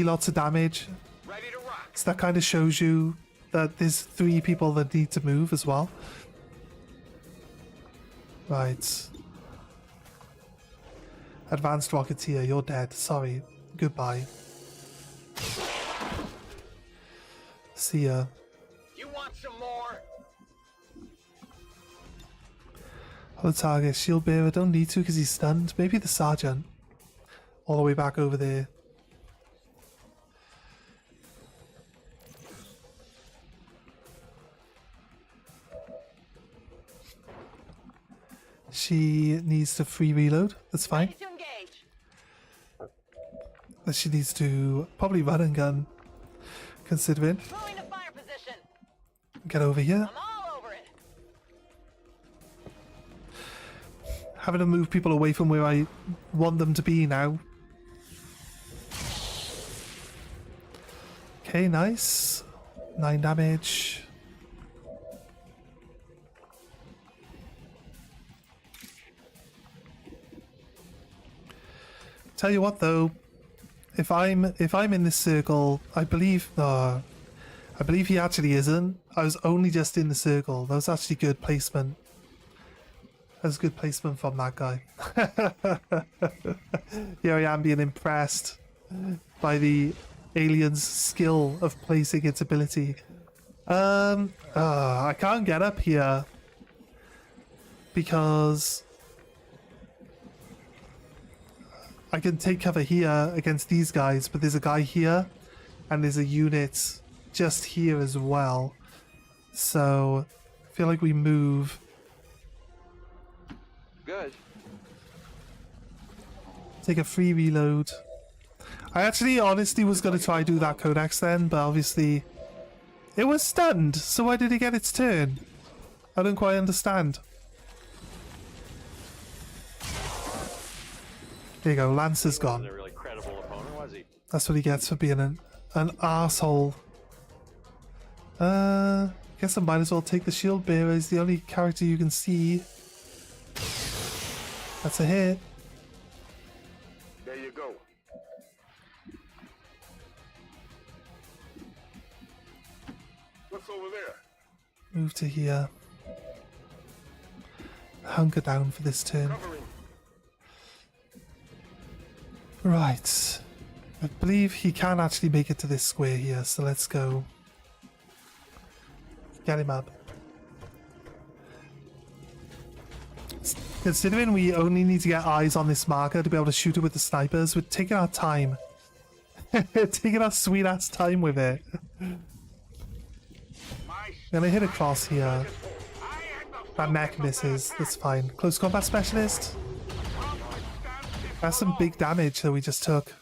lots of damage. Ready to rock. So that kind of shows you that there's 3 people that need to move as well. Right. Advanced Rocketeer, you're dead. Sorry. Goodbye. See ya. You want some more? Other target, shield bearer, don't need to because he's stunned. Maybe the sergeant. All the way back over there. She needs to free reload. That's fine. To engage. But she needs to probably run and gun, considering. Moving to fire position. Get over here. I'm all over it. Having to move people away from where I want them to be now. Okay, nice. 9 damage. Tell you what though, if I'm in this circle, I believe he actually isn't. I was only just in the circle. That was actually good placement. That was good placement from that guy. Here I am being impressed by the alien's skill of placing its ability. I can't get up here because I can take cover here against these guys, but there's a guy here and there's a unit just here as well. So I feel like we move. Good. Take a free reload. I actually honestly was going to try do that codex then, but obviously it was stunned, so why did it get its turn? I don't quite understand. There you go, Lance is gone. Wasn't a really credible opponent, was he? That's what he gets for being an arsehole. Guess I might as well take the shield bearer. He's the only character you can see. That's a hit. There you go. What's over there? Move to here. Hunker down for this turn. Covering. Right. I believe he can actually make it to this square here, so let's go. Get him up. Considering we only need to get eyes on this marker to be able to shoot it with the snipers, we're taking our time. Taking our sweet ass time with it. Gonna hit across here. That mech misses, that's fine. Close combat specialist. That's some big damage that we just took.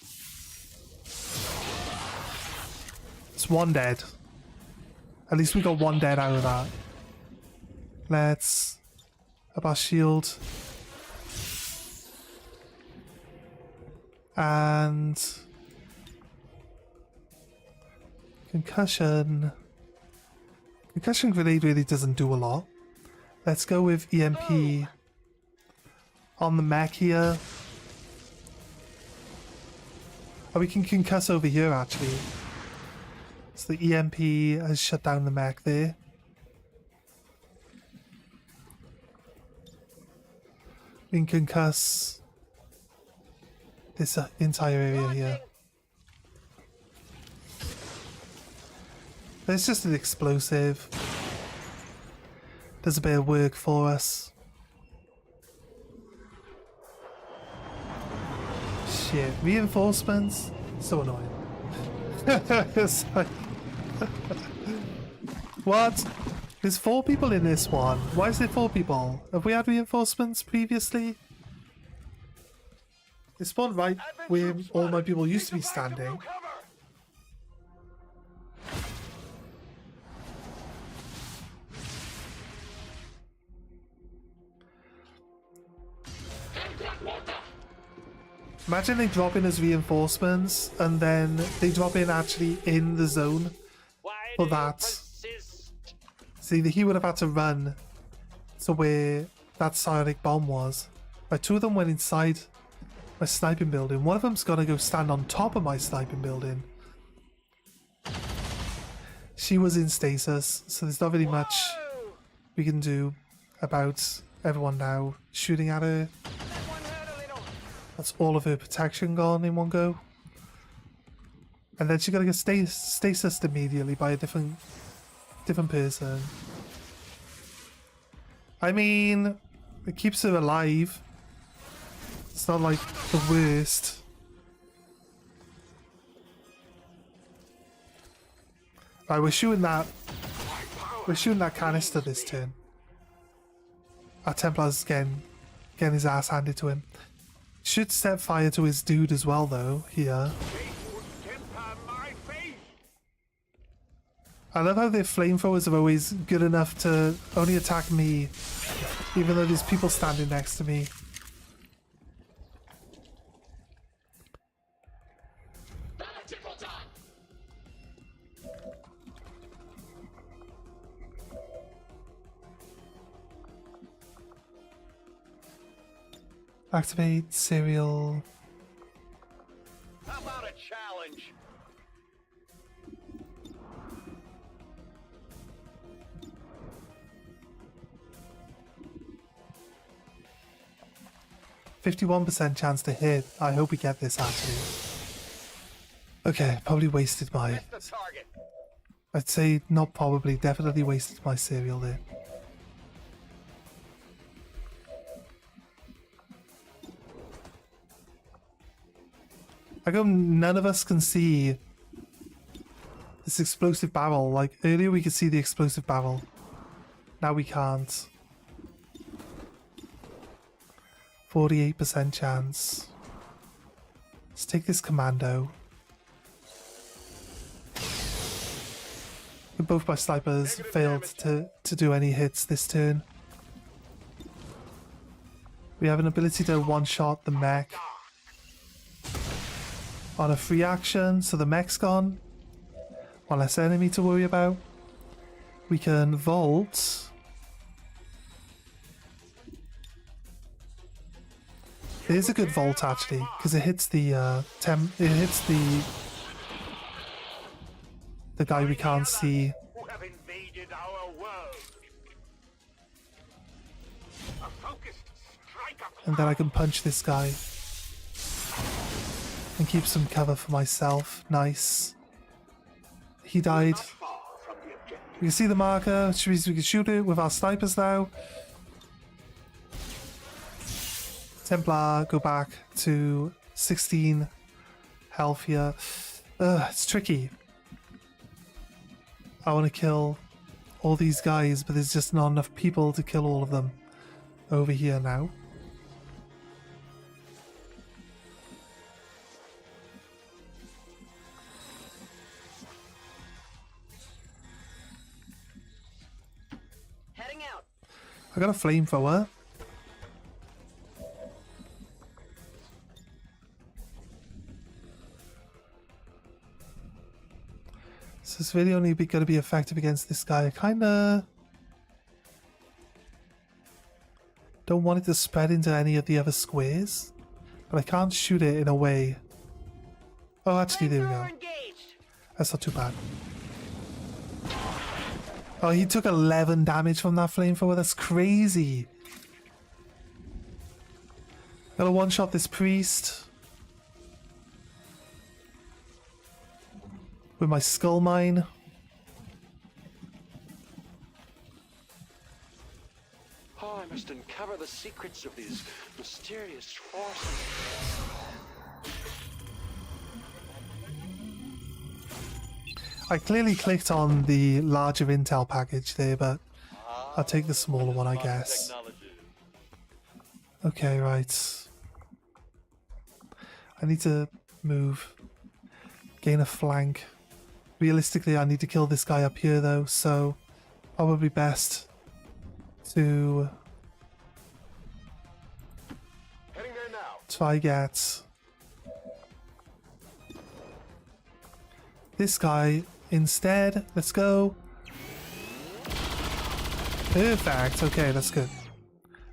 It's one dead. At least we got one dead out of that. Let's up our shield. And concussion. Concussion grenade really doesn't do a lot. Let's go with EMP on the mech here. Oh, we can concuss over here actually. So the EMP has shut down the mech there. We can concuss this entire area here. But it's just an explosive. Does a bit of work for us. Shit, reinforcements? So annoying. It's like... What? There's 4 people in this one. Why is there 4 people? Have we had reinforcements previously? It spawned right where all my people used to be standing. Imagine they drop in as reinforcements and then they drop in actually in the zone for that. See, he would have had to run to where that psionic bomb was. Right, 2 of them went inside my sniping building. One of them's got to go stand on top of my sniping building. She was in stasis, so there's not really much we can do about everyone now shooting at her. That's all of her protection gone in one go. And then she got to get stasis immediately by a different person. I mean, it keeps her alive. It's not like the worst. Right, we're shooting that canister this turn. Our Templar's getting his ass handed to him. Should set fire to his dude as well though, here. I love how their flamethrowers are always good enough to only attack me, even though there's people standing next to me. Activate serial. How about a challenge? %51% chance to hit. I hope we get this actually. Okay, probably wasted my... That's the target. I'd say not probably, definitely wasted my serial there. How come none of us can see this explosive barrel? Like earlier we could see the explosive barrel. Now we can't. 48% chance. Let's take this commando. Both my snipers failed to do any hits this turn. We have an ability to one-shot the mech on a free action, so the mech's gone. One less enemy to worry about. We can vault. It is a good vault actually, because it hits the it hits the guy we can't see. Who have invaded our world. A focused strike of And then I can punch this guy. And keep some cover for myself. Nice. He died. We can see the marker, which means we can shoot it with our snipers now. Templar, go back to 16 health here. It's tricky. I want to kill all these guys, but there's just not enough people to kill all of them over here now. Heading out. I got a flamethrower. So it's really only going to be effective against this guy. I kind of don't want it to spread into any of the other squares, but I can't shoot it in a way. Oh, actually, there we go. That's not too bad. Oh, he took 11 damage from that flamethrower. That's crazy. Gotta one-shot this priest with my skull mine. Oh, I must uncover the secrets of these mysterious forces. I clearly clicked on the larger intel package there, but I'll take the smaller one, I guess. Okay, right. I need to move. Gain a flank. Realistically, I need to kill this guy up here, though, so probably best to Heading there now. try get this guy instead. Let's go. Perfect. Okay, that's good.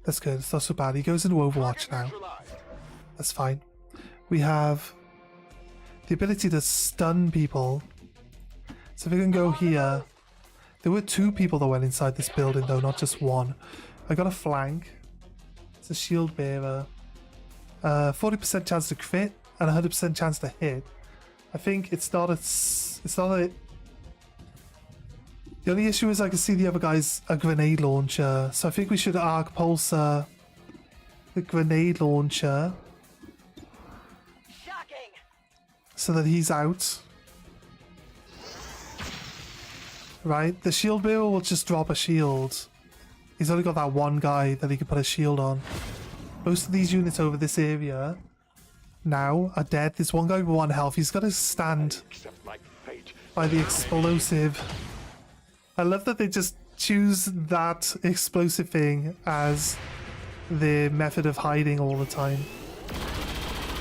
That's good. It's not so bad. He goes into Overwatch now. That's fine. We have the ability to stun people. So if we can go here. There were 2 people that went inside this building, though, not just one. I got a flank. It's a shield bearer. 40% chance to crit and 100% chance to hit. I think it's not a... The only issue is I can see the other guy's a grenade launcher. So I think we should arc pulsar the grenade launcher. Shocking. So that he's out. Right, the shield bearer will just drop a shield. He's only got that one guy that he can put a shield on. Most of these units over this area now are dead. There's one guy with 1 health. He's got to stand by the explosive. I love that they just choose that explosive thing as their method of hiding all the time.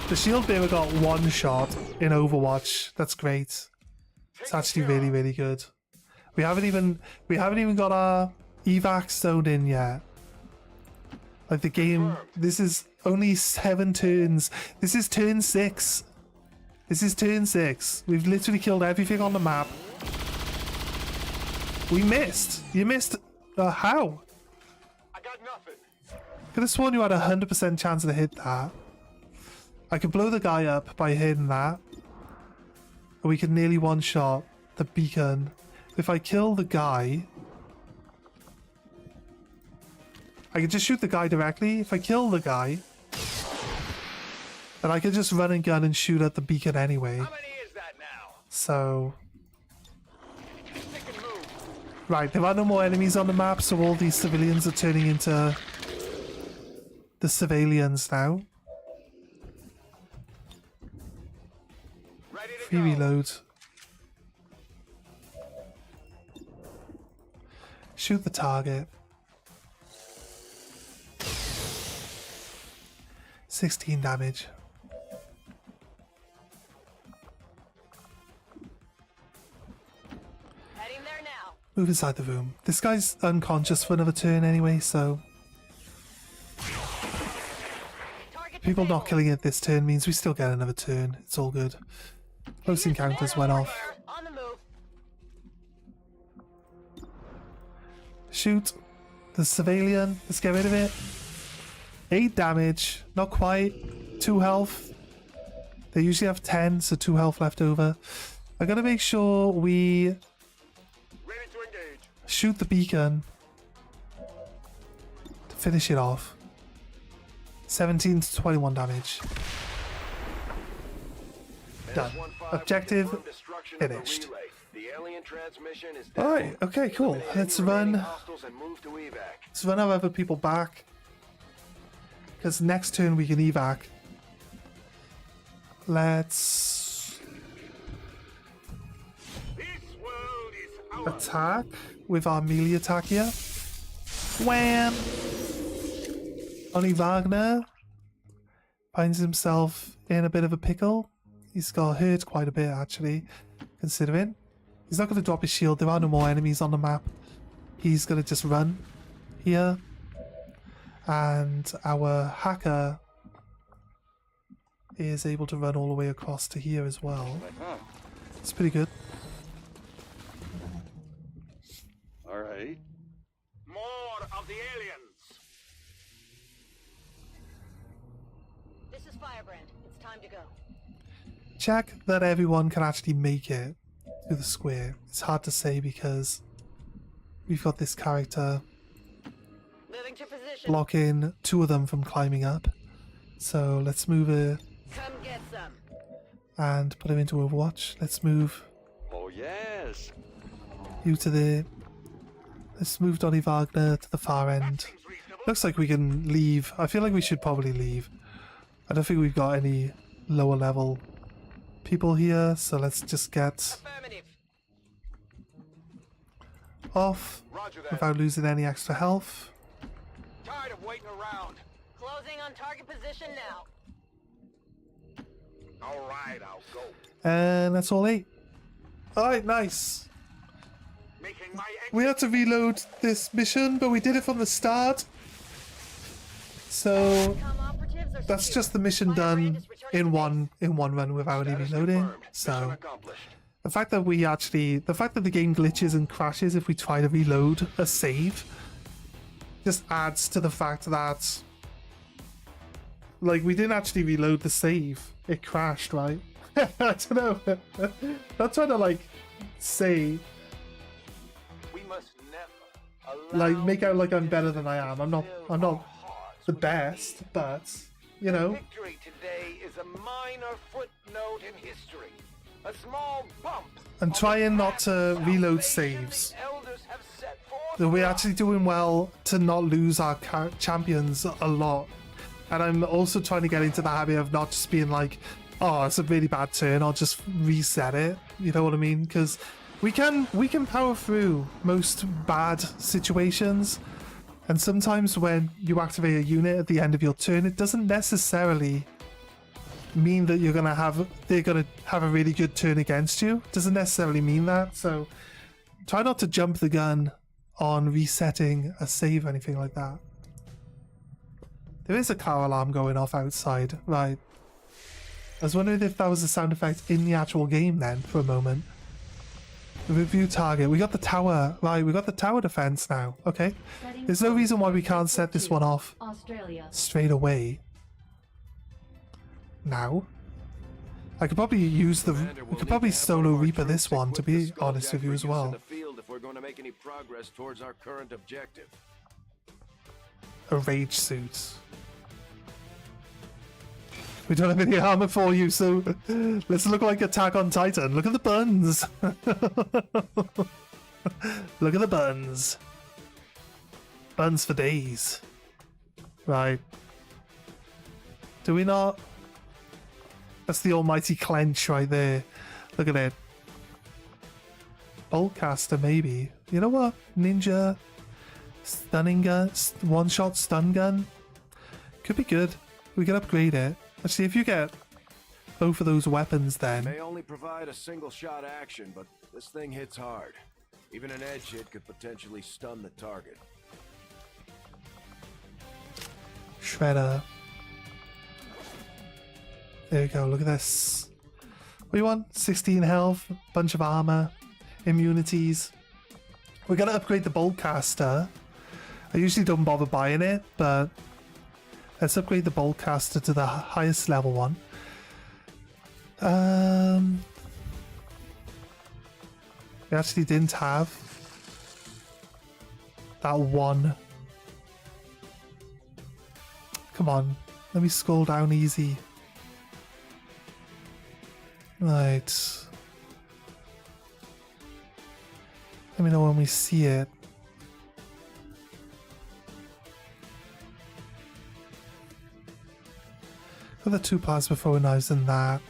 The shield bearer got 1 shot in Overwatch. That's great. It's actually really, really good. We haven't even got our evac zone in yet. Like the game, this is only 7 turns. This is turn 6. This is turn 6. We've literally killed everything on the map. We missed. You missed. How? I got nothing. Could have sworn you had a 100% chance to hit that. I could blow the guy up by hitting that. Or we could nearly one-shot the beacon. If I kill the guy, I can just shoot the guy directly. If I kill the guy, then I can just run and gun and shoot at the beacon anyway. How many is that now? So, right, there are no more enemies on the map, so all these civilians are turning into the civilians now. We reload. Shoot the target. 16 damage. Heading there now. Move inside the room. This guy's unconscious for another turn anyway, so people not killing it this turn means we still get another turn. It's all good. Close encounters went off. On the move. Shoot the civilian. Let's get rid of it. 8 damage. Not quite. 2 health. They usually have 10, so 2 health left over. I gotta make sure we Ready to engage. shoot the beacon to finish it off. 17 to 21 damage. Done. S15, Objective confirmed destruction of the finished. relay. The alien transmission is down. Alright, okay, cool. Eliminate Let's any remaining run. hostiles and move to evac. Let's run our other people back. Because next turn we can evac. Let's This world is ours. attack with our melee attack here. Wham! Ollie Wagner finds himself in a bit of a pickle. He's got hurt quite a bit actually, considering. He's not going to drop his shield. There are no more enemies on the map. He's going to just run here. And our hacker is able to run all the way across to here as well. It's pretty good. All right. More of the aliens. This is Firebrand. It's time to go. Check that everyone can actually make it to the square. It's hard to say because we've got this character Moving to position. blocking 2 of them from climbing up. So let's move it Come get some. and put him into Overwatch. Let's move Oh, yes. you to the... Let's move Donny Wagner to the far end. Looks like we can leave. I feel like we should probably leave. I don't think we've got any lower level people here, so let's just get Affirmative. off Roger that. without losing any extra health. Tired of waiting around. Closing on target position now. All right, I'll go. And that's all 8. Alright, nice. Making my exit. We had to reload this mission, but we did it from the start. So Come operatives are that's secure. just the mission Firebrand done is returning to in one run without any Status reloading. confirmed. Mission So accomplished. the fact that the game glitches and crashes if we try to reload a save just adds to the fact that like we didn't actually reload the save. It crashed, right? I don't know. Not trying to like say We must never allow like make out like I'm better than I am. I'm not the best, but you know, Victory today is a minor footnote in history. A small bump. I'm on trying the not path to reload salvation saves. the elders have set forth that we're for us. actually doing well to not lose our champions a lot. And I'm also trying to get into the habit of not just being like, oh, it's a really bad turn, I'll just reset it. You know what I mean? Because we can power through most bad situations. And sometimes when you activate a unit at the end of your turn, it doesn't necessarily mean that they're gonna have a really good turn against you. It doesn't necessarily mean that. So try not to jump the gun on resetting a save or anything like that. There is a car alarm going off outside, right? I was wondering if that was a sound effect in the actual game then, for a moment. Review target. We got the tower. Right, we got the tower defense now. Okay. There's no reason why we can't set this one off straight away. Now. I could probably use the... We could probably solo Reaper this one, to be honest with you as well. If we're going to make any progress towards our current objective. A rage suit. We don't have any armor for you, so let's look like Attack on Titan. Look at the buns. Look at the buns. Buns for days. Right. Do we not? That's the almighty clench right there. Look at it. Boltcaster, maybe. You know what? Ninja. Stunning gun. One-shot stun gun. Could be good. We can upgrade it. Actually, if you get both of those weapons, then... May only provide a single shot action, but this thing hits hard. Even an edge hit could potentially stun the target. Shredder. There we go, look at this. What do you want? 16 health, bunch of armor, immunities. We're gonna upgrade the Boltcaster. I usually don't bother buying it, but let's upgrade the Boltcaster to the highest level one. We actually didn't have that one. Come on, let me scroll down easy. Right. Let me know when we see it. Got the 2 plasma throwing knives and that.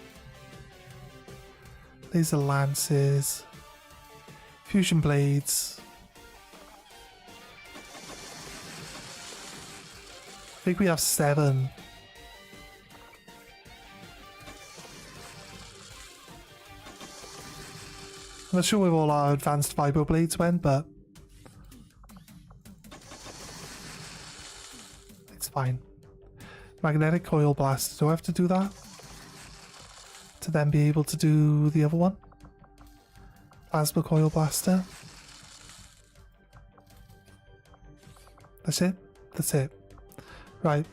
Laser lances. Fusion blades. I think we have 7. I'm not sure where all our advanced vibro blades went, but it's fine. Magnetic coil blast. Do I have to do that to then be able to do the other one? Plasma coil blaster. That's it. That's it. Right.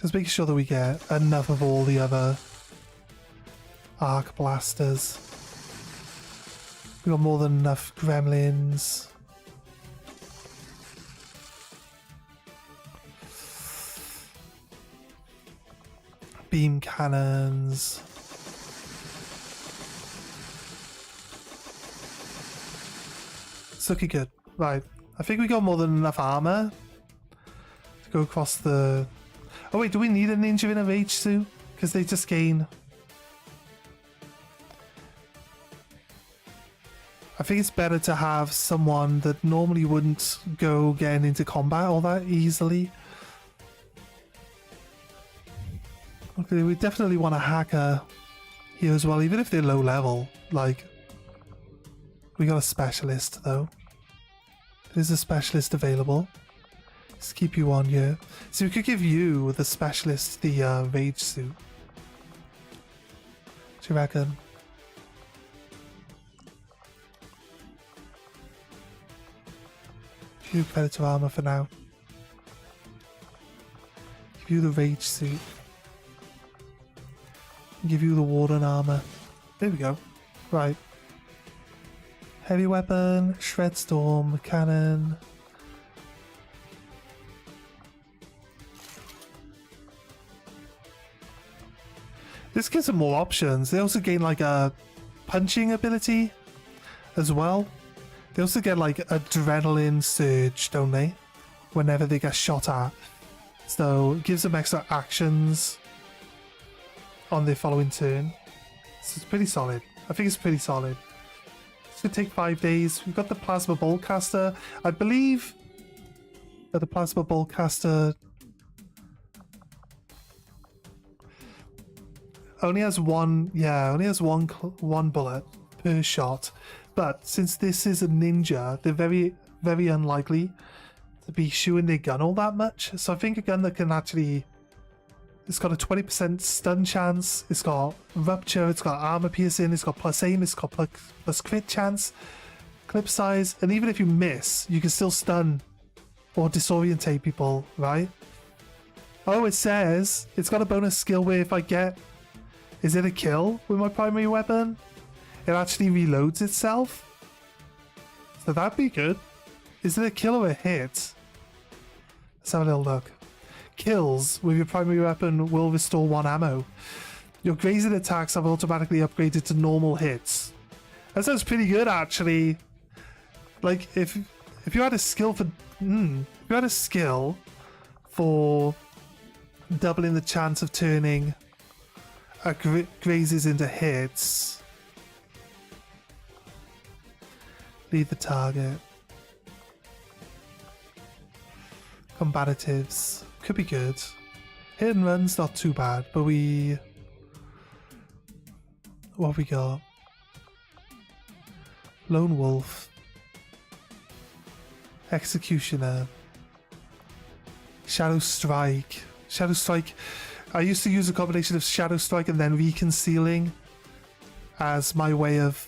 Just making sure that we get enough of all the other arc blasters. We got more than enough gremlins. Beam cannons. It's looking good. Right. I think we got more than enough armor to go across the... Oh wait, do we need a ninja in a rage suit? Because they just gain... I think it's better to have someone that normally wouldn't go getting into combat all that easily. Okay, we definitely want a hacker here as well, even if they're low level. Like, we got a specialist though. There's a specialist available. Let's keep you on here. So we could give you, the specialist, the rage suit. What do you reckon? Give you predator armor for now. Give you the rage suit. Give you the warden armor. There we go. Right. Heavy weapon, shred storm, cannon. This gives them more options. They also gain like a punching ability as well. They also get like adrenaline surge, don't they? Whenever they get shot at. So it gives them extra actions on their following turn. So it's pretty solid. I think it's pretty solid. It's gonna take 5 days. We've got the plasma boltcaster. I believe that the plasma boltcaster only has one bullet per shot. But since this is a ninja, they're very, very unlikely to be shooting their gun all that much. So I think a gun that can actually... It's got a 20% stun chance, it's got rupture, it's got armor piercing, it's got plus aim, it's got plus crit chance, clip size, and even if you miss, you can still stun or disorientate people, right? Oh, it says it's got a bonus skill where if I get... Is it a kill with my primary weapon? It actually reloads itself? So that'd be good. Is it a kill or a hit? Let's have a little look. Kills with your primary weapon will restore 1 ammo. Your grazing attacks have automatically upgraded to normal hits. That sounds pretty good, actually. Like if you had a skill for for doubling the chance of turning grazes into hits. Lead the target. Combatives could be good. Hit and run's not too bad, but what have we got? Lone Wolf. Executioner. Shadow Strike. Shadow Strike. I used to use a combination of Shadow Strike and then Reconcealing as my way of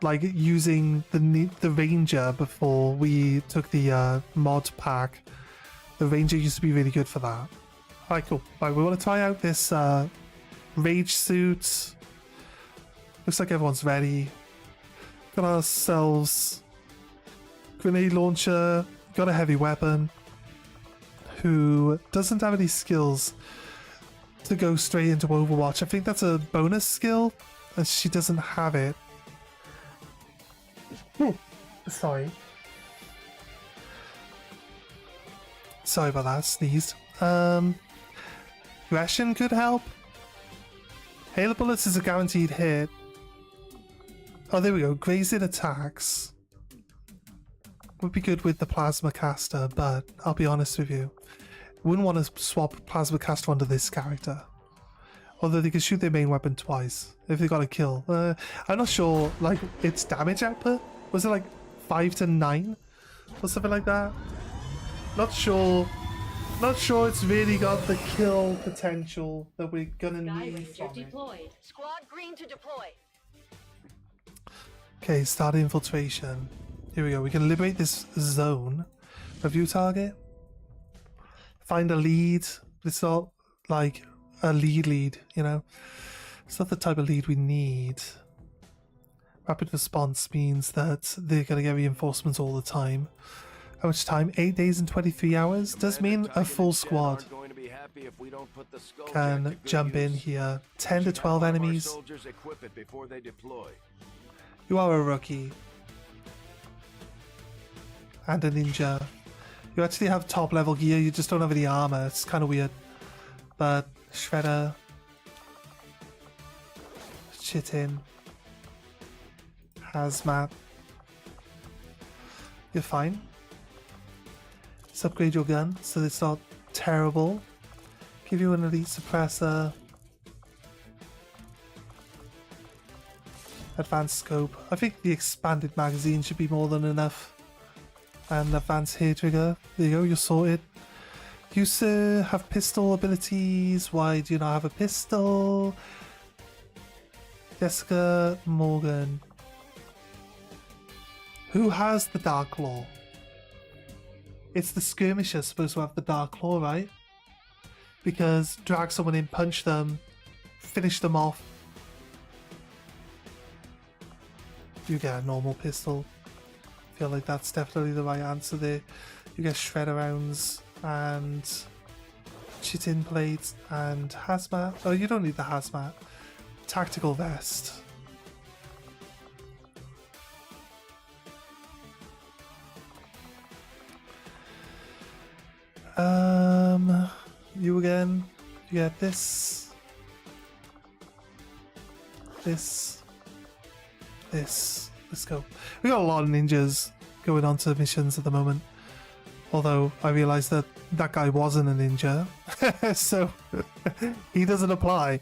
like using the Ranger before we took the mod pack. The Ranger used to be really good for that. Alright, cool. Right, we want to try out this Rage suit. Looks like everyone's ready. Got ourselves grenade launcher. Got a heavy weapon. Who doesn't have any skills to go straight into Overwatch. I think that's a bonus skill, and she doesn't have it. Ooh, sorry. Sorry about that, sneezed. Aggression could help. Hail of Bullets is a guaranteed hit. Oh, there we go. Grazing attacks would be good with the Plasma Caster, but I'll be honest with you. Wouldn't want to swap Plasma Caster onto this character. Although they can shoot their main weapon twice if they got a kill. I'm not sure, like, its damage output? Was it like 5 to 9? Or something like that? Not sure. Not sure it's really got the kill potential that we're gonna need from it. Deployed. Squad green to deploy. Okay, start infiltration. Here we go. We can liberate this zone. Review target. Find a lead. It's not like a lead, you know? It's not the type of lead we need. Rapid response means that they're going to get reinforcements all the time. How much time? 8 days and 23 hours? Does mean a full squad can jump in here. 10 to 12 enemies. You are a rookie. And a ninja. You actually have top level gear, you just don't have any armor. It's kind of weird. But Shredder. Chitin. Hazmat. You're fine. Let's upgrade your gun so it's not terrible. Give you an elite suppressor. Advanced scope. I think the expanded magazine should be more than enough. And advanced hair trigger. There you go, you're sorted. You sir have pistol abilities. Why do you not have a pistol? Jessica Morgan. Who has the Dark Claw? It's the skirmisher supposed to have the Dark Claw, right? Because drag someone in, punch them, finish them off. You get a normal pistol. Feel like that's definitely the right answer there. You get shredder rounds and chitin plates and hazmat. Oh, you don't need the hazmat. Tactical vest. You again. You get this. This. Let's go. We got a lot of ninjas going on to missions at the moment. Although I realised that that guy wasn't a ninja, so he doesn't apply.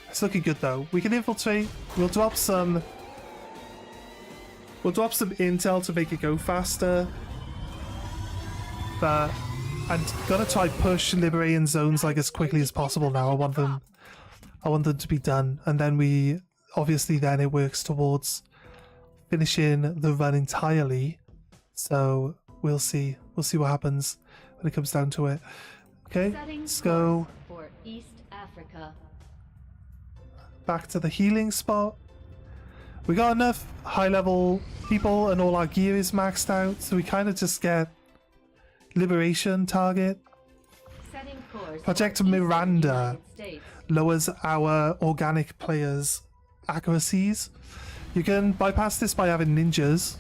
It's looking good though. We can infiltrate. We'll drop some intel to make it go faster. But I'm gonna try push liberating zones like as quickly as possible now. I want them to be done, and then we obviously then it works towards finishing the run entirely. So we'll see what happens when it comes down to it. Okay, let's go for East Africa. Back to the healing spot. We got enough high level people and all our gear is maxed out, so we kind of just get liberation target. Project Miranda lowers our organic players' accuracies. You can bypass this by having ninjas.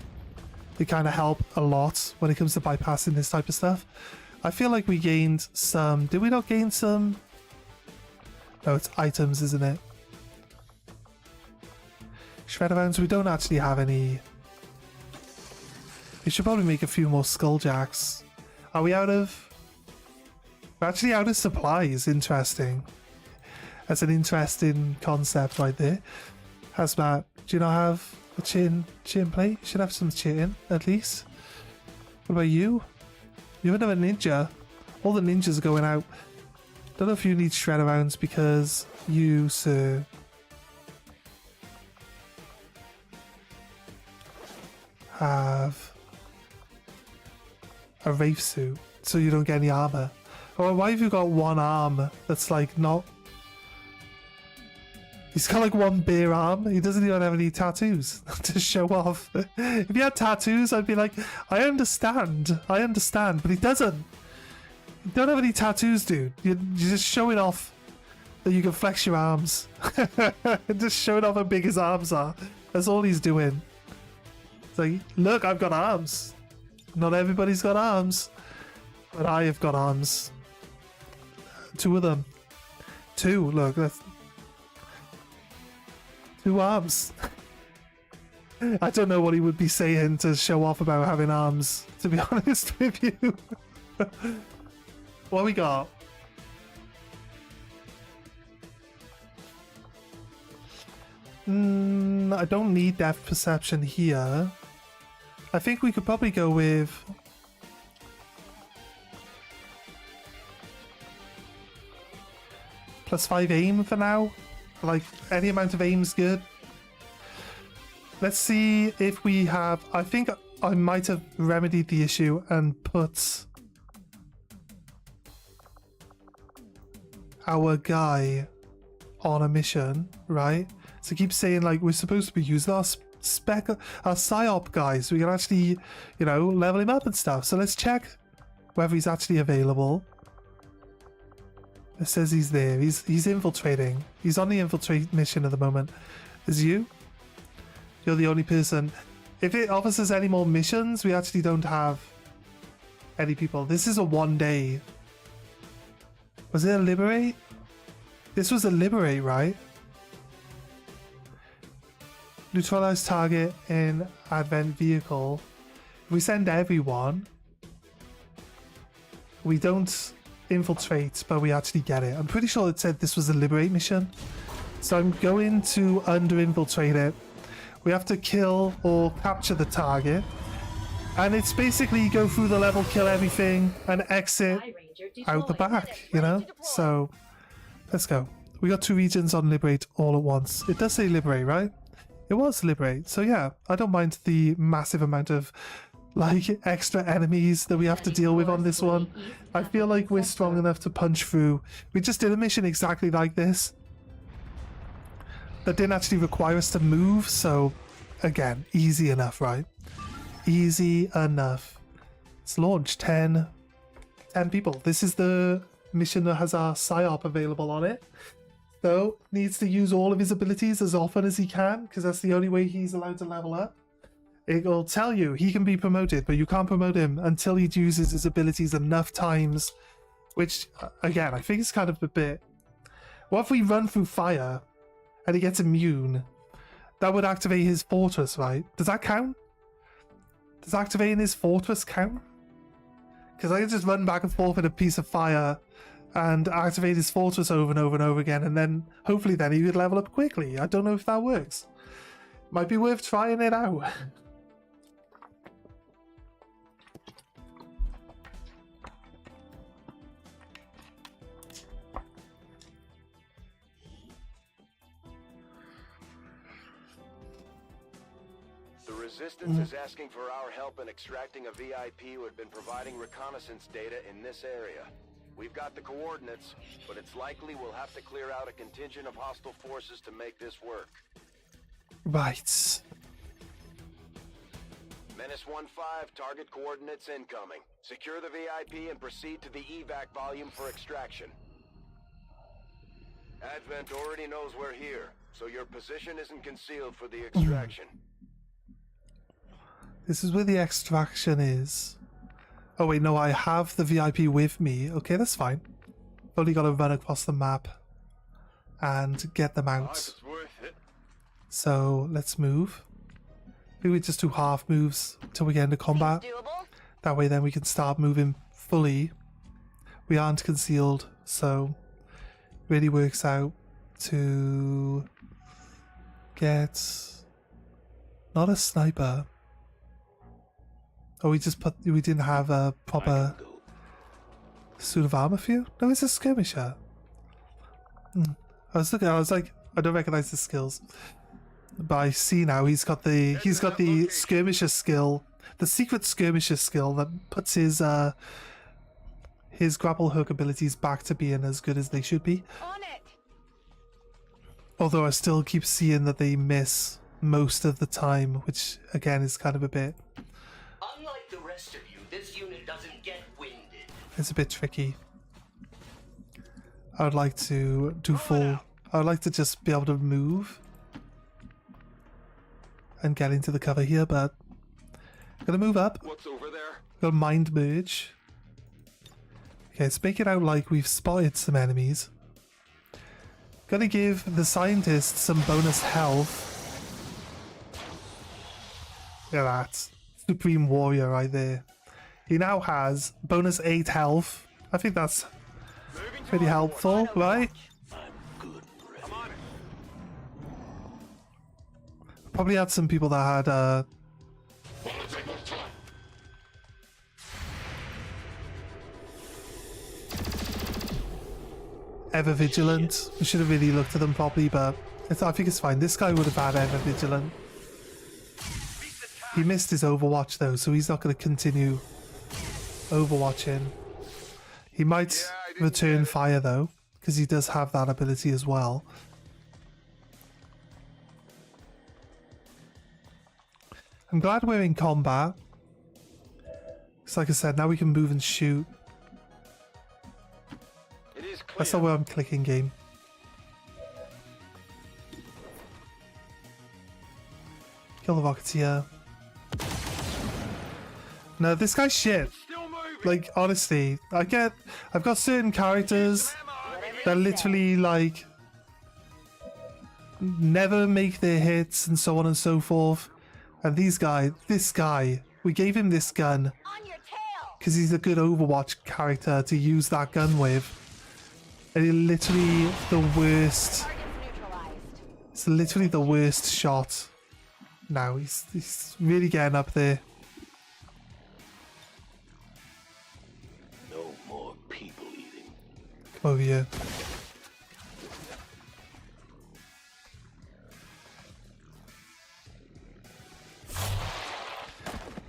They kind of help a lot when it comes to bypassing this type of stuff. I feel like we gained some... Did we not gain some? No, it's items, isn't it? Shredder rounds, we don't actually have any. We should probably make a few more skulljacks. Are we out of... We're actually out of supplies. Interesting. That's an interesting concept right there. Hazmat, do you not have a chin plate? You should have some chin, at least. What about you? You're another ninja. All the ninjas are going out. Don't know if you need shredder rounds because you, sir, have a Wraith suit, so you don't get any armor. Or why have you got one arm that's like not... He's got like one bare arm. He doesn't even have any tattoos to show off. If he had tattoos, I'd be like, I understand, but he doesn't. You don't have any tattoos, dude. You're just showing off that you can flex your arms. Just showing off how big his arms are. That's all he's doing. It's like, look, I've got arms. Not everybody's got arms, but I have got arms. 2 of them. 2, look, that's 2 arms. I don't know what he would be saying to show off about having arms, to be honest with you. What we got? I don't need depth perception here. I think we could probably go with... +5 aim for now. Like, any amount of aim's good. Let's see if we have... I think I might have remedied the issue and put our guy on a mission, right? So keep saying, like, we're supposed to be using our psyop guy so we can actually, you know, level him up and stuff. So let's check whether he's actually available. It says he's there. He's infiltrating. He's on the infiltrate mission at the moment. Is you? You're the only person. If it offers us any more missions, we actually don't have any people. This is a 1 day. Was it a liberate? This was a liberate, right? Neutralize target in advent vehicle. If we send everyone, we don't infiltrate, but we actually get it. I'm pretty sure it said this was a liberate mission. So I'm going to under-infiltrate it. We have to kill or capture the target. And it's basically go through the level, kill everything, and exit out the back, you know? So, let's go. We got 2 regions on Liberate all at once. It does say Liberate, right? It was Liberate. So yeah, I don't mind the massive amount of, like, extra enemies that we have to deal with on this one. I feel like we're strong enough to punch through. We just did a mission exactly like this that didn't actually require us to move, so again, easy enough, right? Easy enough. Let's launch 10 people. This is the mission that has our psyop available on it. So, needs to use all of his abilities as often as he can, because that's the only way he's allowed to level up. It will tell you he can be promoted, but you can't promote him until he uses his abilities enough times, which, again, I think is kind of a bit... What if we run through fire and he gets immune? That would activate his fortress, right? Does that count? Does activating his fortress count? Because I can just run back and forth in a piece of fire and activate his fortress over and over and over again, and then hopefully then he would level up quickly. I don't know if that works. Might be worth trying it out. The Resistance is asking for our help in extracting a VIP who had been providing reconnaissance data in this area. We've got the coordinates, but it's likely we'll have to clear out a contingent of hostile forces to make this work. Right. Menace 1-5, target coordinates incoming. Secure the VIP and proceed to the evac volume for extraction. Advent already knows we're here, so your position isn't concealed for the extraction. This is where the extraction is. Oh wait, no, I have the VIP with me. Okay, that's fine. I've only got to run across the map and get them out. It's worth it. So let's move. Maybe we just do half moves till we get into combat. Doable? That way then we can start moving fully. We aren't concealed, so it really works out to get not a sniper. Oh, we didn't have a proper suit of armor for you? No, it's a skirmisher. I was like, I don't recognize the skills. But I see now he's got the skirmisher skill, the secret skirmisher skill that puts his grapple hook abilities back to being as good as they should be. On it. Although I still keep seeing that they miss most of the time, which again is kind of a bit. Unlike the rest of you, this unit doesn't get winded. It's a bit tricky. I would like to do full. I would like to just be able to move and get into the cover here, but I'm gonna move up. What's over there? Gonna mind merge. Okay, let's make it out like we've spotted some enemies. Gonna give the scientist some bonus health. Look at that. Supreme Warrior right there. He now has bonus 8 health. I think that's pretty helpful, right? Probably had some people that had Ever Vigilant. We should have really looked at them properly, but I think it's fine. This guy would have had Ever Vigilant. He missed his Overwatch though, so he's not going to continue Overwatching. He might return fire though, because he does have that ability as well. I'm glad we're in combat. Because like I said, now we can move and shoot. That's not where I'm clicking game. Kill the Rocketeer. No, this guy's shit. Like, honestly, I've got certain characters that literally, like, never make their hits and so on and so forth. And this guy, we gave him this gun because he's a good Overwatch character to use that gun with. And it's literally the worst. It's literally the worst shot. Now he's really getting up there. No more people eating. Come over here.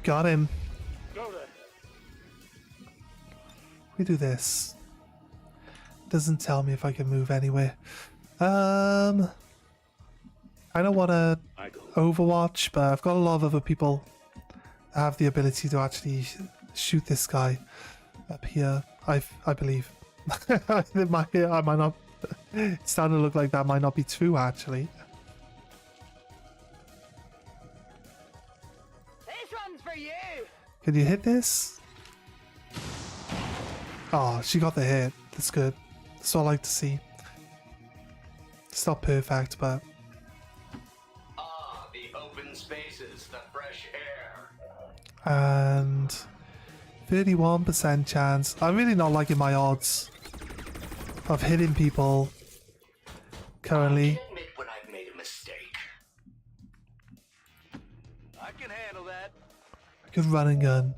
Got him. We do this. Doesn't tell me if I can move anywhere. I don't want to Overwatch, but I've got a lot of other people that have the ability to actually shoot this guy up here. I believe. I might not. It's starting to look like that might not be true actually. This one's for you. Can you hit this? Oh, she got the hit. That's good. That's what I like to see. It's not perfect, but... Ah, the open spaces, the fresh air. And... 31% chance. I'm really not liking my odds of hitting people currently. I can admit when I've made a mistake. I can handle that. Good run and gun.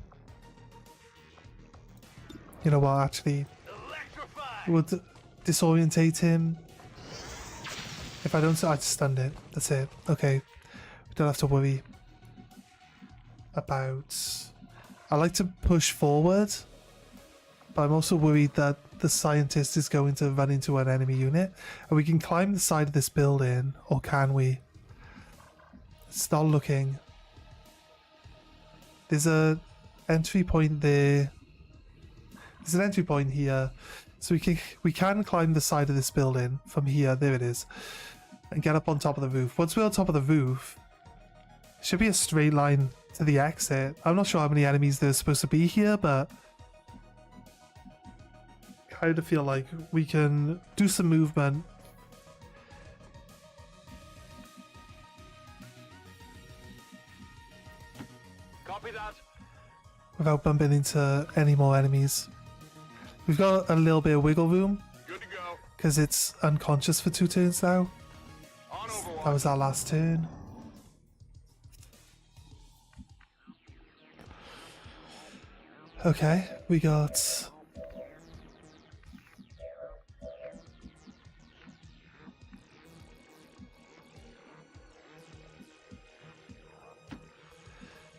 You know what, actually... would disorientate him. If I don't, I just stunned it. That's it. Okay. We don't have to worry about... I like to push forward, but I'm also worried that the scientist is going to run into an enemy unit. And we can climb the side of this building, or can we? Start looking. There's a entry point there. There's an entry point here. So we can climb the side of this building from here. There it is. And get up on top of the roof. Once we're on top of the roof, it should be a straight line to the exit. I'm not sure how many enemies there's supposed to be here, but kind of feel like we can do some movement. Copy that. Without bumping into any more enemies. We've got a little bit of wiggle room Good to go. because it's unconscious for 2 turns now. On Overwatch. That was our last turn. Okay, we got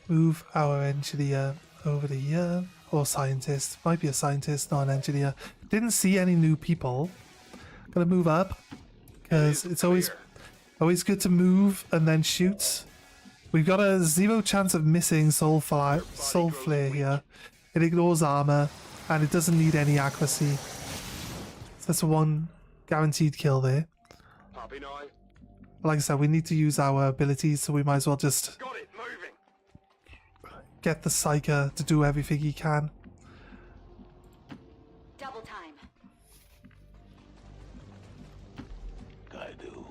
move our engineer over to here, or scientist. Might be a scientist, not an engineer. Didn't see any new people. Gonna move up because it's always good to move and then shoot. We've got a 0 chance of missing soul flare here. It ignores armor and it doesn't need any accuracy. So that's a 1 guaranteed kill there. Copy 9. Like I said, we need to use our abilities, so we might as well just Got it. Moving. get the Psyker to do everything he can. Double time. I do.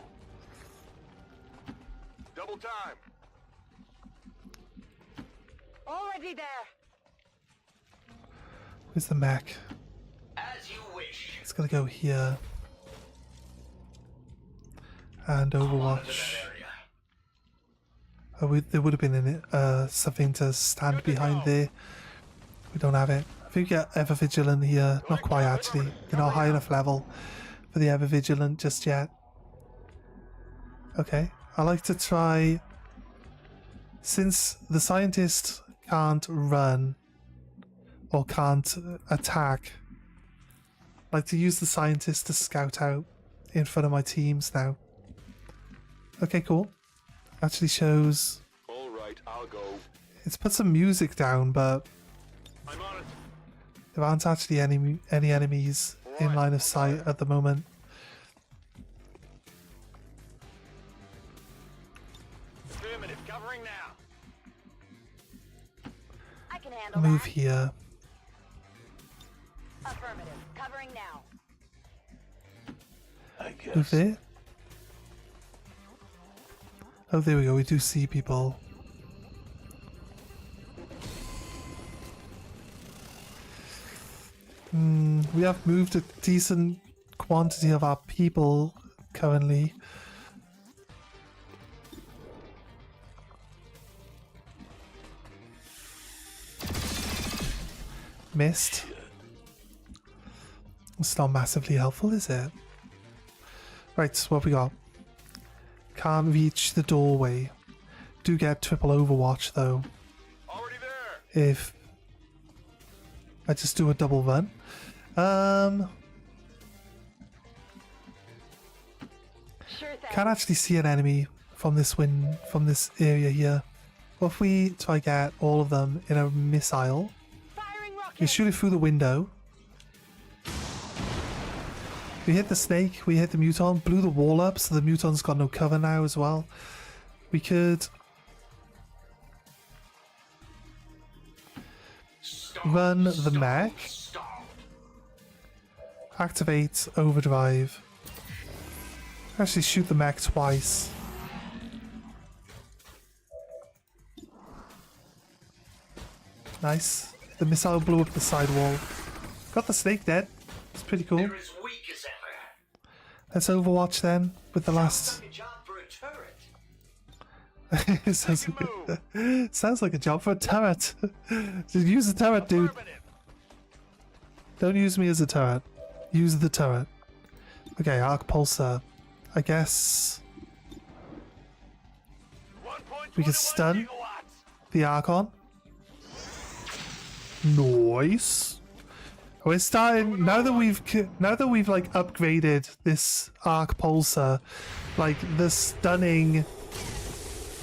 Double time. Already there. Where's the mech? As you wish. It's gonna go here. And Overwatch. Oh, there would have been in it, something to stand behind there. We don't have it. I think we get Ever Vigilant here. Not quite actually. We're not high enough level for the Ever Vigilant just yet. Okay, I like to try. Since the scientist can't run or can't attack, I like to use the scientist to scout out in front of my teams now. Okay, cool. Actually shows. All right, I'll go. It's put some music down, but I'm on it. there aren't actually any enemies in line of sight at the moment. Affirmative. Covering now. I can handle Move that. here. Affirmative. Covering now. I guess. Move there. Oh, there we go. We do see people. We have moved a decent quantity of our people currently. Missed. It's not massively helpful, is it? Right, so what we got? Can't reach the doorway. Do get triple Overwatch though. Already there. If I just do a double run. Sure thing. Can't actually see an enemy from this area here. What if we try get all of them in a missile? Firing rocket. We shoot it through the window. We hit the snake, we hit the muton, blew the wall up, so the muton's got no cover now as well. We could run the mech, activate overdrive, actually shoot the mech twice. Nice. The missile blew up the side wall. Got the snake dead. It's pretty cool. As weak as ever. Let's Overwatch then with the last. A job for a turret. It sounds like a job for a turret. Just use the turret, dude. Affirmative. Don't use me as a turret. Use the turret. Okay, arc pulsar. I guess 1.21 we can stun gigawatts. the Archon. Nice. We're starting now that we've like upgraded this arc pulsar, like the stunning,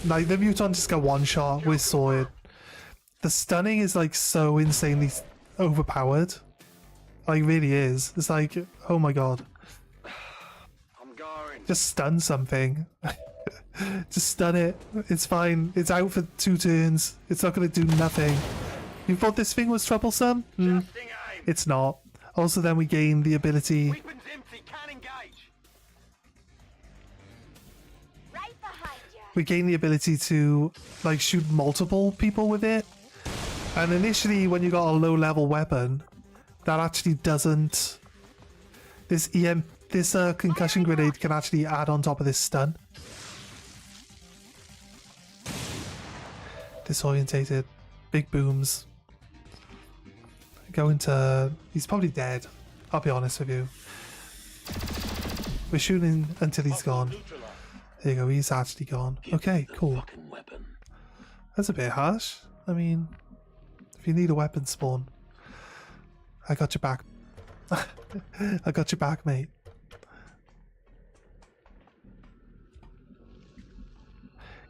like the mutant just got one shot with sword. The stunning is like so insanely overpowered, like really is. It's like, oh my god, I'm going. just stun something. Just stun it. It's fine. It's out for 2 turns. It's not going to do nothing. You thought this thing was troublesome? It's not. Also, then we gain the ability... Weapons empty, can't engage. Right behind you. We gain the ability to, like, shoot multiple people with it. And initially, when you got a low-level weapon, that actually doesn't... This concussion grenade can actually add on top of this stun. Disorientated. Big booms. Going to... He's probably dead. I'll be honest with you. We're shooting until he's gone. There you go, he's actually gone. Okay, cool. That's a bit harsh. I mean, if you need a weapon spawn, I got your back. I got your back, mate.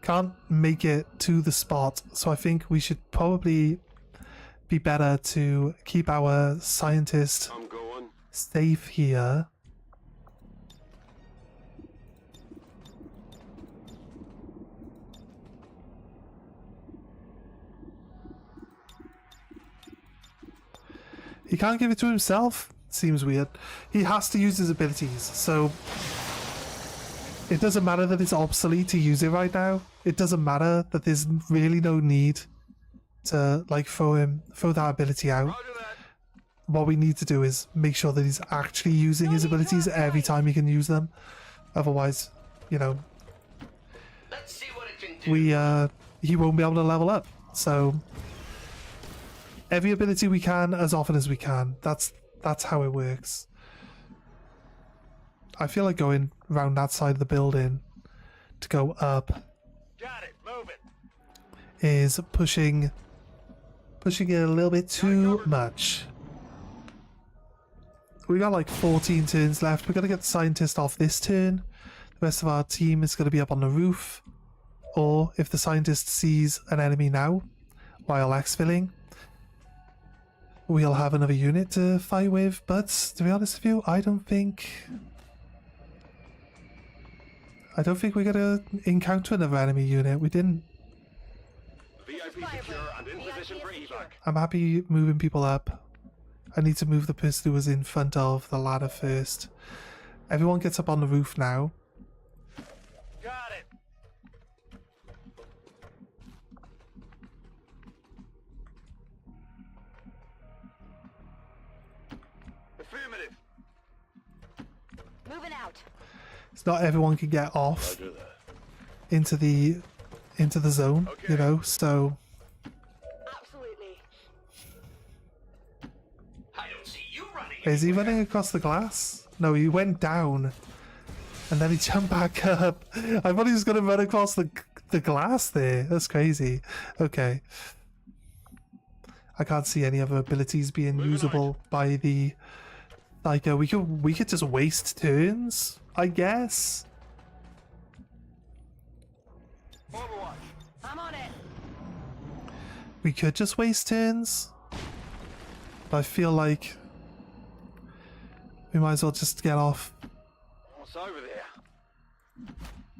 Can't make it to the spot, so I think we should probably be better to keep our scientist safe here. He can't give it to himself? Seems weird. He has to use his abilities, so it doesn't matter that it's obsolete to use it right now. It doesn't matter that there's really no need to like throw that ability out. What we need to do is make sure that he's actually using his abilities every time he can use them. Otherwise, you know, he won't be able to level up. So every ability we can, as often as we can. That's how it works. I feel like going around that side of the building to go up is pushing it a little bit too much. We got like 14 turns left. We're gonna get the scientist off this turn. The rest of our team is gonna be up on the roof, or if the scientist sees an enemy now while exfilling, we'll have another unit to fight with. But to be honest with you, I don't think we're gonna encounter another enemy unit. We didn't. I'm happy moving people up. I need to move the person who was in front of the ladder first. Everyone gets up on the roof now. Got it. Affirmative. Moving out. It's not everyone can get off into the zone, you know, so Absolutely. I don't see you running. is he running across the glass? No, he went down and then he jumped back up. I thought he was gonna run across the glass there. That's crazy. Okay. I can't see any other abilities being usable by the Psycho. We could just waste turns, I guess. I'm on it. We could just waste turns, but I feel like we might as well just get off. What's over there?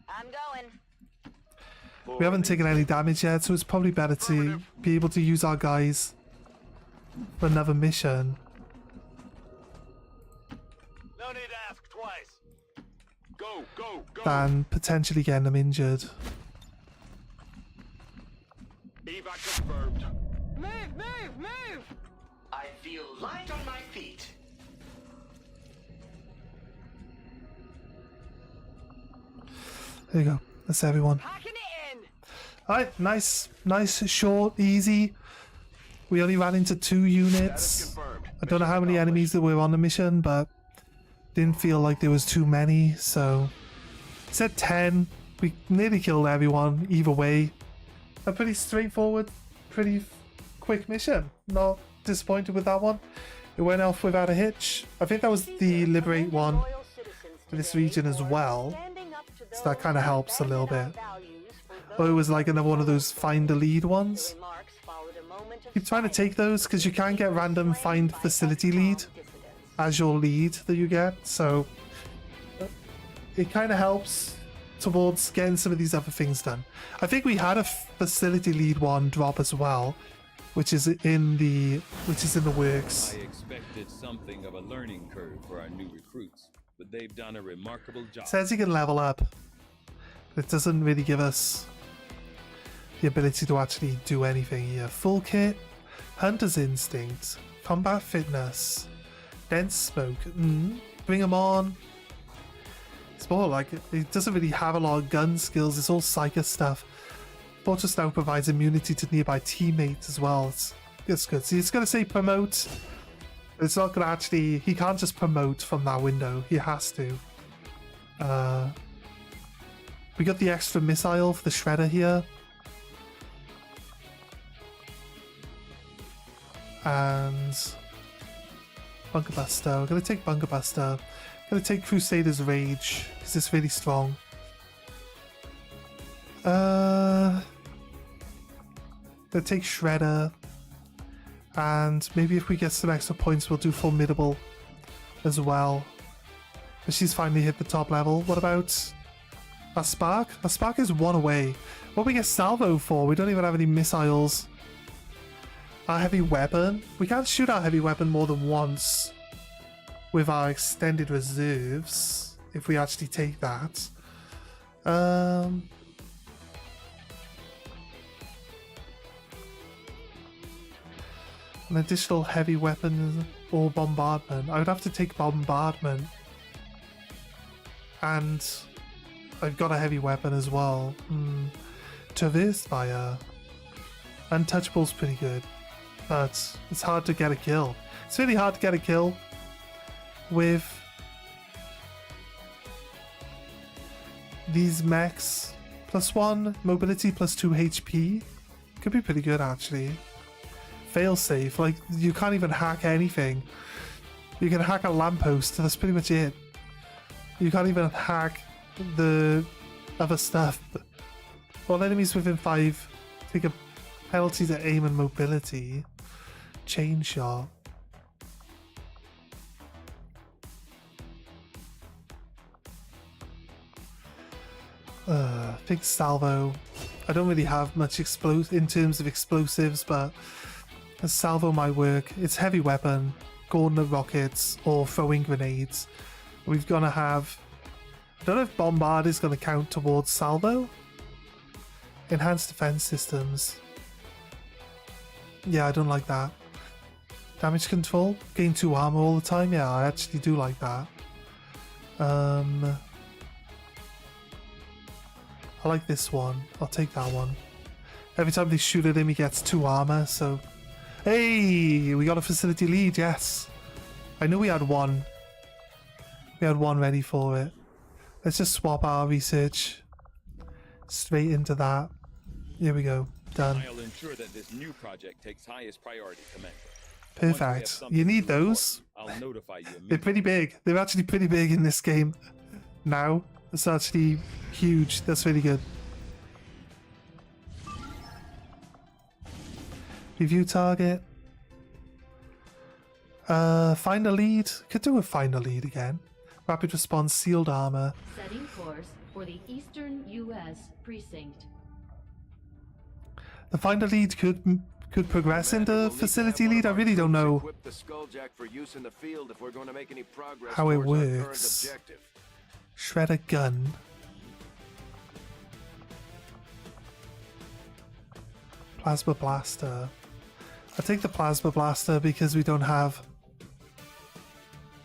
I'm going. We haven't taken any damage yet, so it's probably better to be able to use our guys for another mission. No need to ask twice. Go, go, go. Than potentially getting them injured. Evac confirmed. Move, move, move! I feel light on my feet. There you go. That's everyone. Packing it in! Alright, nice, short, easy. We only ran into 2 units. I don't know how many enemies there were on the mission, but didn't feel like there was too many, so it said 10. We nearly killed everyone either way. A pretty straightforward, pretty quick mission. Not disappointed with that one. It went off without a hitch. I think that was the Liberate one for this region as well, so that kind of helps a little bit. Or it was like another one of those find the lead ones. Keep trying to take those because you can get random find facility lead as your lead that you get, so it kind of helps towards getting some of these other things done. I think we had a facility lead one drop as well, which is in the works. I expected something of a learning curve for our new recruits, but they've done a remarkable job. Says you can level up, but it doesn't really give us the ability to actually do anything here. Full kit, hunter's instinct, combat fitness, dense smoke. Bring them on. It's more like it doesn't really have a lot of gun skills. It's all psyker stuff. Fortress now provides immunity to nearby teammates as well. It's good. See, it's going to say promote. It's not going to actually... He can't just promote from that window. He has to. We got the extra missile for the shredder here. And... Bunker Buster. We're going to take Bunker Buster. Going to take Crusader's Rage, because it's really strong. Gonna take Shredder, and maybe if we get some extra points we'll do Formidable as well. But she's finally hit the top level. What about a Spark? A Spark is one away. What do we get Salvo for? We don't even have any missiles. Our heavy weapon? We can't shoot our heavy weapon more than once with our extended reserves, if we actually take that. An additional heavy weapon or bombardment. I would have to take bombardment. And I've got a heavy weapon as well. Traverse fire. Untouchable's pretty good, but it's hard to get a kill. It's really hard to get a kill with these mechs. +1 mobility, +2 HP. Could be pretty good actually. Failsafe, like you can't even hack anything. You can hack a lamppost, that's pretty much it. You can't even hack the other stuff. All enemies within 5 take a penalty to aim and mobility. Chain shot. Big salvo. I don't really have much in terms of explosives, but a salvo might work. It's heavy weapon, gauntlet rockets, or throwing grenades. We're gonna have... I don't know if bombard is gonna count towards salvo. Enhanced defense systems. Yeah, I don't like that. Damage control, gain 2 armor all the time. Yeah, I actually do like that. I like this one. I'll take that one. Every time they shoot at him, he gets 2 armor, so... Hey! We got a facility lead, yes! I knew we had one. We had one ready for it. Let's just swap our research straight into that. Here we go. Done. I'll ensure that this new project takes highest priority, Commander. Perfect. You need those. I'll notify you immediately. They're pretty big. They're actually pretty big in this game. Now. It's actually huge. That's really good. Review target. Find a lead. Could do a find a lead again. Rapid response, sealed armor. Setting course for the Eastern U.S. precinct. The find a lead could progress into facility lead. I really don't know how it works. Shredder gun. Plasma blaster. I'll take the plasma blaster because we don't have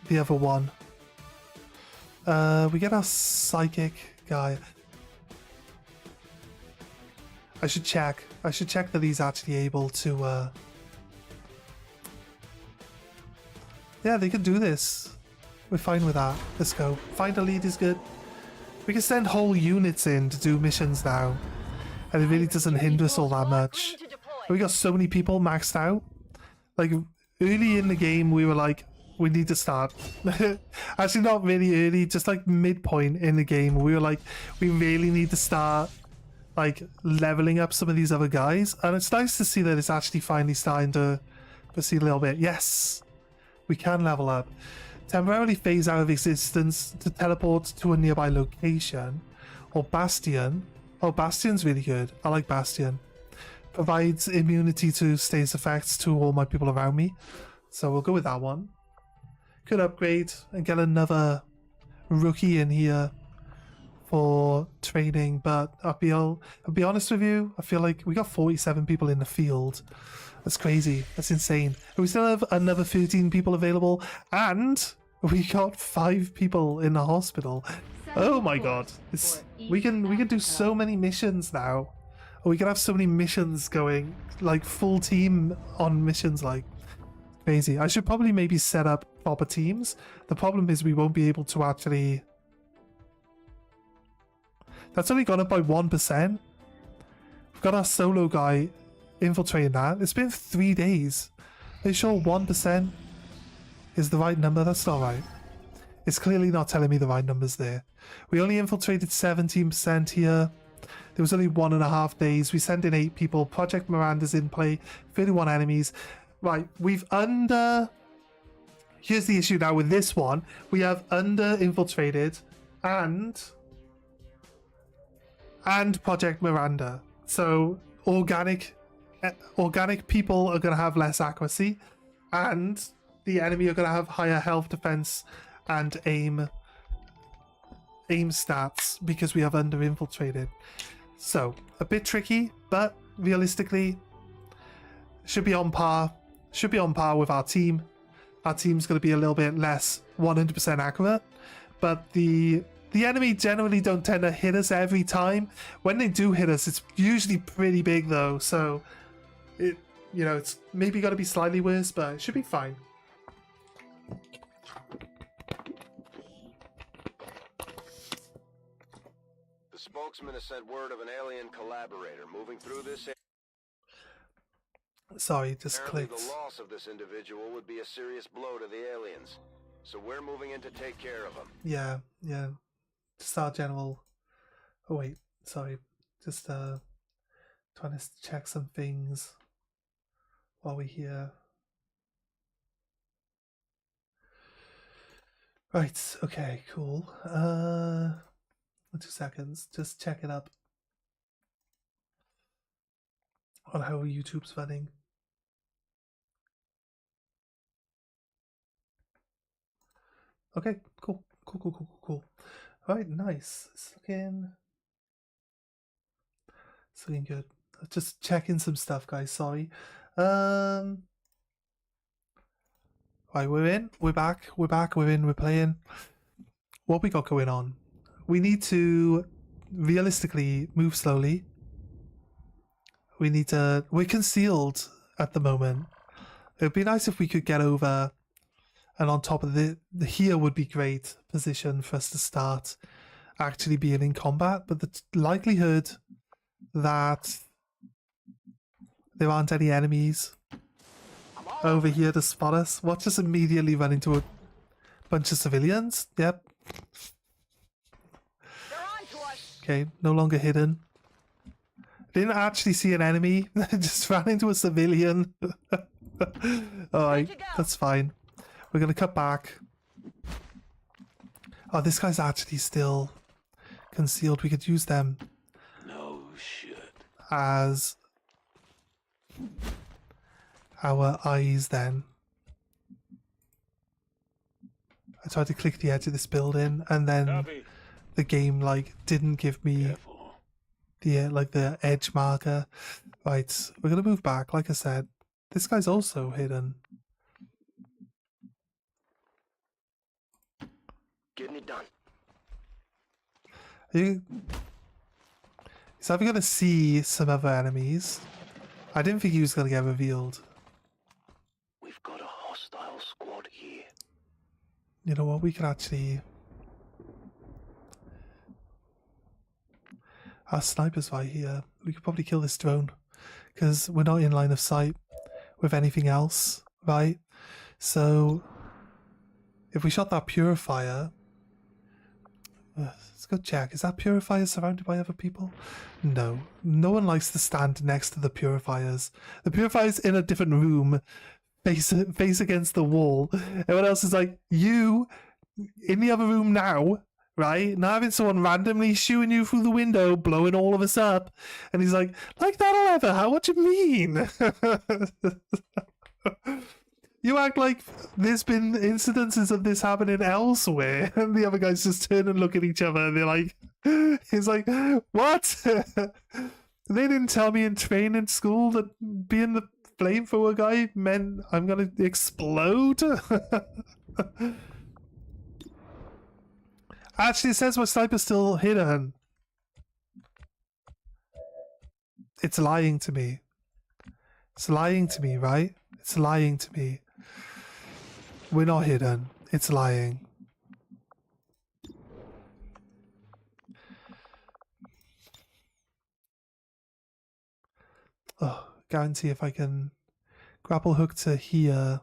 the other one. We get our psychic guy. I should check that he's actually able to yeah, they can do this. We're fine with that. Let's go. Find a lead is good. We can send whole units in to do missions now. And it really doesn't hinder us all that much. We got so many people maxed out. Like, early in the game, we were like, we need to start. Actually, not really early, just like midpoint in the game. We were like, we really need to start, like, leveling up some of these other guys. And it's nice to see that it's actually finally starting to proceed a little bit. Yes, we can level up. Temporarily phase out of existence to teleport to a nearby location, Or Bastion. Oh, Bastion's really good. I like Bastion. Provides immunity to status effects to all my people around me. So we'll go with that one. Could upgrade and get another rookie in here for training, but I'll be honest with you, I feel like we got 47 people in the field. That's crazy. That's insane. And we still have another 13 people available, and we got 5 people in the hospital. Oh my god. We can do so many missions now. We can have so many missions going, like full team on missions, like crazy. I should probably maybe set up proper teams. The problem is we won't be able to actually... That's only gone up by 1%. We've got our solo guy infiltrating that. It's been 3 days. Are you sure 1% is the right number? That's not right. It's clearly not telling me the right numbers there. We only infiltrated 17% here. There was only 1.5 days. We sent in 8 people. Project Miranda's in play. 31 enemies. Right, we've under... Here's the issue now with this one. We have under infiltrated and Project Miranda. So organic people are going to have less accuracy, and the enemy are going to have higher health, defense, and aim stats because we have under infiltrated. So a bit tricky, but realistically should be on par. Should be on par with our team. Our team's going to be a little bit less 100% accurate, but the enemy generally don't tend to hit us every time. When they do hit us, it's usually pretty big though, so it's maybe got to be slightly worse, but it should be fine. The spokesman has sent word of an alien collaborator moving through this area. Sorry, just Apparently clicked. the loss of this individual would be a serious blow to the aliens, so we're moving in to take care of him. Yeah. Just our general... Oh wait, sorry. Just trying to check some things while we're here. Right, okay, cool. 2 seconds, just check it up on how YouTube's running. Okay, cool. Alright, nice. It's looking good. Just checking some stuff, guys, sorry. Right, we're in, we're back, we're in, we're playing. What we got going on? We need to realistically move slowly. We're concealed at the moment. It would be nice if we could get over and on top of the here would be great position for us to start actually being in combat, but the likelihood that there aren't any enemies over here to spot us. Watch us immediately run into a bunch of civilians. Yep. Okay, no longer hidden. Didn't actually see an enemy. Just ran into a civilian. Alright, that's fine. We're going to cut back. Oh, this guy's actually still concealed. We could use them. No shit. As our eyes then. I tried to click the edge of this building and then the game didn't give me the edge marker. Right, we're going to move back. Like I said, this guy's also hidden. Getting it done. He's either going to see some other enemies. I didn't think he was going to get revealed. We've got a hostile squad here. You know what? We could actually... Our sniper's right here. We could probably kill this drone. Because we're not in line of sight with anything else, right? So... If we shot that purifier... let's go check. Is that purifier surrounded by other people? No. No one likes to stand next to the purifiers. The purifier's in a different room, face against the wall. Everyone else is like, you, in the other room now, right? Not having someone randomly shooting you through the window, blowing all of us up, and he's like that'll ever happen? What do you mean? You act like there's been incidences of this happening elsewhere, and the other guys just turn and look at each other, and they're like, he's like, what? They didn't tell me in training school that being the flamethrower guy meant I'm gonna explode? Actually, it says my sniper's still hidden. It's lying to me. It's lying to me, right? It's lying to me. We're not hidden. It's lying. Oh, guarantee if I can grapple hook to here.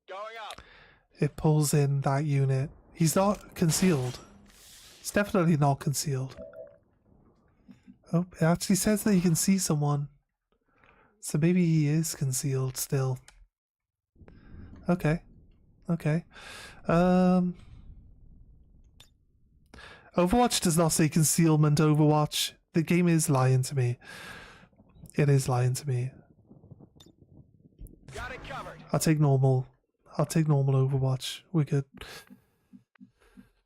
Going up. It pulls in that unit. He's not concealed. It's definitely not concealed. Oh, it actually says that you can see someone. So maybe he is concealed still. Okay. Okay. Overwatch does not say concealment Overwatch. The game is lying to me. It is lying to me. Got it covered. I'll take normal. I'll take normal Overwatch. We're good.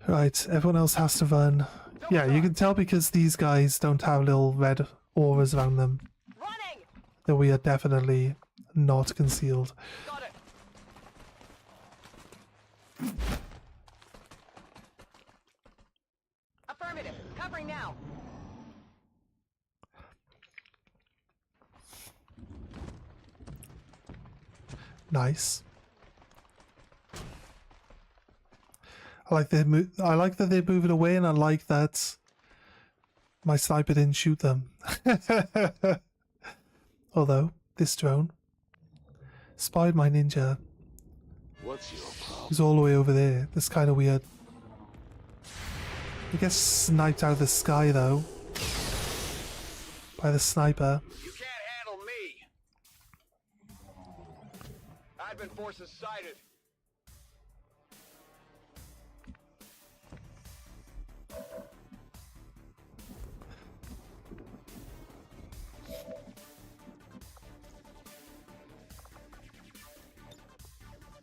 Right, everyone else has to run. Yeah, you can tell because these guys don't have little red auras around them. Running. That we are definitely not concealed. Got it. Affirmative. Covering now. Nice. I like that they're moving away, and I like that my sniper didn't shoot them. Although this drone spied my ninja. What's your problem? He's all the way over there. That's kind of weird. He gets sniped out of the sky though by the sniper. You can't handle me. Advent forces sighted.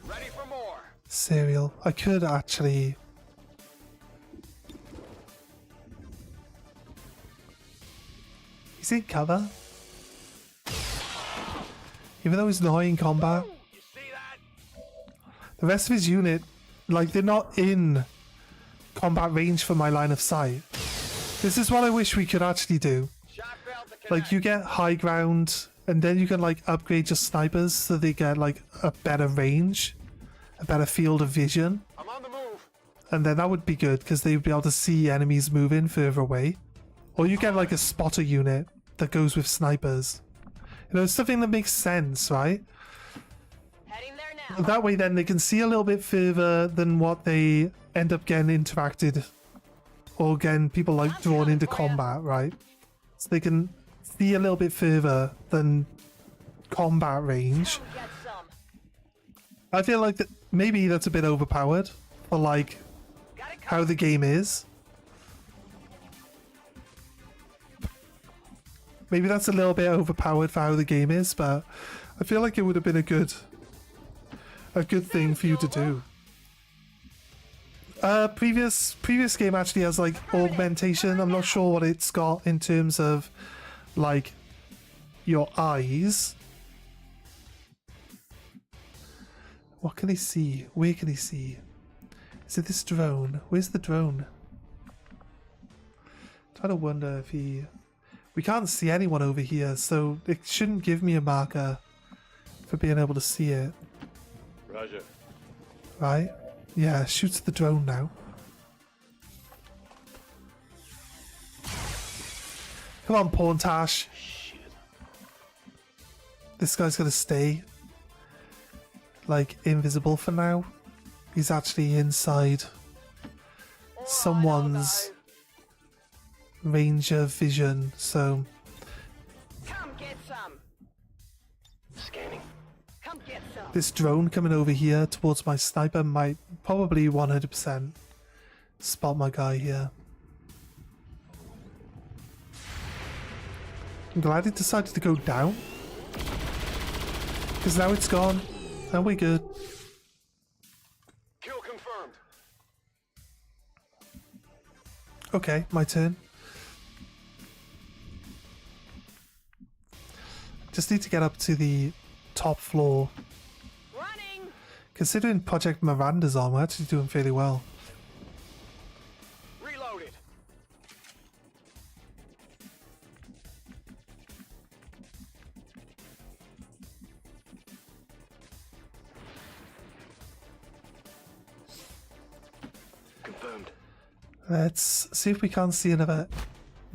Ready for more. Serial. I could actually. He's in cover. Even though he's not in combat. You see that? The rest of his unit, like, they're not in combat range for my line of sight. This is what I wish we could actually do. Shot failed to connect. Like, you get high ground, and then you can, like, upgrade your snipers so they get, like, a better range, a better field of vision. I'm on the move. And then that would be good, because they'd be able to see enemies moving further away. Or you get, like, a spotter unit that goes with snipers. You know, something that makes sense, right? Heading there now. That way then they can see a little bit further than what they end up getting interacted or getting people like drawn into combat, right? So they can see a little bit further than combat range. Come get some. I feel like that maybe that's a bit overpowered for like Got it how covered. the game is. Maybe that's a little bit overpowered for how the game is, but I feel like it would have been a good thing for you to do. Previous game actually has like augmentation. I'm not sure what it's got in terms of like your eyes. What can he see? Where can he see? Is it this drone? Where's the drone? Trying to wonder if he. We can't see anyone over here, so it shouldn't give me a marker for being able to see it. Roger. Right? Yeah, shoots the drone now. Come on, Porntash. This guy's gonna stay like invisible for now. He's actually inside someone's range of vision, so Come get some. Scanning. Come get some. This drone coming over here towards my sniper might probably 100% spot my guy here. I'm glad it decided to go down, because now it's gone and we're good. Kill confirmed. Okay, my turn. Just need to get up to the top floor. Running. Considering Project Miranda's on, we're actually doing fairly well. Reloaded. Confirmed. Let's see if we can't see another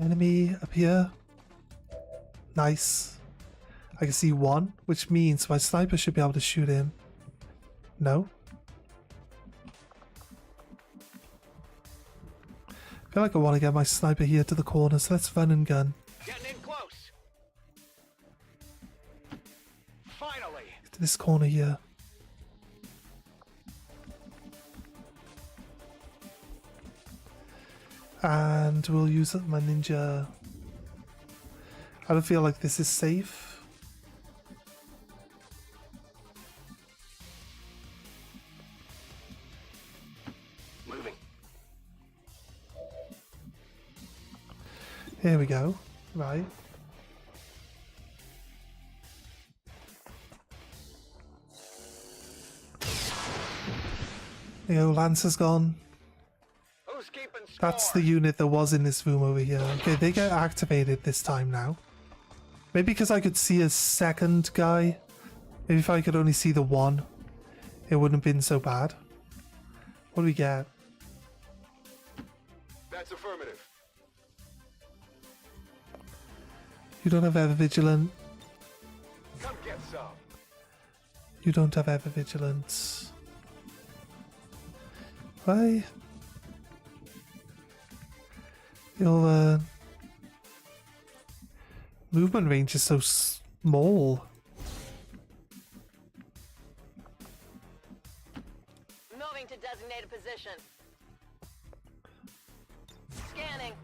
enemy up here. Nice. I can see one, which means my sniper should be able to shoot him. No. I feel like I want to get my sniper here to the corner, so let's run and gun. Getting in close. Finally. To this corner here. And we'll use my ninja. I don't feel like this is safe. Moving. Here we go. Right. There you go, Lancer's gone. Who's keeping score? That's the unit that was in this room over here. Okay, they get activated this time now. Maybe because I could see a second guy. Maybe if I could only see the one, it wouldn't have been so bad. What do we get? That's affirmative. You don't have ever vigilant. Come get some. You don't have ever vigilant. Why? Your movement range is so small. Moving to designated position. Scanning.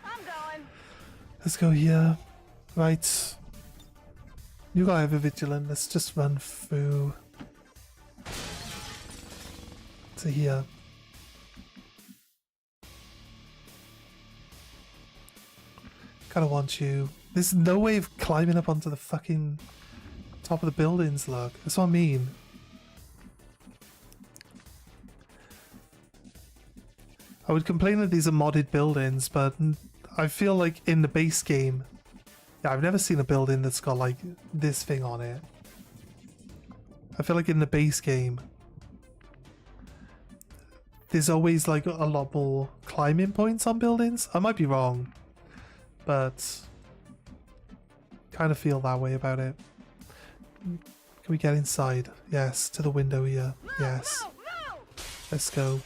I'm going. Let's go here. Right. You got ever vigilant. Let's just run through to here. Kinda want you. There's no way of climbing up onto the fucking top of the buildings, look. That's what I mean. I would complain that these are modded buildings, but I feel like in the base game, yeah, I've never seen a building that's got like this thing on it. I feel like in the base game, there's always like a lot more climbing points on buildings. I might be wrong, but kind of feel that way about it. Can we get inside? Yes, to the window here. Yes. Let's go.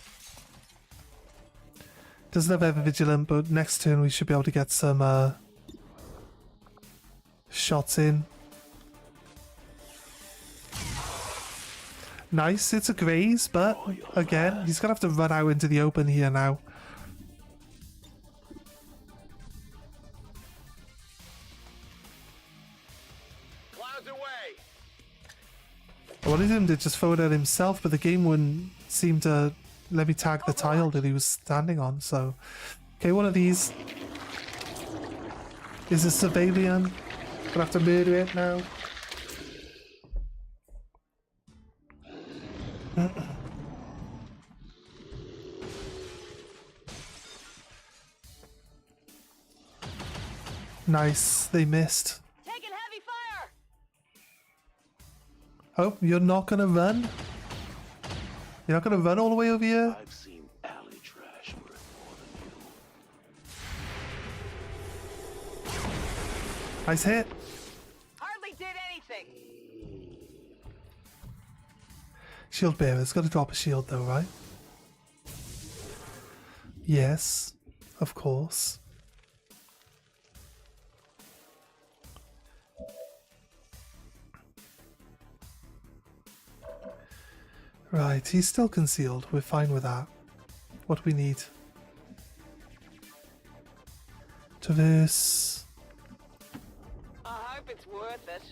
Doesn't have ever vigilant, but next turn we should be able to get some shots in. Nice, it's a graze, but again, he's gonna have to run out into the open here now. Clouds away. I wanted him to just throw it at himself, but the game wouldn't seem to let me tag the tile that he was standing on, so... Okay, one of these is a civilian. Gonna have to murder it now. Nice, they missed. Taking heavy fire. Oh, you're not gonna run? You're not gonna run all the way over here? I've seen alley trash worth more than you. Nice hit. Hardly did anything. Shield bearer's gotta drop a shield though, right? Yes, of course. Right, he's still concealed. We're fine with that. What do we need? Traverse. I hope it's worth it.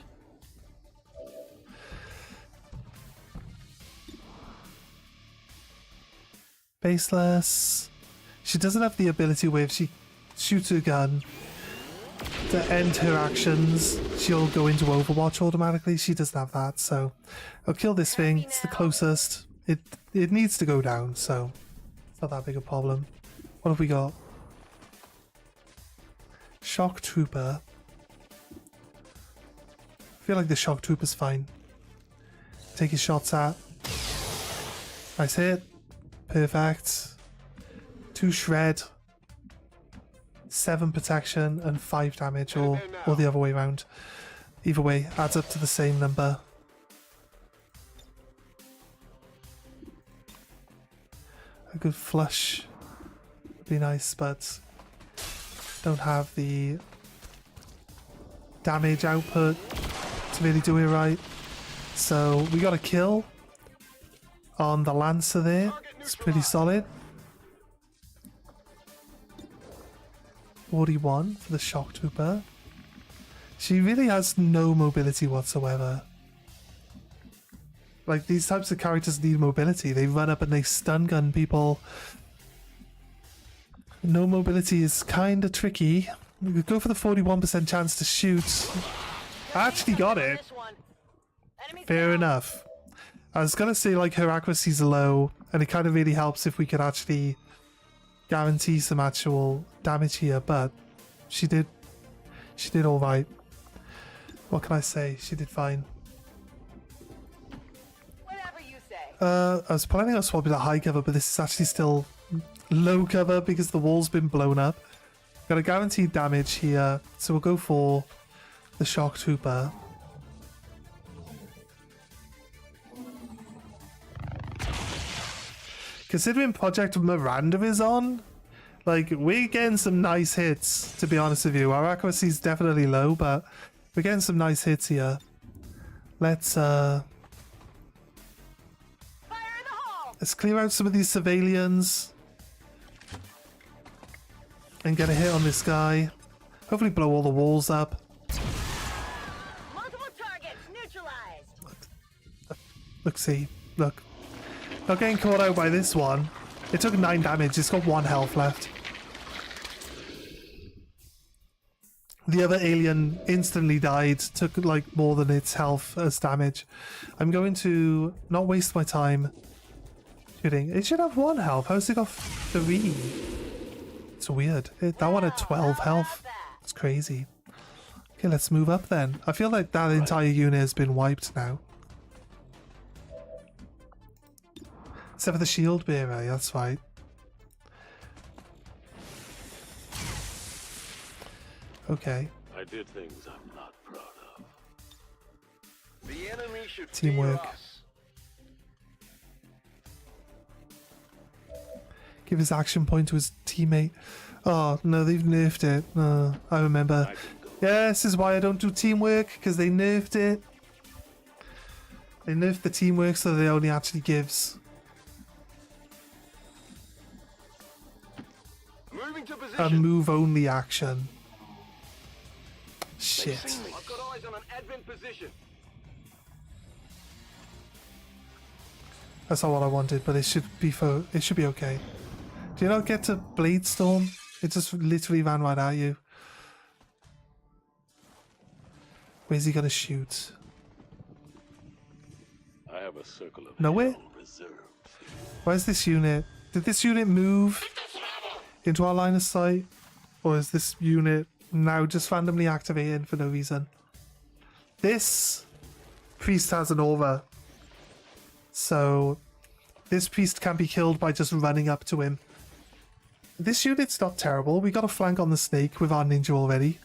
Baseless. She doesn't have the ability where if she shoots her gun to end her actions, she'll go into Overwatch automatically. She doesn't have that, so I'll kill this thing. It's the closest. It needs to go down, so it's not that big a problem. What have we got? Shock Trooper. I feel like the Shock Trooper's fine. Take his shots at. Nice hit. Perfect. 2 shred. 7 protection and 5 damage, or the other way around. Either way, adds up to the same number. A good flush would be nice, but don't have the damage output to really do it right. So we got a kill on the Lancer there. It's pretty solid. 41 for the Shock Trooper. She really has no mobility whatsoever. Like, these types of characters need mobility. They run up and they stun gun people. No mobility is kind of tricky. We could go for the 41% chance to shoot. I actually got it. Fair enough. I was gonna say, like, her accuracy's low, and it kind of really helps if we could actually guarantee some actual damage here, but she did all right. What can I say? She did fine. Whatever you say. I was planning on swapping to high cover, but this is actually still low cover because the wall's been blown up. Got a guaranteed damage here, so we'll go for the Shock Trooper. Considering Project Miranda is on, like, we're getting some nice hits, to be honest with you. Our accuracy is definitely low, but we're getting some nice hits here. Let's clear out some of these civilians and get a hit on this guy. Hopefully blow all the walls up. Multiple targets neutralized. Look, see, look. Not getting caught out by this one. It took 9 damage. It's got 1 health left. The other alien instantly died. Took like more than its health as damage. I'm going to not waste my time shooting. It should have 1 health. How's it got 3? It's weird. That one had 12 health. It's crazy. Okay, let's move up then. I feel like that entire unit has been wiped now. Except for the shield bearer, that's right. Okay. I did things I'm not proud of. The enemy should Teamwork. fear us. Give his action point to his teammate. Oh, no, they've nerfed it. I remember. Yeah, this is why I don't do teamwork, because they nerfed it. They nerfed the teamwork so that it only actually gives Moving to a position. move-only action. Shit. I've got eyes on an advent position. That's not what I wanted, but it should be okay. Do you not get to Blade Storm? It just literally ran right at you. Where's he gonna shoot? I have a circle of Nowhere? hell reserved. Where's this unit? Did this unit move into our line of sight? Or is this unit now just randomly activated for no reason? This priest has an aura. So this priest can be killed by just running up to him. This unit's not terrible. We got a flank on the snake with our ninja already.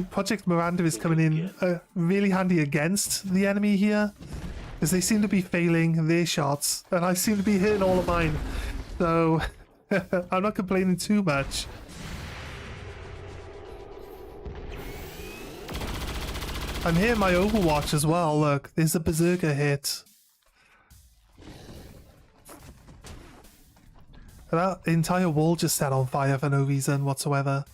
Project Miranda is coming in really handy against the enemy here, because they seem to be failing their shots, and I seem to be hitting all of mine. So I'm not complaining too much. I'm hitting my Overwatch as well. Look, there's a berserker hit. That entire wall just set on fire for no reason whatsoever.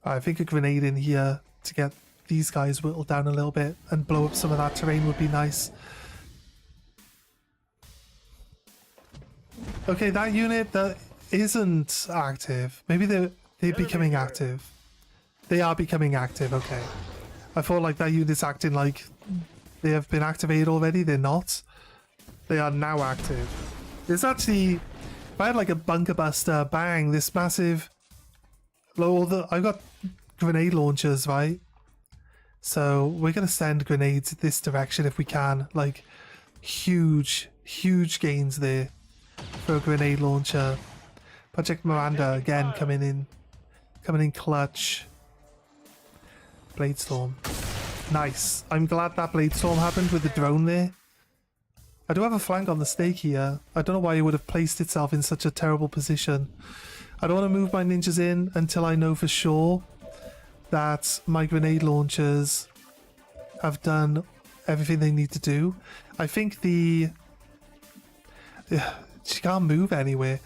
I think a grenade in here to get these guys whittled down a little bit and blow up some of that terrain would be nice. Okay, that unit that isn't active, maybe they're becoming active. They are becoming active, okay. I thought like that unit's acting like they have been activated already. They're not. They are now active. There's actually, if I had like a bunker buster, bang, this massive, I've got grenade launchers, right? So we're going to send grenades this direction if we can. Like huge gains there for a grenade launcher. Project Miranda again coming in clutch. Bladestorm. Nice. I'm glad that Bladestorm happened with the drone there. I do have a flank on the stake here. I don't know why it would have placed itself in such a terrible position. I don't want to move my ninjas in until I know for sure that my grenade launchers have done everything they need to do. I think she can't move anywhere.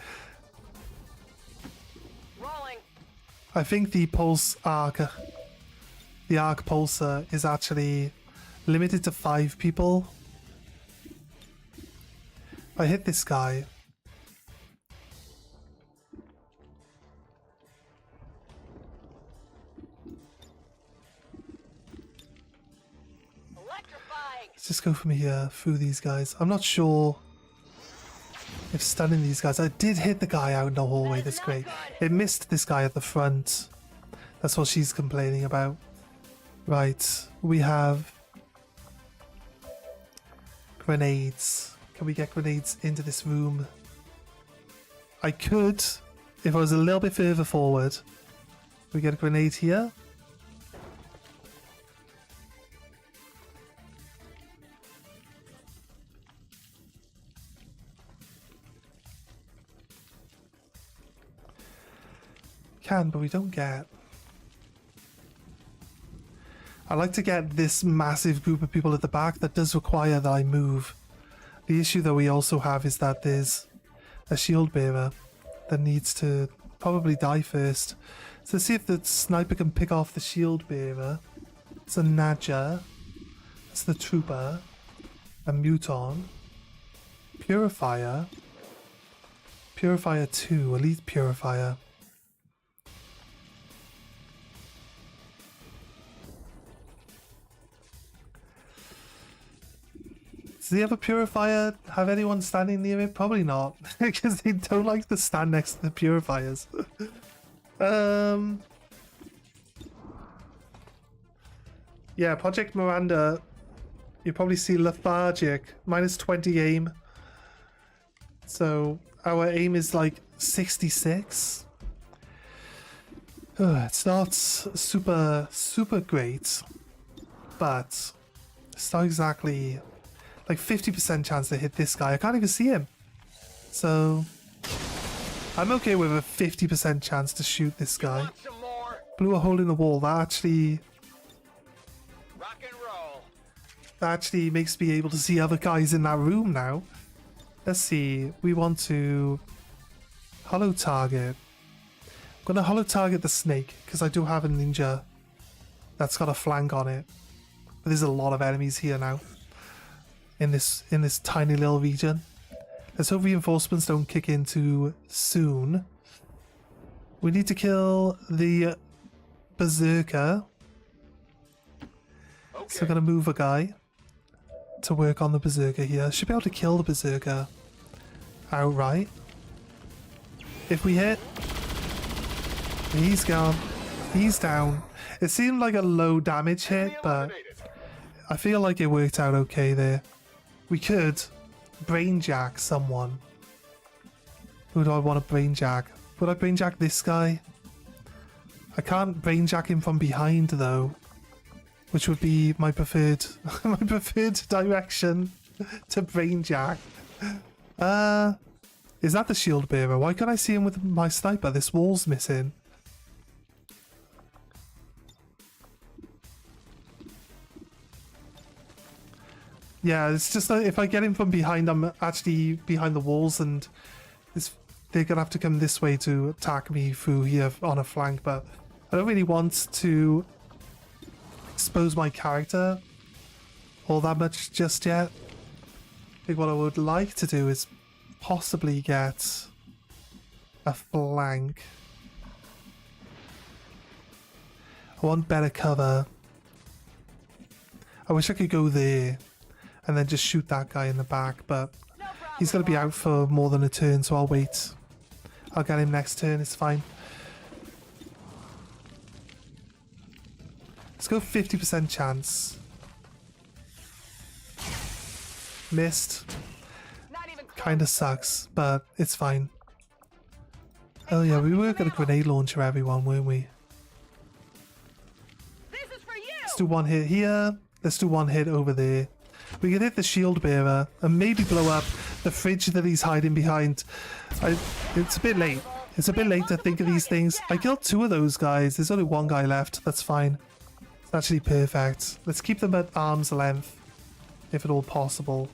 Rolling. I think the arc pulsar is actually limited to 5 people. If I hit this guy, let's just go from here through these guys. I'm not sure if stunning these guys. I did hit the guy out in the hallway. That's great. It missed this guy at the front. That's what she's complaining about. Right, we have grenades. Can we get grenades into this room? I could, if I was a little bit further forward. We get a grenade here. Can, but we don't get. I like to get this massive group of people at the back. That does require that I move. The issue that we also have is that there's a shield bearer that needs to probably die first. So let's see if the sniper can pick off the shield bearer. It's a Nadja. It's the trooper. A Muton. Purifier. Purifier 2. Elite Purifier. Does the other purifier have anyone standing near it? Probably not, because they don't like to stand next to the purifiers. Yeah, Project Miranda, you probably see lethargic, minus 20 aim. So our aim is like 66. It's not super great, but it's not exactly like 50% chance to hit this guy. I can't even see him. So I'm okay with a 50% chance to shoot this guy. Blew a hole in the wall. That actually makes me able to see other guys in that room now. Let's see. We want to hollow target. I'm going to hollow target the snake because I do have a ninja that's got a flank on it. But there's a lot of enemies here now. In this tiny little region. Let's hope reinforcements don't kick in too soon. We need to kill the berserker. Okay. So I'm gonna move a guy to work on the berserker here. Should be able to kill the berserker outright. If we hit, he's gone. He's down. It seemed like a low damage hit, but I feel like it worked out okay there. We could brainjack someone. Who do I want to brainjack? Would I brainjack this guy? I can't brainjack him from behind though, which would be my preferred my preferred direction to brainjack. Is that the shield bearer? Why can't I see him with my sniper? This wall's missing. Yeah, it's just that if I get him from behind, I'm actually behind the walls, and it's they're gonna have to come this way to attack me through here on a flank, but I don't really want to expose my character all that much just yet. I think what I would like to do is possibly get a flank. I want better cover. I wish I could go there and then just shoot that guy in the back, but he's going to be out for more than a turn, so I'll wait. I'll get him next turn, it's fine. Let's go 50% chance. Missed. Kinda sucks, but it's fine. Oh yeah, we were gonna grenade launcher everyone, weren't we? Let's do one hit here. Let's do one hit over there. We can hit the shield bearer and maybe blow up the fridge that he's hiding behind. It's a bit late. It's a bit late to think of these things. I killed 2 of those guys. There's only 1 guy left. That's fine. It's actually perfect. Let's keep them at arm's length, if at all possible.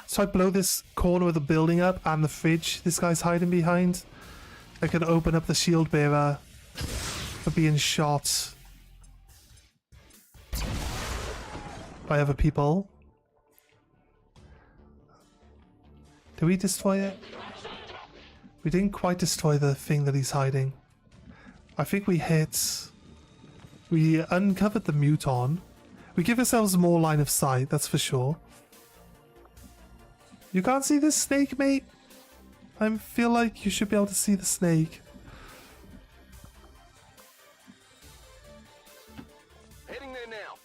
So I blow this corner of the building up and the fridge this guy's hiding behind. I can open up the shield bearer for being shot by other people. Did we destroy it? We didn't quite destroy the thing that he's hiding. I think we uncovered the muton. We give ourselves more line of sight, that's for sure. You can't see this snake, mate? I feel like you should be able to see the snake. Heading there now.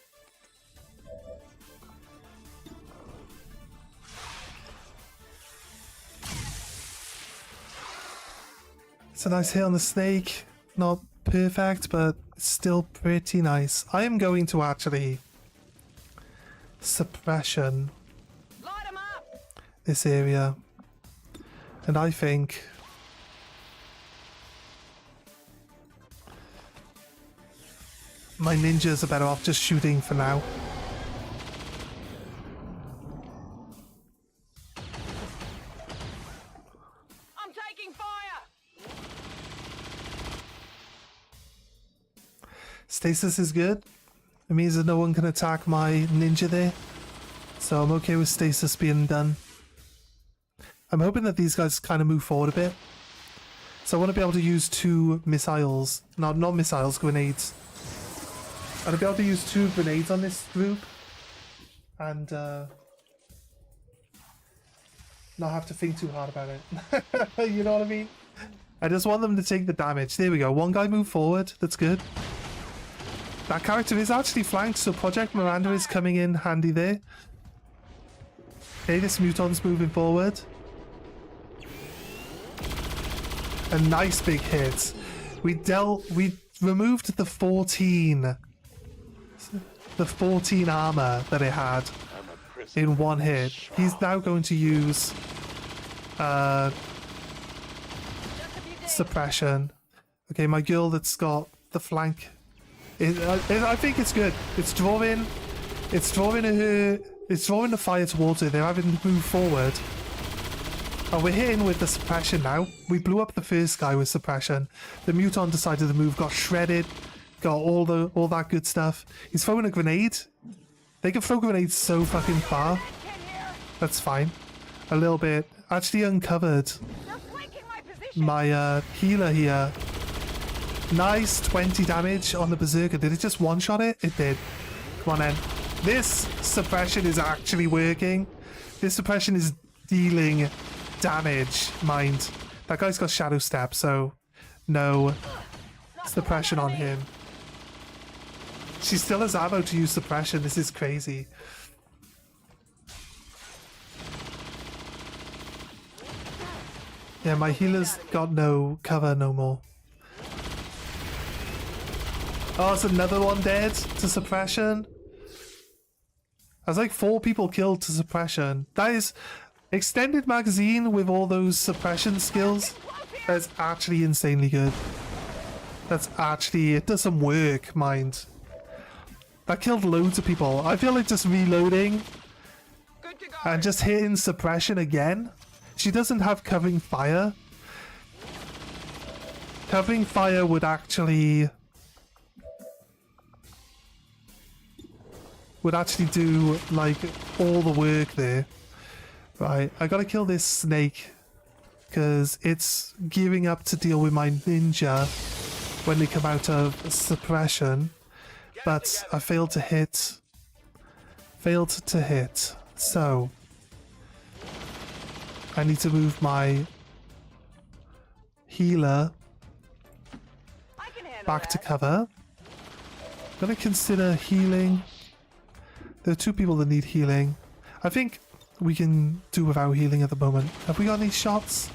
It's a nice hit on the snake. Not perfect, but it's still pretty nice. I am going to actually suppression this area, and I think my ninjas are better off just shooting for now. I'm taking fire. Stasis is good. It means that no one can attack my ninja there, so I'm okay with stasis being done. I'm hoping that these guys kind of move forward a bit. So I want to be able to use 2 missiles. No, not missiles, grenades. I want to be able to use 2 grenades on this group. And not have to think too hard about it. You know what I mean? I just want them to take the damage. There we go. 1 guy moved forward. That's good. That character is actually flanked, so Project Miranda is coming in handy there. Okay, this muton's moving forward. A nice big hit. We removed the 14 armor that it had in 1 hit. He's now going to use suppression. Okay, my girl that's got the flank. I think it's good. It's drawing the fire towards her. They're having to move forward. Oh, we're hitting with the suppression now. We blew up the first guy with suppression. The muton decided to move, got shredded, got all that good stuff. He's throwing a grenade. They can throw grenades so fucking far. That's fine. A little bit. Actually uncovered my healer here. Nice 20 damage on the berserker. Did it just one-shot it? It did. Come on then. This suppression is actually working. This suppression is dealing damage, mind. That guy's got shadow step, so no suppression on him. She still has ammo to use suppression. This is crazy. Yeah, my healer's got no cover no more. Oh, it's another one dead to suppression. That's like 4 people killed to suppression. That is extended magazine with all those suppression skills. That's actually insanely good. That's actually, it does some work, mind. That killed loads of people. I feel like just reloading and just hitting suppression again. She doesn't have covering fire. Covering fire would actually do like all the work there. Right, I gotta kill this snake because it's gearing up to deal with my ninja when they come out of suppression, but I failed to hit. So I need to move my healer back to cover. I'm gonna consider healing. There are two people that need healing. I think we can do without healing at the moment. Have we got any shots?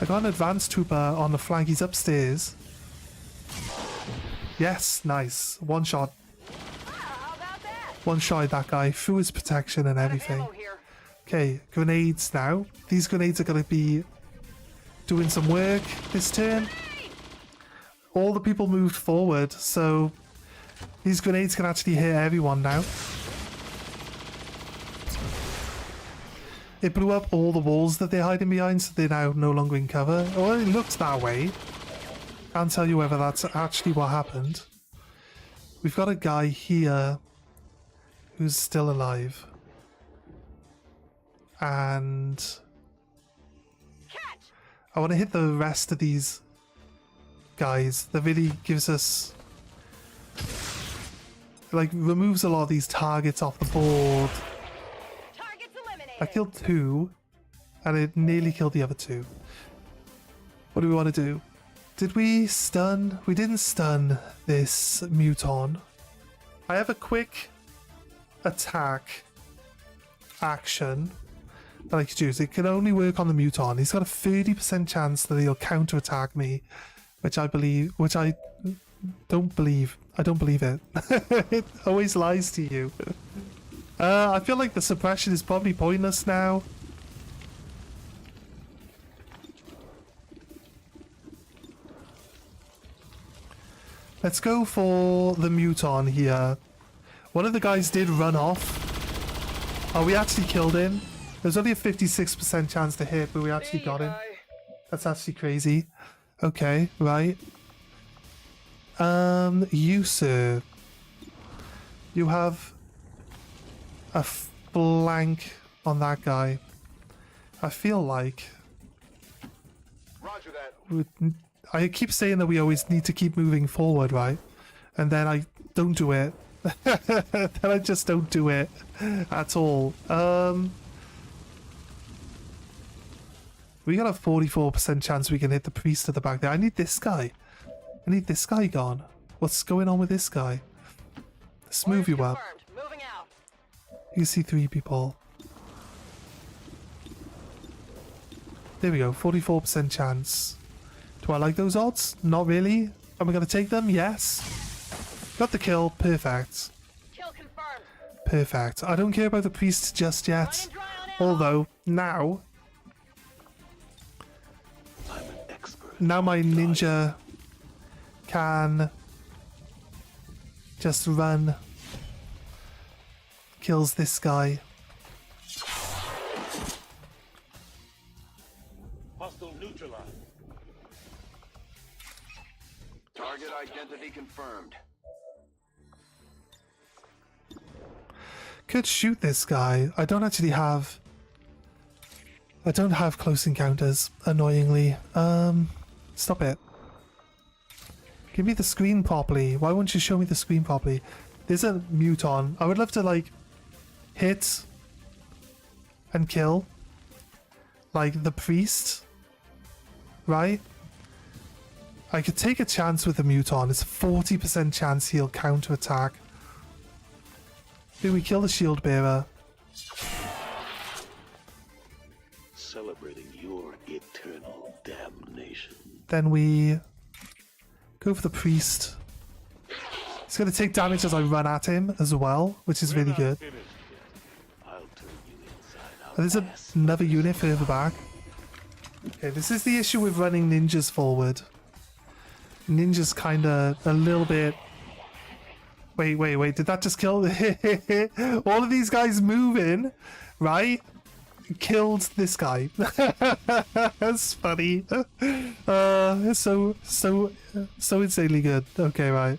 I got an advanced trooper on the flank. He's upstairs. Yes, nice. One shot. One shot at that guy through his protection and everything. Okay, grenades now. These grenades are going to be doing some work this turn. All the people moved forward, so these grenades can actually hit everyone now. It blew up all the walls that they're hiding behind, so they're now no longer in cover. Or it looked that way. Can't tell you whether that's actually what happened. We've got a guy here who's still alive. And I want to hit the rest of these guys. That really gives us, like, removes a lot of these targets off the board. I killed two, and it nearly killed the other two. What do we want to do? Did we stun? We didn't stun this Muton. I have a quick attack action that I could use. It can only work on the Muton. He's got a 30% chance that he'll counterattack me, which I don't believe. I don't believe it. It always lies to you. I feel like the suppression is probably pointless now. Let's go for the Muton here. One of the guys did run off. Oh, we actually killed him. There's only a 56% chance to hit, but we actually got him. That's actually crazy. Okay, right. You, sir. You have a flank on that guy. I feel like Roger that. I keep saying that we always need to keep moving forward, right? And then I don't do it. Then I just don't do it at all. We got a 44% chance we can hit the priest at the back there. I need this guy. I need this guy gone. What's going on with this guy? Let's move you up. You can see three people. There we go, 44% chance. Do I like those odds? Not really. Am I going to take them? Yes. Got the kill. Perfect. Kill confirmed. Perfect. I don't care about the priest just yet. Although, now my ninja can just run. Kills this guy. Hostile neutralized. Target identity confirmed. Could shoot this guy. I don't have close encounters, annoyingly. Stop it. Give me the screen properly. Why won't you show me the screen properly? There's a Muton. I would love to, like, hit and kill, like, the priest, right? I could take a chance with the Muton. It's a 40% chance he'll counterattack. Do we kill the shield bearer? Celebrating your eternal damnation. Then we go for the priest. He's going to take damage as I run at him as well, which is really good. There's another unit further back. Okay, this is the issue with running ninjas forward. Ninjas kind of a little bit... Wait, did that just kill? All of these guys moving, right? killed this guy. That's funny. It's so insanely good. Okay, right.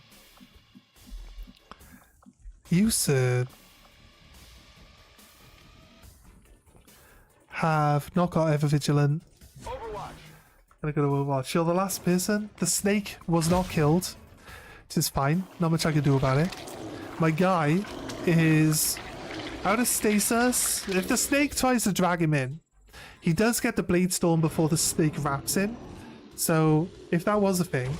You, sir, have not got ever vigilant. Overwatch. Gonna go to Overwatch. You're the last person. The snake was not killed, which is fine. Not much I can do about it. My guy is out of stasis. If the snake tries to drag him in, he does get the Blade Storm before the snake wraps him. So if that was a thing,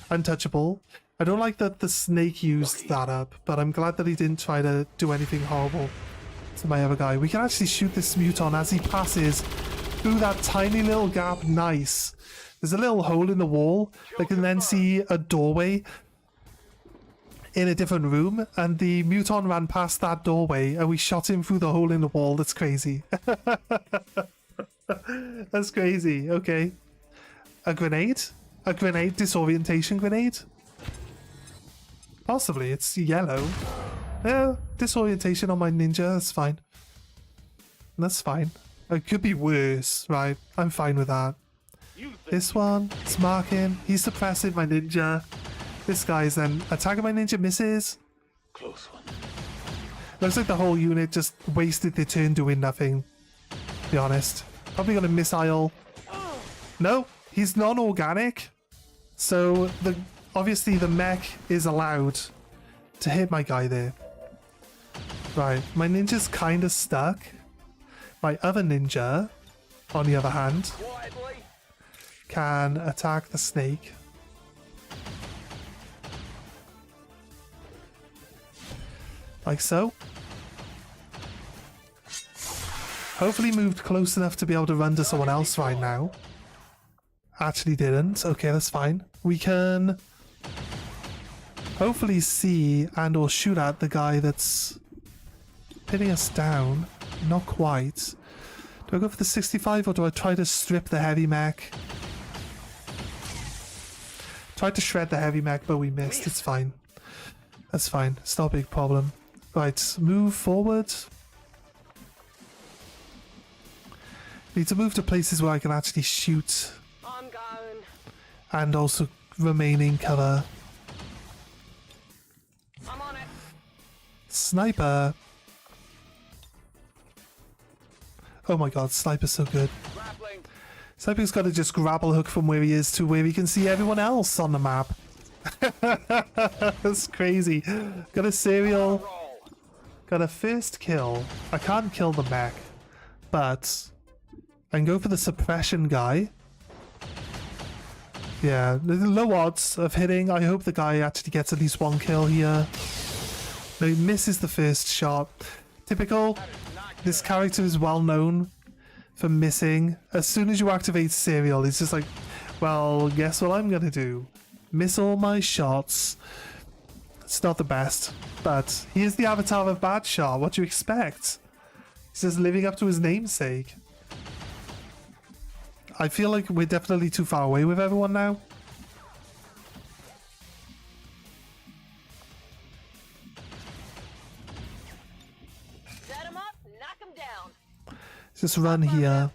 untouchable. I don't like that the snake used that up, but I'm glad that he didn't try to do anything horrible to my other guy. We can actually shoot this Muton as he passes through that tiny little gap. Nice. There's a little hole in the wall. I can then see a doorway in a different room, and the Muton ran past that doorway and we shot him through the hole in the wall. That's crazy. That's crazy. Okay. A grenade? A grenade? Disorientation grenade? Possibly. It's yellow. Yeah, disorientation on my ninja. That's fine. That's fine. It could be worse, right? I'm fine with that. This one, it's marking. He's suppressing my ninja. This guy's then attacking my ninja, misses. Close one. Looks like the whole unit just wasted their turn doing nothing, to be honest. Probably got a missile. No, he's non-organic. So obviously the mech is allowed to hit my guy there. Right, my ninja's kind of stuck. My other ninja, on the other hand, can attack the snake. Like so. Hopefully moved close enough to be able to run to someone else right now. Actually didn't. Okay, that's fine. We can hopefully see and or shoot at the guy that's pinning us down. Not quite. Do I go for the 65 or do I try to strip the heavy mech? Tried to shred the heavy mech, but we missed. It's fine. That's fine. It's not a big problem. Right, move forward. Need to move to places where I can actually shoot. I'm going. And also remain in cover. I'm on it. Sniper. Oh my god, Sniper's so good. Grappling. Sniper's got to just grapple hook from where he is to where he can see everyone else on the map. That's crazy. Got a serial. Got a first kill. I can't kill the mech, but I can go for the suppression guy. Yeah, low odds of hitting. I hope the guy actually gets at least one kill here. No, he misses the first shot. Typical. This character is well known for missing. As soon as you activate serial, it's just like, well, guess what I'm gonna do? Miss all my shots. It's not the best, but he is the avatar of Bad Shot. What do you expect? He's just living up to his namesake. I feel like we're definitely too far away with everyone now. Set him up, knock him down. Just run here.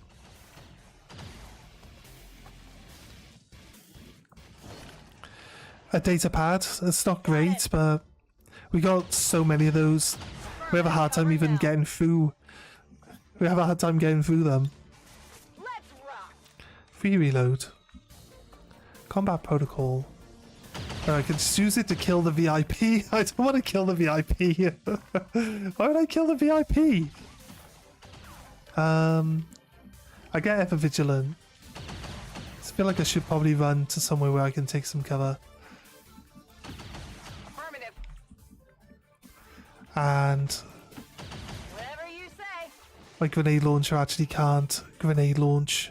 A data pad. It's not great, but we got so many of those. We have a hard time even getting through. We have a hard time getting through them. Let's rock. Free reload. Combat protocol. I can just use it to kill the VIP. I don't want to kill the VIP. Why would I kill the VIP? I get ever vigilant. I feel like I should probably run to somewhere where I can take some cover. Affirmative. And Whatever you say. my grenade launcher actually can't grenade launch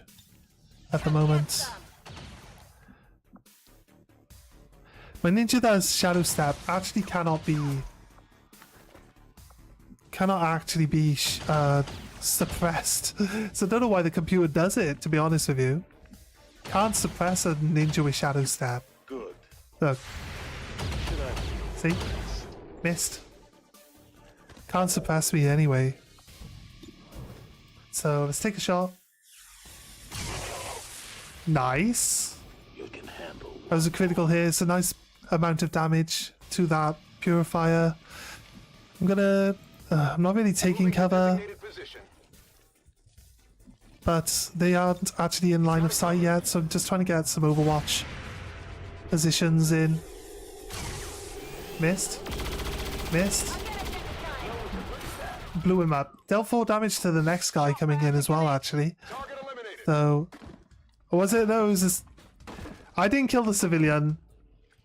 at the moment. My ninja that has Shadow Step actually cannot actually be suppressed. So I don't know why the computer does it, to be honest with you. Can't suppress a ninja with Shadow Step. Good. Look. See? Missed. Can't suppress me anyway. So let's take a shot. Nice. You can handle. That was a critical hit. It's a nice amount of damage to that purifier. I'm gonna... I'm not really taking cover. But they aren't actually in line of sight yet, so I'm just trying to get some Overwatch positions in. Missed. Missed. Blew him up. Dealt 4 damage to the next guy coming in as well, actually. So... Or was it? No, it was just... I didn't kill the civilian.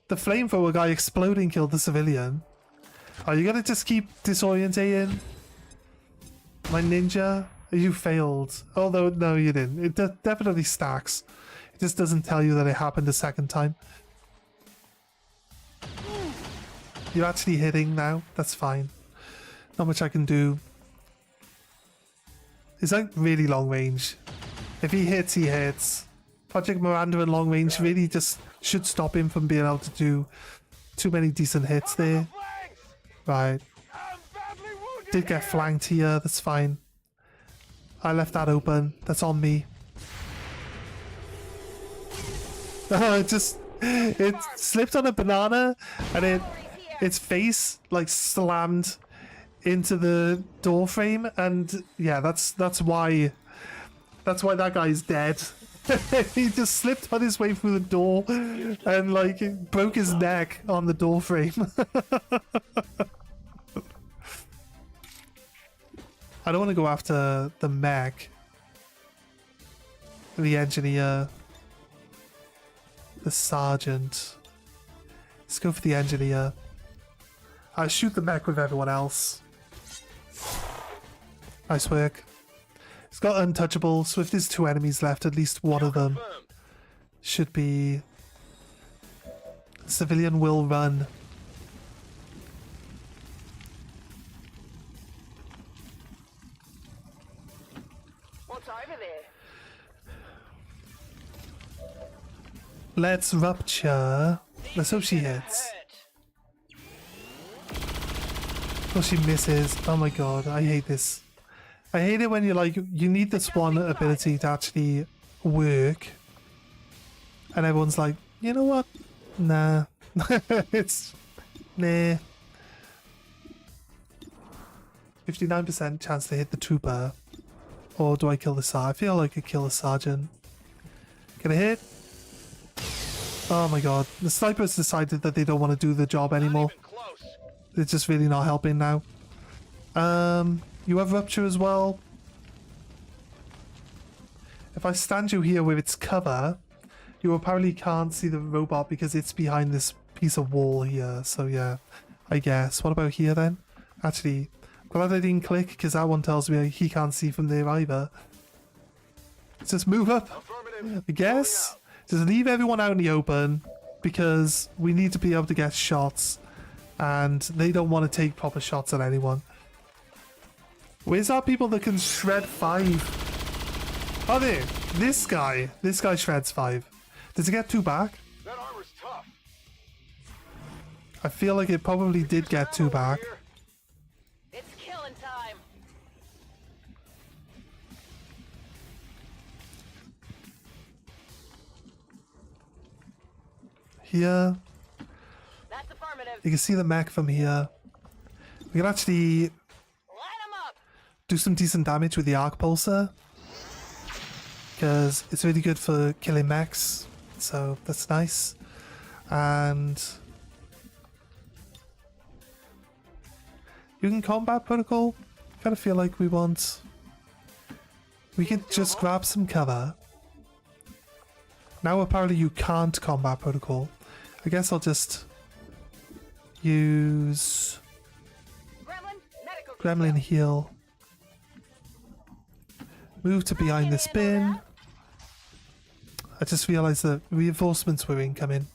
The flamethrower guy exploding killed the civilian. Are you gonna just keep disorientating my ninja? You failed. Although, no, you didn't. It definitely stacks. It just doesn't tell you that it happened a second time. You're actually hitting now. That's fine. Not much I can do. It's like really long range. If he hits, he hits. Project Miranda at long range really just should stop him from being able to do too many decent hits there. Right. Did get flanked here. That's fine. I left that open. That's on me. Oh, it slipped on a banana and its face like slammed into the door frame, and yeah, that's why that guy's dead. He just slipped on his way through the door and like broke his neck on the door frame. I don't want to go after the mech, the engineer, the sergeant. Let's go for the engineer. I'll shoot the mech with everyone else. Nice work. It's got untouchable, so if there's 2 enemies left, at least one of them should be... Civilian will run. What's over there? Let's rupture. Let's hope she hits. Oh, she misses. Oh my god, I hate this. I hate it when you're like, you need this one ability to actually work. And everyone's like, you know what? Nah. It's... Nah. 59% chance to hit the trooper. Or do I kill the sergeant? I feel like I kill the sergeant. Get a hit? Oh my god. The snipers decided that they don't want to do the job anymore. They're just really not helping now. You have rupture as well. If I stand you here with its cover, you apparently can't see the robot because it's behind this piece of wall here. So yeah, I guess. What about here then? Actually, I'm glad I didn't click because that one tells me he can't see from there either. Let's just move up, I guess. Just leave everyone out in the open because we need to be able to get shots. And they don't want to take proper shots at anyone. Where's our people that can shred 5? Oh, there. This guy shreds 5. Does it get 2 back? That armor's tough. I feel like it probably did get 2 back. It's killing time. Here. That's affirmative. You can see the mech from here. We can actually do some decent damage with the arc pulsar because it's really good for killing mechs, so that's nice. And you can combat protocol. Kind of feel like we can just grab some cover. Now apparently you can't combat protocol. I guess I'll just use Gremlin heal. Move to behind this bin. I just realized that reinforcements were incoming.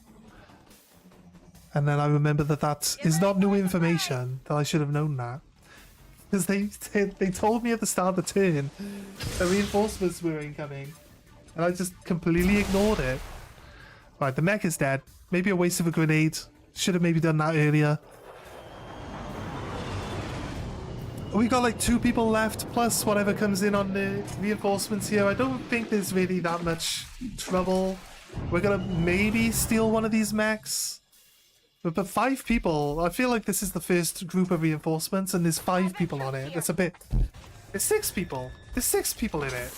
And then I remember that is not new information, that I should have known that. Because they told me at the start of the turn that reinforcements were incoming. And I just completely ignored it. Right, the mech is dead. Maybe a waste of a grenade. Should have maybe done that earlier. we got like 2 people left, plus whatever comes in on the reinforcements here. I don't think there's really that much trouble. We're gonna maybe steal one of these mechs. But 5 people, I feel like this is the first group of reinforcements and there's 5 people on it. That's a bit... There's 6 people. There's 6 people in it.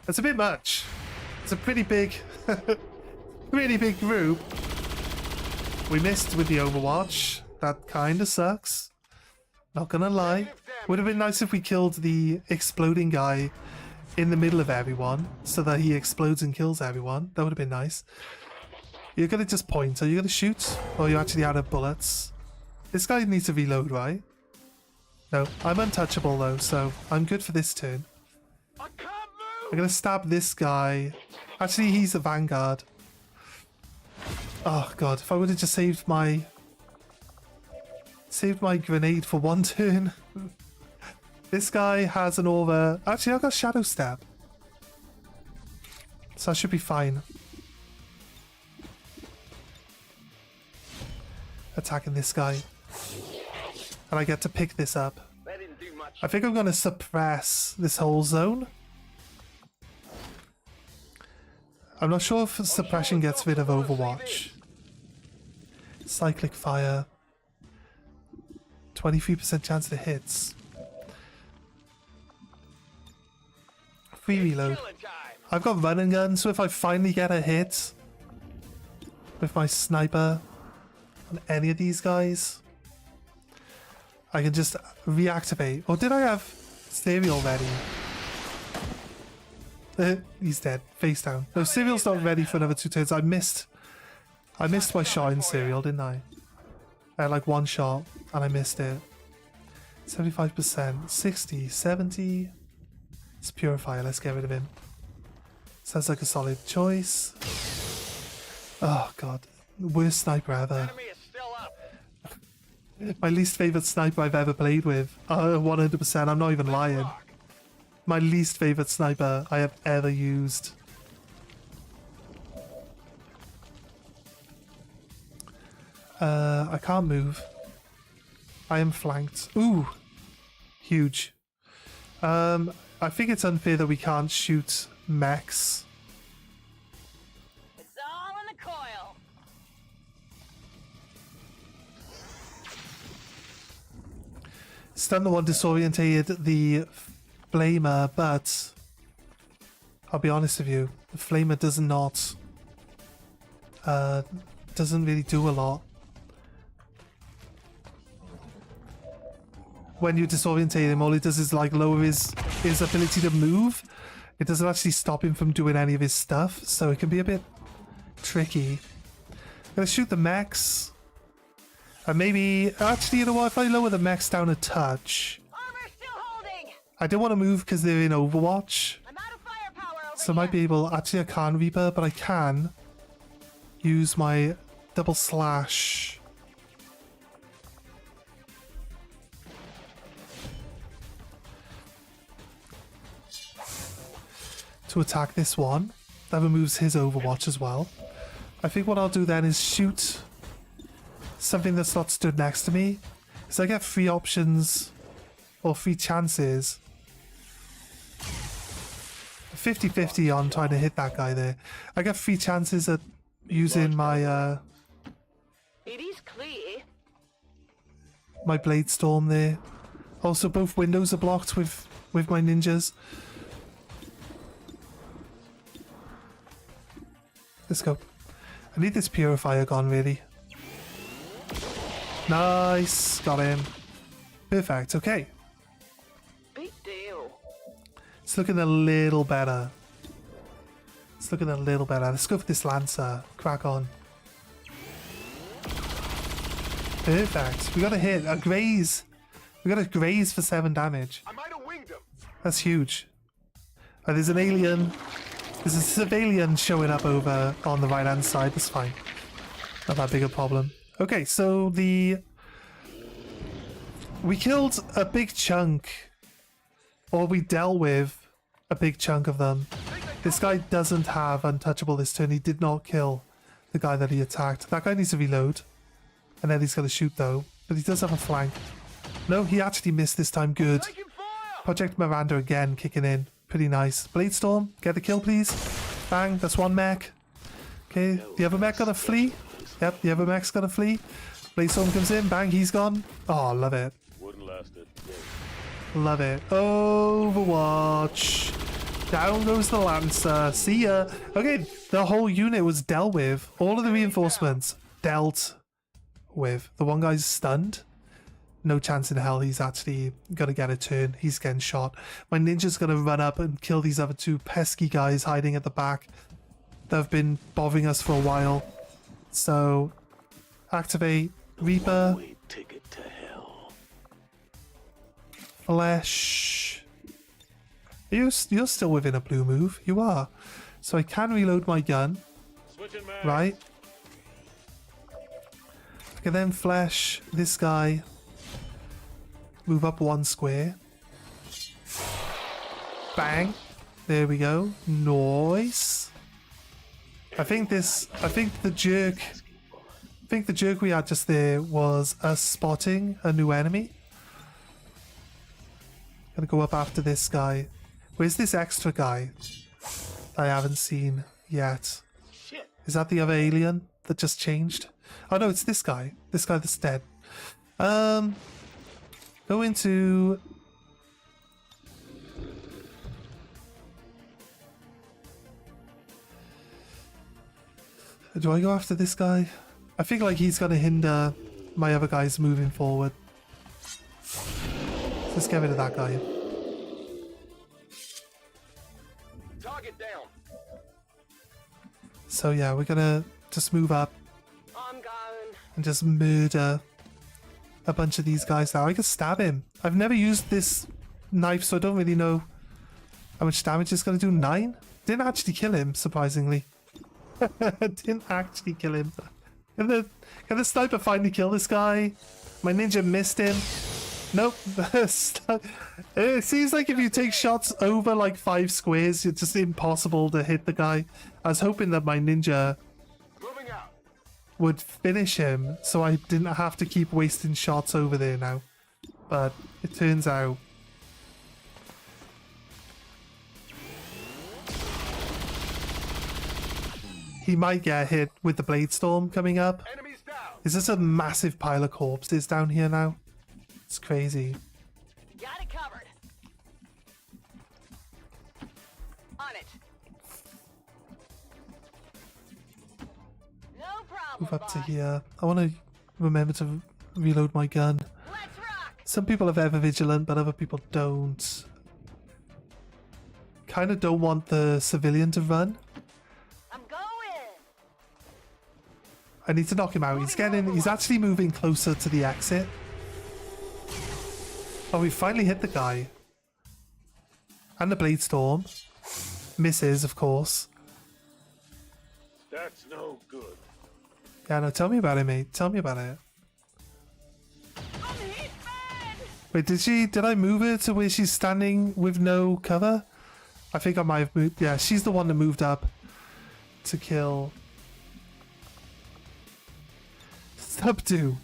That's a bit much. It's a pretty big... pretty big group. We missed with the Overwatch. That kinda sucks. Not gonna lie. Would have been nice if we killed the exploding guy in the middle of everyone, so that he explodes and kills everyone. That would have been nice. You're gonna just point. Are you gonna shoot? Or are you actually out of bullets? This guy needs to reload, right? No, I'm untouchable though, so I'm good for this turn. I'm gonna stab this guy. Actually, he's a vanguard. Oh god, if I would have just saved my grenade for 1 turn. This guy has an over... Actually, I got Shadow Step. So I should be fine. Attacking this guy. And I get to pick this up. I think I'm going to suppress this whole zone. I'm not sure if suppression gets rid of Overwatch. Cyclic fire. 23% chance that it hits. Free reload. I've got run and gun, so if I finally get a hit with my sniper on any of these guys, I can just reactivate. Or did I have Serial ready? He's dead. Face down. No, Serial's not ready for another 2 turns. I missed my shot in Serial, didn't I? I had like 1 shot and I missed it. 75%, 60, 70. It's Purifier, let's get rid of him. Sounds like a solid choice. Oh god, worst sniper ever. My least favourite sniper I've ever played with. 100%, I'm not even lying. My least favourite sniper I have ever used. I can't move. I am flanked. Ooh! Huge. I think it's unfair that we can't shoot mechs. It's all in the coil. Stun the one disorientated the Flamer, but I'll be honest with you, the Flamer does not doesn't really do a lot. When you disorientate him, all it does is like lower his ability to move. It doesn't actually stop him from doing any of his stuff, so it can be a bit tricky. I'm gonna shoot the mechs. And maybe... Actually, you know what? If I lower the mechs down a touch... Armor still holding. I don't want to move because they're in Overwatch. I'm out of firepower over So I might be able... Actually, I can't Reaper, but I can use my double slash... to attack this one. That removes his Overwatch as well. I think what I'll do then is shoot something that's not stood next to me. So I get 3 options or 3 chances. 50-50 on trying to hit that guy there. I get 3 chances at using my It is clear. my Blade Storm there. Also, both windows are blocked with my ninjas. Let's go. I need this Purifier gone, really. Nice. Got him. Perfect. Okay. Big deal. It's looking a little better. It's looking a little better. Let's go for this Lancer. Crack on. Perfect. We got a hit. A graze. We got a graze for 7 damage. I might have winged him. That's huge. There's an alien. There's a civilian showing up over on the right hand side. That's fine. Not that big a problem. Okay, so we killed a big chunk, or we dealt with a big chunk of them. This guy doesn't have untouchable this turn. He did not kill the guy that he attacked. That guy needs to reload, and then he's going to shoot though, but he does have a flank. No, he actually missed this time. Good. Project Miranda again, kicking in. Pretty nice. Bladestorm, get the kill, please. Bang, that's one mech. Okay, the other mech got to flee. Yep, the other mech's got to flee. Bladestorm comes in, bang, he's gone. Oh, love it. Wouldn't last it. Love it. Overwatch. Down goes the Lancer. See ya. Okay, the whole unit was dealt with. All of the reinforcements dealt with. The one guy's stunned. No chance in hell he's actually gonna get a turn. He's getting shot. My ninja's gonna run up and kill these other two pesky guys hiding at the back that have been bothering us for a while. So, activate Reaper. Ticket to hell. Flesh. You're still within a blue move. You are. So I can reload my gun. Right. I can then flesh this guy. Move up one square. Bang. There we go. Nice. I think the jerk we had just there was us spotting a new enemy. Gonna go up after this guy. Where's this extra guy I haven't seen yet? Is that the other alien that just changed? Oh no, it's this guy. This guy that's dead. Go into... Do I go after this guy? I feel like he's gonna hinder my other guys moving forward. Let's get rid of that guy. Target down. So yeah, we're gonna just move up I'm going. and just murder a bunch of these guys now. I can stab him. I've never used this knife, so I don't really know how much damage it's gonna do. 9? Didn't actually kill him, surprisingly. Didn't actually kill him. Can the sniper finally kill this guy? My ninja missed him. Nope. It seems like if you take shots over like 5 squares, it's just impossible to hit the guy. I was hoping that my ninja would finish him, so I didn't have to keep wasting shots over there now. But it turns out he might get hit with the Bladestorm coming up. Is this a massive pile of corpses down here now? It's crazy. Got it covered. On it. No problem. Move up to here. I want to remember to reload my gun. Let's rock. Some people are ever vigilant, but other people don't. Kind of don't want the civilian to run. I'm going. I need to knock him out. He's actually moving closer to the exit. Oh, we finally hit the guy. And the Bladestorm. Misses, of course. That's no good. Yeah, no, tell me about it, mate. Tell me about it. Wait, did I move her to where she's standing with no cover? I think I might have moved. Yeah, she's the one that moved up to kill. Subdue.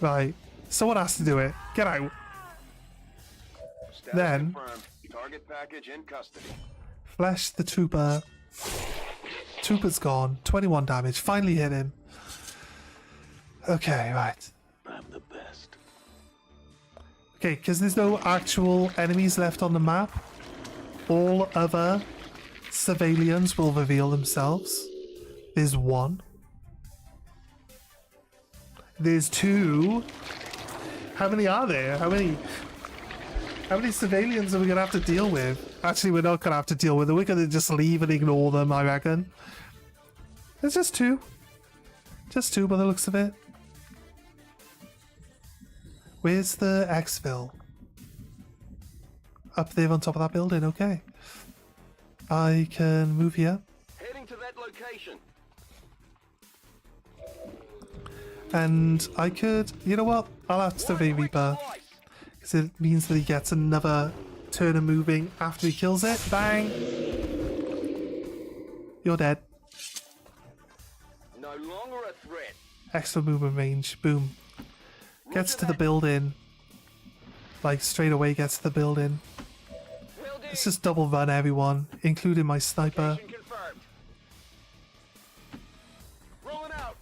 Right. Someone has to do it. Get out. Then Target package in custody. flash the trooper. Trooper's gone. 21 damage. Finally hit him. Okay, right. I'm the best. Okay, because there's no actual enemies left on the map, all other civilians will reveal themselves. There's 1. There's 2. How many are there? How many civilians are we going to have to deal with? Actually, we're not going to have to deal with them. We're going to just leave and ignore them, I reckon. There's just 2. Just 2 by the looks of it. Where's the exfil? Up there on top of that building, okay. I can move here. Heading to that location. And I could, you know what? I'll activate Reaper. Because it means that he gets another turn of moving after he kills it. Bang! You're dead. No longer a threat. Extra movement range. Boom. Gets to the building. like straight away gets to the building. Let's just double run everyone, including my sniper. Location confirmed. Rolling out.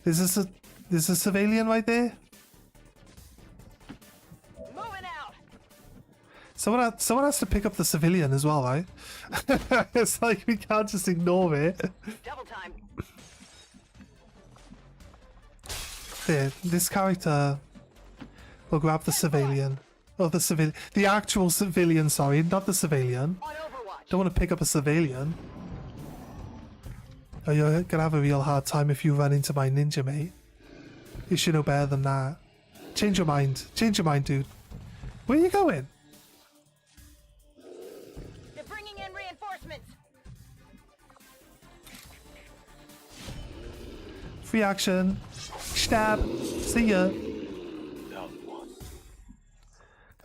There's a civilian right there. Moving out. Someone has to pick up the civilian as well, right? It's like we can't just ignore it. Double time. There, this character will grab the civilian. Oh, the actual civilian, sorry, not the civilian. On Overwatch. Don't want to pick up a civilian. Oh, you're gonna have a real hard time if you run into my ninja, mate. You should know better than that. Change your mind, dude. Where are you going? They're bringing in reinforcements. Free action. Stab. See ya. Down one.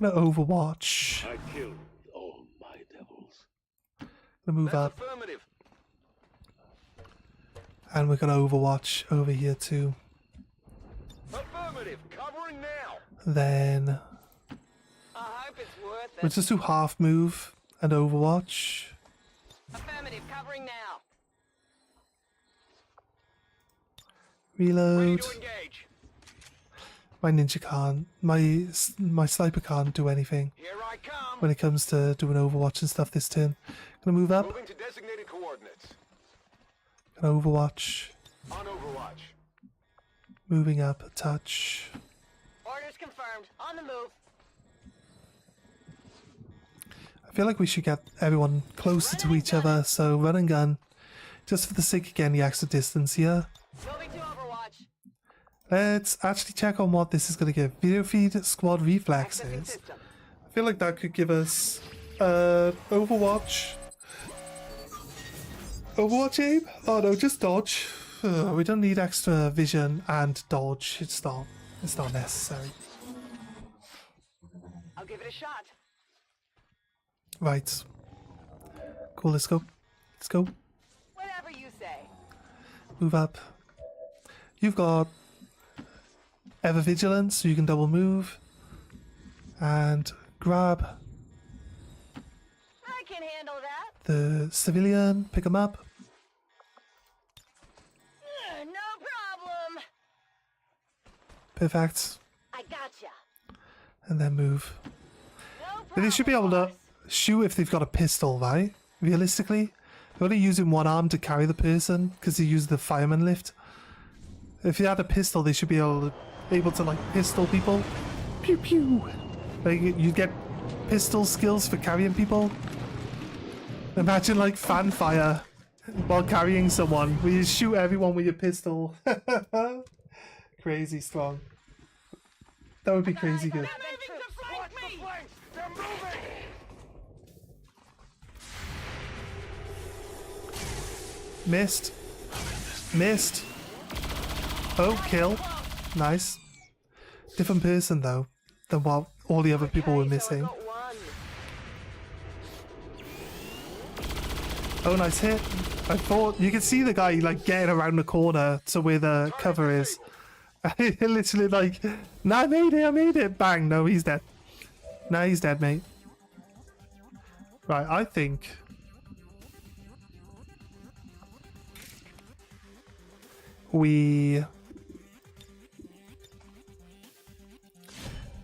Gonna Overwatch. I killed all my devils. Gonna move up. Affirmative. And we're gonna Overwatch over here too. Affirmative. Covering now. Then I hope it's worth we'll it. just do half move and Overwatch. Affirmative. Covering now. Ready Reload. to engage. My ninja can't. My sniper can't do anything Here I come. when it comes to doing Overwatch and stuff this turn. Gonna move up. Moving to designated coordinates. Gonna Overwatch. On Overwatch. Moving up a touch. Orders confirmed. On the move. I feel like we should get everyone closer to each other, so run and gun. Just for the sake of getting the extra distance here. Moving to Overwatch. Let's actually check on what this is going to give. Video feed squad Accessing reflexes. system. I feel like that could give us Overwatch. Overwatch aim? Oh no, just dodge. We don't need extra vision and dodge. It's not necessary. I'll give it a shot. Right. Cool, let's go. Let's go. Whatever you say. Move up. You've got ever vigilance, so you can double move. And grab I can handle that. the civilian, pick him up. No problem. Perfect. I gotcha. And then move. No But problem. they should be able to boss. shoot if they've got a pistol, right? Realistically. They're only using one arm to carry the person because they use the fireman lift. If you had a pistol, they should be able to like pistol people. Pew pew. Like you get pistol skills for carrying people. Imagine like fanfire while carrying someone where you shoot everyone with your pistol. Crazy strong. That would be crazy good. Watch the flanks. They're moving. Missed. Missed. Oh, kill. Nice. Different person though than what all the other people were missing. Oh, nice hit. I thought you could see the guy like getting around the corner to where the cover is. Literally like, nah, I made it. Bang, no, he's dead. Nah, he's dead, mate. Right, I think we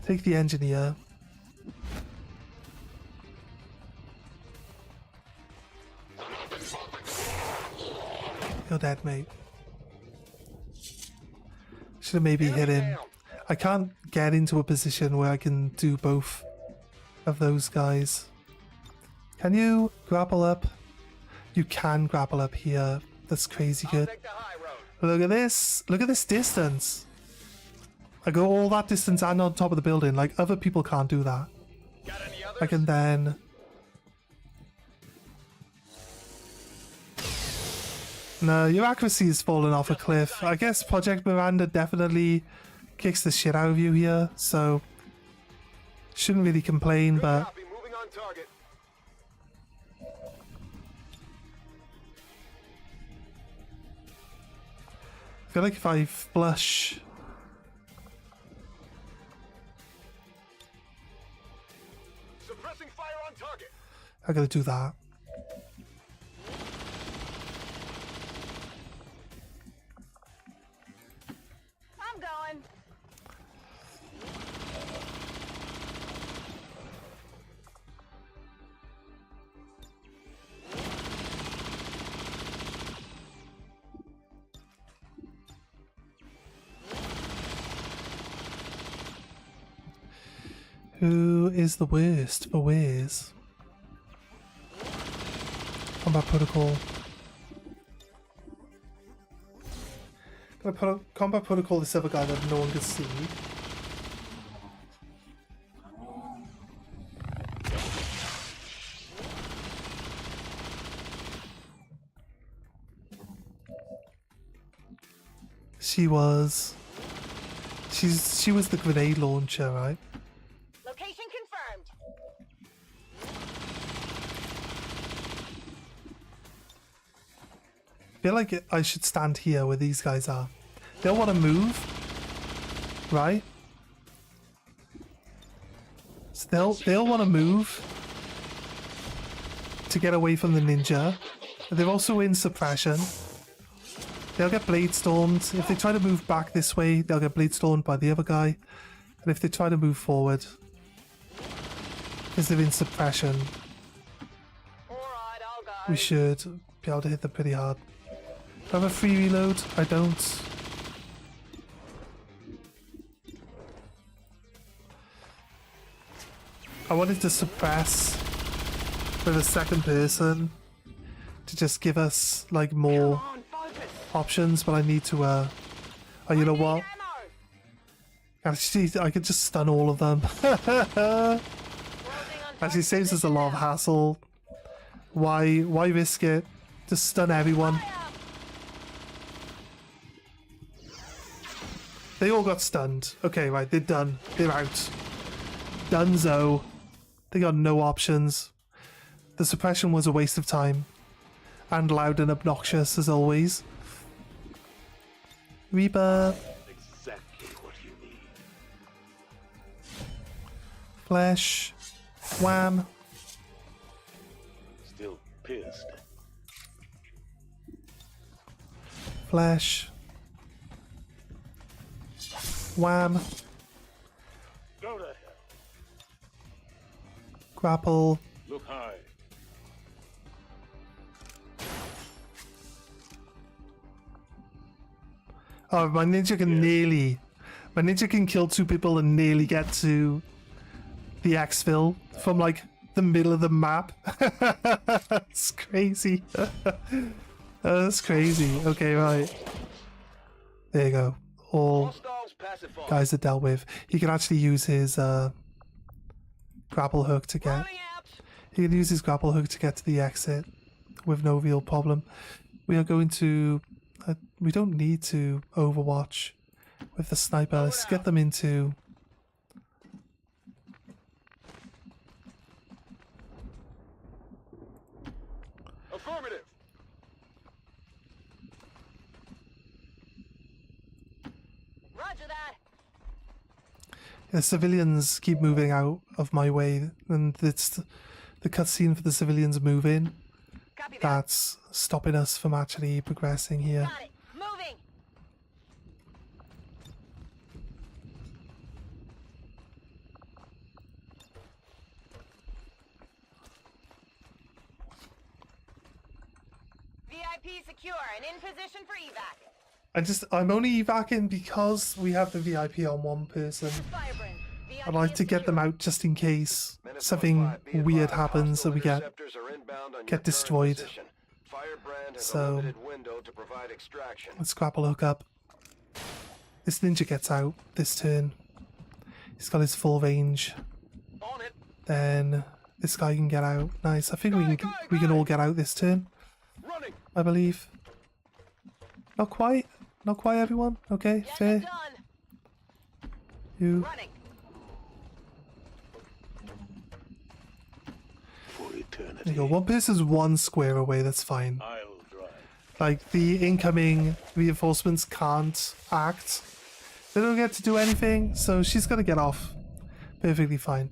take the engineer. You're dead, mate. Should have maybe hit him. I can't get into a position where I can do both of those guys. Can you grapple up? You can grapple up here. That's crazy good. Take the high road. Look at this. Look at this distance. I go all that distance and on top of the building. Like, other people can't do that. Got any others? I can then... No, your accuracy is falling off a cliff. I guess Project Miranda definitely kicks the shit out of you here, so... Shouldn't really complain, Good but... copy. Moving on target. I feel like if I flush I gotta do that. I'm going. Who is the worst for ways? Combat protocol. Combat protocol, this other guy that no one can see. She was the grenade launcher, right? Location confirmed. I feel like I should stand here where these guys are. They'll want to move, right? So they'll want to move to get away from the ninja. They're also in suppression. They'll get blade stormed. If they try to move back this way, they'll get blade stormed by the other guy. And if they try to move forward, because they're in suppression, we should be able to hit them pretty hard. Do I have a free reload? I don't. I wanted to suppress with a second person to just give us like more options, but I need to oh, you know what? Actually, I could just stun all of them. Actually saves us a lot of hassle. Why risk it? Just stun everyone. They all got stunned. Okay, right, they're done. They're out. Dunzo. They got no options. The suppression was a waste of time. And loud and obnoxious as always. Reaper. Exactly what you need. Flesh. Wham. Still pissed. Flesh. Wham. Go to hell. Grapple. Look high. Oh, my ninja can nearly... My ninja can kill two people and nearly get to the exfil from, like, the middle of the map. That's crazy. That's crazy. Okay, right. There you go. All guys are dealt with. He can actually use his grapple hook to get... He can use his grapple hook to get to the exit with no real problem. We are going to... we don't need to overwatch with the sniper. Let's get them into... Affirmative. Roger that. The civilians keep moving out of my way, and it's the cutscene for the civilians moving. That's stopping us from actually progressing here. Got it. Moving. VIP secure and in position for evac. I'm only evacing because we have the VIP on one person. I'd like to get them out just in case something weird happens and we get destroyed. So let's grapple hook up. This ninja gets out this turn. He's got his full range. Then this guy can get out. Nice. I think we can all get out this turn. I believe. Not quite. Not quite, everyone. Okay, fair. You. There you go. One person's one square away. That's fine. Like, the incoming reinforcements can't act. They don't get to do anything, so she's gonna get off. Perfectly fine.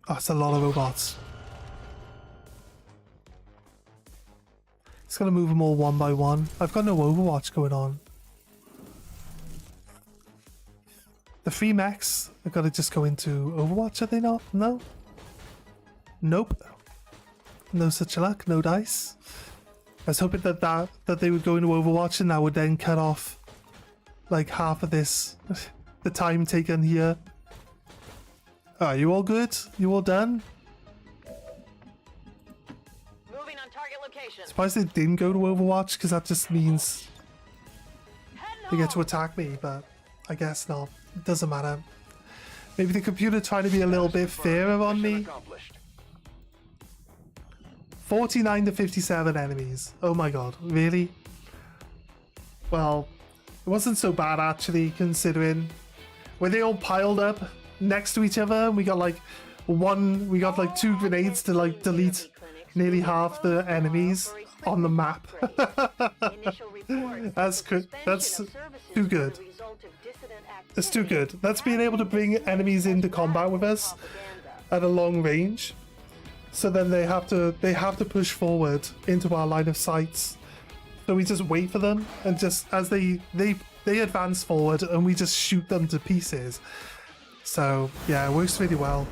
Oh, it's a lot of robots. It's gonna move them all one by one. I've got no Overwatch going on. The free mechs are gonna just go into Overwatch, are they not? No? Nope. No such luck, no dice. I was hoping that they would go into Overwatch and that would then cut off like half of this, the time taken here. Are you all good? You all done? Moving on target location. Surprised they didn't go to Overwatch, because that just means they get to attack me, but I guess not. It doesn't matter. Maybe the computer tried to be a little bit fairer on me. 49 to 57 enemies. Oh my god, really? Well, it wasn't so bad actually, considering when they all piled up next to each other and we got like two grenades to like delete nearly half the enemies on the map. That's good. That's too good. It's too good. That's being able to bring enemies into combat with us at a long range. So then they have to push forward into our line of sights. So we just wait for them, and just as they advance forward, and we just shoot them to pieces. So yeah, it works really well.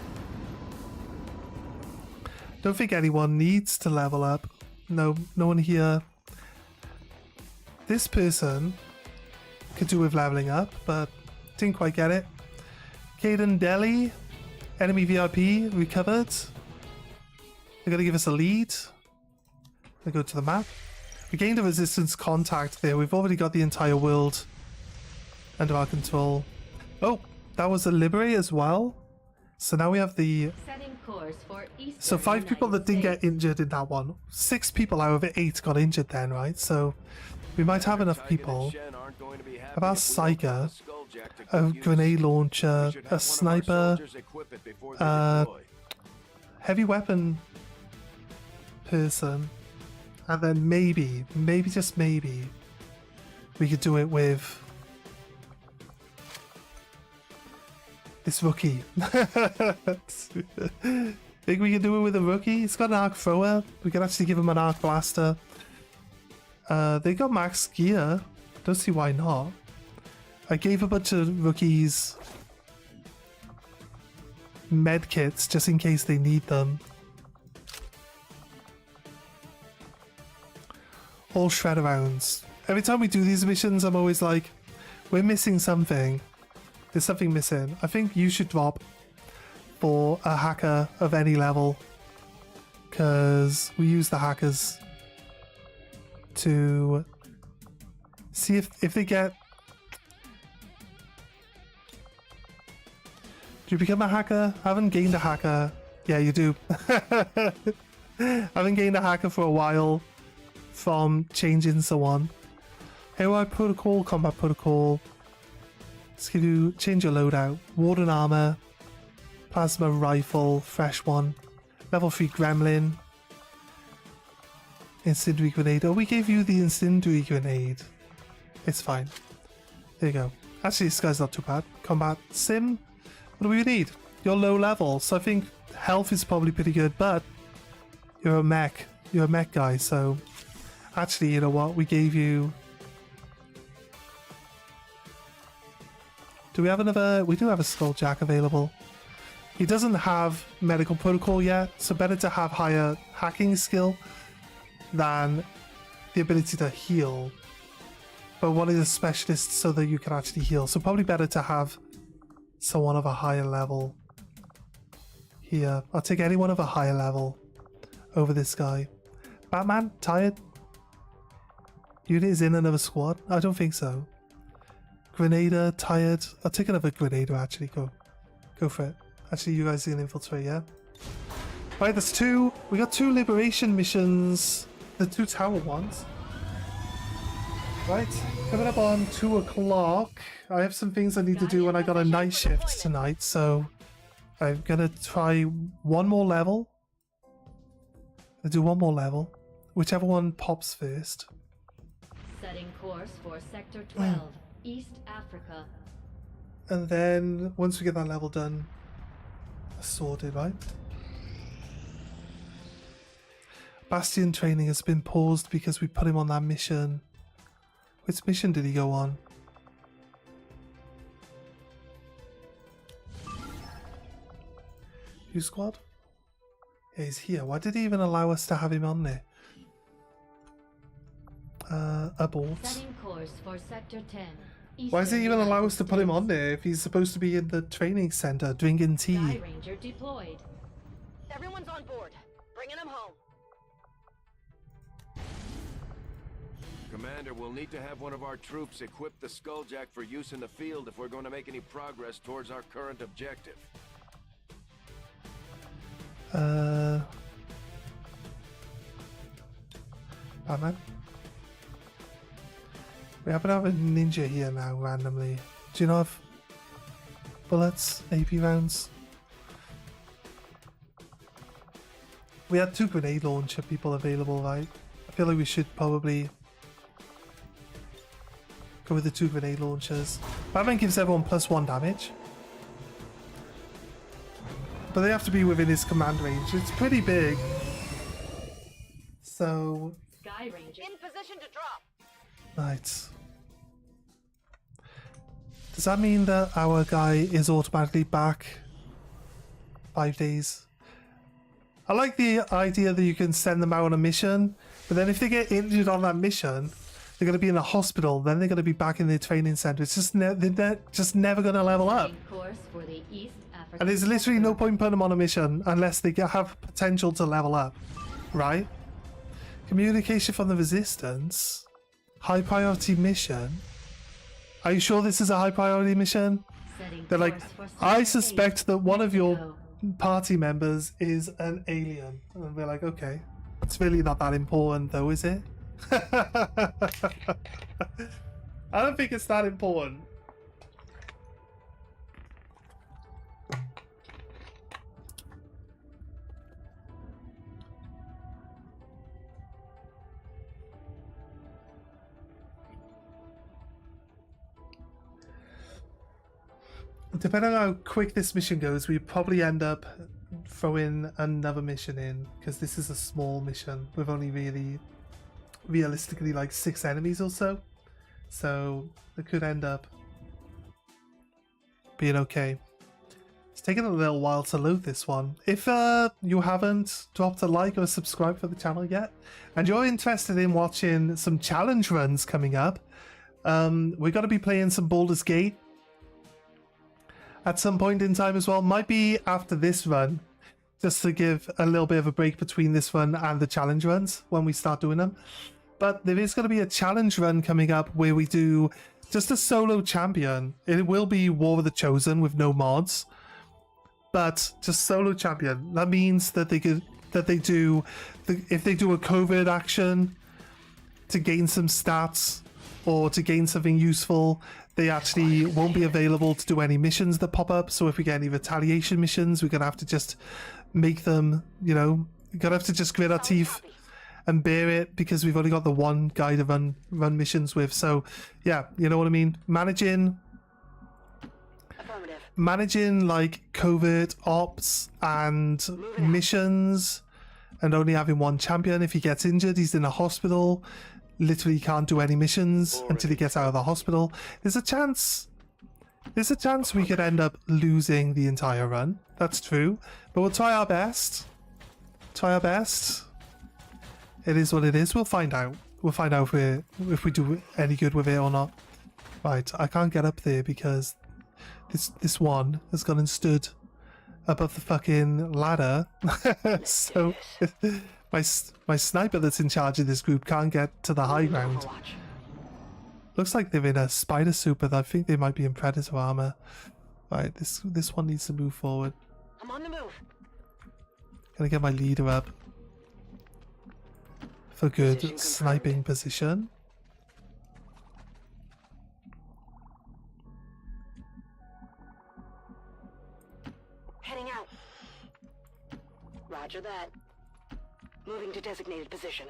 Don't think anyone needs to level up. No one here. This person could do with leveling up, but didn't quite get it. Caden Deli, enemy VIP recovered. They're gonna give us a lead. We go to the map. We gained a resistance contact there. We've already got the entire world under our control. Oh, that was a liberate as well. So now we have the... Setting course for Eastern So 5 people that didn't get injured in that one. 6 people out of 8 got injured then, right? So we might have enough people. About Psyker, a grenade launcher, a sniper, heavy weapon person, and then maybe just maybe we could do it with this rookie. Think we can do it with a rookie? He's got an arc thrower. We can actually give him an arc blaster. They got max gear. Don't see why not. I gave a bunch of rookies med kits just in case they need them. All shredder rounds. Every time we do these missions, I'm always like, we're missing something. There's something missing. I think you should drop for a hacker of any level, because we use the hackers to see if they get... Do you become a hacker? I haven't gained a hacker. Yeah, you do. I haven't gained a hacker for a while from changing so on. AI protocol, combat protocol. Let's give you, change your loadout. Warden armor, plasma rifle, fresh one. Level 3 gremlin. Incendiary grenade. Oh, we gave you the incendiary grenade. It's fine. There you go. Actually, this guy's not too bad. Combat sim. What do we need? You're low level, so I think health is probably pretty good, but you're a mech. You're a mech guy, so actually, you know what? We gave you... Do we have another... We do have a Skulljack available. He doesn't have medical protocol yet, so better to have higher hacking skill than the ability to heal. But one is a specialist so that you can actually heal. So probably better to have someone of a higher level here. I'll take anyone of a higher level over this guy. Batman, tired? Unit is in another squad? I don't think so. Grenader, tired. I'll take another Grenader actually. Go for it. Actually, you guys are gonna infiltrate, yeah? Right, there's 2. We got 2 liberation missions. The 2 tower ones. Right, coming up on 2 o'clock. I have some things I need to do and I got a night shift tonight, so I'm gonna try one more level. I'll do one more level. Whichever one pops first. Setting course for Sector 12, East Africa. And then once we get that level done, sorted, right? Bastion training has been paused because we put him on that mission. Which mission did he go on? Who squad? Yeah, he's here. Why did he even allow us to have him on there? Abort. Setting course for Sector 10. Why does he Eastern even allow United us to put him on States. there if he's supposed to be in the training center drinking tea? Sky Ranger deployed. Everyone's on board. Bringing them home. Commander, we'll need to have one of our troops equip the Skulljack for use in the field if we're going to make any progress towards our current objective. Batman? We happen to have a ninja here now, randomly. Do you not have bullets, AP rounds? We had 2 grenade launcher people available, right? I feel like we should probably go with the 2 grenade launchers. Batman gives everyone +1 damage. But they have to be within his command range. It's pretty big. So... Sky Ranger. In position to drop. Right. Does that mean that our guy is automatically back 5 days? I like the idea that you can send them out on a mission, but then if they get injured on that mission, they're going to be in a hospital, then they're going to be back in their training center. It's just they're just never going to level up. Setting course for the East African And there's literally sector. no point putting them on a mission unless they have potential to level up, right? Communication from the Resistance. High priority mission. Are you sure this is a high priority mission? Setting They're like, course for I Sector suspect 8, that one of your Mexico. party members is an alien. And we're like, okay. It's really not that important though, is it? I don't think it's that important. Depending on how quick this mission goes, we probably end up throwing another mission in, because this is a small mission with only realistically like 6 enemies or so. So it could end up being okay. It's taken a little while to load this one. If you haven't dropped a like or subscribe for the channel yet, and you're interested in watching some challenge runs coming up, we're going to be playing some Baldur's Gate at some point in time as well. Might be after this run, just to give a little bit of a break between this run and the challenge runs when we start doing them. But there is going to be a challenge run coming up where we do just a solo champion. It will be War of the Chosen with no mods, but just solo champion. That means that if they do a covert action to gain some stats or to gain something useful, they actually won't be available to do any missions that pop up. So if we get any retaliation missions, we're gonna have to just make them, you know, we're gonna have to just grit our teeth and bear it, because we've only got the one guy to run missions with. So yeah, you know what I mean? Managing like covert ops and missions, and only having one champion. If he gets injured, he's in a hospital, literally can't do any missions until he gets out of the hospital. There's a chance we could end up losing the entire run. That's true, but we'll try our best. It is what it is. We'll find out if we do any good with it or not. Right, I can't get up there because this one has gone and stood above the fucking ladder. So my sniper that's in charge of this group can't get to the high ground. Looks like they're in a spider suit, but I think they might be in predator armor. Right, this one needs to move forward. I'm on the move. Gonna get my leader up for good sniping position. Heading out. Roger that. Moving to designated position.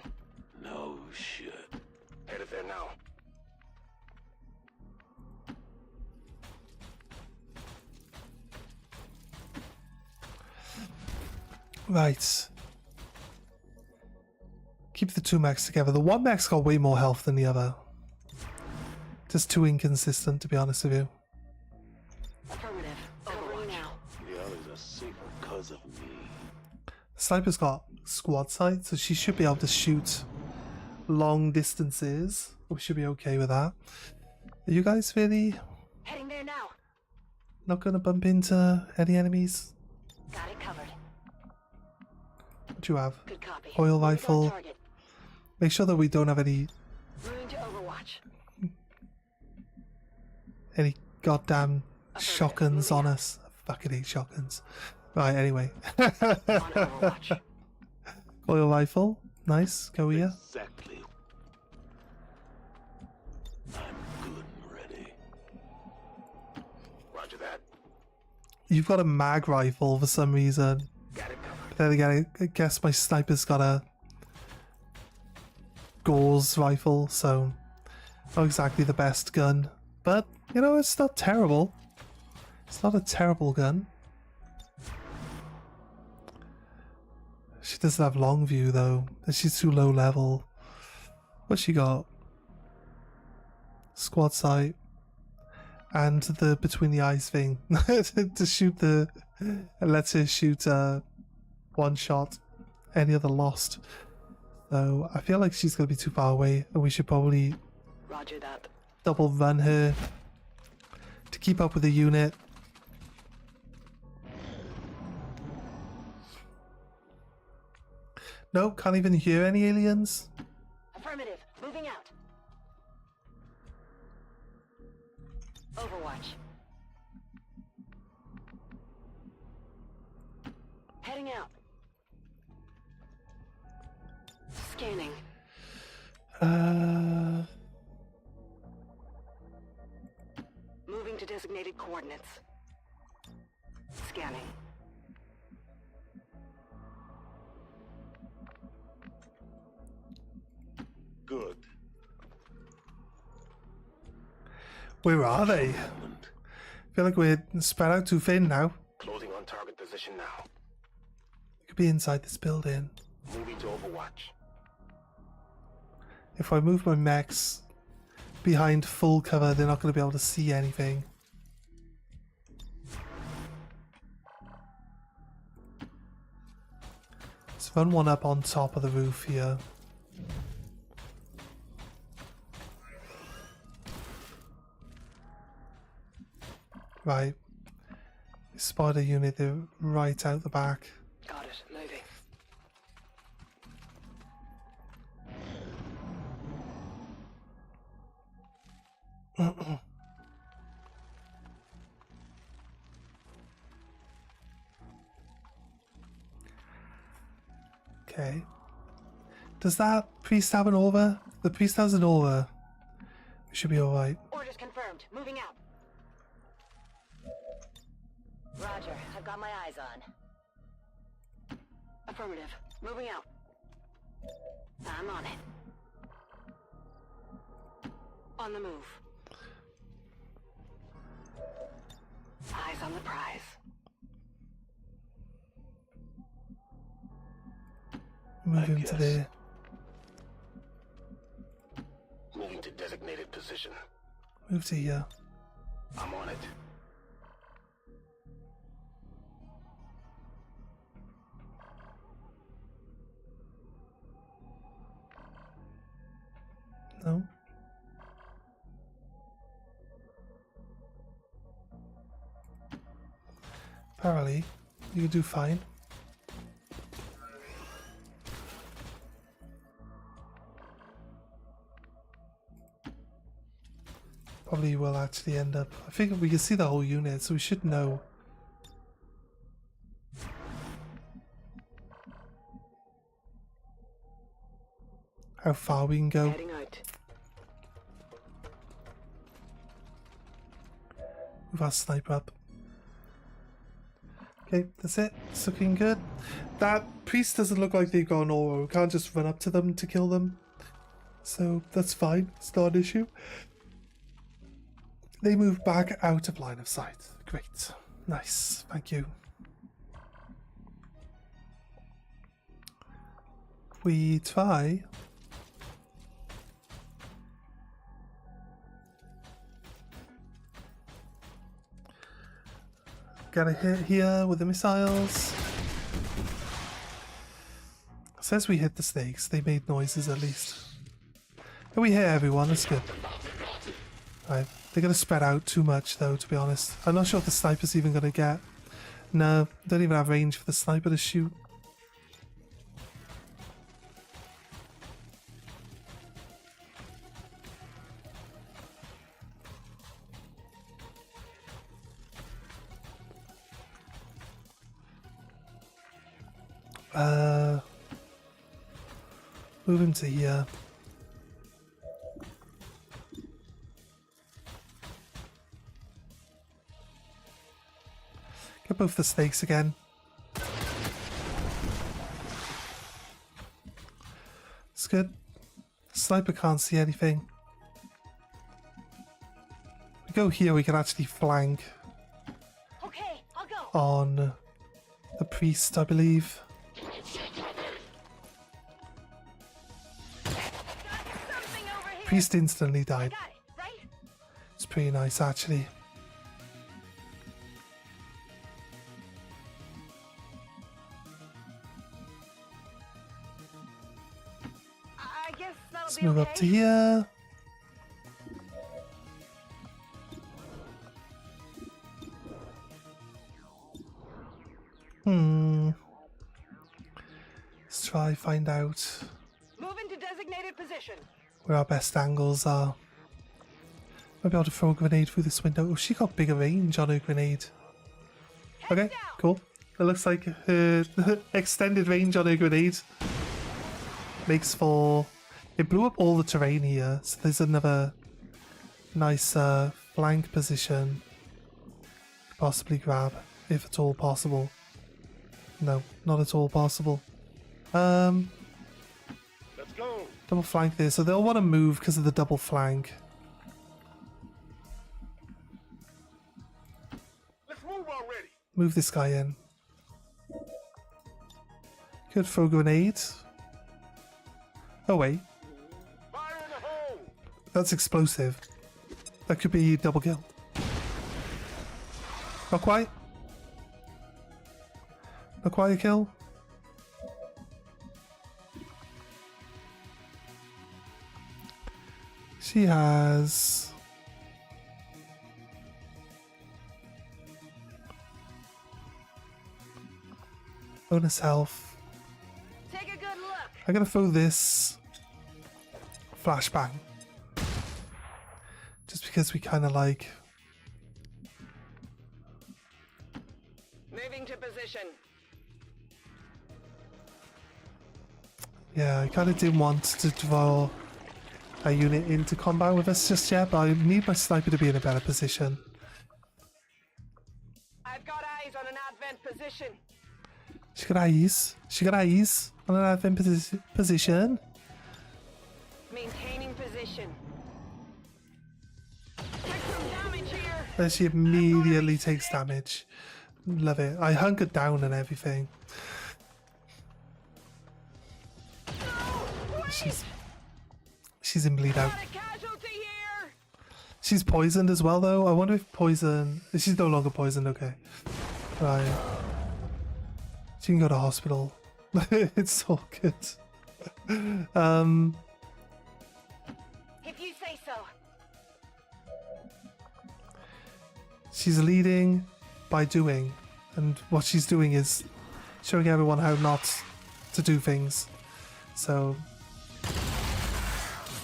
No shit. Headed there now. Right. Keep the two mechs together. The one mech's got way more health than the other. Just too inconsistent, to be honest with you. Affirmative. Covering now. The others are safer because of me. The sniper's got squad sight, so she should be able to shoot long distances. We should be okay with that. Are you guys really Heading there now. not going to bump into any enemies? Got it covered. What do you have? Good copy. Oil Moving on rifle. target. Make sure that we don't have any Moving to Overwatch. goddamn shotguns on us. I fucking hate shotguns. Right, anyway. On Overwatch. Oil rifle. Nice. Go here. Exactly. I'm good and ready. Roger that. You've got a mag rifle for some reason. Got it covered. But then again, I guess my sniper's got a Gauze rifle, so not exactly the best gun. But, you know, it's not terrible. It's not a terrible gun. She doesn't have long view though. She's too low level. What's she got? Squad sight. And the between the eyes thing. To shoot the... It lets her shoot one shot. Any other lost. So I feel like she's going to be too far away. And we should probably Roger that. double run her to keep up with the unit. No, can't even hear any aliens. Affirmative. Moving out. Overwatch. Heading out. Scanning. Moving to designated coordinates. Scanning. Good. Where are they? Feel like we're spread out too thin now. Closing on target position now. Could be inside this building. Moving to Overwatch. If I move my mechs behind full cover, they're not going to be able to see anything. Let's run one up on top of the roof here. Right. Spot a unit, they're right out the back. Got it. Moving. Okay. Does that priest have an aura? The priest has an aura. We should be alright. Orders confirmed. Moving out. Roger. I've got my eyes on. Affirmative. Moving out. I'm on it. On the move. Eyes on the prize. Move him to there. Moving to designated position. Move to here. I'm on it. No. Apparently, you do fine. Probably will actually end up. I think we can see the whole unit, so we should know. How far we can go. Heading out. Move our sniper up. Okay, that's it. It's looking good. That priest doesn't look like they've got an aura. We can't just run up to them to kill them. So that's fine. It's not an issue. They move back out of line of sight. Great. Nice. Thank you. we try. Got a hit here with the missiles. Says we hit the snakes. They made noises at least. And we hit everyone. That's good. Right. They're going to spread out too much though, to be honest. I'm not sure if the sniper's even going to get. No, don't even have range for the sniper to shoot. Move him to here. Get both the snakes again. It's good. Sniper can't see anything. We go here, we can actually flank Okay, I'll go. on the priest, I believe. Priest instantly died. Got it, right? It's pretty nice, actually. I guess that'll Let's be move okay. up to here. Let's try find out Move into designated position. where our best angles are. Might be able to throw a grenade through this window. Oh, she got bigger range on her grenade. Okay, cool. It looks like her extended range on her grenade makes for... It blew up all the terrain here, so there's another nice flank position to possibly grab, if at all possible. No, not at all possible. Let's go. Double flank there, so they'll want to move because of the double flank. Let's move already. Move this guy in. Could throw grenade. Oh wait, Fire in the hole. that's explosive. That could be double kill. Not quite. Not quite a kill. She has... bonus health. Take a good look. I'm gonna throw this flashbang. Just because we kind of like... Moving to position. Yeah, I kind of didn't want to draw a unit into combat with us just yet, but I need my sniper to be in a better position. I've got eyes on an advent position. She got eyes. She got eyes on an advent position. Maintaining position. Take some damage here. Then she immediately takes damage. Love it. I hunkered down and everything. She's in bleed out. Got a casualty here. She's poisoned as well, though. I wonder if poison... She's no longer poisoned, okay. Right. She can go to hospital. It's all good. If you say so. She's leading by doing. And what she's doing is showing everyone how not to do things. So...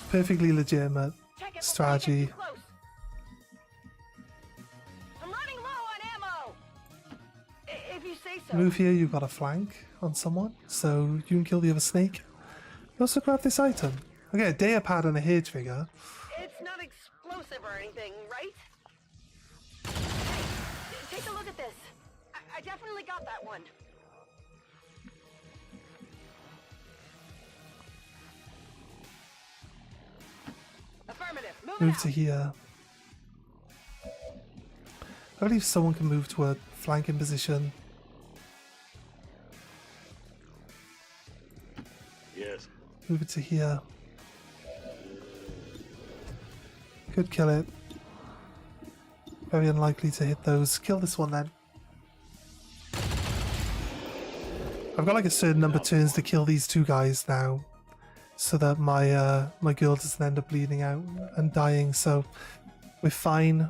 perfectly legitimate Check it strategy. before you get too close. I'm running low on ammo. If you say so. Move here, you've got a flank on someone, so you can kill the other snake. You also grab this item. Okay, a data pad and a hair trigger. It's not explosive or anything, right? Hey, take a look at this. I definitely got that one. Affirmative. Moving Move out. to here. I believe someone can move to a flanking position. Yes. Move it to here. Could kill it. Very unlikely to hit those. Kill this one then. I've got like a certain number of turns to kill these two guys now, so that my my girl doesn't end up bleeding out and dying. So we're fine.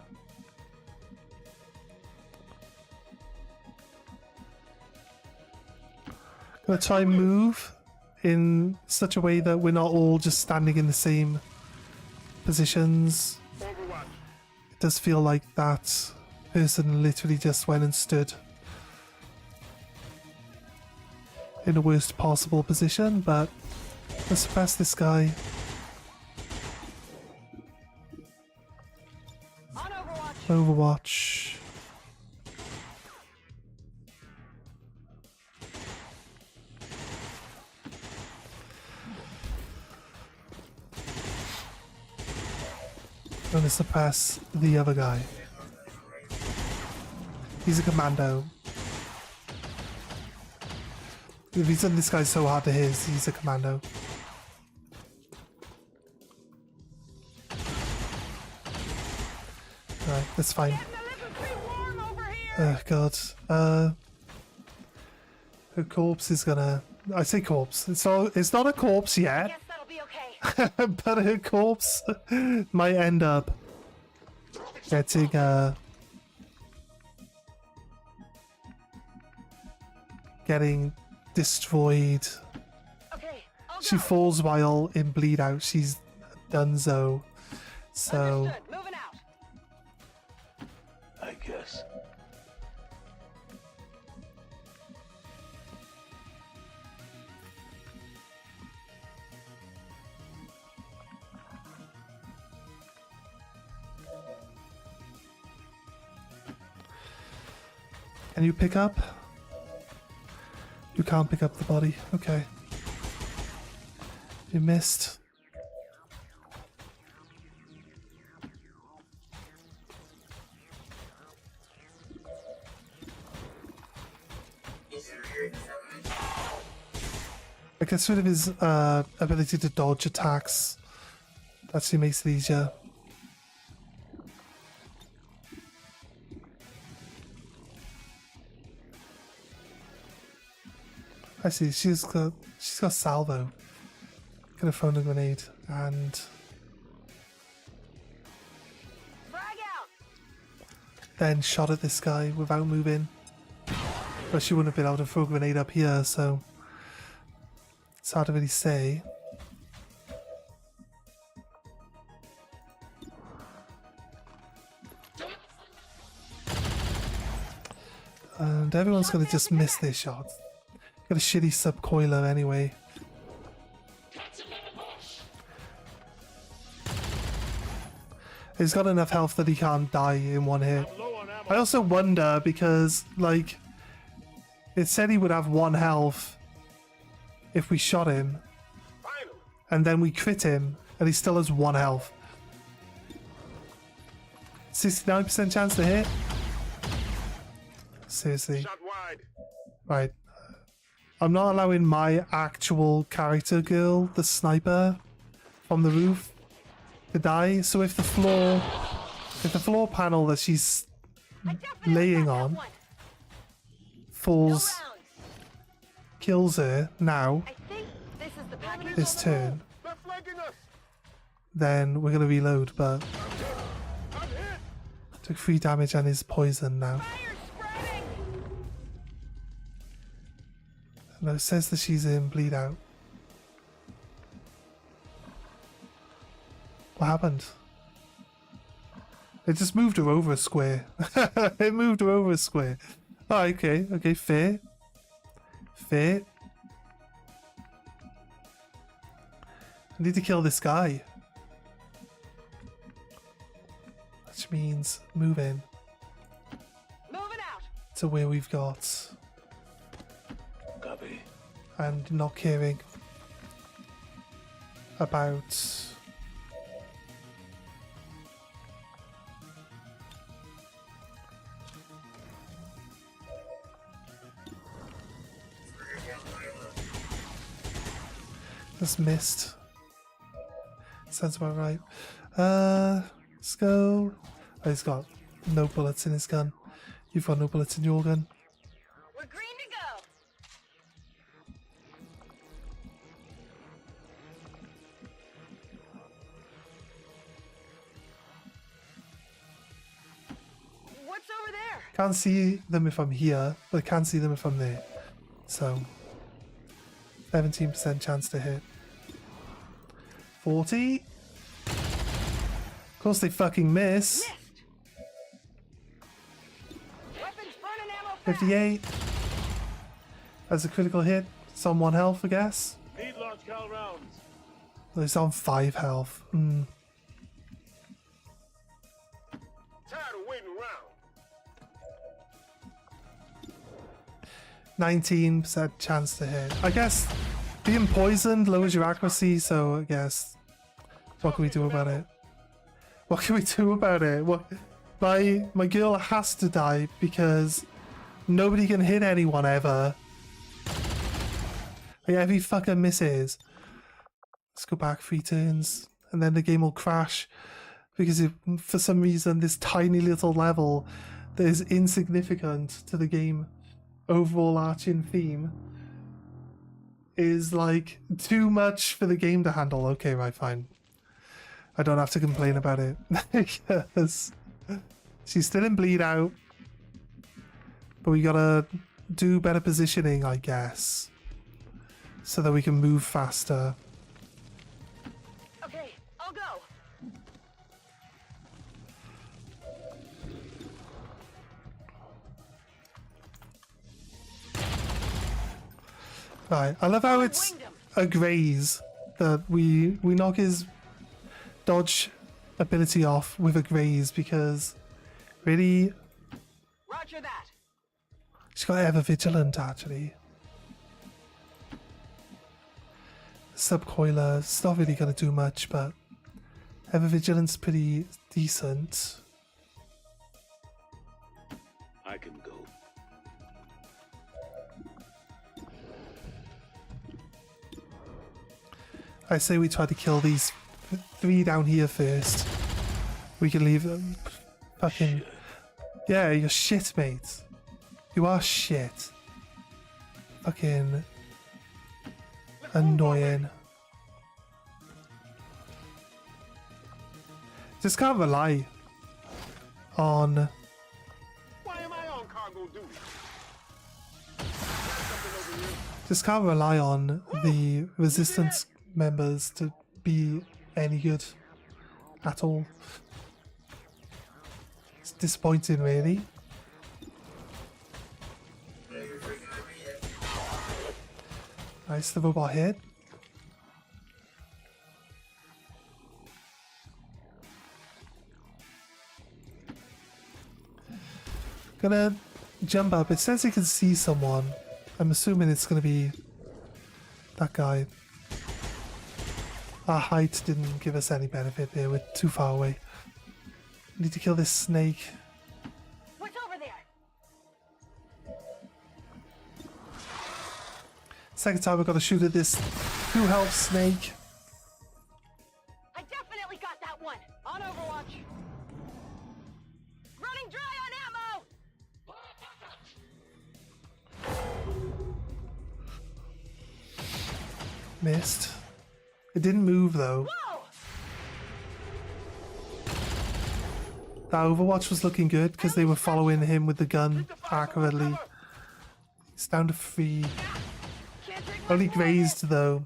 Gonna try and move in such a way that we're not all just standing in the same positions. It does feel like that person literally just went and stood in the worst possible position, but let's suppress this guy. On Overwatch. Overwatch. I'm gonna suppress the other guy. He's a commando. The reason this guy's so hard to hit is he's a commando. Right, that's fine. Oh god. Her corpse is gonna... I say corpse. It's not a corpse yet. Guess that'll be okay. But her corpse might end up getting getting destroyed. Okay, I'll She go. falls while in bleed out. She's donezo. So Understood. Moving out. I guess. can you pick up? You can't pick up the body. Okay. You missed. I guess rid of his ability to dodge attacks. That actually makes it easier. I see, she's got salvo. Could have thrown a grenade and Frag out. then shot at this guy without moving. But she wouldn't have been able to throw a grenade up here, so it's hard to really say. And everyone's gonna just miss their shot. Got a shitty subcoiler anyway. He's got enough health that he can't die in one hit. I also wonder because, like, it said he would have 1 health if we shot him, and then we crit him, and he still has 1 health. 69% chance to hit? Seriously. Right. I'm not allowing my actual character girl, the sniper, from the roof to die. So if the floor panel that she's laying on falls, kills her now, I think this is the package. this turn, then we're gonna reload, but took 3 damage and is poisoned now. No, it says that she's in bleed out. What happened? It just moved her over a square. It moved her over a square. Oh, okay, okay, fair. Fair. I need to kill this guy. Which means move in Moving out. to where we've got... Copy. and not caring about That's missed. Sounds about right. Let's go. Oh, he's got no bullets in his gun. You've got no bullets in your gun. We're green to go. What's over there? Can't see them if I'm here, but I can see them if I'm there. So, 17% chance to hit. 40. Of course they fucking miss. Missed. Weapons burning ammo fast. 58. That's a critical hit. It's on 1 health, I guess. Need large cal rounds. No, it's on 5 health. Tired of waiting around. 19% chance to hit. I guess being poisoned lowers your accuracy, so I guess what can we do about it? What can we do about it? What my girl has to die because nobody can hit anyone ever. Like, every fucker misses. Let's go back 3 turns and then the game will crash because for some reason this tiny little level that is insignificant to the game overall arching theme is like too much for the game to handle. Okay, right, fine. I don't have to complain about it because she's still in bleed out, but we gotta do better positioning, I guess, so that we can move faster. Okay, I'll go. Right, I love how it's a graze that we knock his dodge ability off with a graze because really Roger that. she's got ever vigilant actually. Subcoiler, it's not really gonna do much, but ever vigilant's pretty decent. I can go. I say we try to kill these 3 down here first. We can leave them. Fucking. Yeah, you're shit, mate. You are shit. Fucking. Annoying. Just can't rely on. Why am I on cargo duty? Just can't rely on the resistance members to be any good at all. It's disappointing, really. Nice, the robot hit. Gonna jump up. It says you can see someone. I'm assuming it's gonna be that guy. Our height didn't give us any benefit there. We're too far away. Need to kill this snake. What's over there? Second time I've got to shoot at this 2 health snake. I definitely got that one. On Overwatch. Running dry on ammo. Missed. It didn't move though. Whoa! That Overwatch was looking good because they were following him with the gun accurately. It's down to 3. Only grazed though.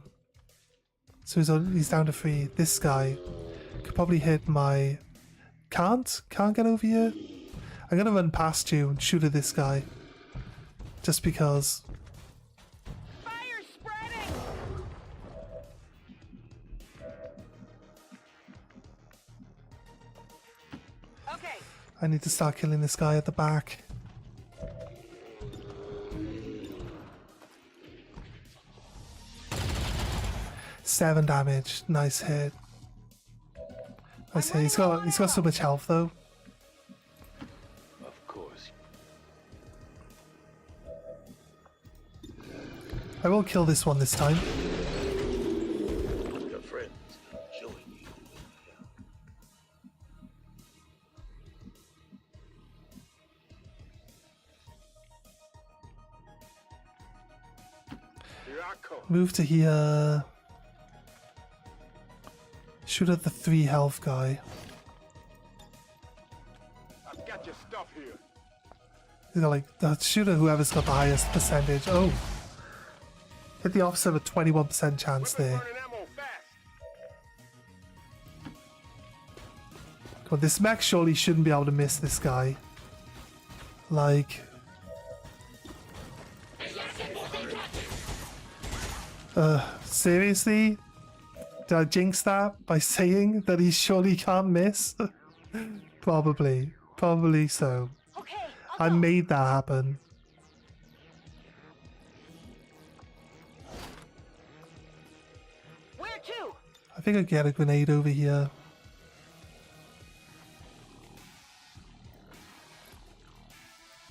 So he's down to 3. This guy could probably hit my... Can't get over here. I'm gonna run past you and shoot at this guy. Just because. Fire spreading. Okay. I need to start killing this guy at the back. Seven damage. Nice hit. Nice hit. He's got so much health though. Of course. I will kill this one this time. Move to here. Shoot at the 3 health guy. I've got your stuff here. You know, like, shoot at whoever's got the highest percentage. Oh. Hit the officer with 21% chance there. Come on, this mech surely shouldn't be able to miss this guy. Like... seriously? Did I jinx that by saying that he surely can't miss? Probably. Probably so. Okay, I made that happen. where to? I think I get a grenade over here.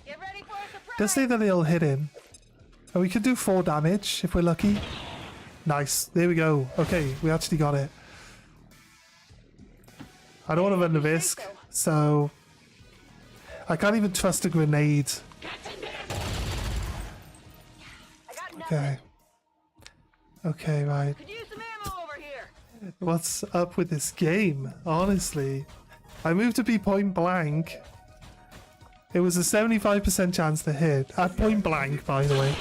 Get ready for a surprise. Does say that it'll hit him. And we could do 4 damage if we're lucky. Nice. There we go. Okay, we actually got it. I don't want to run the risk, so... I can't even trust a grenade. Okay. Okay, right. Could use some ammo over here. What's up with this game? Honestly. I moved to be point blank. It was a 75% chance to hit. At point blank, by the way.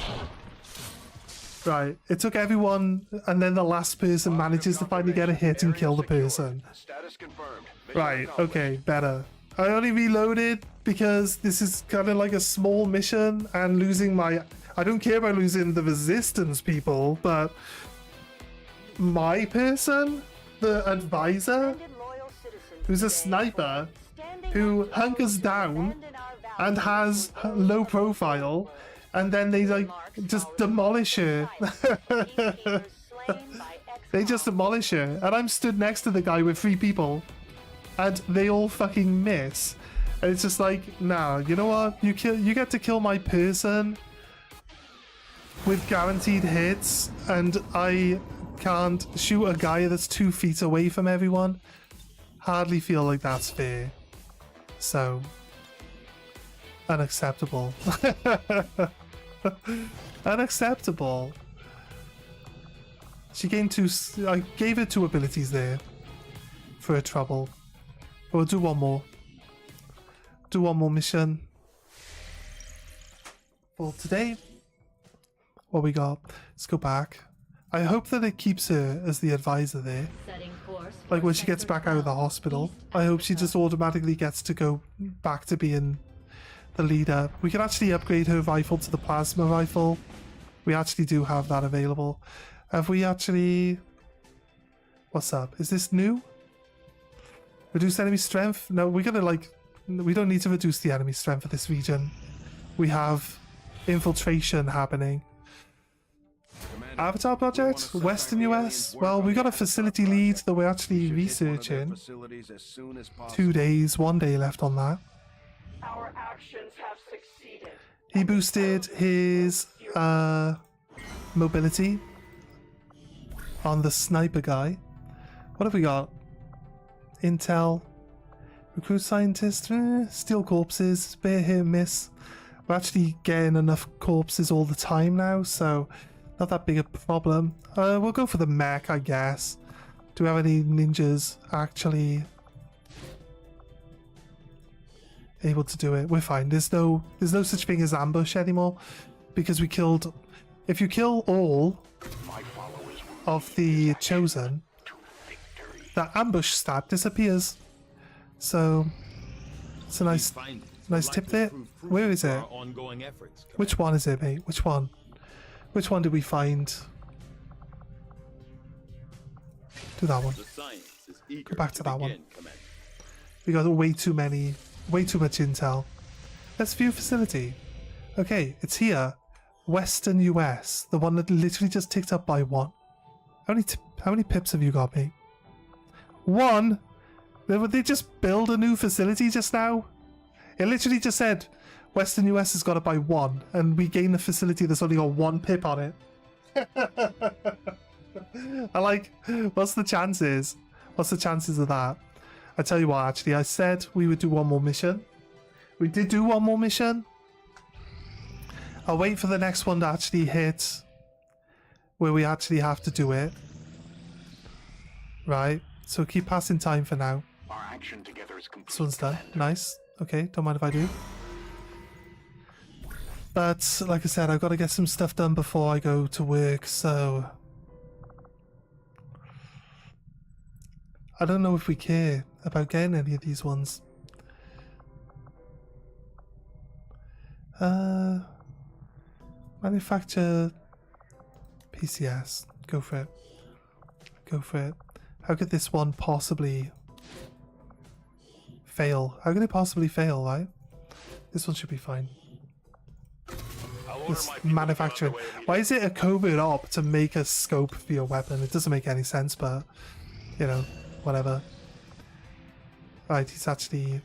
Right, it took everyone, and then the last person manages to finally get a hit and kill the person. Status confirmed. Right, okay, better. I only reloaded because this is kind of like a small mission, and losing my... I don't care about losing the resistance people, but... my person? The advisor? Who's a sniper, who hunkers down and has low profile, and then they like just demolish her. They just demolish her, and I'm stood next to the guy with 3 people, and they all fucking miss. And it's just like, nah, you know what? You get to kill my person with guaranteed hits, and I can't shoot a guy that's 2 feet away from everyone. Hardly feel like that's fair. So, unacceptable. Unacceptable. She gained 2. I gave her 2 abilities there for her trouble. We'll do one more. Do one more mission for today. What we got? Let's go back. I hope that it keeps her as the advisor there. Like when she gets back out of the hospital, I hope she just automatically gets to go back to being the leader. We can actually upgrade her rifle to the plasma rifle. We actually do have that available. Have we actually... What's up? Is this new? Reduce enemy strength? No, we're gonna like... We don't need to reduce the enemy strength for this region. We have infiltration happening. Avatar project? Western US? Well, we got a facility lead that we're actually researching. 2 days, 1 day left on that. Our actions have succeeded. He boosted his mobility on the sniper guy. What have we got? Intel. Recruit scientist. Steal corpses. Spare hit and miss. We're actually getting enough corpses all the time now, so not that big a problem. We'll go for the mech, I guess. Do we have any ninjas actually able to do it? We're fine. There's no such thing as ambush anymore, because we killed... If you kill all of the chosen, that ambush stat disappears. So it's a nice tip there. Where is it? Which one is it, mate? Which one? Which one did we find? Do that one. Go back to that one. We got way too much intel. Let's view facility. Okay, it's here. Western US. The one that literally just ticked up by 1. How many pips have you got, mate? 1? Did they just build a new facility just now? It literally just said Western US has got it by 1, and we gain a facility that's only got 1 pip on it. I like, what's the chances? What's the chances of that? I tell you what, actually, I said we would do one more mission. We did do one more mission. I'll wait for the next one to actually hit where we actually have to do it. Right, so keep passing time for now. Our action together is complete. This one's done. Nice. Okay, don't mind if I do. But, like I said, I've got to get some stuff done before I go to work, so... I don't know if we care about getting any of these ones. Manufacture PCS. Go for it. Go for it. How could this one possibly fail? How could it possibly fail, right? This one should be fine. This manufacturing. Why is it a covert op to make a scope for your weapon? It doesn't make any sense, but you know, whatever. Right, he's actually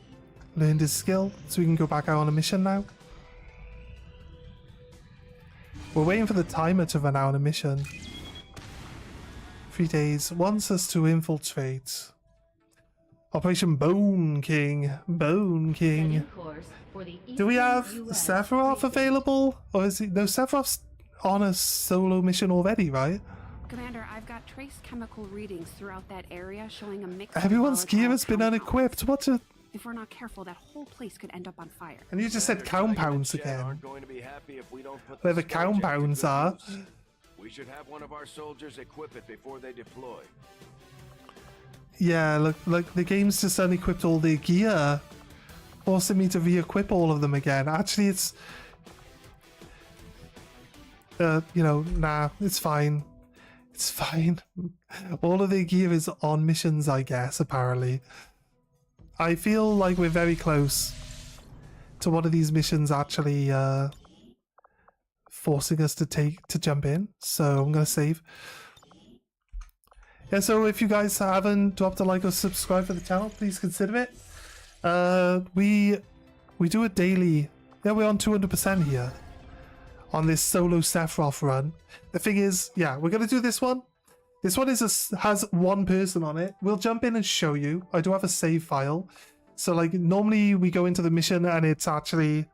learned his skill, so we can go back out on a mission now. We're waiting for the timer to run out on a mission. 3 days. Wants us to infiltrate. Operation Bone King. Bone King. Do we have Sephiroth available? Or is he... No, Sephiroth's on a solo mission already, right? Commander, I've got trace chemical readings throughout that area showing a mix. Everyone's of gear has been compounds. unequipped. What a... If we're not careful, that whole place could end up on fire. And you just said compounds again. Where the compounds are. We should have one of our soldiers equip it before they deploy. Yeah, look, the game's just unequipped all their gear, forcing me to re-equip all of them again. Actually, it's... you know, nah, it's fine. It's fine. All of their gear is on missions, I guess, apparently. I feel like we're very close to one of these missions actually forcing us to jump in. So I'm gonna save. Yeah, so if you guys haven't dropped a like or subscribe for the channel, please consider it. We do it daily. Yeah, we're on 200% here on this solo Sephiroth run. The thing is, yeah, we're gonna do this one. This one has one person on it. We'll jump in and show you. I do have a save file. So like normally we go into the mission and it's actually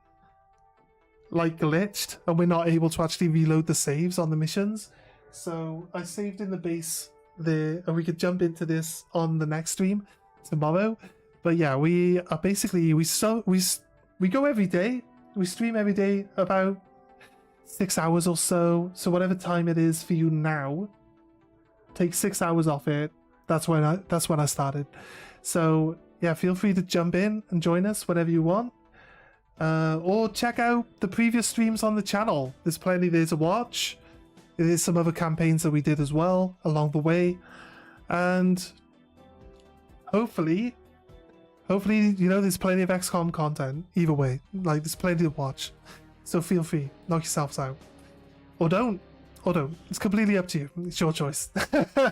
like glitched and we're not able to actually reload the saves on the missions. So I saved in the base there and we could jump into this on the next stream tomorrow. But yeah, we are basically, we go every day. We stream every day about 6 hours or so. So whatever time it is for you now, take 6 hours off it. That's when I started. So yeah, feel free to jump in and join us whenever you want. Or check out the previous streams on the channel. There's plenty there to watch. There's some other campaigns that we did as well along the way. And hopefully, you know, there's plenty of XCOM content. Either way, like there's plenty to watch. So feel free, knock yourselves out. Or don't. It's completely up to you. It's your choice.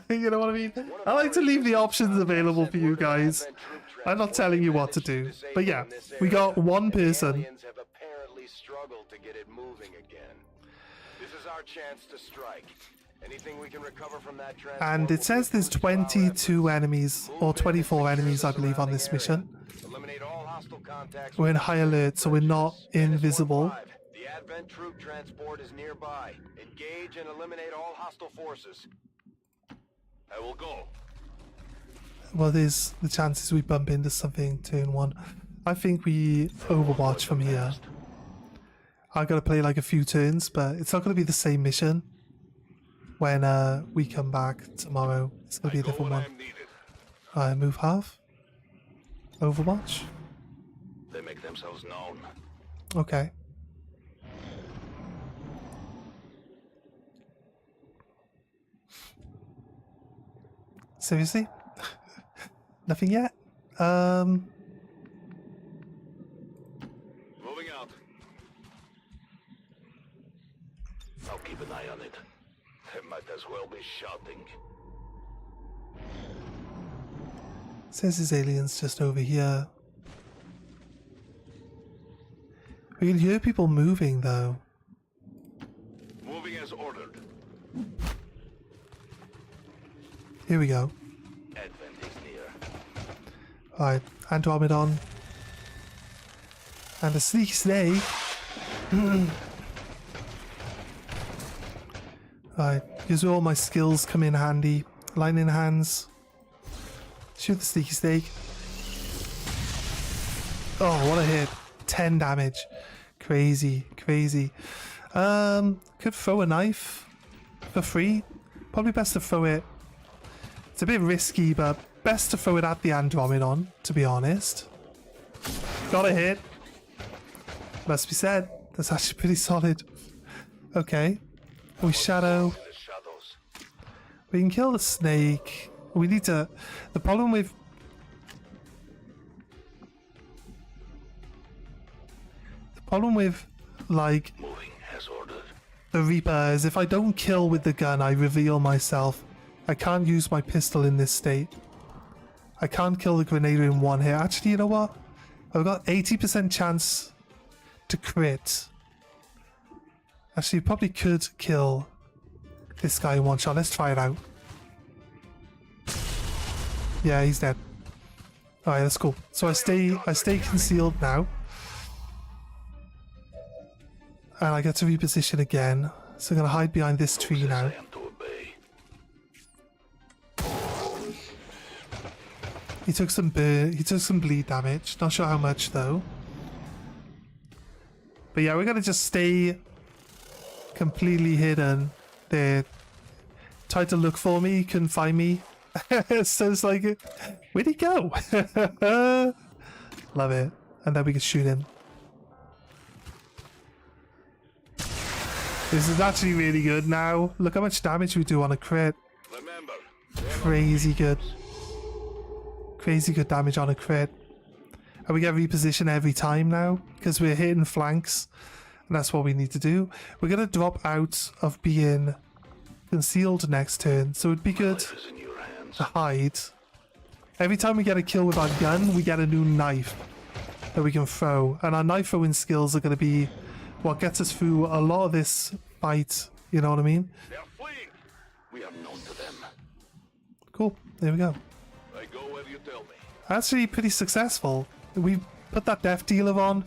You know what I mean? I like to leave the options available for you guys. I'm not telling you what to do. But yeah, we got one person. Have apparently struggled to get it moving again. This is our chance to strike. Anything we can recover from that transport. And it says there's 22 enemies, or 24 enemies, I believe, on this mission. Eliminate all hostile contacts. We're in high alert, so we're not invisible. The Advent troop transport is nearby. Engage and eliminate all hostile forces. I will go. Well, there's the chances we bump into something turn one. I think we overwatch from here. I gotta play like a few turns, but it's not gonna be the same mission when we come back tomorrow. It's gonna be a different one. Alright, move half. Overwatch. They make themselves known. Okay. Seriously? Nothing yet? Moving out. I'll keep an eye on it. They might as well be shouting. Says his aliens just over here. We can hear people moving though. Moving as ordered. Here we go. Advent is near. Alright, Andromedon. And a sneak snake. Right, here's where all my skills come in handy. Lightning hands. Shoot the sneaky snake. Oh, what a hit. 10 damage. Crazy, crazy. Could throw a knife for free. Probably best to throw it. It's a bit risky, but best to throw it at the Andromedon, to be honest. Got a hit. Must be said. That's actually pretty solid. Okay. We shadow. We can kill the snake. We need to... The problem with... like... Moving as ordered. The Reaper is if I don't kill with the gun, I reveal myself. I can't use my pistol in this state. I can't kill the Grenadier in one hit. Actually, you know what? I've got 80% chance to crit. Actually, probably could kill this guy in one shot. Let's try it out. Yeah, he's dead. Alright, that's cool. So I stay concealed now. And I get to reposition again. So I'm gonna hide behind this tree now. He took some bleed damage. Not sure how much though. But yeah, we're gonna just stay completely hidden. There. Tried to look for me, couldn't find me. So it's like, where'd he go? Love it. And then we can shoot him. This is actually really good now. Look how much damage we do on a crit. Crazy good. Crazy good damage on a crit. And we get reposition every time now because we're hitting flanks. And that's what we need to do. We're going to drop out of being concealed next turn. So it'd be good to hide. Every time we get a kill with our gun, we get a new knife that we can throw. And our knife throwing skills are going to be what gets us through a lot of this fight, you know what I mean? They're fleeing. We are known to them. Cool, there we go. I go where you tell me. Actually pretty successful. We put that Death Dealer on.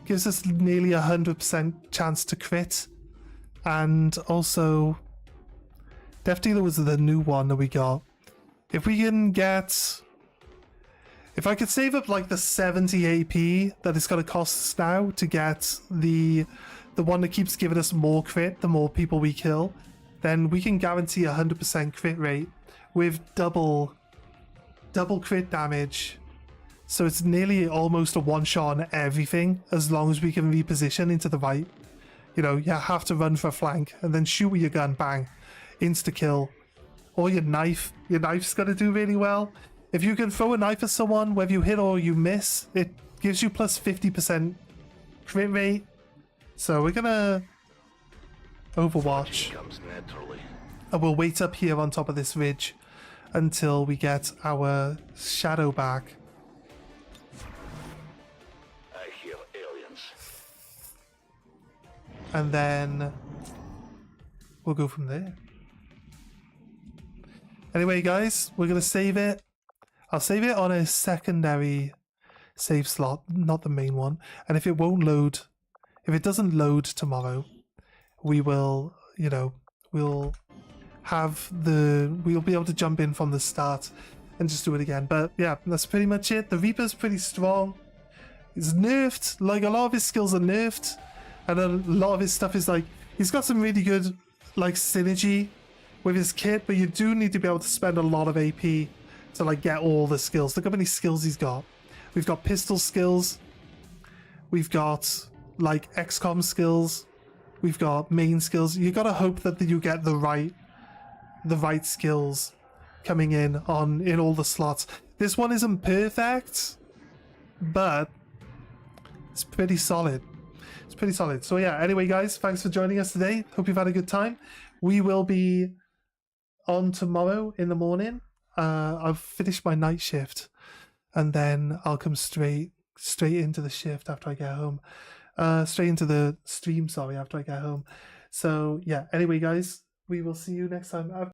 Gives us nearly 100% chance to crit. And also, Death Dealer was the new one that we got. If we can get... If I could save up like the 70 AP that it's going to cost us now to get the one that keeps giving us more crit the more people we kill, then we can guarantee 100% crit rate with double crit damage. So it's nearly almost a one shot on everything as long as we can reposition into the right. You know, you have to run for a flank and then shoot with your gun, bang, insta kill. Or your knife's going to do really well. If you can throw a knife at someone, whether you hit or you miss, it gives you plus 50% crit rate. So we're gonna Overwatch. And we'll wait up here on top of this ridge until we get our shadow back. I hear aliens. And then we'll go from there. Anyway, guys, we're gonna save it. I'll save it on a secondary save slot, not the main one. And if it won't load, if it doesn't load tomorrow, we will, you know, we'll be able to jump in from the start and just do it again. But yeah, that's pretty much it. The Reaper's pretty strong. He's nerfed, like a lot of his skills are nerfed. And a lot of his stuff is like, he's got some really good like synergy with his kit, but you do need to be able to spend a lot of AP to like get all the skills. Look how many skills he's got. We've got pistol skills. We've got like XCOM skills. We've got main skills. You gotta hope that you get the right skills coming in all the slots. This one isn't perfect, but it's pretty solid. It's pretty solid. So yeah, anyway guys, thanks for joining us today. Hope you've had a good time. We will be on tomorrow in the morning. I've finished my night shift and then I'll come straight into the shift after I get home. Straight into the stream, sorry, after I get home. So yeah, anyway guys, we will see you next time.